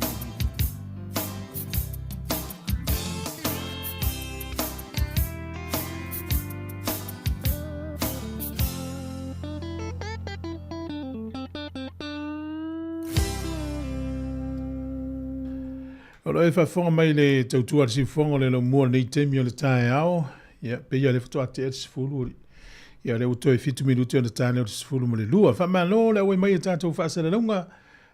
Ora e whawhonga mai le tautua si whonga le lo mua nei temi o le tae ao. Ia, peia le whatua te ati sifuru ori. Ia le uto e fitu minuti o le tae o le sifuru mo le lua. Whamalo le aue mai e tātou whaasara launga.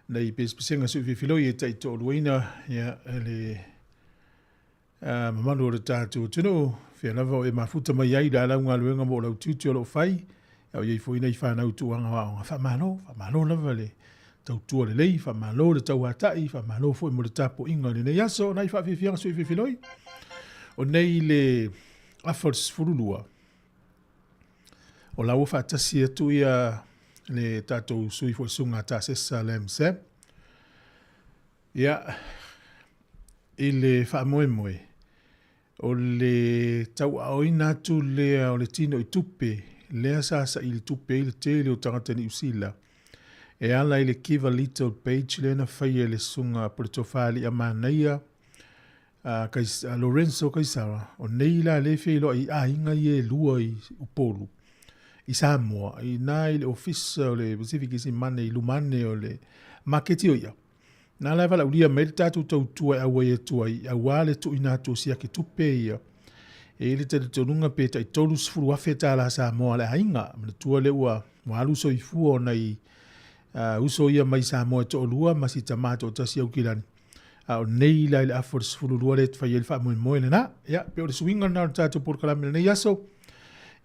Nei pespisenga sui whiwhiloi e taito o luina. Ia, le mamalu o le tātou tunu. Whia lava o e mafuta mai ai la launga luenga mo lau tutu o lo whai. Ia o iei fwina i whanau tuanga waonga. Whamalo lava le. Tau tua le lei, wha malo le tau hatai, wha malo fo i mo le tapo inga le nei aso, nai wha whiwhianga sui whiwhiloi. O nei le afar sfurulua. O lau wha tasi atu ia le tatou sui fo sunga ta se salem se. Ia, ile wha moe moe. O le tau aoina tu lea o le tino i tupe, lea sasa i le tupe i le tele o tangata ni usila. E ala i le kiva little page le na whaia le sunga po le tofali a manaia, Lorenzo Kaisara, o neila le whilo i a inga i e lua i upolu. I Samoa, i nā i le ofisa o le Pacific isi mane i lumane o le maketi o ia. Nā lai wala uria me le tātou tau tua e awa i atua i awale tu ina tu sia ke tupe ia. E le te tonunga peta i tolu sifuru wafeta la Samoa le hainga, mna tua le ua walu so i fua na i uso ia mai Samoa to olua masi tamato o tasi au kilani. O nei lai le afor sifuru lua le tfai elfa moe moe le na, ia, pe o le swinga na o tātou por kalame le nei aso,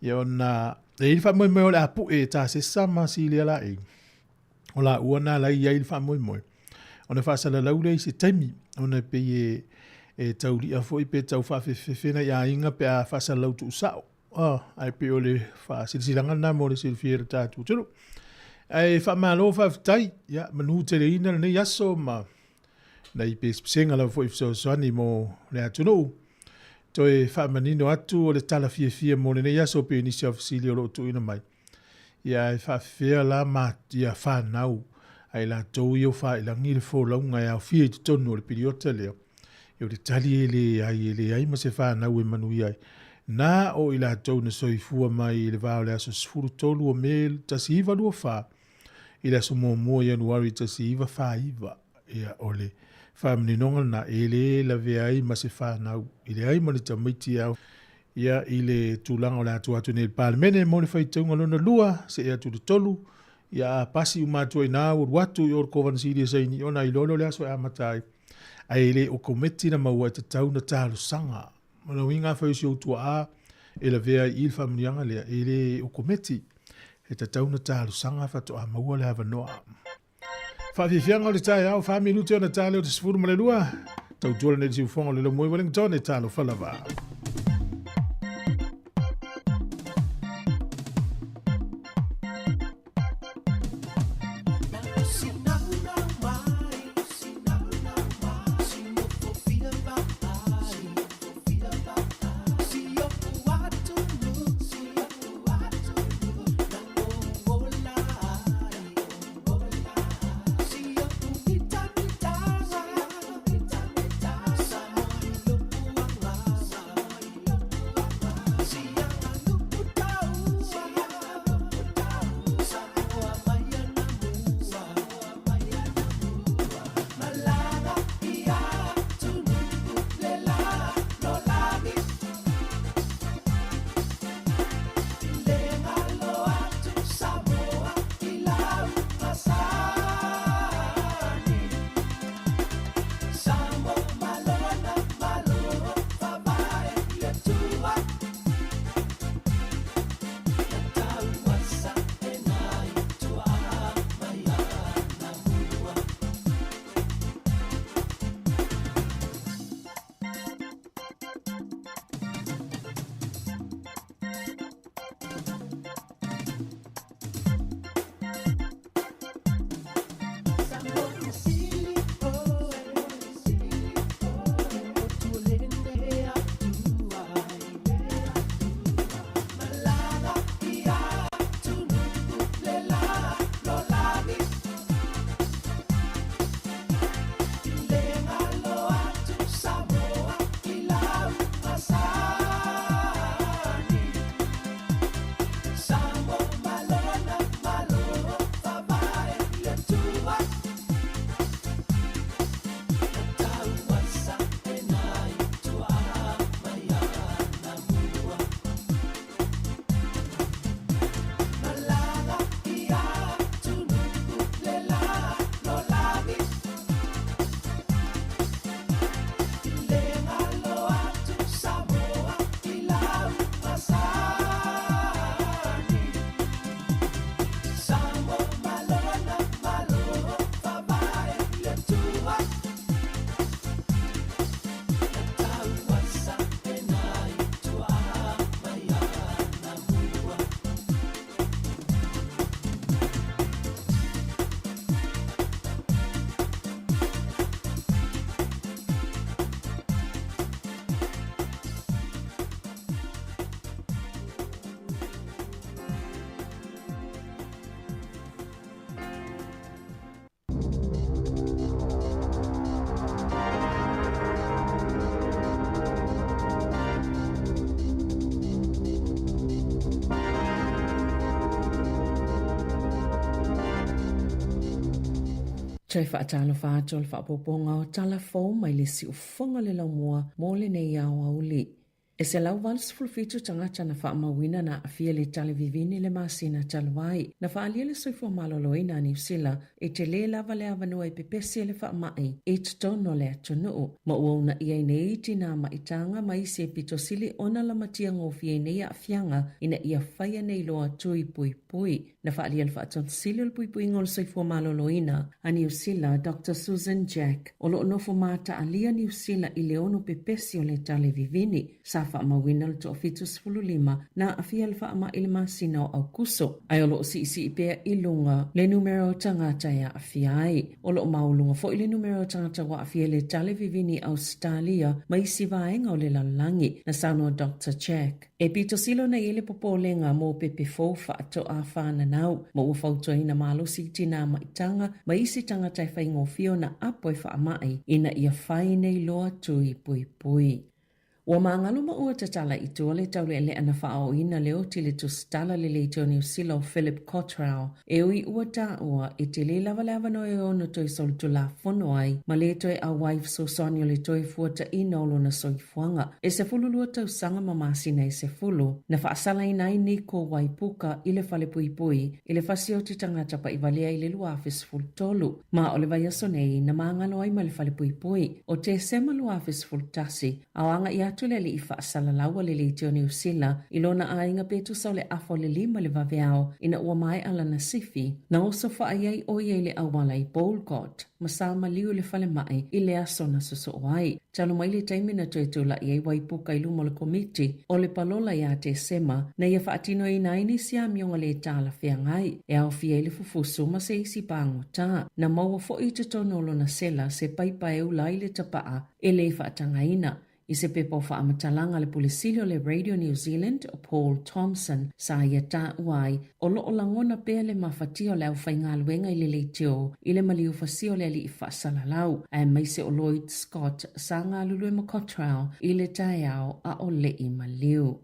ia o na e ilfa moe moe o le apu e ta se sama si le ala e. O la ua na lai ia ilfa moe moe. O na whaasala laule i se taimi, o na pe e tauri a foi pe tau whawhewhewhena i a inga pe a whaasala lau tu usao. Ai pe o le whaasilisilanga na mo le silfiera tātou turu. Ai whamalo whawhitai, ia, manu tere ina nei aso ma na i pe spisenga lau foi fsosani mo le atunu. To e whamanino atu o le tala fia mo le nei aso pe nisi au fasili o lo tu ina mai. Ia e whawhea la mat ia whanau. Ai la tau i o wha i la ngire fo launga e au fia i tonu o le piriota leo. I o le tali e le ai ma se whanau e manu i ai. Nā o i la tau na soifua mai i le vāo le aso sifuru tolu o mele tasi iwa lua wha. I le aso mua januari tasi iwa wha iwa. Ia o le whaminonga na ele la vea ai ma se whanau. I le ai ma le tamaiti au. Ia i le tūlanga o le atu ne le palemene mo le whaitaunga lona lua se ea tu le tolu. Ia pasi umatua i nā o watu i orkovan siria saini ona i lolo le aso e amatai. A ele o kometi na maua e tatau na tālu sanga. Mana winga whaisi o tua a e la vea i ilfa mnianga lea ele o kometi e tatau na tālu sanga whato a maua le hawa noa. Whawhiwhianga o le tai au whami lute o na tāle o te sifuru ma le lua. Tau tuala ne si ufonga le lo mui Wellington e tālo whalawa. Trai whaatalo whaato le whaapoponga o talafou mai le si ufonga le laumua mo le nei au auli. E se lau walis fulfitu tangata na whaamawina na afia le tale vivini le masina talwai. Na whaalia le soifua maloloina ni usila e te le lava le avanua i pepesi le whaamai e tutono le atunuu. Ma uauna ia nei tina maitanga mai se pitosili ona la matia ngofie nei afianga ina ia whaia nei loa tui pui pui. Na whaalia le whaatonsili le pui pui ngol soifua maloloina a ni usila Dr. Susan Jack o lo nofo mata alia ni usila i leono pepesi o le tale vivini. Sa whaamawina le toa fitu 15 na afia le whaama ili masina o au kuso. Ai o lo si ipea ilunga le numero tangata ya afia ai. O lo maulunga fo ili numero tangata wa afia le tale vivini Australia mai si vaenga o le lalangi na sauno Dr. Jack. E pito silo na ile popolenga mo pepe fo whaato a whaana nau. Mo ufauto ina malo si tina maitanga mai si tangata e whaingofio na apo e whaamai ina ia whainei loa tui pui pui. Wa maangalo ma ua tatala i tuale taule ele ana whaao ina leo tili tu stala le leitio ni usila o Philip Cottrell. E ui ua ta ua e te le lava lava no e ono toi sol tu la fono ai. Ma le toi a wife so sonio le toi fuata ina olo na soi fuanga. E se fulu lua tau sanga mamasina e se fulu. Na whaasala ina i ni ko waipuka ile fale pui pui. Ile fasio ti tangata pa i valea ile luafis ful tolu. Ma ole vai asonei na maangalo ai ma le fale pui pui. O te sema luafis ful tasi. Awanga ia tulele i whaasala laua le leitio ni usila, ilona a inga petu sau le afo le lima le vaveao, ina ua mai ala na sifi, na oso whaaiai o iei le awala i Bolgot, masama liu le fale mai, i le aso na suso oai. Talo mai le taimina tuetula iei waipuka i lumo le komiti, o le palola ia te sema, na ia whaatino i naini sia mionga le tala whiangai, e au fie le fufusu ma se isi pango ta, na maua fo i te tonolo na sela se paipa e ulai le tapaa, e le whaatangaina. I se pepo whaamatalanga le pulisilio le Radio New Zealand o Paul Thompson sa ia ta uai o lo o langona pea le mawhatio le au whainga luenga i le leitio i le maliu fasio le li i whaasalalau a maise o Lloyd Scott sa ngā lulue ma Cottrell i le taiao a o le i maliu.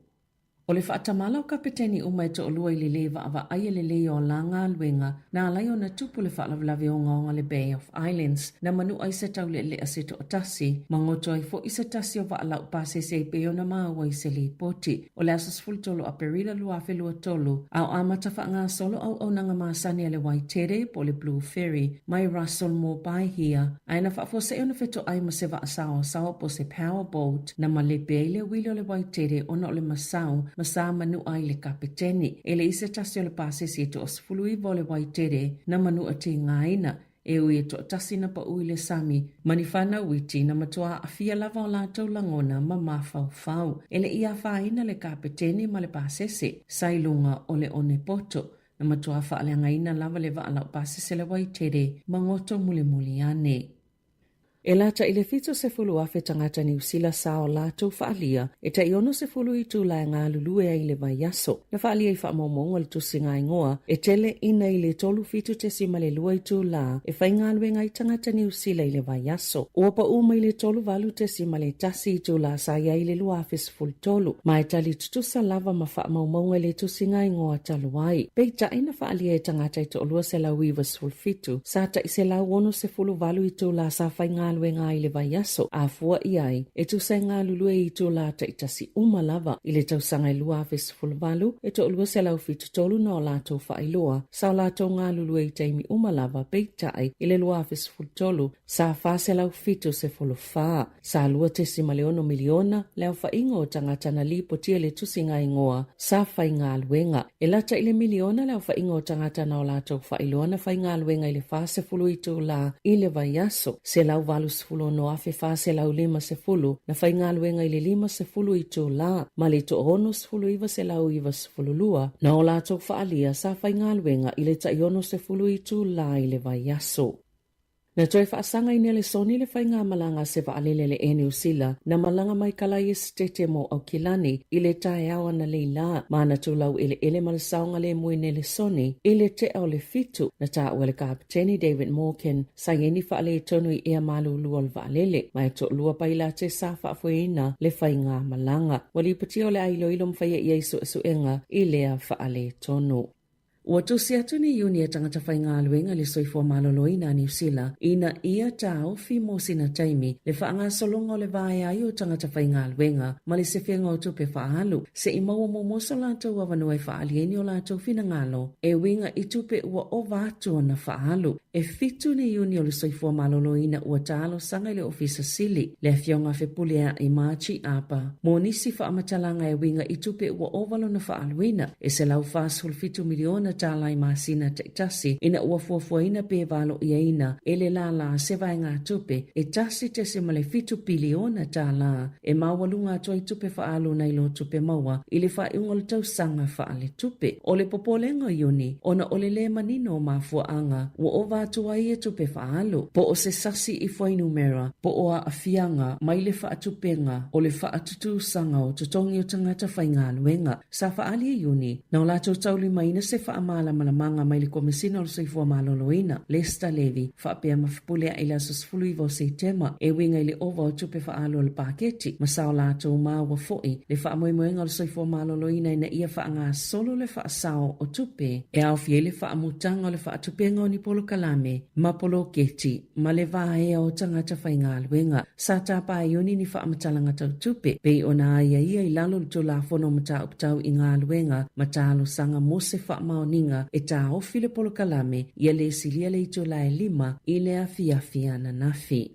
O le whaatamala o kapeteni umai to olua i le lewa awa aia le leo o la ngā luenga na alai o na tupu le whaalavlawe o ngaonga le Bay of Islands na manu ai se tau le lea se to o tasi mangoto ai fo i se tasi o waalau pase se peo na maawa i se li poti o le asas fultolo a perila luafe lua tolu au amata wha ngā solo au au nanga maasani a le Waitere po le Blue Ferry mai Russell mo bai hia aina whaafo se ona feto ai ma se wa asao sao po se powerboat na ma le pei le wilo le Waitere ona o le masau masa manu ai le kapeteni. E le ise tasi o le pase si to osfulu i vole Waitere na manu a te ngaina. E ui e to tasi na pa ui le sami. Manifana witi na matua a fia lava o lātou langona ma mafau fau. E le ia whaina le kapeteni ma le pase se. Sailunga o le one poto. Na matua wha ale ngaina lava le va ala o pase se le Waitere. Mangoto muli muli ane. E lata i le fito se fulu afe tangata ni usila sao lātou whaalia, e ta iono se fulu i tū lai ngā lulue ai le vai yaso. Na whaalia i whaamomonga le tusi ngā ingoa, e tele ina i le tolu fito te si ma le lua i tū la, e whai ngā lue ngai tangata ni usila i le vai yaso. Ua pa uma i le tolu valu te si ma le tasi i tū la sa ia i le lua afe se fulu tolu. Ma e tali tutusa lava ma whaamomonga le tusi ngā ingoa talu ai. Pei ta ina whaalia e tangata i to olua se lau iwa se fulu fitu, sa ta i se lau ono se fulu valu i tū la sa whai ngā lue ngā i le vai aso a fua i ai e tu sai ngā lulue i tō lata i tasi umalava i le tausanga i lua afe sifulvalu e to ulua se lau fitu tolu na o lātou whaailoa sa o lātou ngā lulue i taimi umalava peitai i le lua afe sifultolu sa wha se lau fitu se fulu wha sa lua te si maleono miliona leo whaingo o tangata na lipo tia le tusi ngā ingoa sa whai ngā luenga e lata i le miliona leo whaingo o tangata na o lātou whaailoa na whai ngā luenga i le wha se fulu i tō la i le vai aso se lau valu sifulu no afe fa se lau 5 se fulu na whai ngā luenga i le 5 se fulu i tō la ma le tō ono se fulu iwa se lau iwa se fulu lua na o lātou whaalia sa whai ngā luenga i le taiono se fulu i tō la i le vai aso. Na toi whaasanga i nele soni le whai ngā malanga se waalele le ene usila na malanga mai kalai estete mo au kilani i le tae awa na leila maana tūlau ele malasaunga le mui nele soni i le te au le fitu na ta ua le kapiteni David Morgan sa yeni whaale tonu i ea malu lua le waalele mai to lua paila te sa whaafuina le whai ngā malanga wali pati o le ailo ilo mwhaia i eisu asuenga i lea whaale tonu. Ua tusi atu ni Iuni e tangata whainga aluenga le soifua maloloi na New Zealand ina ia tau fi mo sina taimi le whaanga solonga le vae ai o tangata whainga aluenga ma le se whenga o tupe whaalu se i maua momosa lātou awanuai whaalieni o lātou fina ngalo e winga i tupe ua o vātua na whaalu e fitu ni Iuni o le soifua maloloi na ua talo sanga le ofisa sili le fionga whepulea i Machi apa mo nisi whaamatalanga e winga i tupe ua ovalo na whaaluina e se lau whāsul fitu miliona tālai māsina te tasi ina ua fuafuaina pe valo iaina e le la se vai ngā tupe e tasi te se male fitu piliona tāla e mawalunga atua i tupe whaalu nei lo tupe maua i le whaiunga le tau sanga whaale tupe o le popolenga Iuni ona o le manino o mafuaanga ua o vātua i e tupe whaalu po o se sasi i whainumera po o a afianga mai le whaatupenga o le whaatutu sanga o tutongi o tangata whainga luenga sa whaali Iuni na o lātou tauli maina se whaamala malamanga mai le komisina o le soifua maloloina Lester Levy whaapea mawhipulea i la sosfulu i vo September e winga i le ova o tupe whaalo le paketi masao lātou maua foi le whaamoemoenga o le soifua maloloina ina ia whaanga solo le whaasao o tupe e au fie le whaamutanga o le whaatupenga o ni polo kalame ma polo keti ma le vaea o tangata whainga aluenga sa tāpā Iuni ni whaamutalanga tau tupe pei ona aia ia i lalo le tula fono mata uptau i ngā aluenga matalo sanga mose whaamaoninga e tā ofi le polo kalame ia le silia le ito la e lima i le afiafia na nafi.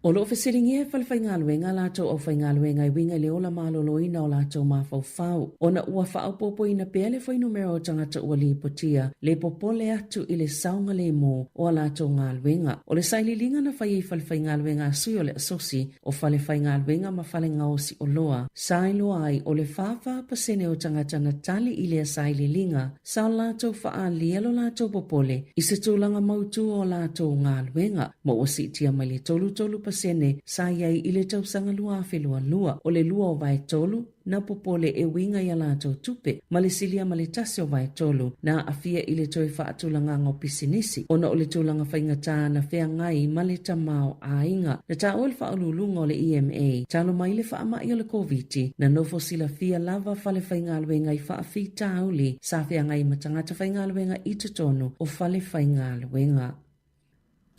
O lo fesiringi e whaiwhaingaluenga lātou au whaingaluenga i winga le ola maloloina o lātou mawhauwhau. Ona ua whaupopo ina pea le whainumera o tangata ua li potia, le popole atu i le saunga le mō o lātou ngaluenga. O le saililinga na whai e whaiwhaingaluenga sui o le asosi o whaiwhaingaluenga ma whale ngaosi o loa. Sailo ai o le whawha pasene o tangata na tali i le saililinga, sao lātou wha lielo lātou popole i se tūlanga mautu o lātou ngaluenga. Mo o sitia mai le tolu pasene sa iai i le tausanga lua awhelua lua o le lua o vai tolu na popole e winga i lātou tupe ma le silia ma le tasi o vai tolu na afia i le toi whaatulanga ngā pisinisi ona o le tūlanga whaingata na whea ngai ma le tamao a inga na ta o le whaolulunga o le EMA talo mai le whaama i o le COVID na nofo sila fia lava whale whaingaluenga i whaafi tauli sa whea ngai matangata whaingaluenga i tutonu o whale whaingaluenga.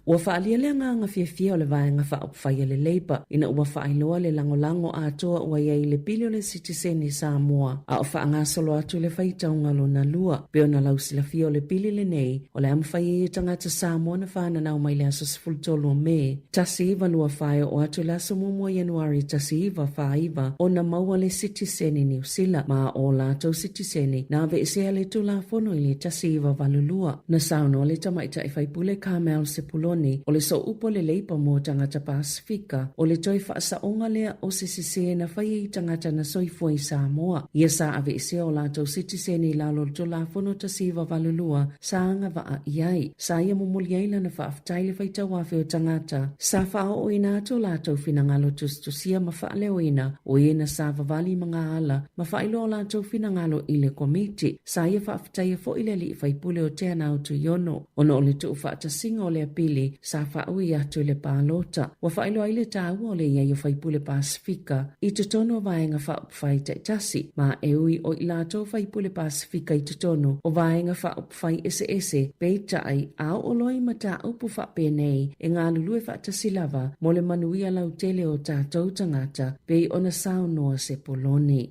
Ua whaalia ngā whiawhia o le vaenga whaopwhaia le Labour, ina ua whaailoa le langolango atoa ua iai le pili o le Citizen i Samoa, a o whaanga solo atu le whaitaunga lo na lua, peo na lausila fia o le pili le nei, o le amwhai e tangata Samoa na whaana nau mai le aso sifultolo me. Tasi iwa lua whaia o atu le aso mumua Januari tasi iwa whaiva o na maua le Citizen i New Zealand, ma o lātou Citizen na ve isea le tula fono i le tasi iwa valulua. Na sauno le tamaita i whaipule Carmel Sepuloni o le so upo le leipa mo tangata Pasifika o le toi whaasaonga lea o se sise na whai i tangata na soifua i Samoa. Ia sa ave isea o lātou Citizen i lalo le tola fono tasiva valulua sa anga waa iai. Sa ia mumuliaila na whaaftai le whaita wafe o tangata. Sa whao o ina ato lātou finangalo tustusia ma whaale o ina o ina sa vavali mga ala ma whailo o lātou finangalo i le komiti. Sa ia whaaftai a fo ile li whaipule o tēna au tu yono. Ono o le tu whaatasinga o le apili sa whaui atu le pālota. Wa whailo aile tāua o le iai o whaipule Pasifika i te tono vaenga whaupwhai te tasi, ma e ui o i lātou whaipule Pasifika i te tono o vaenga whaupwhai ese pei tai au o loi mata upu whapenei e ngā lulue whaatasi lava mo le manuia lau tele o tātou tangata pei ona saunoa se poloni.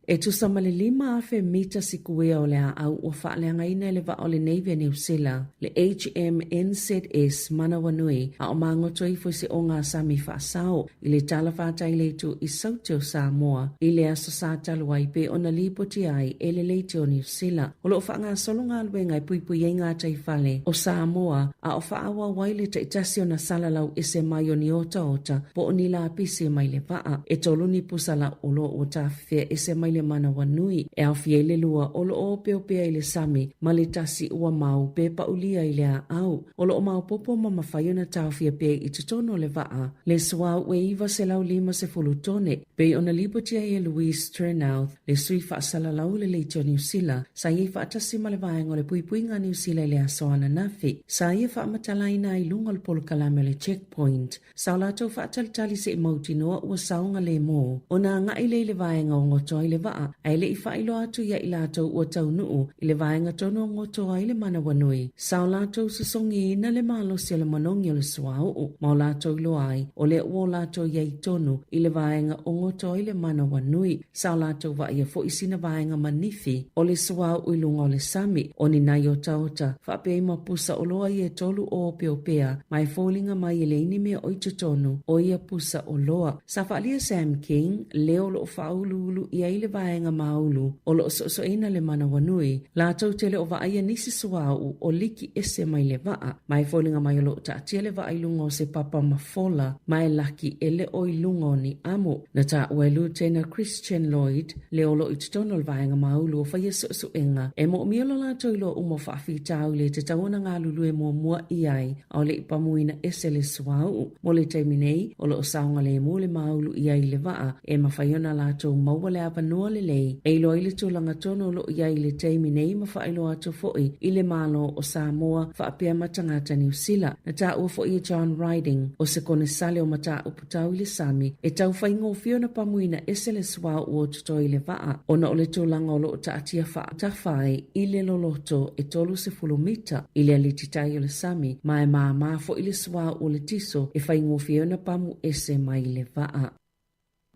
E tu samale 5 afe mita sikuea o le au o whaaleanga ina le va o le Navy New Zealand, le HMNZS Manawanui, a o mangoto i fuisi o ngā sami whaasao, i le tala whātai leitu i Sauteo Samoa, i le aso sa taluai pe o na lipoti ai e le leiti o New Zealand. O lo whaanga solonga luenga i puipui e ngā tai whale o Samoa, a o whaawa waile te itasi o na salalau ise mai o ni ota po o ni la pisi mai le vaa, e tolu ni pusala o lo o tawhia ise mai le Manawanui e au fie le lua o lo o peo pea i le sami ma le tasi ua mau pe paulia i le au o lo o mau popo ma mawhai na tau fia pea i tutono le vaa le swa ue iwa se lau 5 tone pe ona lipotia i Louise Trenouth le sui whaasala lau le leiti o New Zealand sa i whaatasi ma le vaenga le puipuinga New Zealand le asoana nafi sa i whaamatalaina i lunga le polokalame le checkpoint sa o lato whaatalitali se i mautinoa ua saunga le mo o na nga i le vaenga o ngotoi le vaa, ai le i whailo atu ia i lātou ua taunuu i le vaenga tono ngotoa i le mana wanui. Sao lātou sasongi ina le malosi le manongi o le suau, mau lātou loai o le ua lātou iai tonu i le vaenga o ngotoa i le mana wanui. Sao lātou va ia fo isina vaenga manifi o le suau i lunga o le sami o ni nai o taota whape ima pusa o loa i e tolu o peopea mai fōlinga mai i le inime o i tutonu o ia pusa o loa. Sa whaalia Sam King leo lo whaululu i aile vaenga maulu o lo so ina le mana wanui. Lātou te leo vaia nisi suau o liki ese mai le vaa. Mai fōlinga mai o lo taatia le vai lunga o se papa mafola mai laki ele o i lunga ni amu. Na ta uelu tena Christian Lloyd leo lo i tutonu le vaenga maulu o whaia so inga. E mo miolo lātou lo umo whaafi tau le te tauna ngā lulu e mua i ai au le ipamuina ese le suau. Mo le teiminei o lo saunga le mo le maulu i ai le vaa e mawhaiona lātou maua le apanua le lei. E ilo i le tūlanga tono lo i ai le teiminei mawhailo atu foi i le malo o Samoa whaapea matangata New Zealand. Na tā ua foi John Riding o se kone sale o mata uputau i le Sami e tau whaingo fiona pamuina ese le suau o tuto i le vaa. Ona o le tūlanga o lo taatia whaatawhai i le loloto e tolu se fulumita i le alititai o le Sami mai maa fo i le suau o le tiso e whaingo fiona pamu ese mai le vaa.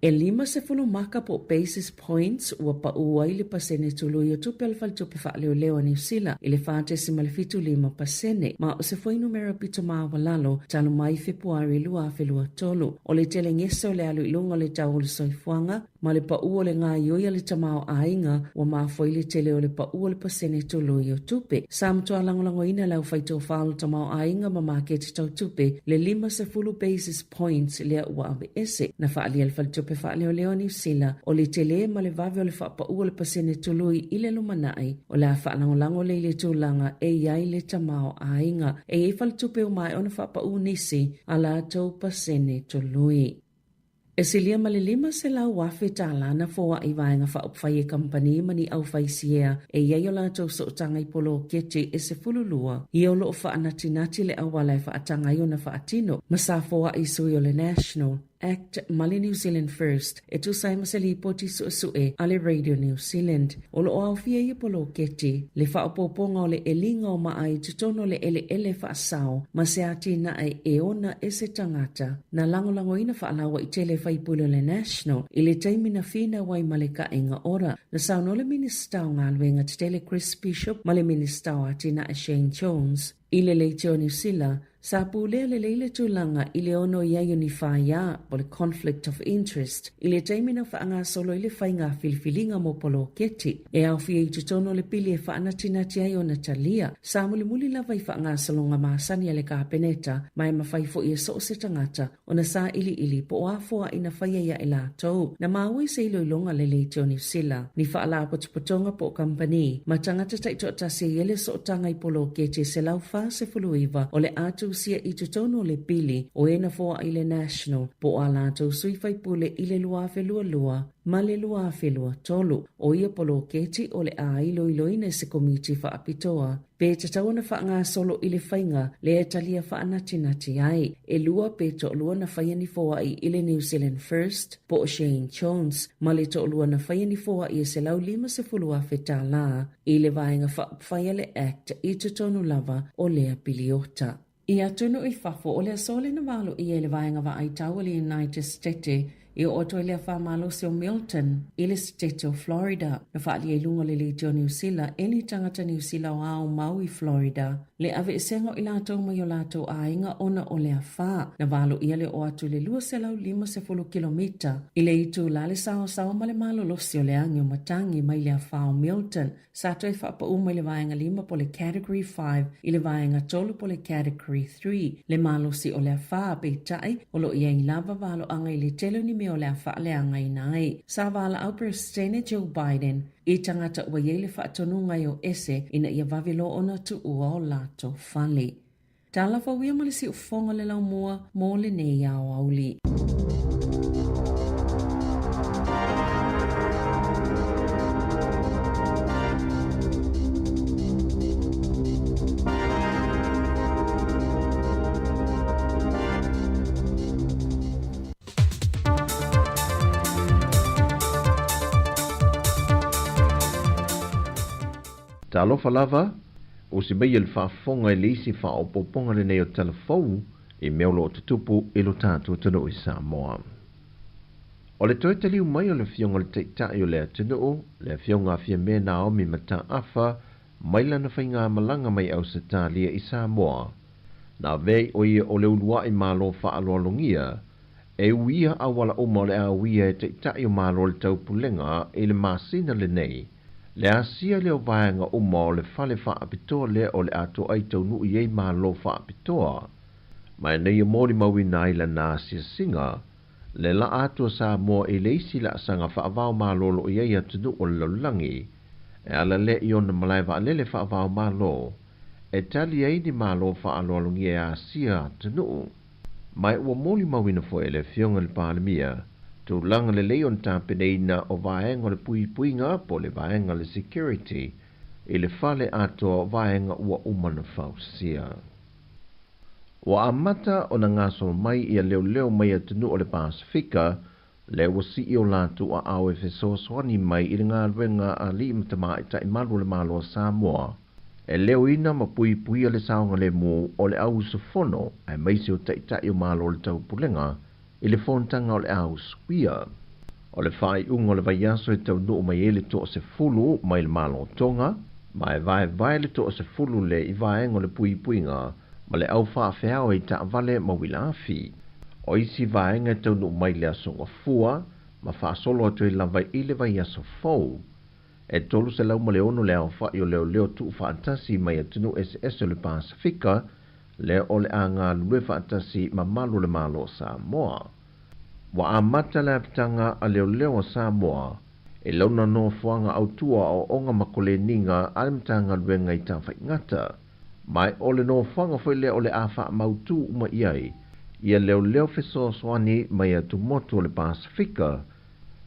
E 5 maka po basis points ua pa ua i le pasene tulu i o tupe al faltupe whaaleo leo a New Zealand i le whaatesi malifitu 5%, ma o se foi numera pito maawalalo talo mai Februari lua a felua tolu. O le tele ngese o le alu ilunga le tau o le soifuanga, ma le pa ua le ngā ioi a le tamao ainga ua maa foi le tele o le pa ua le pasene tulu i o tupe. Samtua langolango ina lau whaito whaalo tamao ainga ma maketi tau tupe le 5 basis points lea ua abe ese na whaali al faltupe whaaleo leo New Zealand o le tele ma le vave o le whaapa ua le pasene tului i le lumanai o le a whaanangolango le le tūlanga e iai le tamao ainga e e faltupe o mai o na whaapa ua nisi a la tau pasene tului. E silia malilima se lau wafe tālana fōa i vaenga whaupwhai e kampani mani au whaisia e iai o lātou so tanga i polo kete e se fululua. I o loo whaanatinati le awala e whaatanga i o na whaatino. Masa fōa i sui o le National Act Mali New Zealand First e tu sai masali poti suesue ale Radio New Zealand o lo au fia i polo keti le whaapoponga o le elinga o maai tutono le ele whaasao ma se ati na e ona e se tangata na langolango ina whaalawa i tele whaipulo le National i le taimina fina wai maleka inga ora na sauno le minister o ngā luenga te tele Chris Bishop ma le minister o ati na Shane Jones i le leite o New Zealand sa pulea le leile tūlanga i le ono ia unifaya po le conflict of interest i le taimina whaanga solo i le whainga filifilinga mo polo keti e au fia i tutono le pili e whaanatinati ai o Natalia sa muli lava i whaanga salonga maasani ale ka peneta mai mawhaifo i e so se tangata o na sa ili po afoa i na whaia ia e la tau na maui se ilo ilonga le leite o New Zealand ni whaala potopotonga po kampani ma tangata taito atase i ele so tanga i polo keti se lau wha se fuluiva o le atu sia i tutono le pili o ena fōa i le National po a lātou suifai pule i le luafe lua ma le luafe lua tolu o ia polo keti o le a iloiloina se komiti whaapitoa. Pe te tauna whaanga solo i le whainga le talia whaanatinati ai e lua pe to lua na whaiani fōa i le New Zealand First po Shane Jones ma le to lua na whaiani fōa i se lau 5 feta la i le vaenga whaia le act i tutono lava o lea piliota. I atunu i whafo o lea sole na malo i ele vaenga wa ai tau le United States i o oto lea whamalo se o Milton i le state o Florida. Na whaali e lunga le John New Zealand e ni tangata New Zealand o au mau i Florida. Le ave e sengo i lātou mai o lātou ainga ona o lea wha. Na walo ia le o atu le lua se lau 5 kilomita. I le itu la le sao ma le malo losi o le angi o matangi mai lea wha o Milton. Sato e whapa uma i le vaenga 5 po le category 5 i le vaenga tolu po le category 3. Le malo si o lea wha pe tai o lo ia i lava valo anga i le telo ni me o lea wha le anga i nai. Sa vala au Presidente Joe Biden i tangata ua iele whaatonunga o ese ina ia vavilo ona tu ua o lato fali. Tala whawia malisi ufonga le lau mua mō le nei au auli. Talofa lava, o si mai le whaafonga le isi whaopoponga le nei o telefou, i meolo o tutupu i lo tātua tunu i Samoa. O le toi taliu mai o le fionga le teitai o le atunu, le fionga fia me Naomi mata afa, mai lana whainga malanga mai au se tālia i Samoa. Na vei o ia o le ulua i malo whaalolongia, e uia awala oma le a uia e teitai o malo le taupulenga i le masina le nei, le asia leo vaenga oma o le fale whaapitoa le o le ato ai tau nui ei malo whaapitoa. Mai nei mori mawina i la nā sia singa, le la atua sa moa e leisi la sanga whaavao malolo i ei atunu o le laulangi, e ala le i ona malaiwa alele whaavao malo, e tali ei ni malo whaalolongi e asia atunu. Mai ua moli mawina fo e le fionga le pālemia, tu langa le leon tāpeneina o vaenga le pui ngā po le vaenga le security, i le fale ato vaenga ua umana fausia. Wa amata o na ngaso mai ia leo mai atunu o le Pasifika, le wa si o latu a au e feso swani mai i ngā ruenga a li mtama i ta imalu le malo Samoa. E leo ina ma pui a le saonga le mu o le au sufono, ai mai se o ta i o malo le tau pulenga, i le fontanga o le au swia. O le whai ungo le vaiaso e tau nuu mai ele to se fulu mai le malo tonga, mai vai le to se fulu le i vaengo le pui nga, ma le au whaafeao i ta vale ma wilafi. O isi vaenga tau nuu mai le asonga fua, ma whaasolo atu i lavai i le vaiaso fau. E tolu se lau ma le ono le au whai o leo tu whaantasi mai atunu SS o le Pasifika, le o le anga lue whaantasi ma malu le malo Samoa. Wa amata le apitanga a leo Samoa, e launa no fuanga autua o onga makole ninga alimtanga luenga i ta whaingata. Mai ole no fuanga foi le ole afa mautu uma iai, ia leo feso swani mai atu motu o le Pasifika,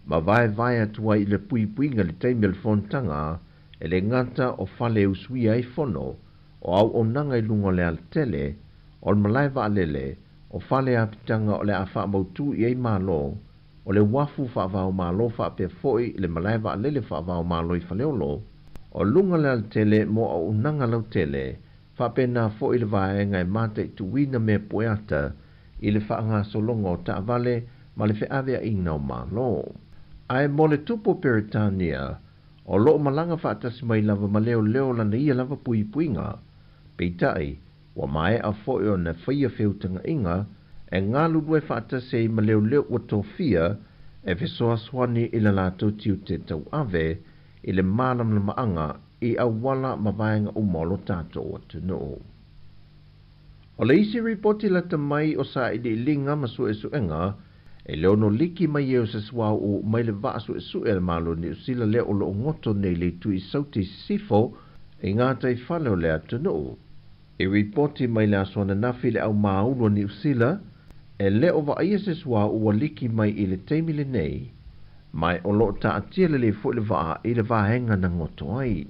ma vai atua i le pui nga le teimi le fontanga, e le ngata o fale usui ai fono, o au onanga i lunga le altele, o le malaiva alele, o fale apitanga o le afa mautu i ei malo, o le wafu whaavao malo whaape foi le malaiva alele whaavao malo i faleolo, o lunga le altele mo o unanga lau tele, whaape nā foi le vaenga e mate i tuwina me poeata, i le whaanga solonga o ta vale, ma le whiawea ina o malo. Ai mo le tupo Peritania, o loo malanga whaatasi mai lava ma leo lana ia lava pui nga, peitai, wa mai a foi o na whaia whiutanga inga, e ngā lulue whaatasi ma leo o tofia, e fesoa swani i la lātou tiu te tau ave, i le mālam le maanga, i awala ma vaenga umolo tātou atunu. O le isi ripoti la mai o sa i linga ma su enga, e leo no liki mai eo se swau o mai le vaa su e le malo ni usila leo o lo ngoto nei le tu i sauti sifo, e ngātai whale o le atunu. E ripoti mai le aswana nafi le au maulo ni usila, e leo va ia se swau o liki mai i le teimi le nei, mai o lo ta atia le fo le vaa i le vaenga na ngoto ai.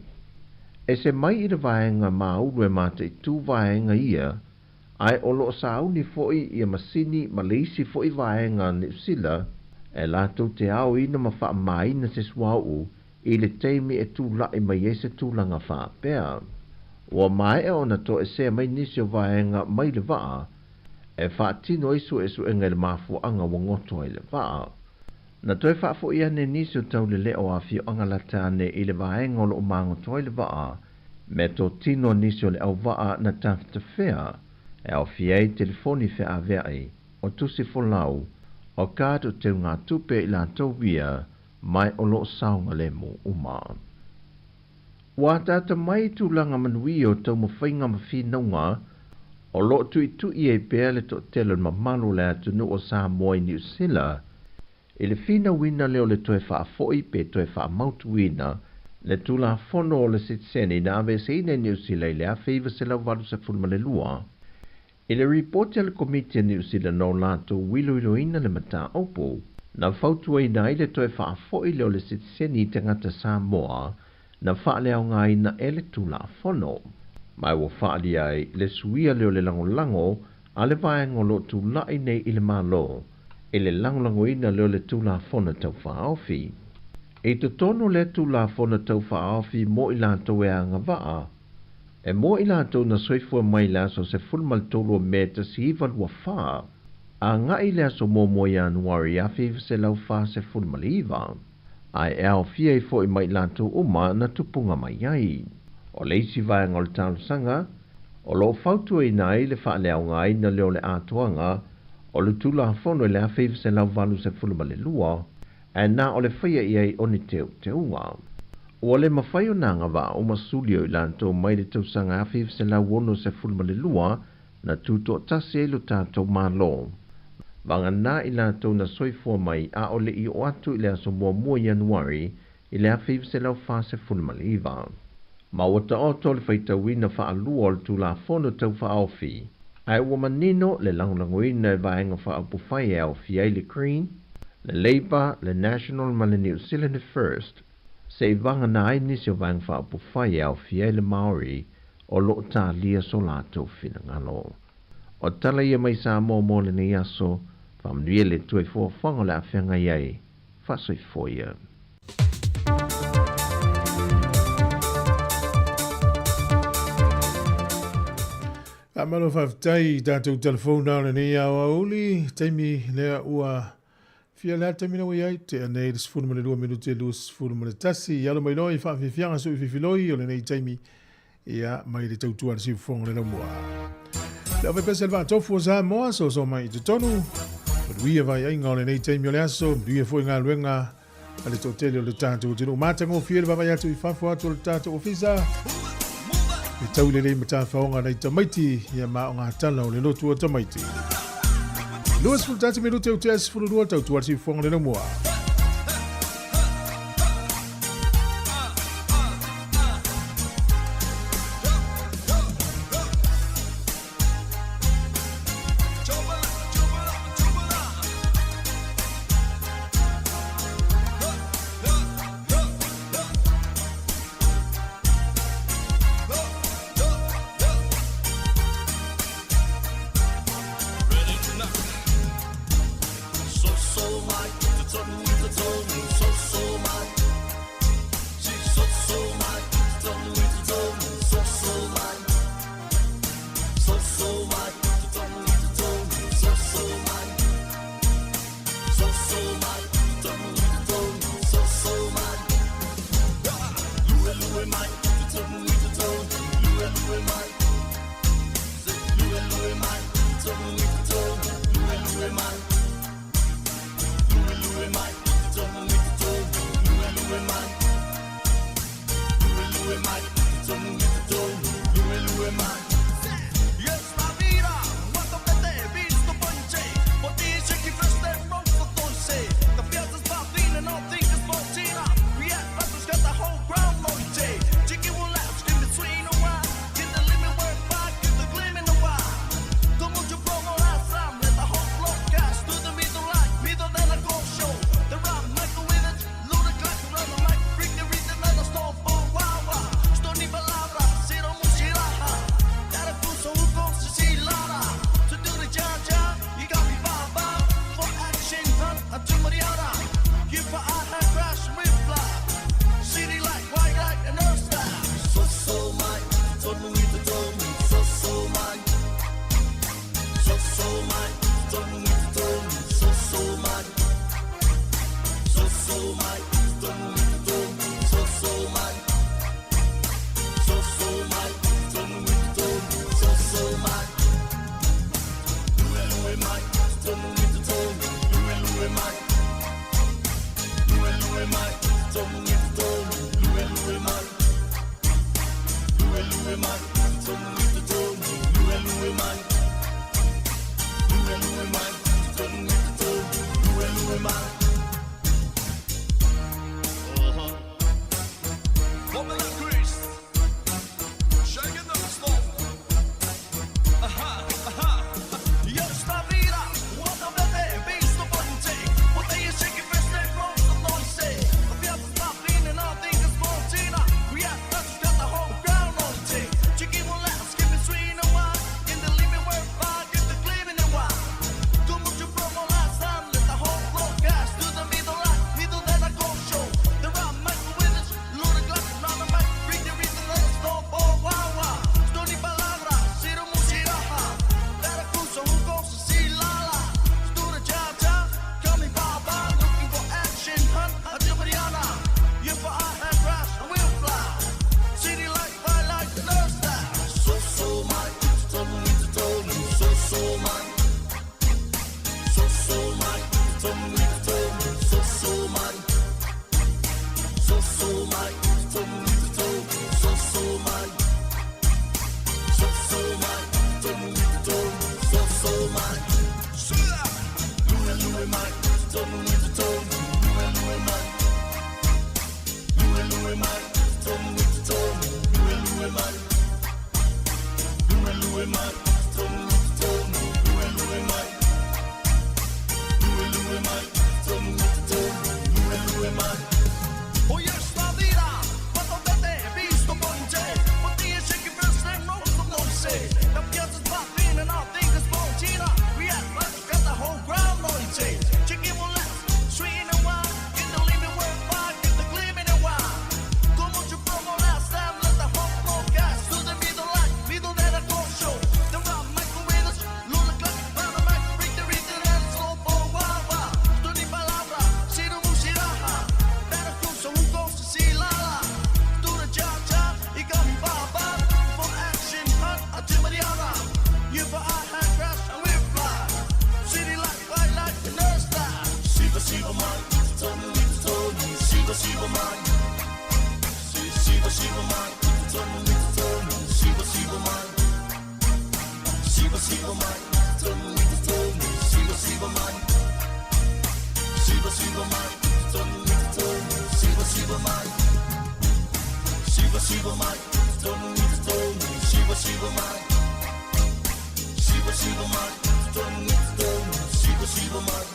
E se mai i le vaenga maulo e mate i tu vaenga ia, ai o lo sauni foi ia masini ma leisi foi vaenga ni usila, e lato te au ina ma wha maina se swau i le teimi e tu lai mai e se tu langa wha pēr. Wa mai e ona to e se mai nisio vaenga mai le vaa, e wha tino isu e su enga le mafu anga wangoto i le vaa. Na toi wha fo ia ne nisio tau le leo a fio anga latane i le vaenga o lo mangoto i le vaa, me to tino nisio le au vaa na tafta whea, e au fiei telefoni fe a veai, o tusi folau, o kātu te ngā tupe i la tauwia, mai o lo saunga le mo uma. Wa tata mai tu langa manui o tau mawhainga mawhinaunga, o lo tui e pēle to telo mamalo le atunu o Samoa i New Zealand, i le fina wina leo le toe wha foi pe toe wha mautu wina, le tula fono o le sitseni na ave se ina New Zealand le a feiva se lau walu se fulma le lua. I le report al Committee New Zealand no lato wilo ina le mata opo, na fautua ina ile toe wha foi leo le sitseni tangata Samoa, na wha leo ngā ina ele tula fono. Mai wo wha li ai le suia leo le lango a le vaengo lo tula nei i le malo, i le lango ina leo le tula fono tau wha ofi. E te tono le tu la fona tau whaafi mo i lātou e anga waa. E mo i lātou na soifua mai la so se fulmal tolo me te sihiva lua whaa. A ngā i lea so mo Januari awhi se lau whaa se fulmal iwa. Ai e au fia i fo i mai lātou uma na tupunga mai ai. O leisi vai ngol tālu sanga, o lo fautu i nai le wha leo ngai na leo le ātuanga, o le tula fono i le awhi se lau valu se fulmal lua, e nā o le whaia i ai oni te unga. O le mawhai o nanga wa o masulio i lanto mai le tausanga awhif se la wono se fulmale lua na tuto tasi e lo tātou mālo. Wanga nā i lanto na soifua mai a o le i o atu i le aso mua Januari i le awhif se lau wha se fulmale iwa. Ma wata o tole whaita wina wha alua o le tula fono tau wha awhi. Ai ua manino le langlanguina e vaenga wha apufai e awhi ai le Green, le Labour, le National ma le New Zealand First, se i vanga na ai nisi o vang wha apufai au fia le Maori o lo ta lia so lato fina ngalo. O tala ia mai sa mo le ni aso, wha mnuia le tue fua whanga le awhianga iai, wha soi foia. Amalo whaftai tātou telefona le ni awa uli, teimi lea ua fia lea te mina wai ai, te anei le sifuru mene 2 minute lu sifuru mene tasi, i alo mai loi, whaafianga so i whiwhiloi, o le nei taimi, ia mai le tautua na sifufonga le namua. Lea vai pesa le vaa tofu o saa moa, so mai i te tonu, o le wia vai ainga o le nei taimi o le aso, duia fo inga luenga, a le totele o le tātou tino, mātanga o fia le vavai atu i whafu atu o le tātou ofisa, e tau le rei mata whaonga nei tamaiti, ia maa o ngā tala o le lotu o tamaiti. Luas fultati minuti au te asifuru lua tau tuarsi fonga le namua. Shiva mai, tonu i te tonu. Shiva Shiva mai. Shiva Shiva mai, tonu i te tonu. Shiva Shiva mai.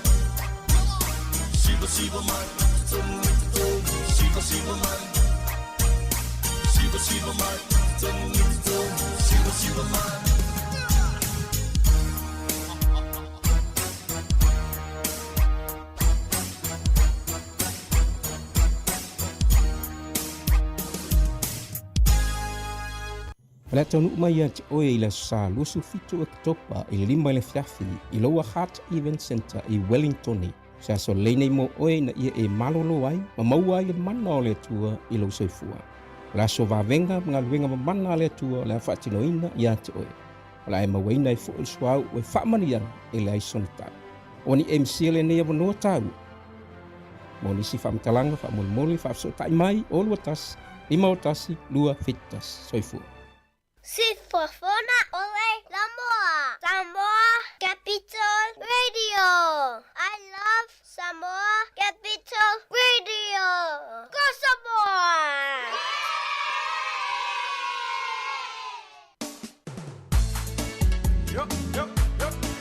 Shiva Shiva mai, tonu i te tonu. Shiva Shiva mai. Shiva Shiva mai, tonu i te tonu. Shiva Shiva mai. Le tonu mai at oe I le sa lusu fito e topa I le lima I le fiafi I loa Heart Event Center I Wellington sa so leinei mo oe na ia e malolo ai ma maua I le mana o le tua I lo soifua la so vavenga mga luenga mamana le tua la fatinoina ia te oe la e mawaina I fo I swau o whamaniana I le aisonita oni MC le nea wanoa tau mo nisi whamtalanga whamolmoli whafsotai mai o lua tas lima o tasi lua fitas soifua Sifofona ole Samoa. Samoa Capital Radio. I love Samoa Capital Radio. Go Samoa! Yup, yup, yup.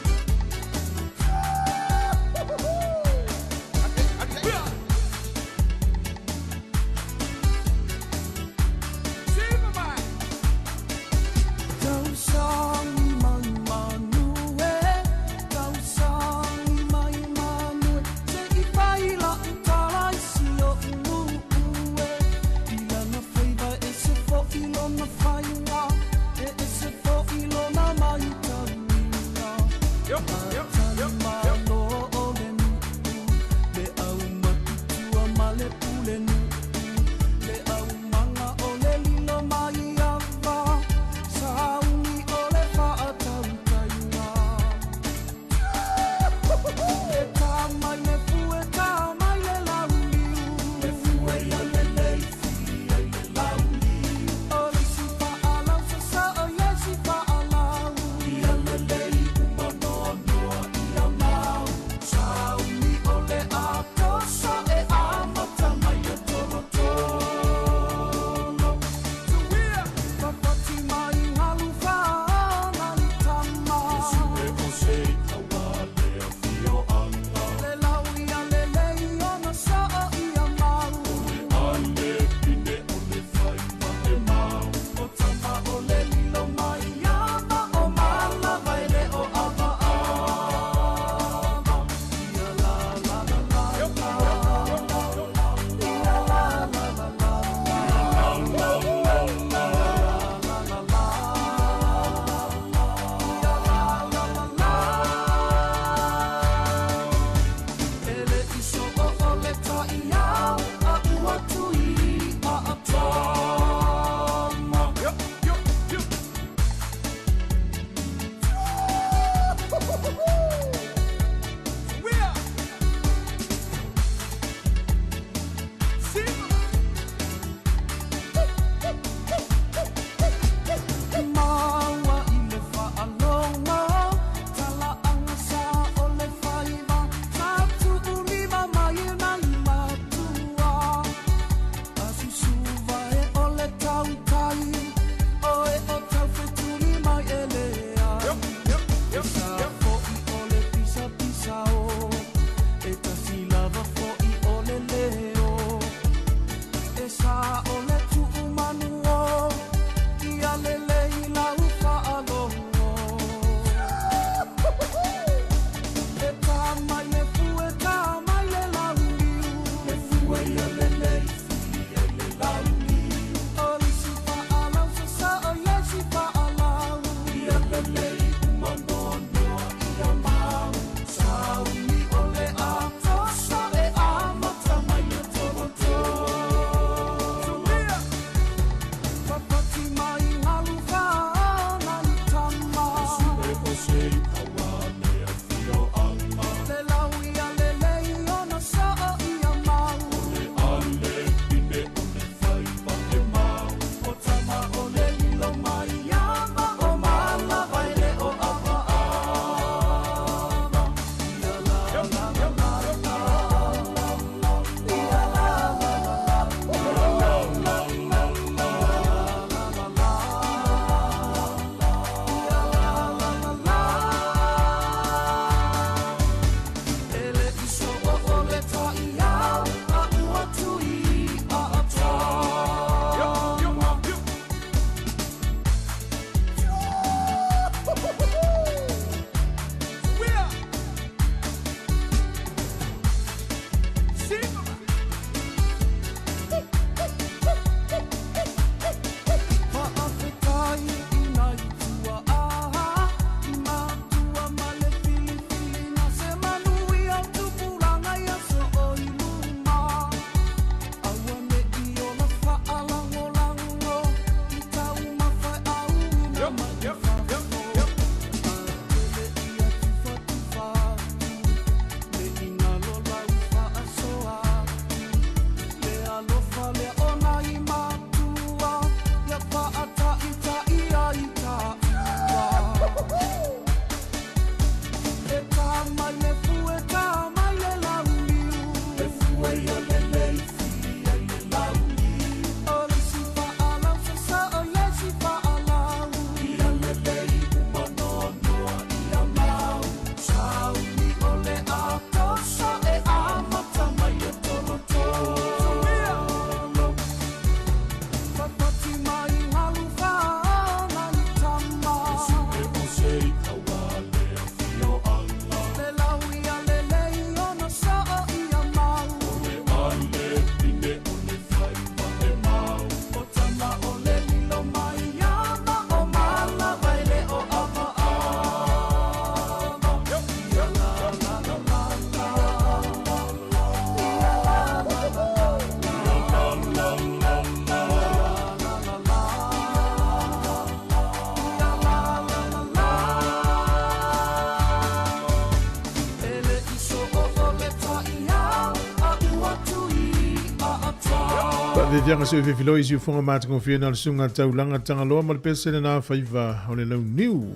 Vianga se filoi si fonga mata ko fina le sunga taulanga tangaloa ma le pese na faiva o le lau niu.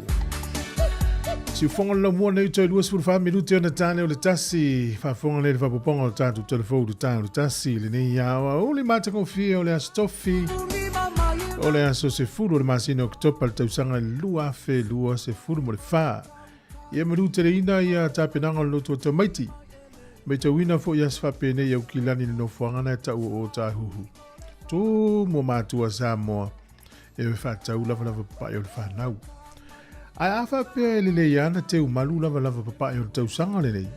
Si fonga la mua nei toi 2 minuti ona tane o le tasi fa fonga le fa poponga o tatu telefou du tanu le tasi le nei yawa o le mata ko fia o le astofi o le aso se furu le masino o ktopa le tausanga lua fe lua se furu mo le fa. Ia maru te reina ia tapenanga lo to tamaiti. Me te wina fo ia sfa pene ia ukilani le no fuanga na ta o ta huhu. Tu mo matua sa mo e fa tau lava lava pa yo fa nau. Ai afa pe le le yana te umalu lava lava pa yo tau sanga le nei.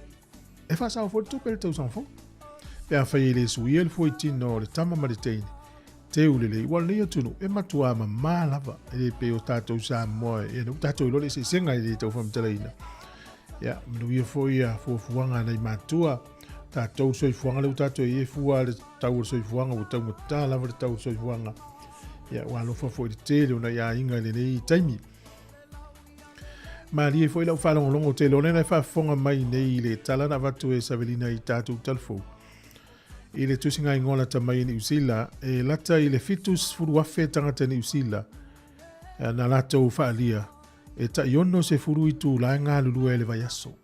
E fa sa fo tu pe tau sanga fo. Pe afa ile suiel fo itino le tama maritei. Te ulele wal le tunu e matua ma lava e pe o tatu sa mo e no tatu lo le se senga ile tau fam teleina. Ya, mnuia fo ia fo fuanga nei matua. Tātou soi fuanga leu tātou e fua le tau soi fuanga o tau mata lava le tau soi fuanga. Ia walo fa foi te le ona ia inga le nei taimi. Ma li foi lau fa longo te lona na fa fonga mai nei le tala na watu e Savelina i tātou talfo. I le tusinga ingola ta mai ni usila e lata i le fitus furu wafe tangata ni usila. Na latou fa alia e ta iono se furu i tu la ngā lulu e le vaiaso.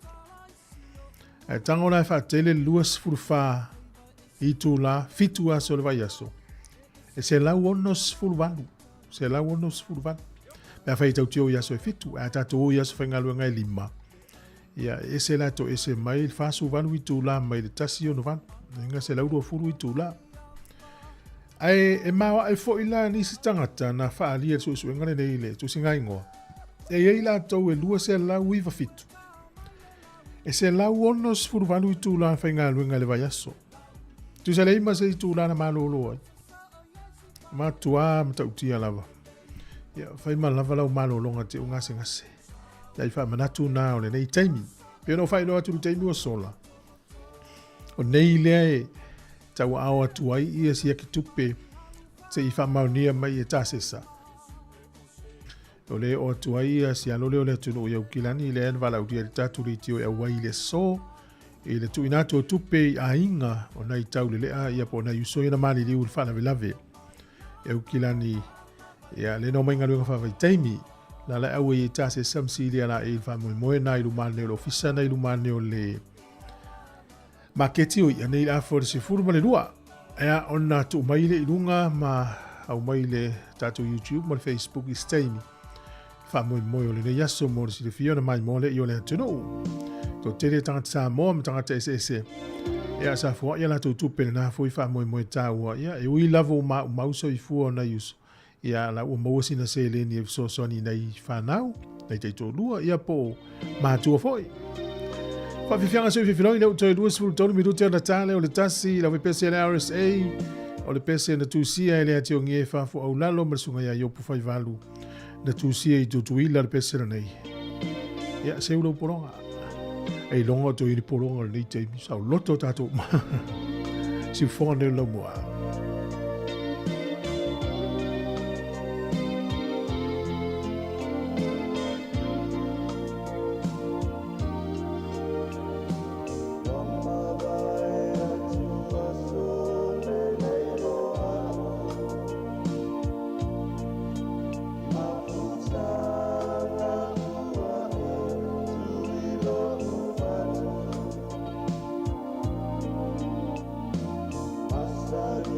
E tango na fa tele luas furfa i tu la fitu aso le vaiaso. E se lau onos furvanu. Se lau onos furvanu. Pea fai tau tio iaso e fitu. E tato o iaso fai ngalu ngai lima. Ia e se la to e se mai fasu vanu i tu la mai le tasi ono vanu. Nga se lau do furu i tu la. Ai e mawa e fo ila nisi tangata na fa alia su ngane nei le tu singa ingoa. E ei la tau e lua se lau iwa fitu. E se lau onos furvalu i tū la whai ngā luenga le vaiaso. Tu se leima se i tū la na malolo ai. Ma tua ma tau tia lava. Ia whai ma lava lau malolonga te o ngase ngase. Ia i wha manatu nā o le nei taimi. Pio no whai loa turu taimi o sola. O nei lea e tau au atu ai ia si aki tupe te i wha maunia mai e tāsesa. O le o tua ia si alole o le tunu o iau kilani le en vala udia le tatu le tio e awai le so e le tu inato o tupe a inga o nai tau le lea ia po nai uso ina mali liu whana velave e u kilani ia le no mainga luenga whawai taimi la la awe i tase samsi le ala e wha moe nai lumane o le ofisa nai lumane o le maketi o ia nei la for se furma le lua ea ona tu maile ilunga ma au maile tatu YouTube ma Facebook i staimi fa moi o le yaso mo si le fiona mai mo le yo le tino to tere tangata sa mo tangata ese e sa fo ia la tu pe na fo fa moi ta wa ia e wi lavo ma uso i fu na yuso ia la o mo sina se le ni so ni nei fa nau nei te to lua ia po ma tu foi fa fi fianga so fi filo le to 2 minuti na tale o le tasi la VPC RSA o le pese na tu sia ele ati o ngie fa fo au lalo mersunga ia yo pu fai valu na tu sia i tutuila le pese nei. Ia se ulo poronga. Ei longa to i poronga nei te mi sa loto tato. Si fonde lo moa. Sorry.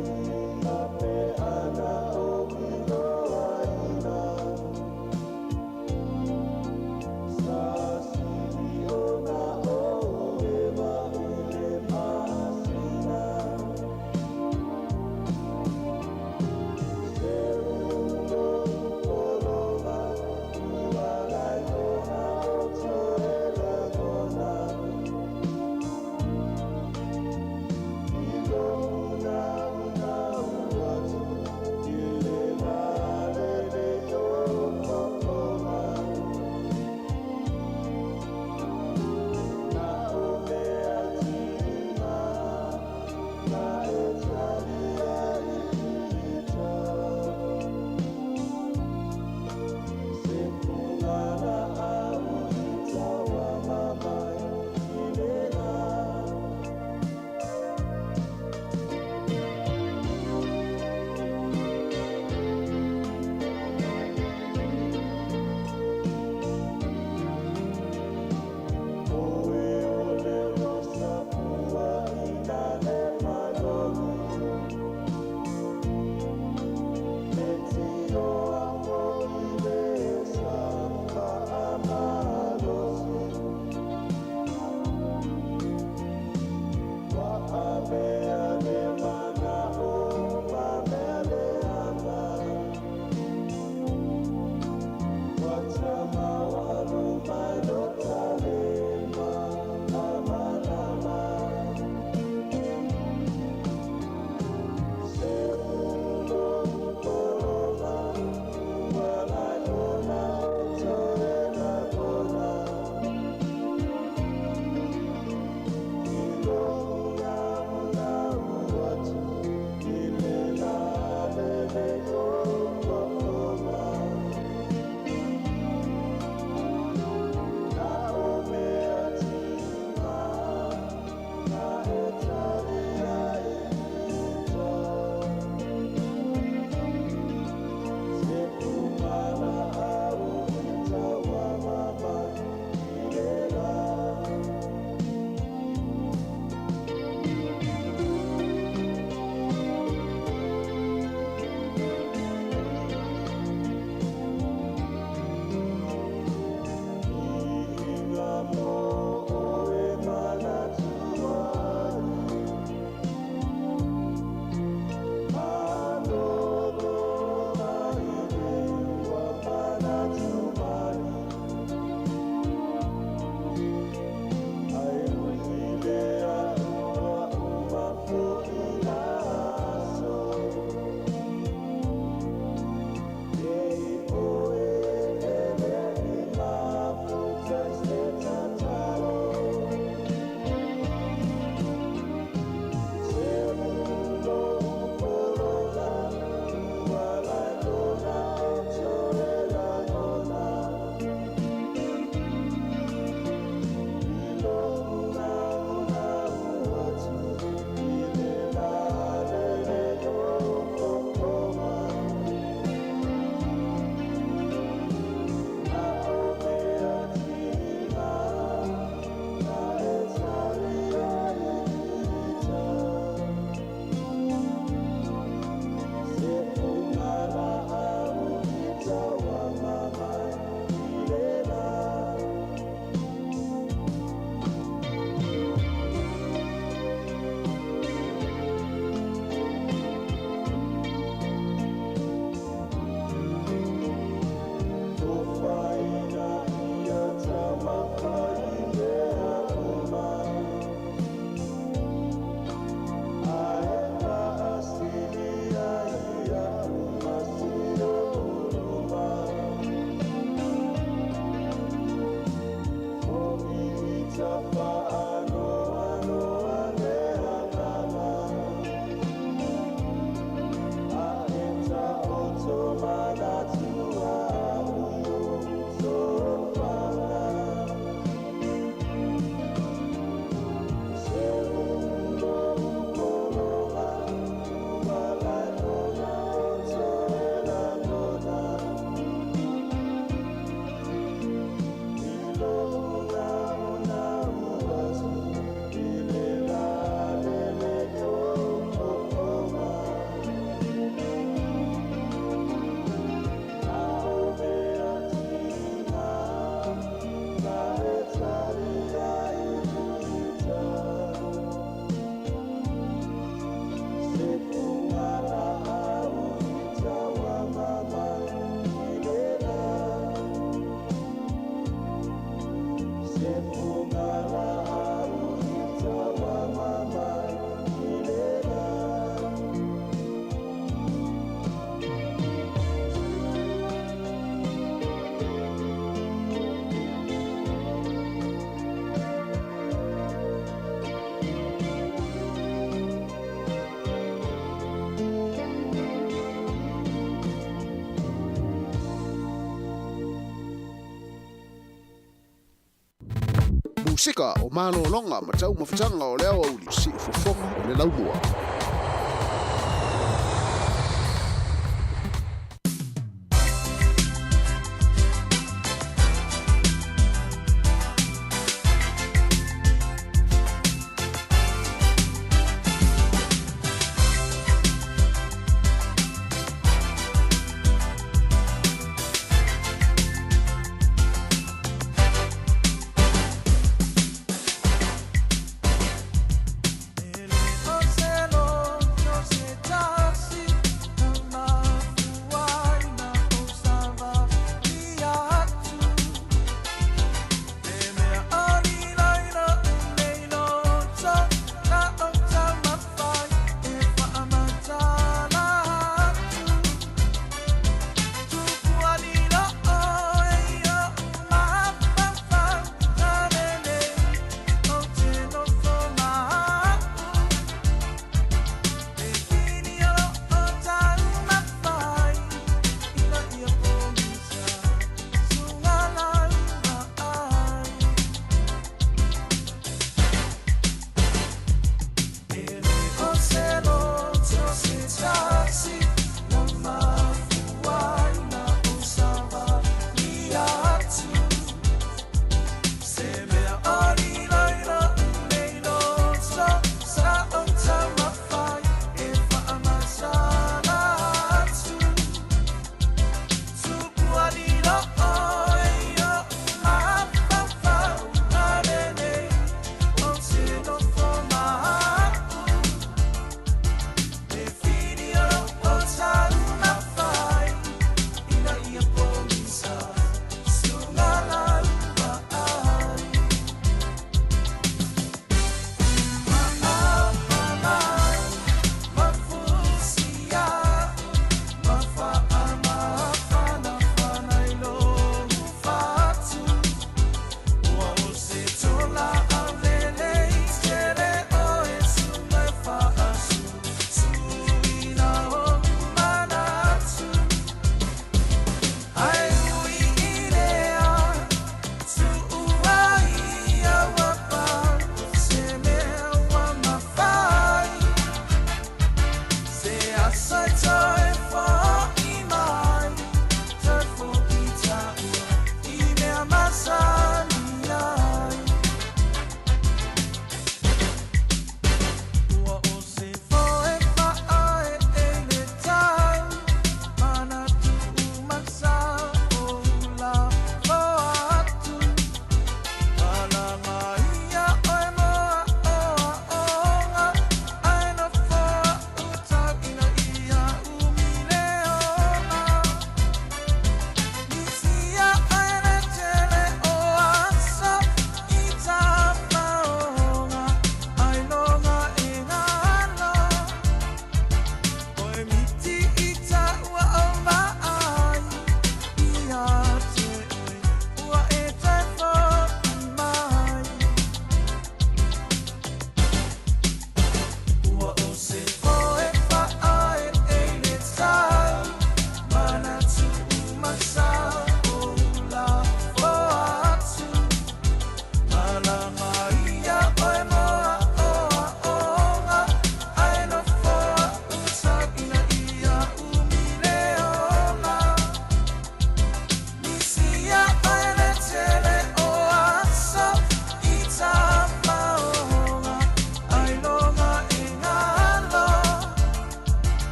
sika o malo longa ma tau mafutanga o leo au li si fofonga o le laumua. Celo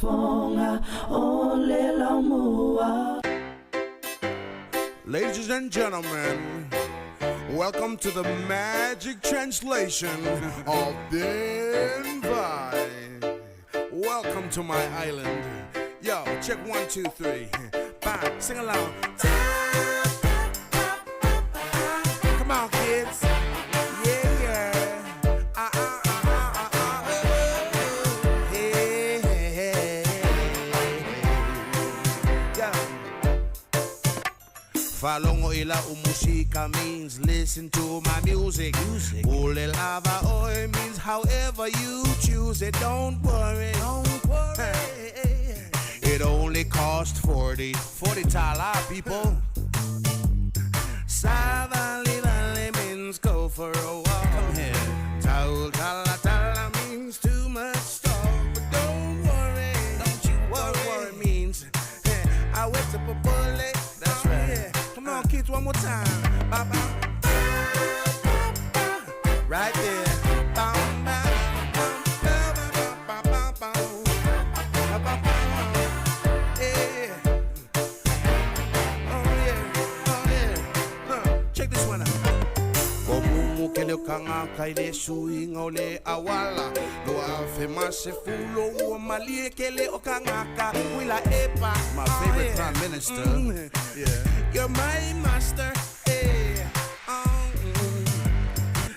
fonga o le la mua. Ladies and gentlemen, welcome to the magic translation of Then Vai. Welcome to my island. Yo, check 1, 2, 3. Bye. Sing along. Come on, kids. Yeah, yeah. Hey, hey, hey. Yo. Falongo ila umusika means listen to my music. Ule lava oi means however you choose it. Don't worry. It only cost 40 tala, people. Savali valley means go for a walk. Come here. Taul tala tala means too much talk. But don't worry. Don't you worry means I went up a bullet. That's right. Yeah. Come on, kids, one more time. Ba, ba. Right there. Bam, bam. Kanga kaile suing ole awala lo afe mase fulo o malie kele o kangaka wila epa my favorite prime minister yeah you're my master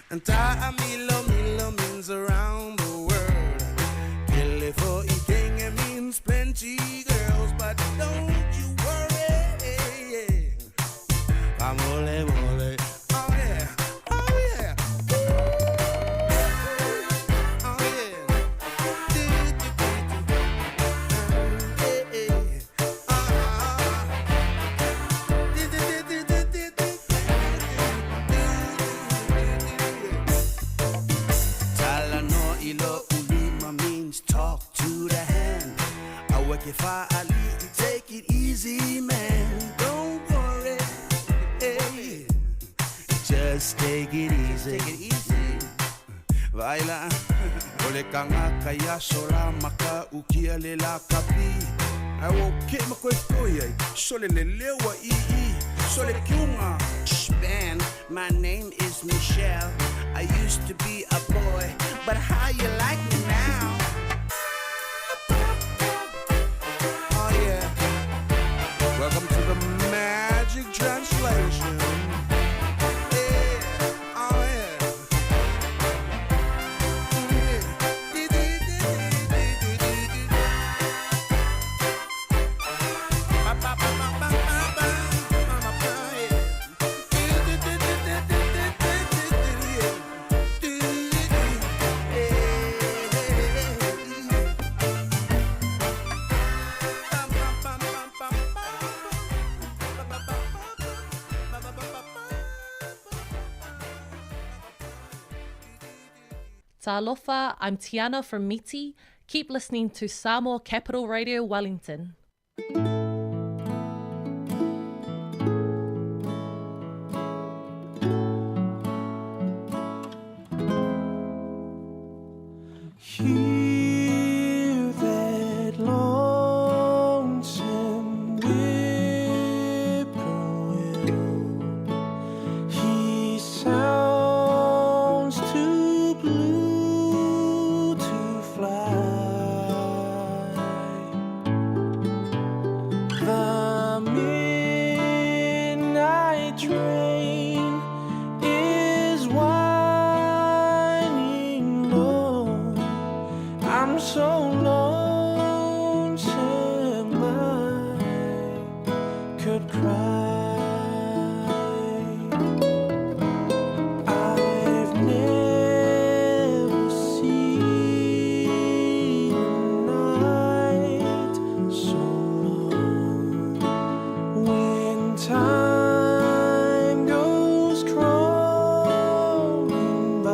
and ta milo means around the world kele for eating it means plenty girls but don't you worry amole mole if I leave you, take it easy, man. Don't worry, hey. Just take it easy. Take it easy. Vaila, ole kanga kaya sola maka ukia le la kapi. I will keep my koye, sole le lewa sole kiuma. Man, my name is Michelle. I used to be a boy, but how you like me now? Welcome to the magic translation. Yeah, oh yeah. Talofa, I'm Tiana from Miti. Keep listening to Samoa Capital Radio Wellington. Hear that lonesome whippoorwill. He sounds too blue to fly. The midnight train is winding low. I'm so lonesome I could cry. I've never seen a night so long. When time goes crawling by,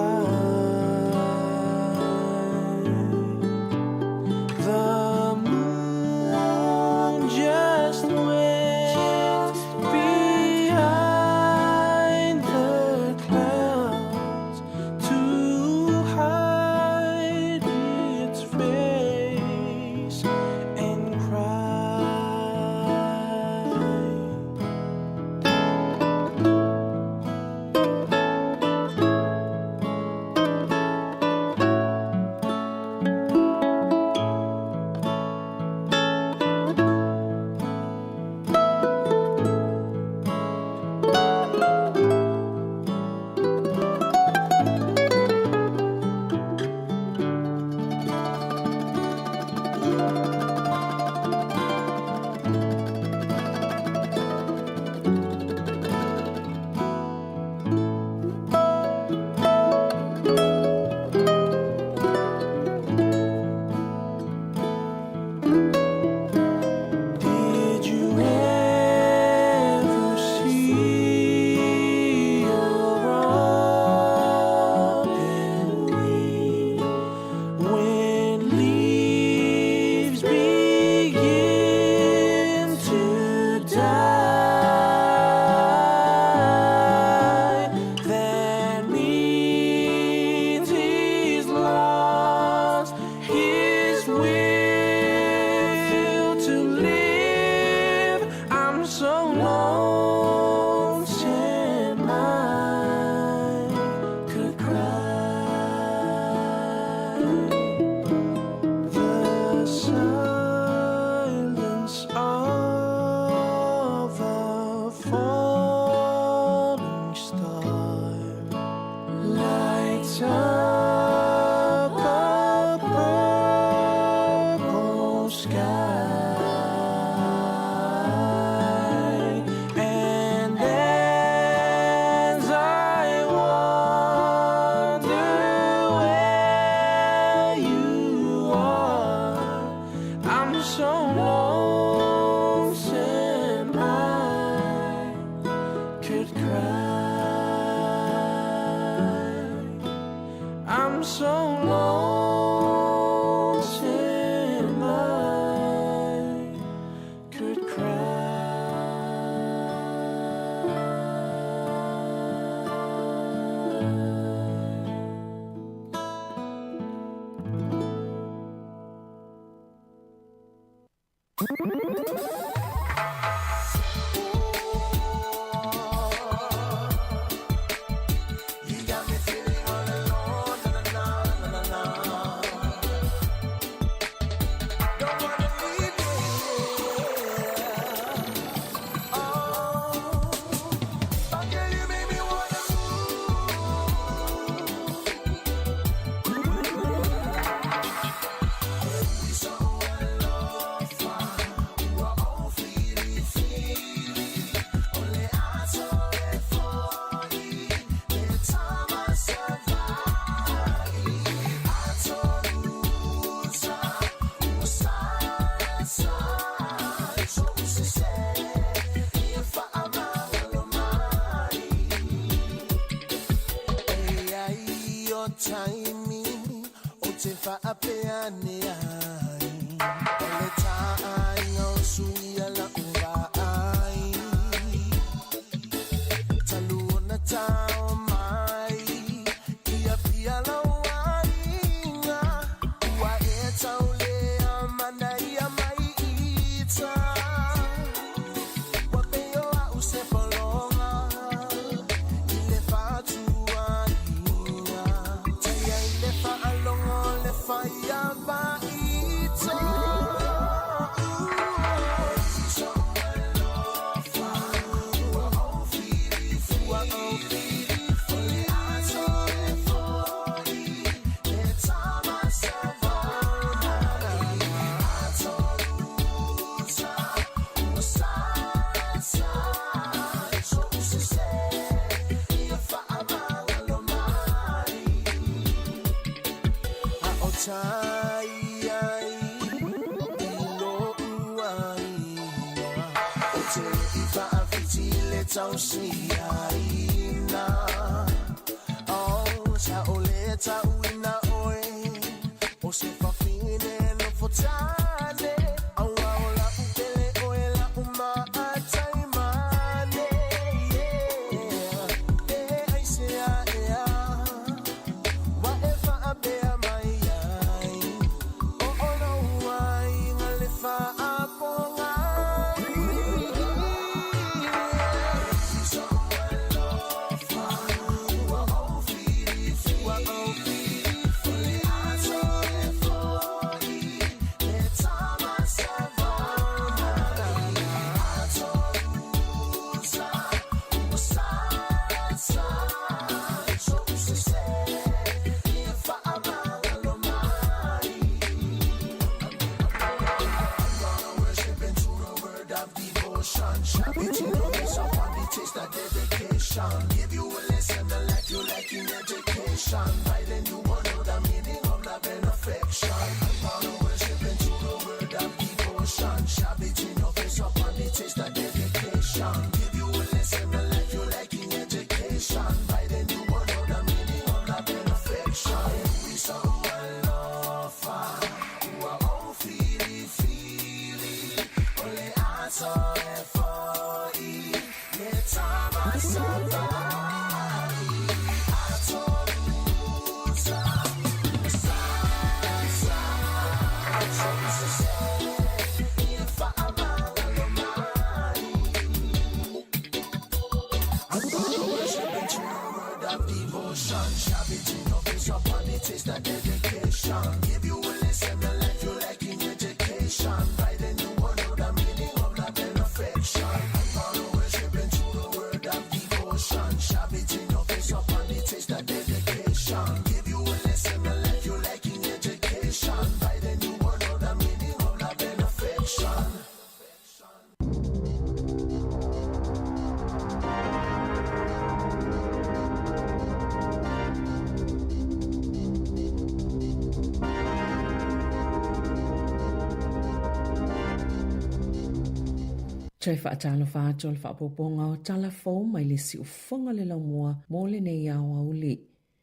Trai whaatalo whātua le whaapoponga o tala fō mai le si ufonga le laumua mō le nei au auli.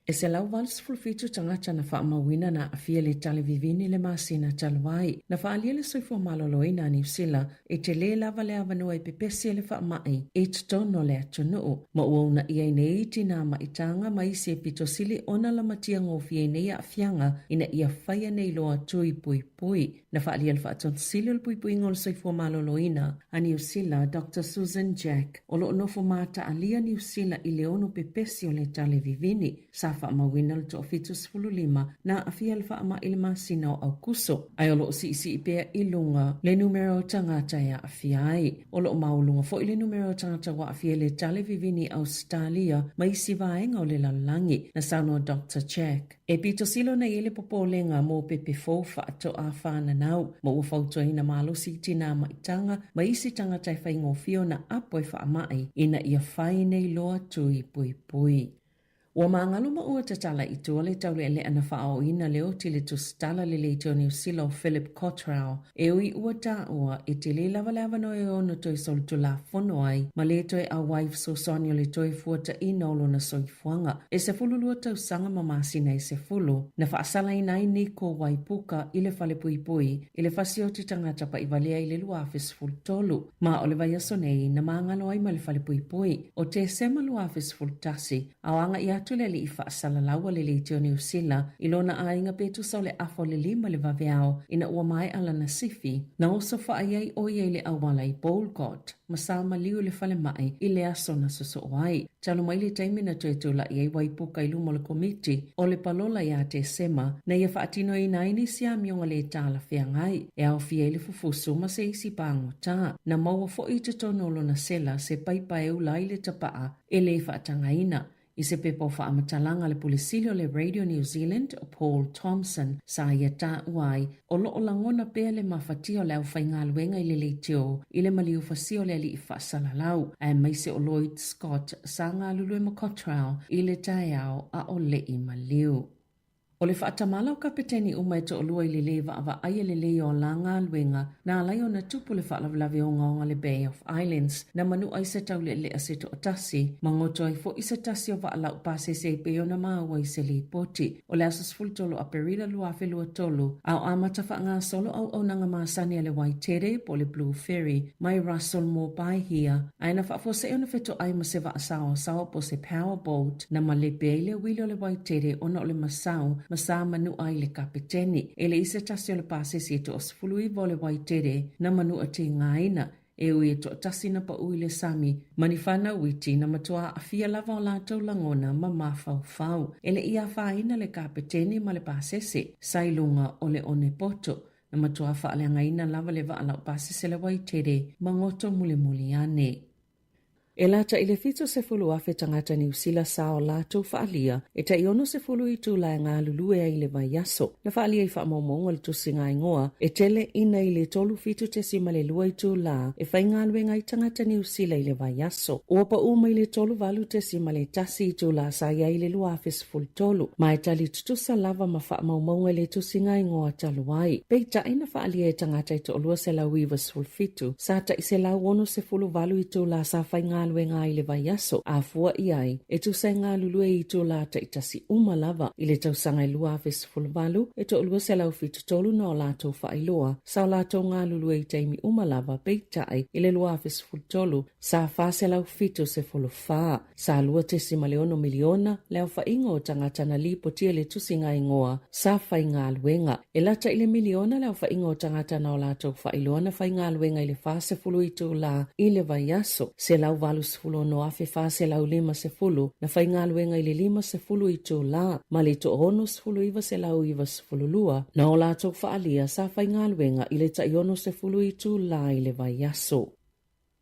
E se lau vals fulfitu tangata na wha mawina na afia le tale vivini le masina talwai. Na wha alia le soifua maloloina New Zealand e te le lava le avanua e pepesi le wha mai e tutono le atunuu. Ma uauna ia nei tina maitanga ma isi e pitosili ona la matia ngofie nei a afianga ina ia whaia nei loa tui pui pui. Na wha alia le wha atonsili le pui pui ngol soifua maloloina a New Zealand Dr. Susan Jack. O lo nofo mata alia New Zealand i le ono pepesi o le tale vivini. Sa wha mawina le to fitu 15 na afia le wha ma ili masina o au kuso. Ai o lo si isi ipea ilunga le numero tangata ya afia ai. O lo maulunga fo ile numero tangata wa afia le tale vivini Australia ma isi vaenga o le lalangi na sauno Dr. Jack. E pito silo na ile popolenga mo pepe fo wha ato a whana nau. Mo ufauto ina malo si tina maitanga ma isi tangata e whaingo fio na apo e wha mai ina ia whai nei loa tui pui pui. Ua maangalo ma ua tatala i tua le taule ele ana whaao ina leo tili tu stala le leitio New Zealand Philip Cottrell. E ui ua ta ua e te le lava lava no e ono toi sol tu la fono ai ma le toi a wife so sonio le toi fuata ina olo na soifuanga. E se fulu lua tau sanga mamasina e se fulu. Na whaasala ina i ni ko waipuka i le fale pui pui i le fasio ti tangata pa i valea i le luafis ful tolu. Ma o le vai asonei na maangalo ai ma le fale pui pui o te sema luafis ful tasi awanga ia tule li ifa asala lawa le leitio New Zealand ilona a inga petu sau le afo le lima le vaveao ina ua mai ala na sifi na oso fa ayai o ye le awala i Bolcott masama liu le fale mai i le aso na soso oai. Talo mai le taimina tuetula i waipuka i lumo le komiti o le palola ia te sema na ia faatino i naini sia mionga le tala whiangai e au fia le fufusu ma se isi pango ta na maua fo i te tonolo na sela se paipa e ulai le tapaa e le faatangaina. I se pepo whaamatalanga le pulisilio le Radio New Zealand o Paul Thompson sa ia ta uai o loo langona pea le mafatio le au whainga luenga i le leitio i le maliu fasio le li i whaasalalau a maise o Lloyd Scott sa ngā lulue ma Cottrell i le tae au a o le i maliu. O le whaatamala o kapiteni umai to olua i le lewa awa aia le leo la ngā luenga na alai o na tupu le whaalawlawe o ngaonga le Bay of Islands na manu ai se tau le lea se to otasi mangoto ai fo i se tasi o waalau pase se peo na maua i se li poti o le asas fultolo a perila luafe lua tolu au amata wha ngā solo au au nanga maasani a le Waitere po le Blue Ferry mai Russell mo pai hia aina wha fo se ona feto ai ma se wa asao sao po se powerboat na ma le beile wilo le Waitere ona o le masau masa manu ai le kapiteni. E le isa tasi o le pase si to osfului vo le Waitere na manu a te ngaina. E ui e to tasi na pa ui le sami. Manifana witi na matua a fia lava o lātou langona ma mafau fau. E le ia whaina le kapiteni ma le pase se. Sailunga o le one poto. Na matua wha le ngaina lava le va ala o pase se le Waitere. Mangoto muli muli ane. E lata i le fito se fulu afe tangata New Zealand sao lātou whaalia, e ta iono se fulu i tū lai ngā lulue ai le vai aso. Na whaalia i whaamomonga le tusi ngā ingoa, e tele ina i le tolu fitu te sima le lua i tū la, e whai ngā lue ngai tangata New Zealand i le vai aso. Ua pa uma i le tolu valu te sima le tasi i tū la sa ia i le lua afe se fulu tolu. Ma e tali tutusa lava ma whaamomonga le tusi ngā ingoa talu ai. Peita ina whaalia e tangata i to olua se lau iwa se fulu fitu, sa ta i se lau ono se fulu valu i tū la sa whai ngā lue ngai le vai aso a fua iai e tu sai ngā lulue i tō lata i tasi uma lava i le tau sanga i lua afe sifulvalu e tō ulua se lau fitu tolu na o lātou whaailoa sa o lātou ngā lulue i taimi uma lava peitai i le lua afe sifultolu sa wha se lau fitu se fulu wha sa lua te si maleono miliona leo whaingo o tangata na li potia le tusi ngā ingoa sa whai ngā luenga e lata i le miliona leo whaingo o tangata na o lātou whaailoa na whai ngā luenga i le wha se fulu i tō la i le vai aso se lau valu sifulu no afe fa se lau lima se fulu na whai ngā luenga i le lima se fulu i tō la ma le tō ono se fulu iwa se lau iwa se fulu lua na o lātou whaalia sa whai ngā luenga i le ta iono se fulu i tō la i le vai aso.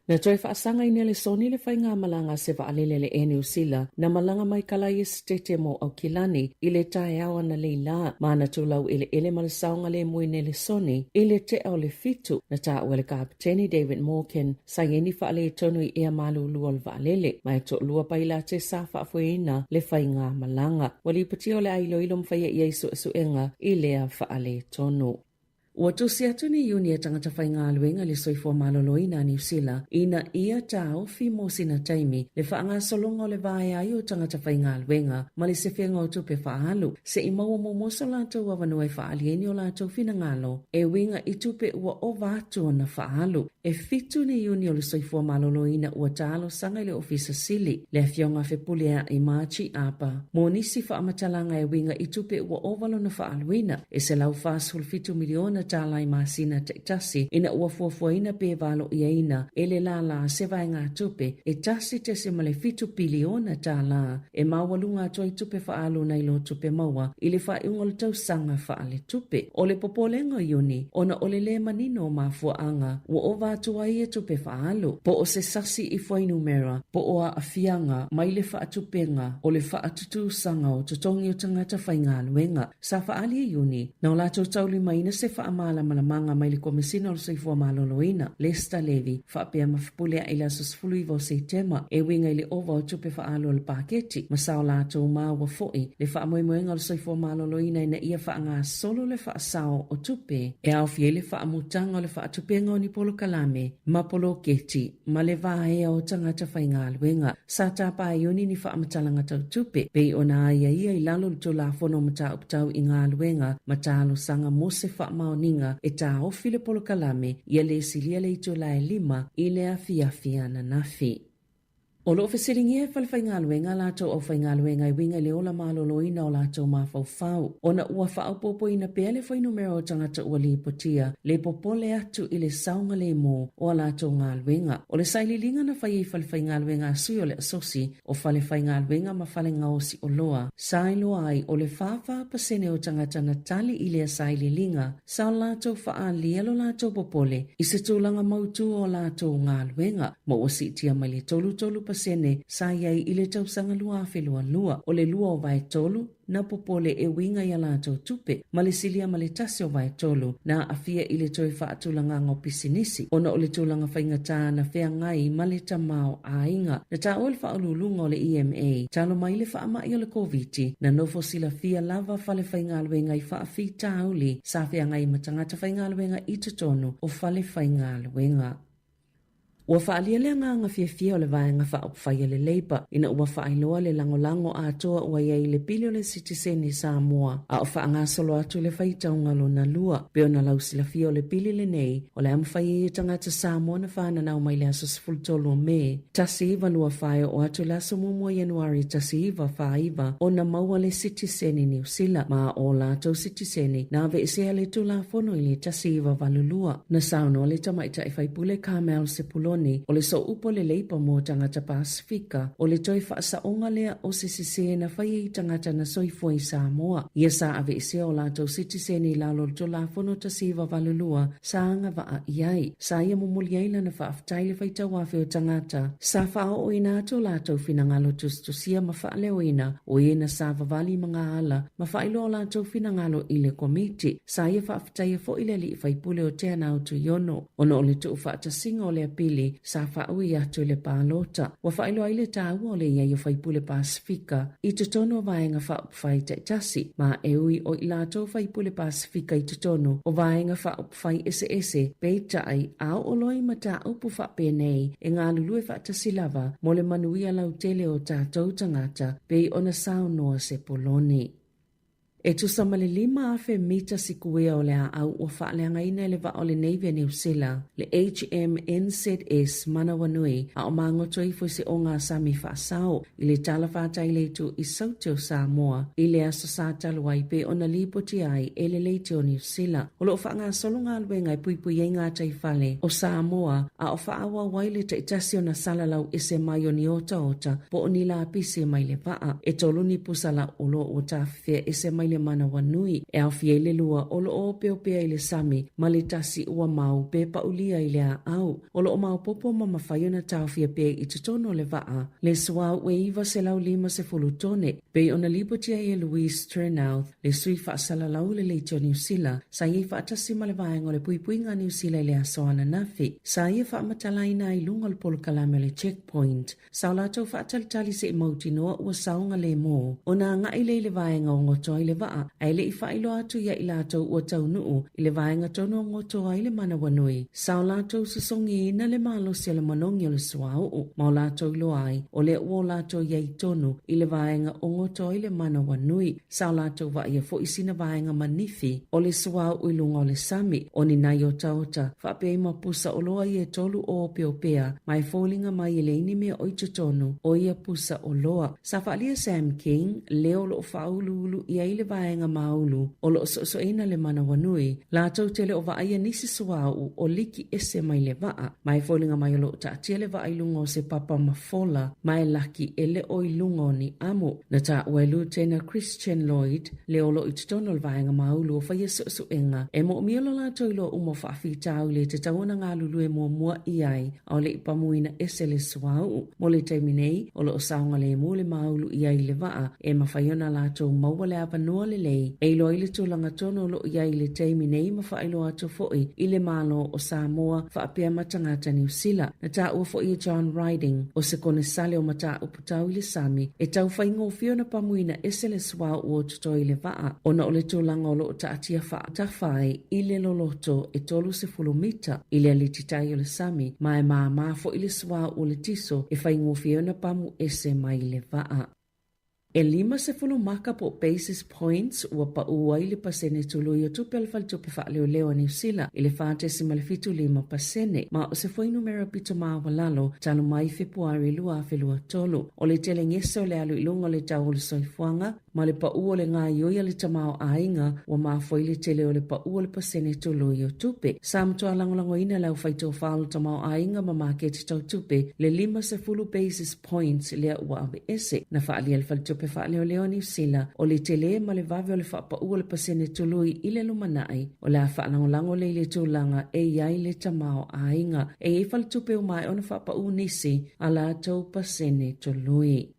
Na toi whaasanga i nele soni le whai ngā malanga se waalele le New Zealand na malanga mai kalai estete mo au kilani i le tae awa na leila maana tūlau ele malasaunga le mui nele soni i le te au le fitu na ta ua le kapiteni David Morgan sa yeni whaale tonu i ea malu lua le waalele mai to lua paila te sa whaafuina le whai ngā malanga wali patio le ailo ilo mwhaia i eisu esuenga i lea whaale tonu. Ua tusi atu ni Iuni e tangata whainga aluenga le soifua maloloi na New Zealand ina ia tau fi mo sina taimi le whaanga solonga o le vae ai o tangata whainga aluenga ma le se whenga o tupe whaalu se i maua momoso lātou awanu e whaalieni o lātou fina ngalo e winga i tupe ua o vātu o na whaalu e fitu ni Iuni o le soifua maloloi na ua talo sanga le ofisa sili le fionga whepulea i Machi apa mo nisi whaamatalanga e winga i tupe ua ovalo na whaaluina e se lau whaasul fitu miliona tālai māsina te tasi ina ua fuafuaina pe valo iaina e le la se vai ngā tupe e tasi te se male fitu piliona tāla e mawalunga toi tupe whaalu nei lo tupe maua i le whaiunga le tau sanga whaale tupe o le popolenga Iuni ona o le manino mafuaanga ua o vātua ia tupe whaalu po o se sasi i whainu mera po o a afianga mai le whaatupenga o le whaatutu sanga o tutongi o tangata whainga luenga sa whaali Iuni na o lato tauli maina se whaamala malamanga mai le komisina o le soifua maloloina Lester Levy whaapea mawhipulea i la susfulu i vo September e winga i le ova o tupe whaalo le paketi masao lato maua foi le whaamoemoenga o le soifua maloloina ina ia whaanga solo le whaasao o tupe e au fie le whaamutanga o le whaatupenga o ni polo kalame ma polo keti ma le vaea o tangata whainga luenga sa tapa Iuni ni whaamutalanga tau tupe pei ona ia i lalo le tola fono mata uptau i ngā luenga matalo sanga mose whaamaoninga e tā ofi le polo kalame ia le silia le ito la e lima i le afiafia na nafi. O lo fesiringi e whaiwhaingaluenga lātou au whaingaluenga i winga le ola maloloina o lātou mawhauwhau. Ona ua whaupopo ina pea le whainumera o tangata ua li potia, le popole atu i le saunga le mō o lātou ngaluenga. O le saililinga na whai i whaiwhaingaluenga sui o le asosi o whaiwhaingaluenga ma whale ngaosi o loa. Sailo ai o le whawha pasene o tangata na tali i le saililinga, sao lātou wha lielo lātou popole i se tūlanga mautu o lātou ngaluenga. Mo o sitia mai le tolu pasene sa iai i le tausanga lua awhelua lua o le lua o vai tolu na popole e winga i lātou tupe ma le silia ma le tasi o vai tolu na afia i le toi whaatulanga ngā pisinisi ona o le tūlanga whaingata na whea ngai ma le tamao a inga na ta o le whaalulunga o le EMA talo mai le whaama i o le COVID na nofo sila fia lava whale whaingaluenga i whaafi tauli sa whea ngai matangata whaingaluenga i tutonu o whale whaingaluenga. Ua whaalia ngā whiawhia o le vaenga whaopwhaia le Labour, ina ua whaailoa le langolango atoa ua iai le pili o le Citizen i Samoa, a o whaanga solo atu le whaitaunga lo na lua, peo na lausila fia o le pili le nei, o le amwhai i tangata Samoa na whaana nau mai le asos fultolo me. Tasi iwa lua whaia o atu la sumumua Januari tasi iwa whaiva, o na maua le Citizen i New Zealand, ma o lātou Citizen na ve isea le tula fono i le tasi iwa valulua. Na sauno le tamaita i whaipule Carmel Sepuloni, o le so upo le leipa mo tangata Pasifika, o le toi whaasaonga lea o se sise na whai i tangata na soifua i Samoa. Ia sa ave isea o lātou Citizen i lalo to la fono tasiva valulua sa anga waa iai. Sa ia mumuliaila na whaaftai le whaita wafe o tangata. Sa whao o ina ato lātou finangalo tustusia ma whaale o ina o ina sa vavali mga ala ma whailo o lātou finangalo i le komiti. Sa ia whaaftai e fo ile li whaipule o tēna au tu yono. Ono o le tu whaatasinga o le apili sa whaui atu le pālota. Wa whailo aile tāua o le ia i whaipule Pasifika i te tono vaenga whaupwhai te tasi, ma e ui o i lātou whaipule Pasifika i te tono o vaenga whaupwhai ese pei tai au o loi mata upu whapenei e ngā lulue whaatasi lava mo le manuia lau tele o tātou tangata pei ona sao noa se poloni. E tu samale 5 afe mita sikuea o le au o whaaleanga ina le va o le Navy New Zealand, le HMNZS Manawanui, a o mangoto i fuisi o ngā sami whaasao, i le tala whātai leitu i Sauteo Samoa, i le aso sa talwai pe o na lipoti ai e le leiti o New Zealand. O lo whaanga solonga alwenga i puipui e ngā tai whale o Samoa, a o whaawa waile te itasi o na salalau ise mai o ni ota po o ni la apise mai le vaa, e tolu ni pusala o lo o tawhia ise mai le Manawanui, e au fie le lua o lo o peo pea i le sami, ma le tasi ua mau pe paulia i le au. O lo o mau popo ma mawhaiona tau fia pea i tutono le vaa, le swa ue iwa se lau 5 tone, pe ona lipotia i Louise Trenouth, le sui whaasala lau le leitio New Zealand, sa i whaatasi ma le vaenga le puipuinga New Zealand le asoana nafi, sa i whaamatalaina i lunga le polokalame le checkpoint, sa o lato whaatalitali se i mauti noa ua saunga le mo, o na nga i le vaenga o ngotoi le vaa vaa ai le i whailo atu ia i lātou ua tau nuu i le vaenga tono ngoto ai le mana wanui. Sao lātou sasongi ina le malo se le manongi o le suau mau lātou ilo ai o le ua lātou ia i tonu i le vaenga o ngoto ai le mana wanui. Sao lātou va ia fo isina vaenga manifi o le suau i lunga o le sami o ni nai o taota whape ima pusa o loa i e tolu o peopea mai fōlinga mai i le inime o i tutonu o ia pusa o loa. Sa whaalia Sam King leo lo whaululu i aile vaenga maulu o lo so ina le mana wanui. Lātou te leo vaia nisi suau o liki ese mai le vaa. Mai fōlinga mai o lo taatia le vai lungo se papa mafola mai laki ele o i lungo ni amu. Na ta uelu tena Christian Lloyd leo lo i tutonu le vaenga maulu o whaia so inga. E mo miolo lātou ilo umo whaafi tau le te tauna ngā lulu e mua i ai au le ipamuina ese le suau. Mo le teiminei o lo saunga le mo le maulu i ai le vaa e mawhaiona lātou maua le apanua le lei. E ilo i le tūlanga tono lo i ai le teiminei mawhailo atu foi i le malo o Samoa whaapea matangata New Zealand. Na ta ua foi John Riding o se kone sale o mata uputau i le Sami e tau whaingo fiona pamuina ese le suau o tuto i le vaa. Ona o le tūlanga o lo taatia whaatawhai i le loloto e tolu se fulumita i le alititai o le Sami mai maa fo i le suau o le tiso e whaingo fiona pamu ese mai le vaa. E 5 maka po basis points ua pa ua i le pasene tulu i o tupe alfal tupe wha leo leo a New Zealand i le whaate si malefitu 5%. Ma o se foi numero pito maa walalo talo mai Februari lua a felua tolu. O le tele ngese o le alu ilunga le tau o le soifuanga ma le pa ua le ngā ioia le tamao ainga ua maa foi le tele o le pa ua le pasene tulu i o tupe. Samtoa langolango ina lau whaito whaalo tamao ainga ma maa ke te tau tupe le 5 basis points lea ua abe ese na whaali alfal tupe wha leo leo New Zealand o le tele ma le vave o le wha pa ua le pasene tului i le lumanai o le a wha langolango le le tūlanga e iai le tamao ainga e whal tupe o mai o na wha pa ua nisi a la tau pasene tului.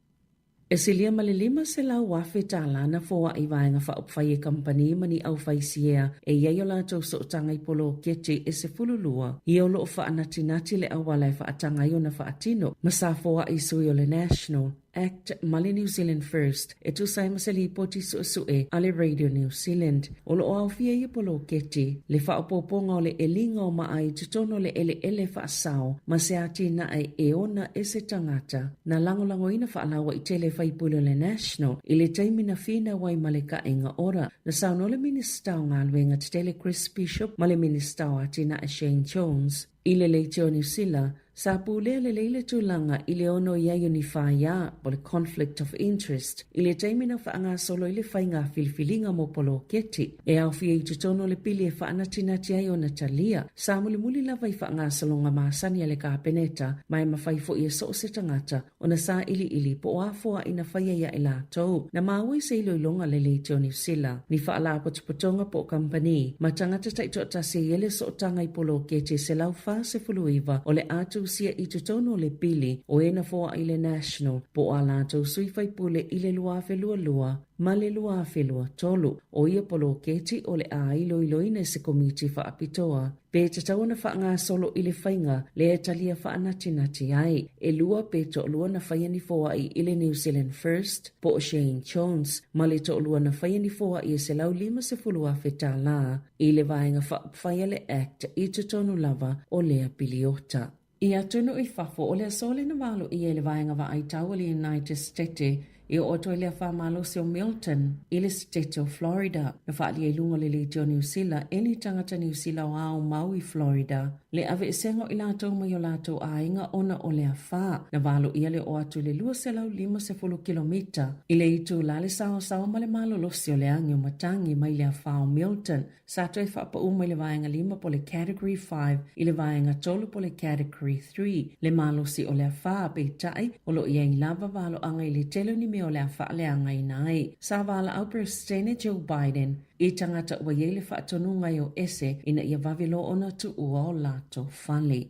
E silia ma le 5 se lau wafe tālana fōa i vaenga wha upwhai e kampani mani au whaisia e iai o lātou so tanga i polo kete e se fululua i o lo wha anatinati le awalai wha atanga i o na wha atino ma sa fōa i sui o le National Act Mali New Zealand First e tu sai masali poti suʻe ale Radio New Zealand o lo au fia i polo keti le whaopoponga o le elinga o maai tutono le ele whaasao ma se ati na e ona e se tangata na langolango ina whaalawa i tele whaipulo le National i le taimina fina wai maleka inga ora na sauno le minister o ngā luenga te tele Chris Bishop ma le minister o ati na Shane Jones i le leite o New Zealand sa pule le leile tūlanga i le ono ia unifaya po le conflict of interest i le taimina whaanga solo i le whainga filifilinga mo polo keti e au fia i tutono le pili e whaanatinati ai o Natalia sa muli lava i whaanga salonga maasani ale ka peneta mai mawhaifo i e so se tangata o na sa ili po afoa ina whaia ia i la tau na maui se ilo ilonga le leite o New Zealand ni whaala potupotonga po company ma tangata taitota se iele so tanga i polo keti se lau wha se fuluiva o le atu sia i tutono le pili o ena fōa i le National po a lātou suifai pule i le luafe lua ma le luafe lua tolu o ia polo keti o le a iloiloina se komiti whaapitoa pe te tauna whaanga solo i le whainga le e talia whaanatinati ai e lua pe to lua na whaiani fōa i le New Zealand First po o Shane Jones ma le to lua na whaiani fōa i se lau 5 feta la i le vaenga whaia le act i tutono lava o lea piliota. I atunu i whafo o lea sole na malo i ele vaenga wa ai tau le United States i o oto lea whamalo se o Milton i le state o Florida. Na whaali e lunga le leitio New Zealand e ni tangata New Zealand o au mau i Florida. Le ave e sengo i lātou mai o lātou ainga ona o lea wha. Na walo ia le o atu le 2 kilomita. I le itu la le sao ma le malo losi o le angi o matangi mai lea wha o Milton. Sato e whapa uma i le vaenga 5 po le category 5 i le vaenga 3 po le category 3. Le malo si o lea wha pe tai o lo ia i lava valo anga i le telo ni o le afa le angai nai. Sa wala au President Joe Biden i tangata ua iele whaatonu ngai o ese ina ia vavilo ona tu ua o lato fali.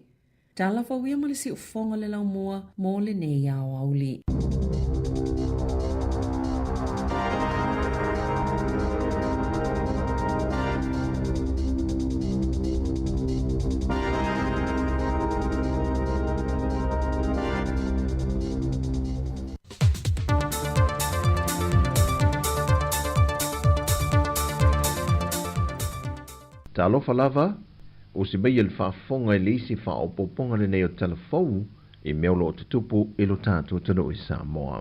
Tala whawia malisi ufonga le lau mua mō le nei au auli. Talofa lava, o si mai le whaafonga le isi whaopoponga le nei o telefou, I mea lo tutupu I lo tātua tunu I Samoa.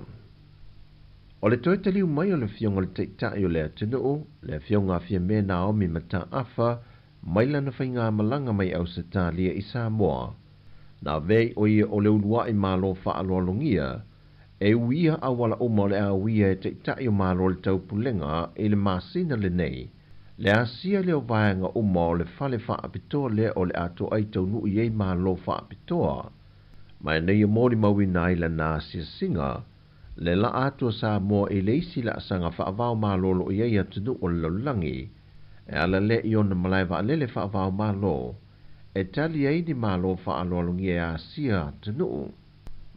O le toi taliu mai o le fionga le teitai o le atunu, le fionga fia mea Naomi mata afa, mai lana whainga malanga mai au se tālia I Samoa. Nā vei o ia o le ulua I malo whaalolongia, e uia awala oma le a uia e teitai o malo le taupulenga I le masina le nei, le asia leo vaenga oma o le fale whaapitoa le o le ato ai tau nui ei malo whaapitoa. Mai nei mori mawina I la nā sia singa, le la atua sa moa I le isi la asanga whaavao malolo I ei atunu o le laulangi, e ala le I ona malaiwa alele whaavao malo, e tali ei ni malo whaalolongi e asia atunu.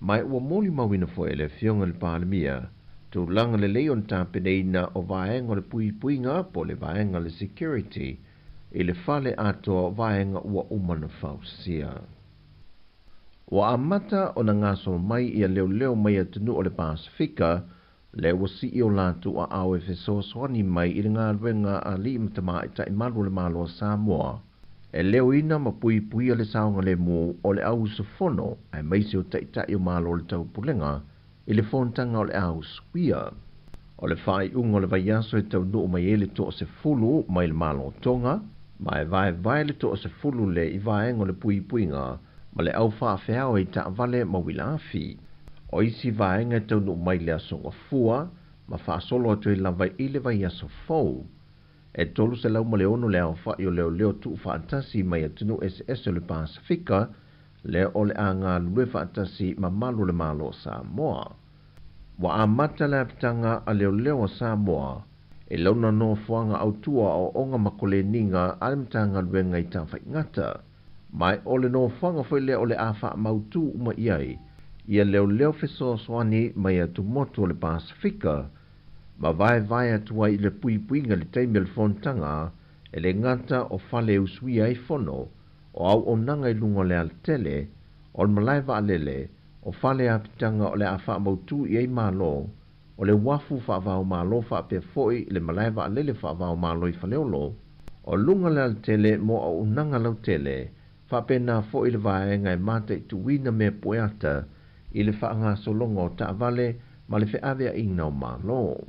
Mai ua mori mawina fo e le fionga le pālemia, tu langa le leon tāpeneina o vaenga le puipuinga po le vaenga le security, I le fale atua vaenga ua umana fausia. Wa amata o na ngaso mai ia leo mai atunu o le Pasifika, le wasi I o latu a au e feso swani mai I ngā ruenga a li mtama I ta imalu le malo Samoa. E leo ina ma pui le saonga le mu o le au sufono, ai mai se o ta I o malo le taupulenga, I le fontanga o le au swia. O le whai ungo le vaiaso e tau nuu mai ele to se fulu mai le malo tonga, mai vai le to se fulu le I vaengo le puipuinga, ma le au whaafeao I ta vale ma wilafi. O isi vaenga tau no mai le asonga fua, ma whaasolo atu I lawai I le vai aso fau. E tolu se lau ma le ono le au whai o leo tu whaantasi mai atunu SS o le Pasifika, le o le anga lue whaantasi ma malu le malo Samoa. Wa amata le apitanga a leo Samoa, e launa no fuanga autua o onga makole ninga alimtanga luenga I ta whaingata. Mai ole no fanga foi le ole afa mautu uma iai, ia leo feso swani mai atu moto le Pasifika, ma vai atu ai le puipuinga le teimel fontanga, e le ngata o fale usui ai fono, o au onanga I lunga le altele, o le malaiva alele, o fale apitanga o le afa mautu iai malo, o le wafu whaavao malo whaape foi le malaiva alele whaavao malo I faleolo, o lunga le altele mo o unanga lautele, whapena fo I le vaenga e mate I tuwina me poeata I le whaanga solongo ta vale ma le whiawea ina o malo.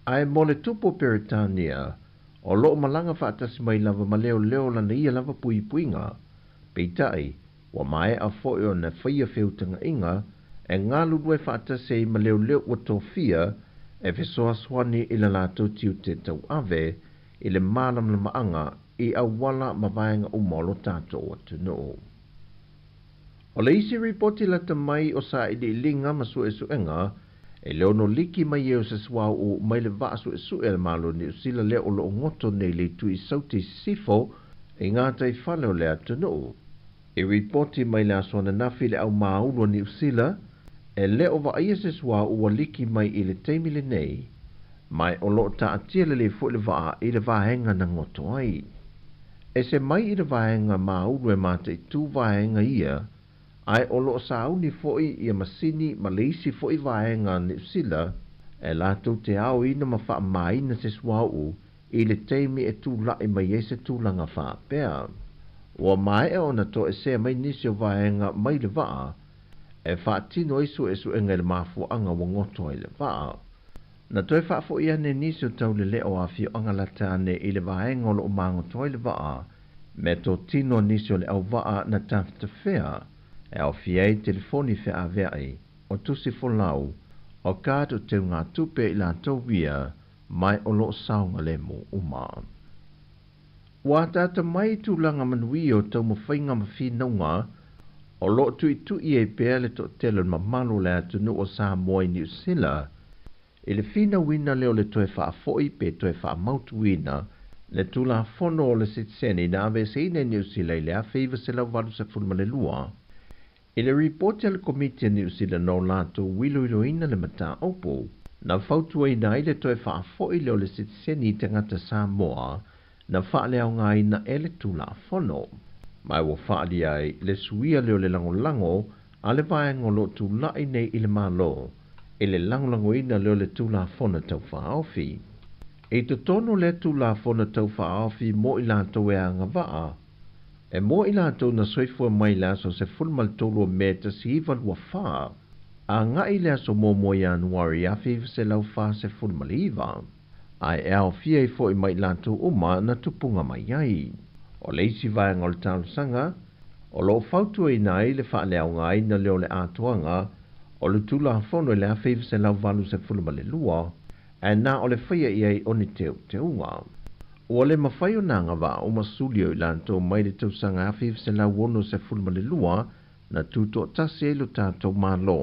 Ai mo le tupo Peritania, o loo malanga whaatasi mai lava ma leo lana ia lava puipuinga, peitai, wa mai a fo o na whaia whiutanga inga, e ngā lulue whaatasi ma leo o tofia, e fesoa swani I le lato tiu te tau ave, I le malam le maanga, I awala ma vaenga umolo tato o tunu. O le isi ripoti lata mai o sa I linga ma su enga, e leo no liki mai e o se swau o mai le vaa su le malo ni usila leo o lo ngoto nei le tu I sauti sifo, e ngātai whale o le atunu. E ripoti mai le aswana nafi le au maulo ni usila, e leo va ia se swau o liki mai I le teimile nei, mai o lo ta atia le fu le vaa I le vaenga na ngoto ai. E se mai I le vaenga maulu e mate I tu vaenga ia, ai o lo sauni foi I masini ma leisi foi vaenga ni usila, e lato te au ina ma wha maina se swau I le teimi e tu lai mai e se tu langa wha pēr. Ua mai e ona to e se mai nisi o vaenga mai le vaa, e wha tino isu e su enga le mafu anga wa ngoto I le vaa. Na toi wha fo ia ne nisi o tau le leo a fio anga latane I le vaenga o lo mango toi le vaa, me to tino nisi o le au vaa na tafta whea, e au fiei telefoni whea veai, o tusi folau, o kātu te ngā tupe I la tauwia, mai o lo saunga le mo uma. Wa tata mai tu langa manui o tau mawhainga mawhinaunga, o lo tui e pēr le to telo mamalo le atunu o Samoa I New Zealand, I le fina wina leo le toe wha foi pe toe wha mautu wina, le tula fono o le sitseni na ave se ina New Zealand le a feiva se lau walu se fulma le lua. I le reporti al komiti New Zealand no lato wilo ina le mata opo, na fautua ina i le toe wha foi leo le sitseni te ngata Samoa, na wha leo ngā ina e le tula fono. Mai wo wha li ai le suia leo le lango a le vaengo lo tula nei I le malo, e le langolango ina leo le tula fona tau whaofi. E to tono le tu la fona tau whaafi mo i lātou e anga waa. E mo i lātou na soifua mai la so se fulmal tolo me ta si iwa lua whaa. A ngā i lea so mō mo Januari a whiw se lau whaa se fulmal iwa. Ai e au fia i fo i mai lātou uma na tupunga mai ai. O leisi vai ngol tālu sanga, o lo fautua i nai le wha leo ngai na leo le ātuanga, o le tula fono i lea whiw se lau valu se fulmal lua, e nā o le whaia i ai oni te unga. O le mawhai o nanga wa o masulio i lanto mai le tausanga a whiw se lau wono se fulmale lua na tuto tasi e lo tātou mālo.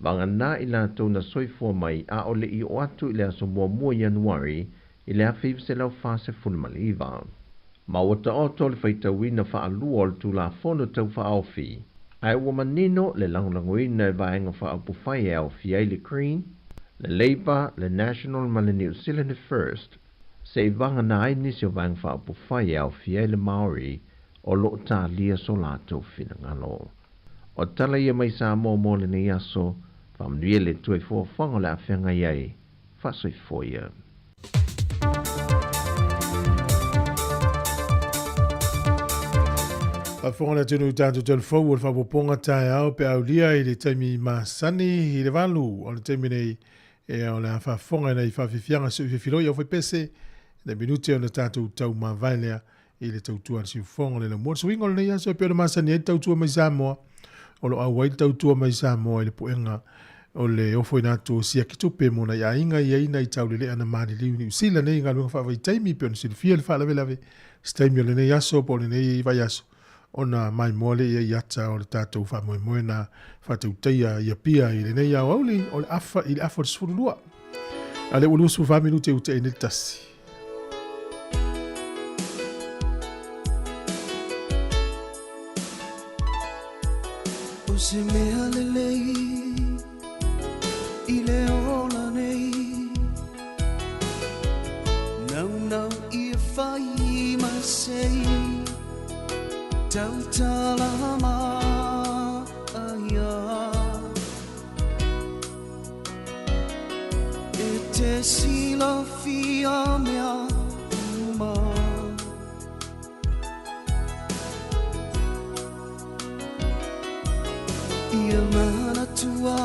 Wanga nā i lanto na soifua mai a o le i o atu i le aso mua Januari i le a whiw se lau wha se fulmale iwa. Ma wata o tole whaitawi na wha alua o le tula fono tau wha awhi. Ai ua manino le langlanguina e vaenga wha apufai e awhi ai le Green, le Labour, le National ma le New Zealand First, se i vanga na ai nisi o vang wha apu whai au fia le Maori o lo tā lia so lātou whina ngalo. O tala ia mai sa mō le nei aso, whamnuia le tue fua whanga le awhenga iai, whasoi foia. A whongana tunu tātou telefou o le whapoponga tae au pe au lia i le taimi masani i le walu o le taimi nei e o le whafonga nei whawhiwhianga su i whiloi au whaipese na minute o le tātou tau ma vailea i le tautua si whonga le na mua swingo le nei aso e pe o le masani e tautua mai Samoa o lo au wai tautua mai Samoa i le poenga o le ofo i nātou sia ki tupe mona i a inga i aina i tau le ana maari liu ni usila nei ngā lunga whawai taimi pe o le silfia le whalave lave staimi o le nei aso po le nei i vai aso ona mai mole ia yata o le tatou fa moe moe na fatau teia ia pia i le nei au auli o le afa i le afa le sfurulua. A le ulusu fa minute u te enel tasi. O se mea le lei i le ola nei nau i e fai masei Tautalama aya e te sila fia mea uma ia mana tua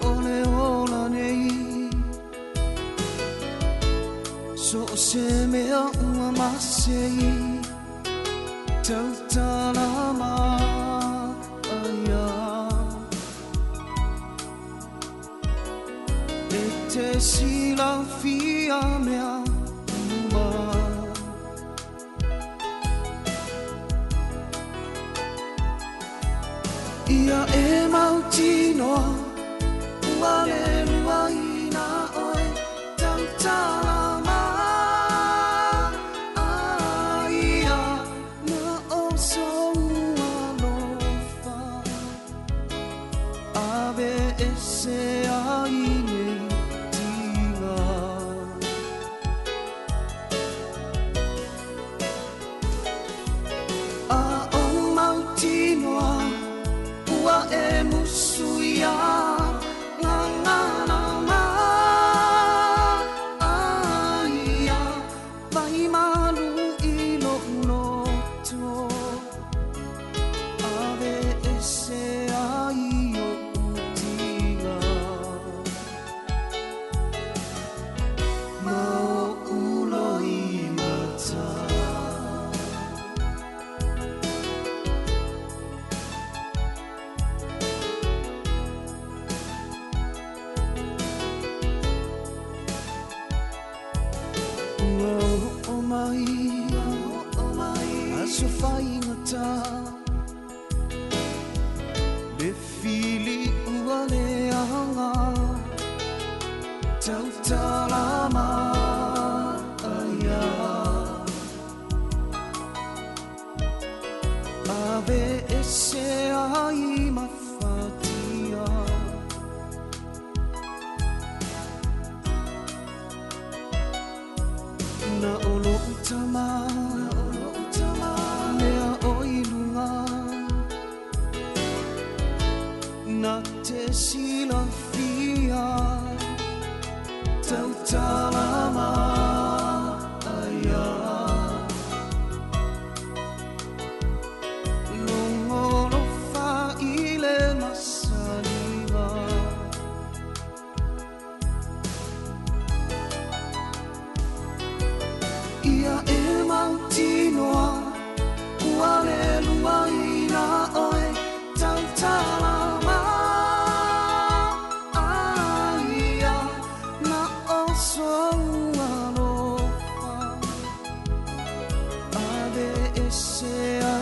ole ola nei so se mea uma masei Tautalama aya e te sila fia mea uma ia e mautinoa ua le ruaina oi Tautalama Tautalama se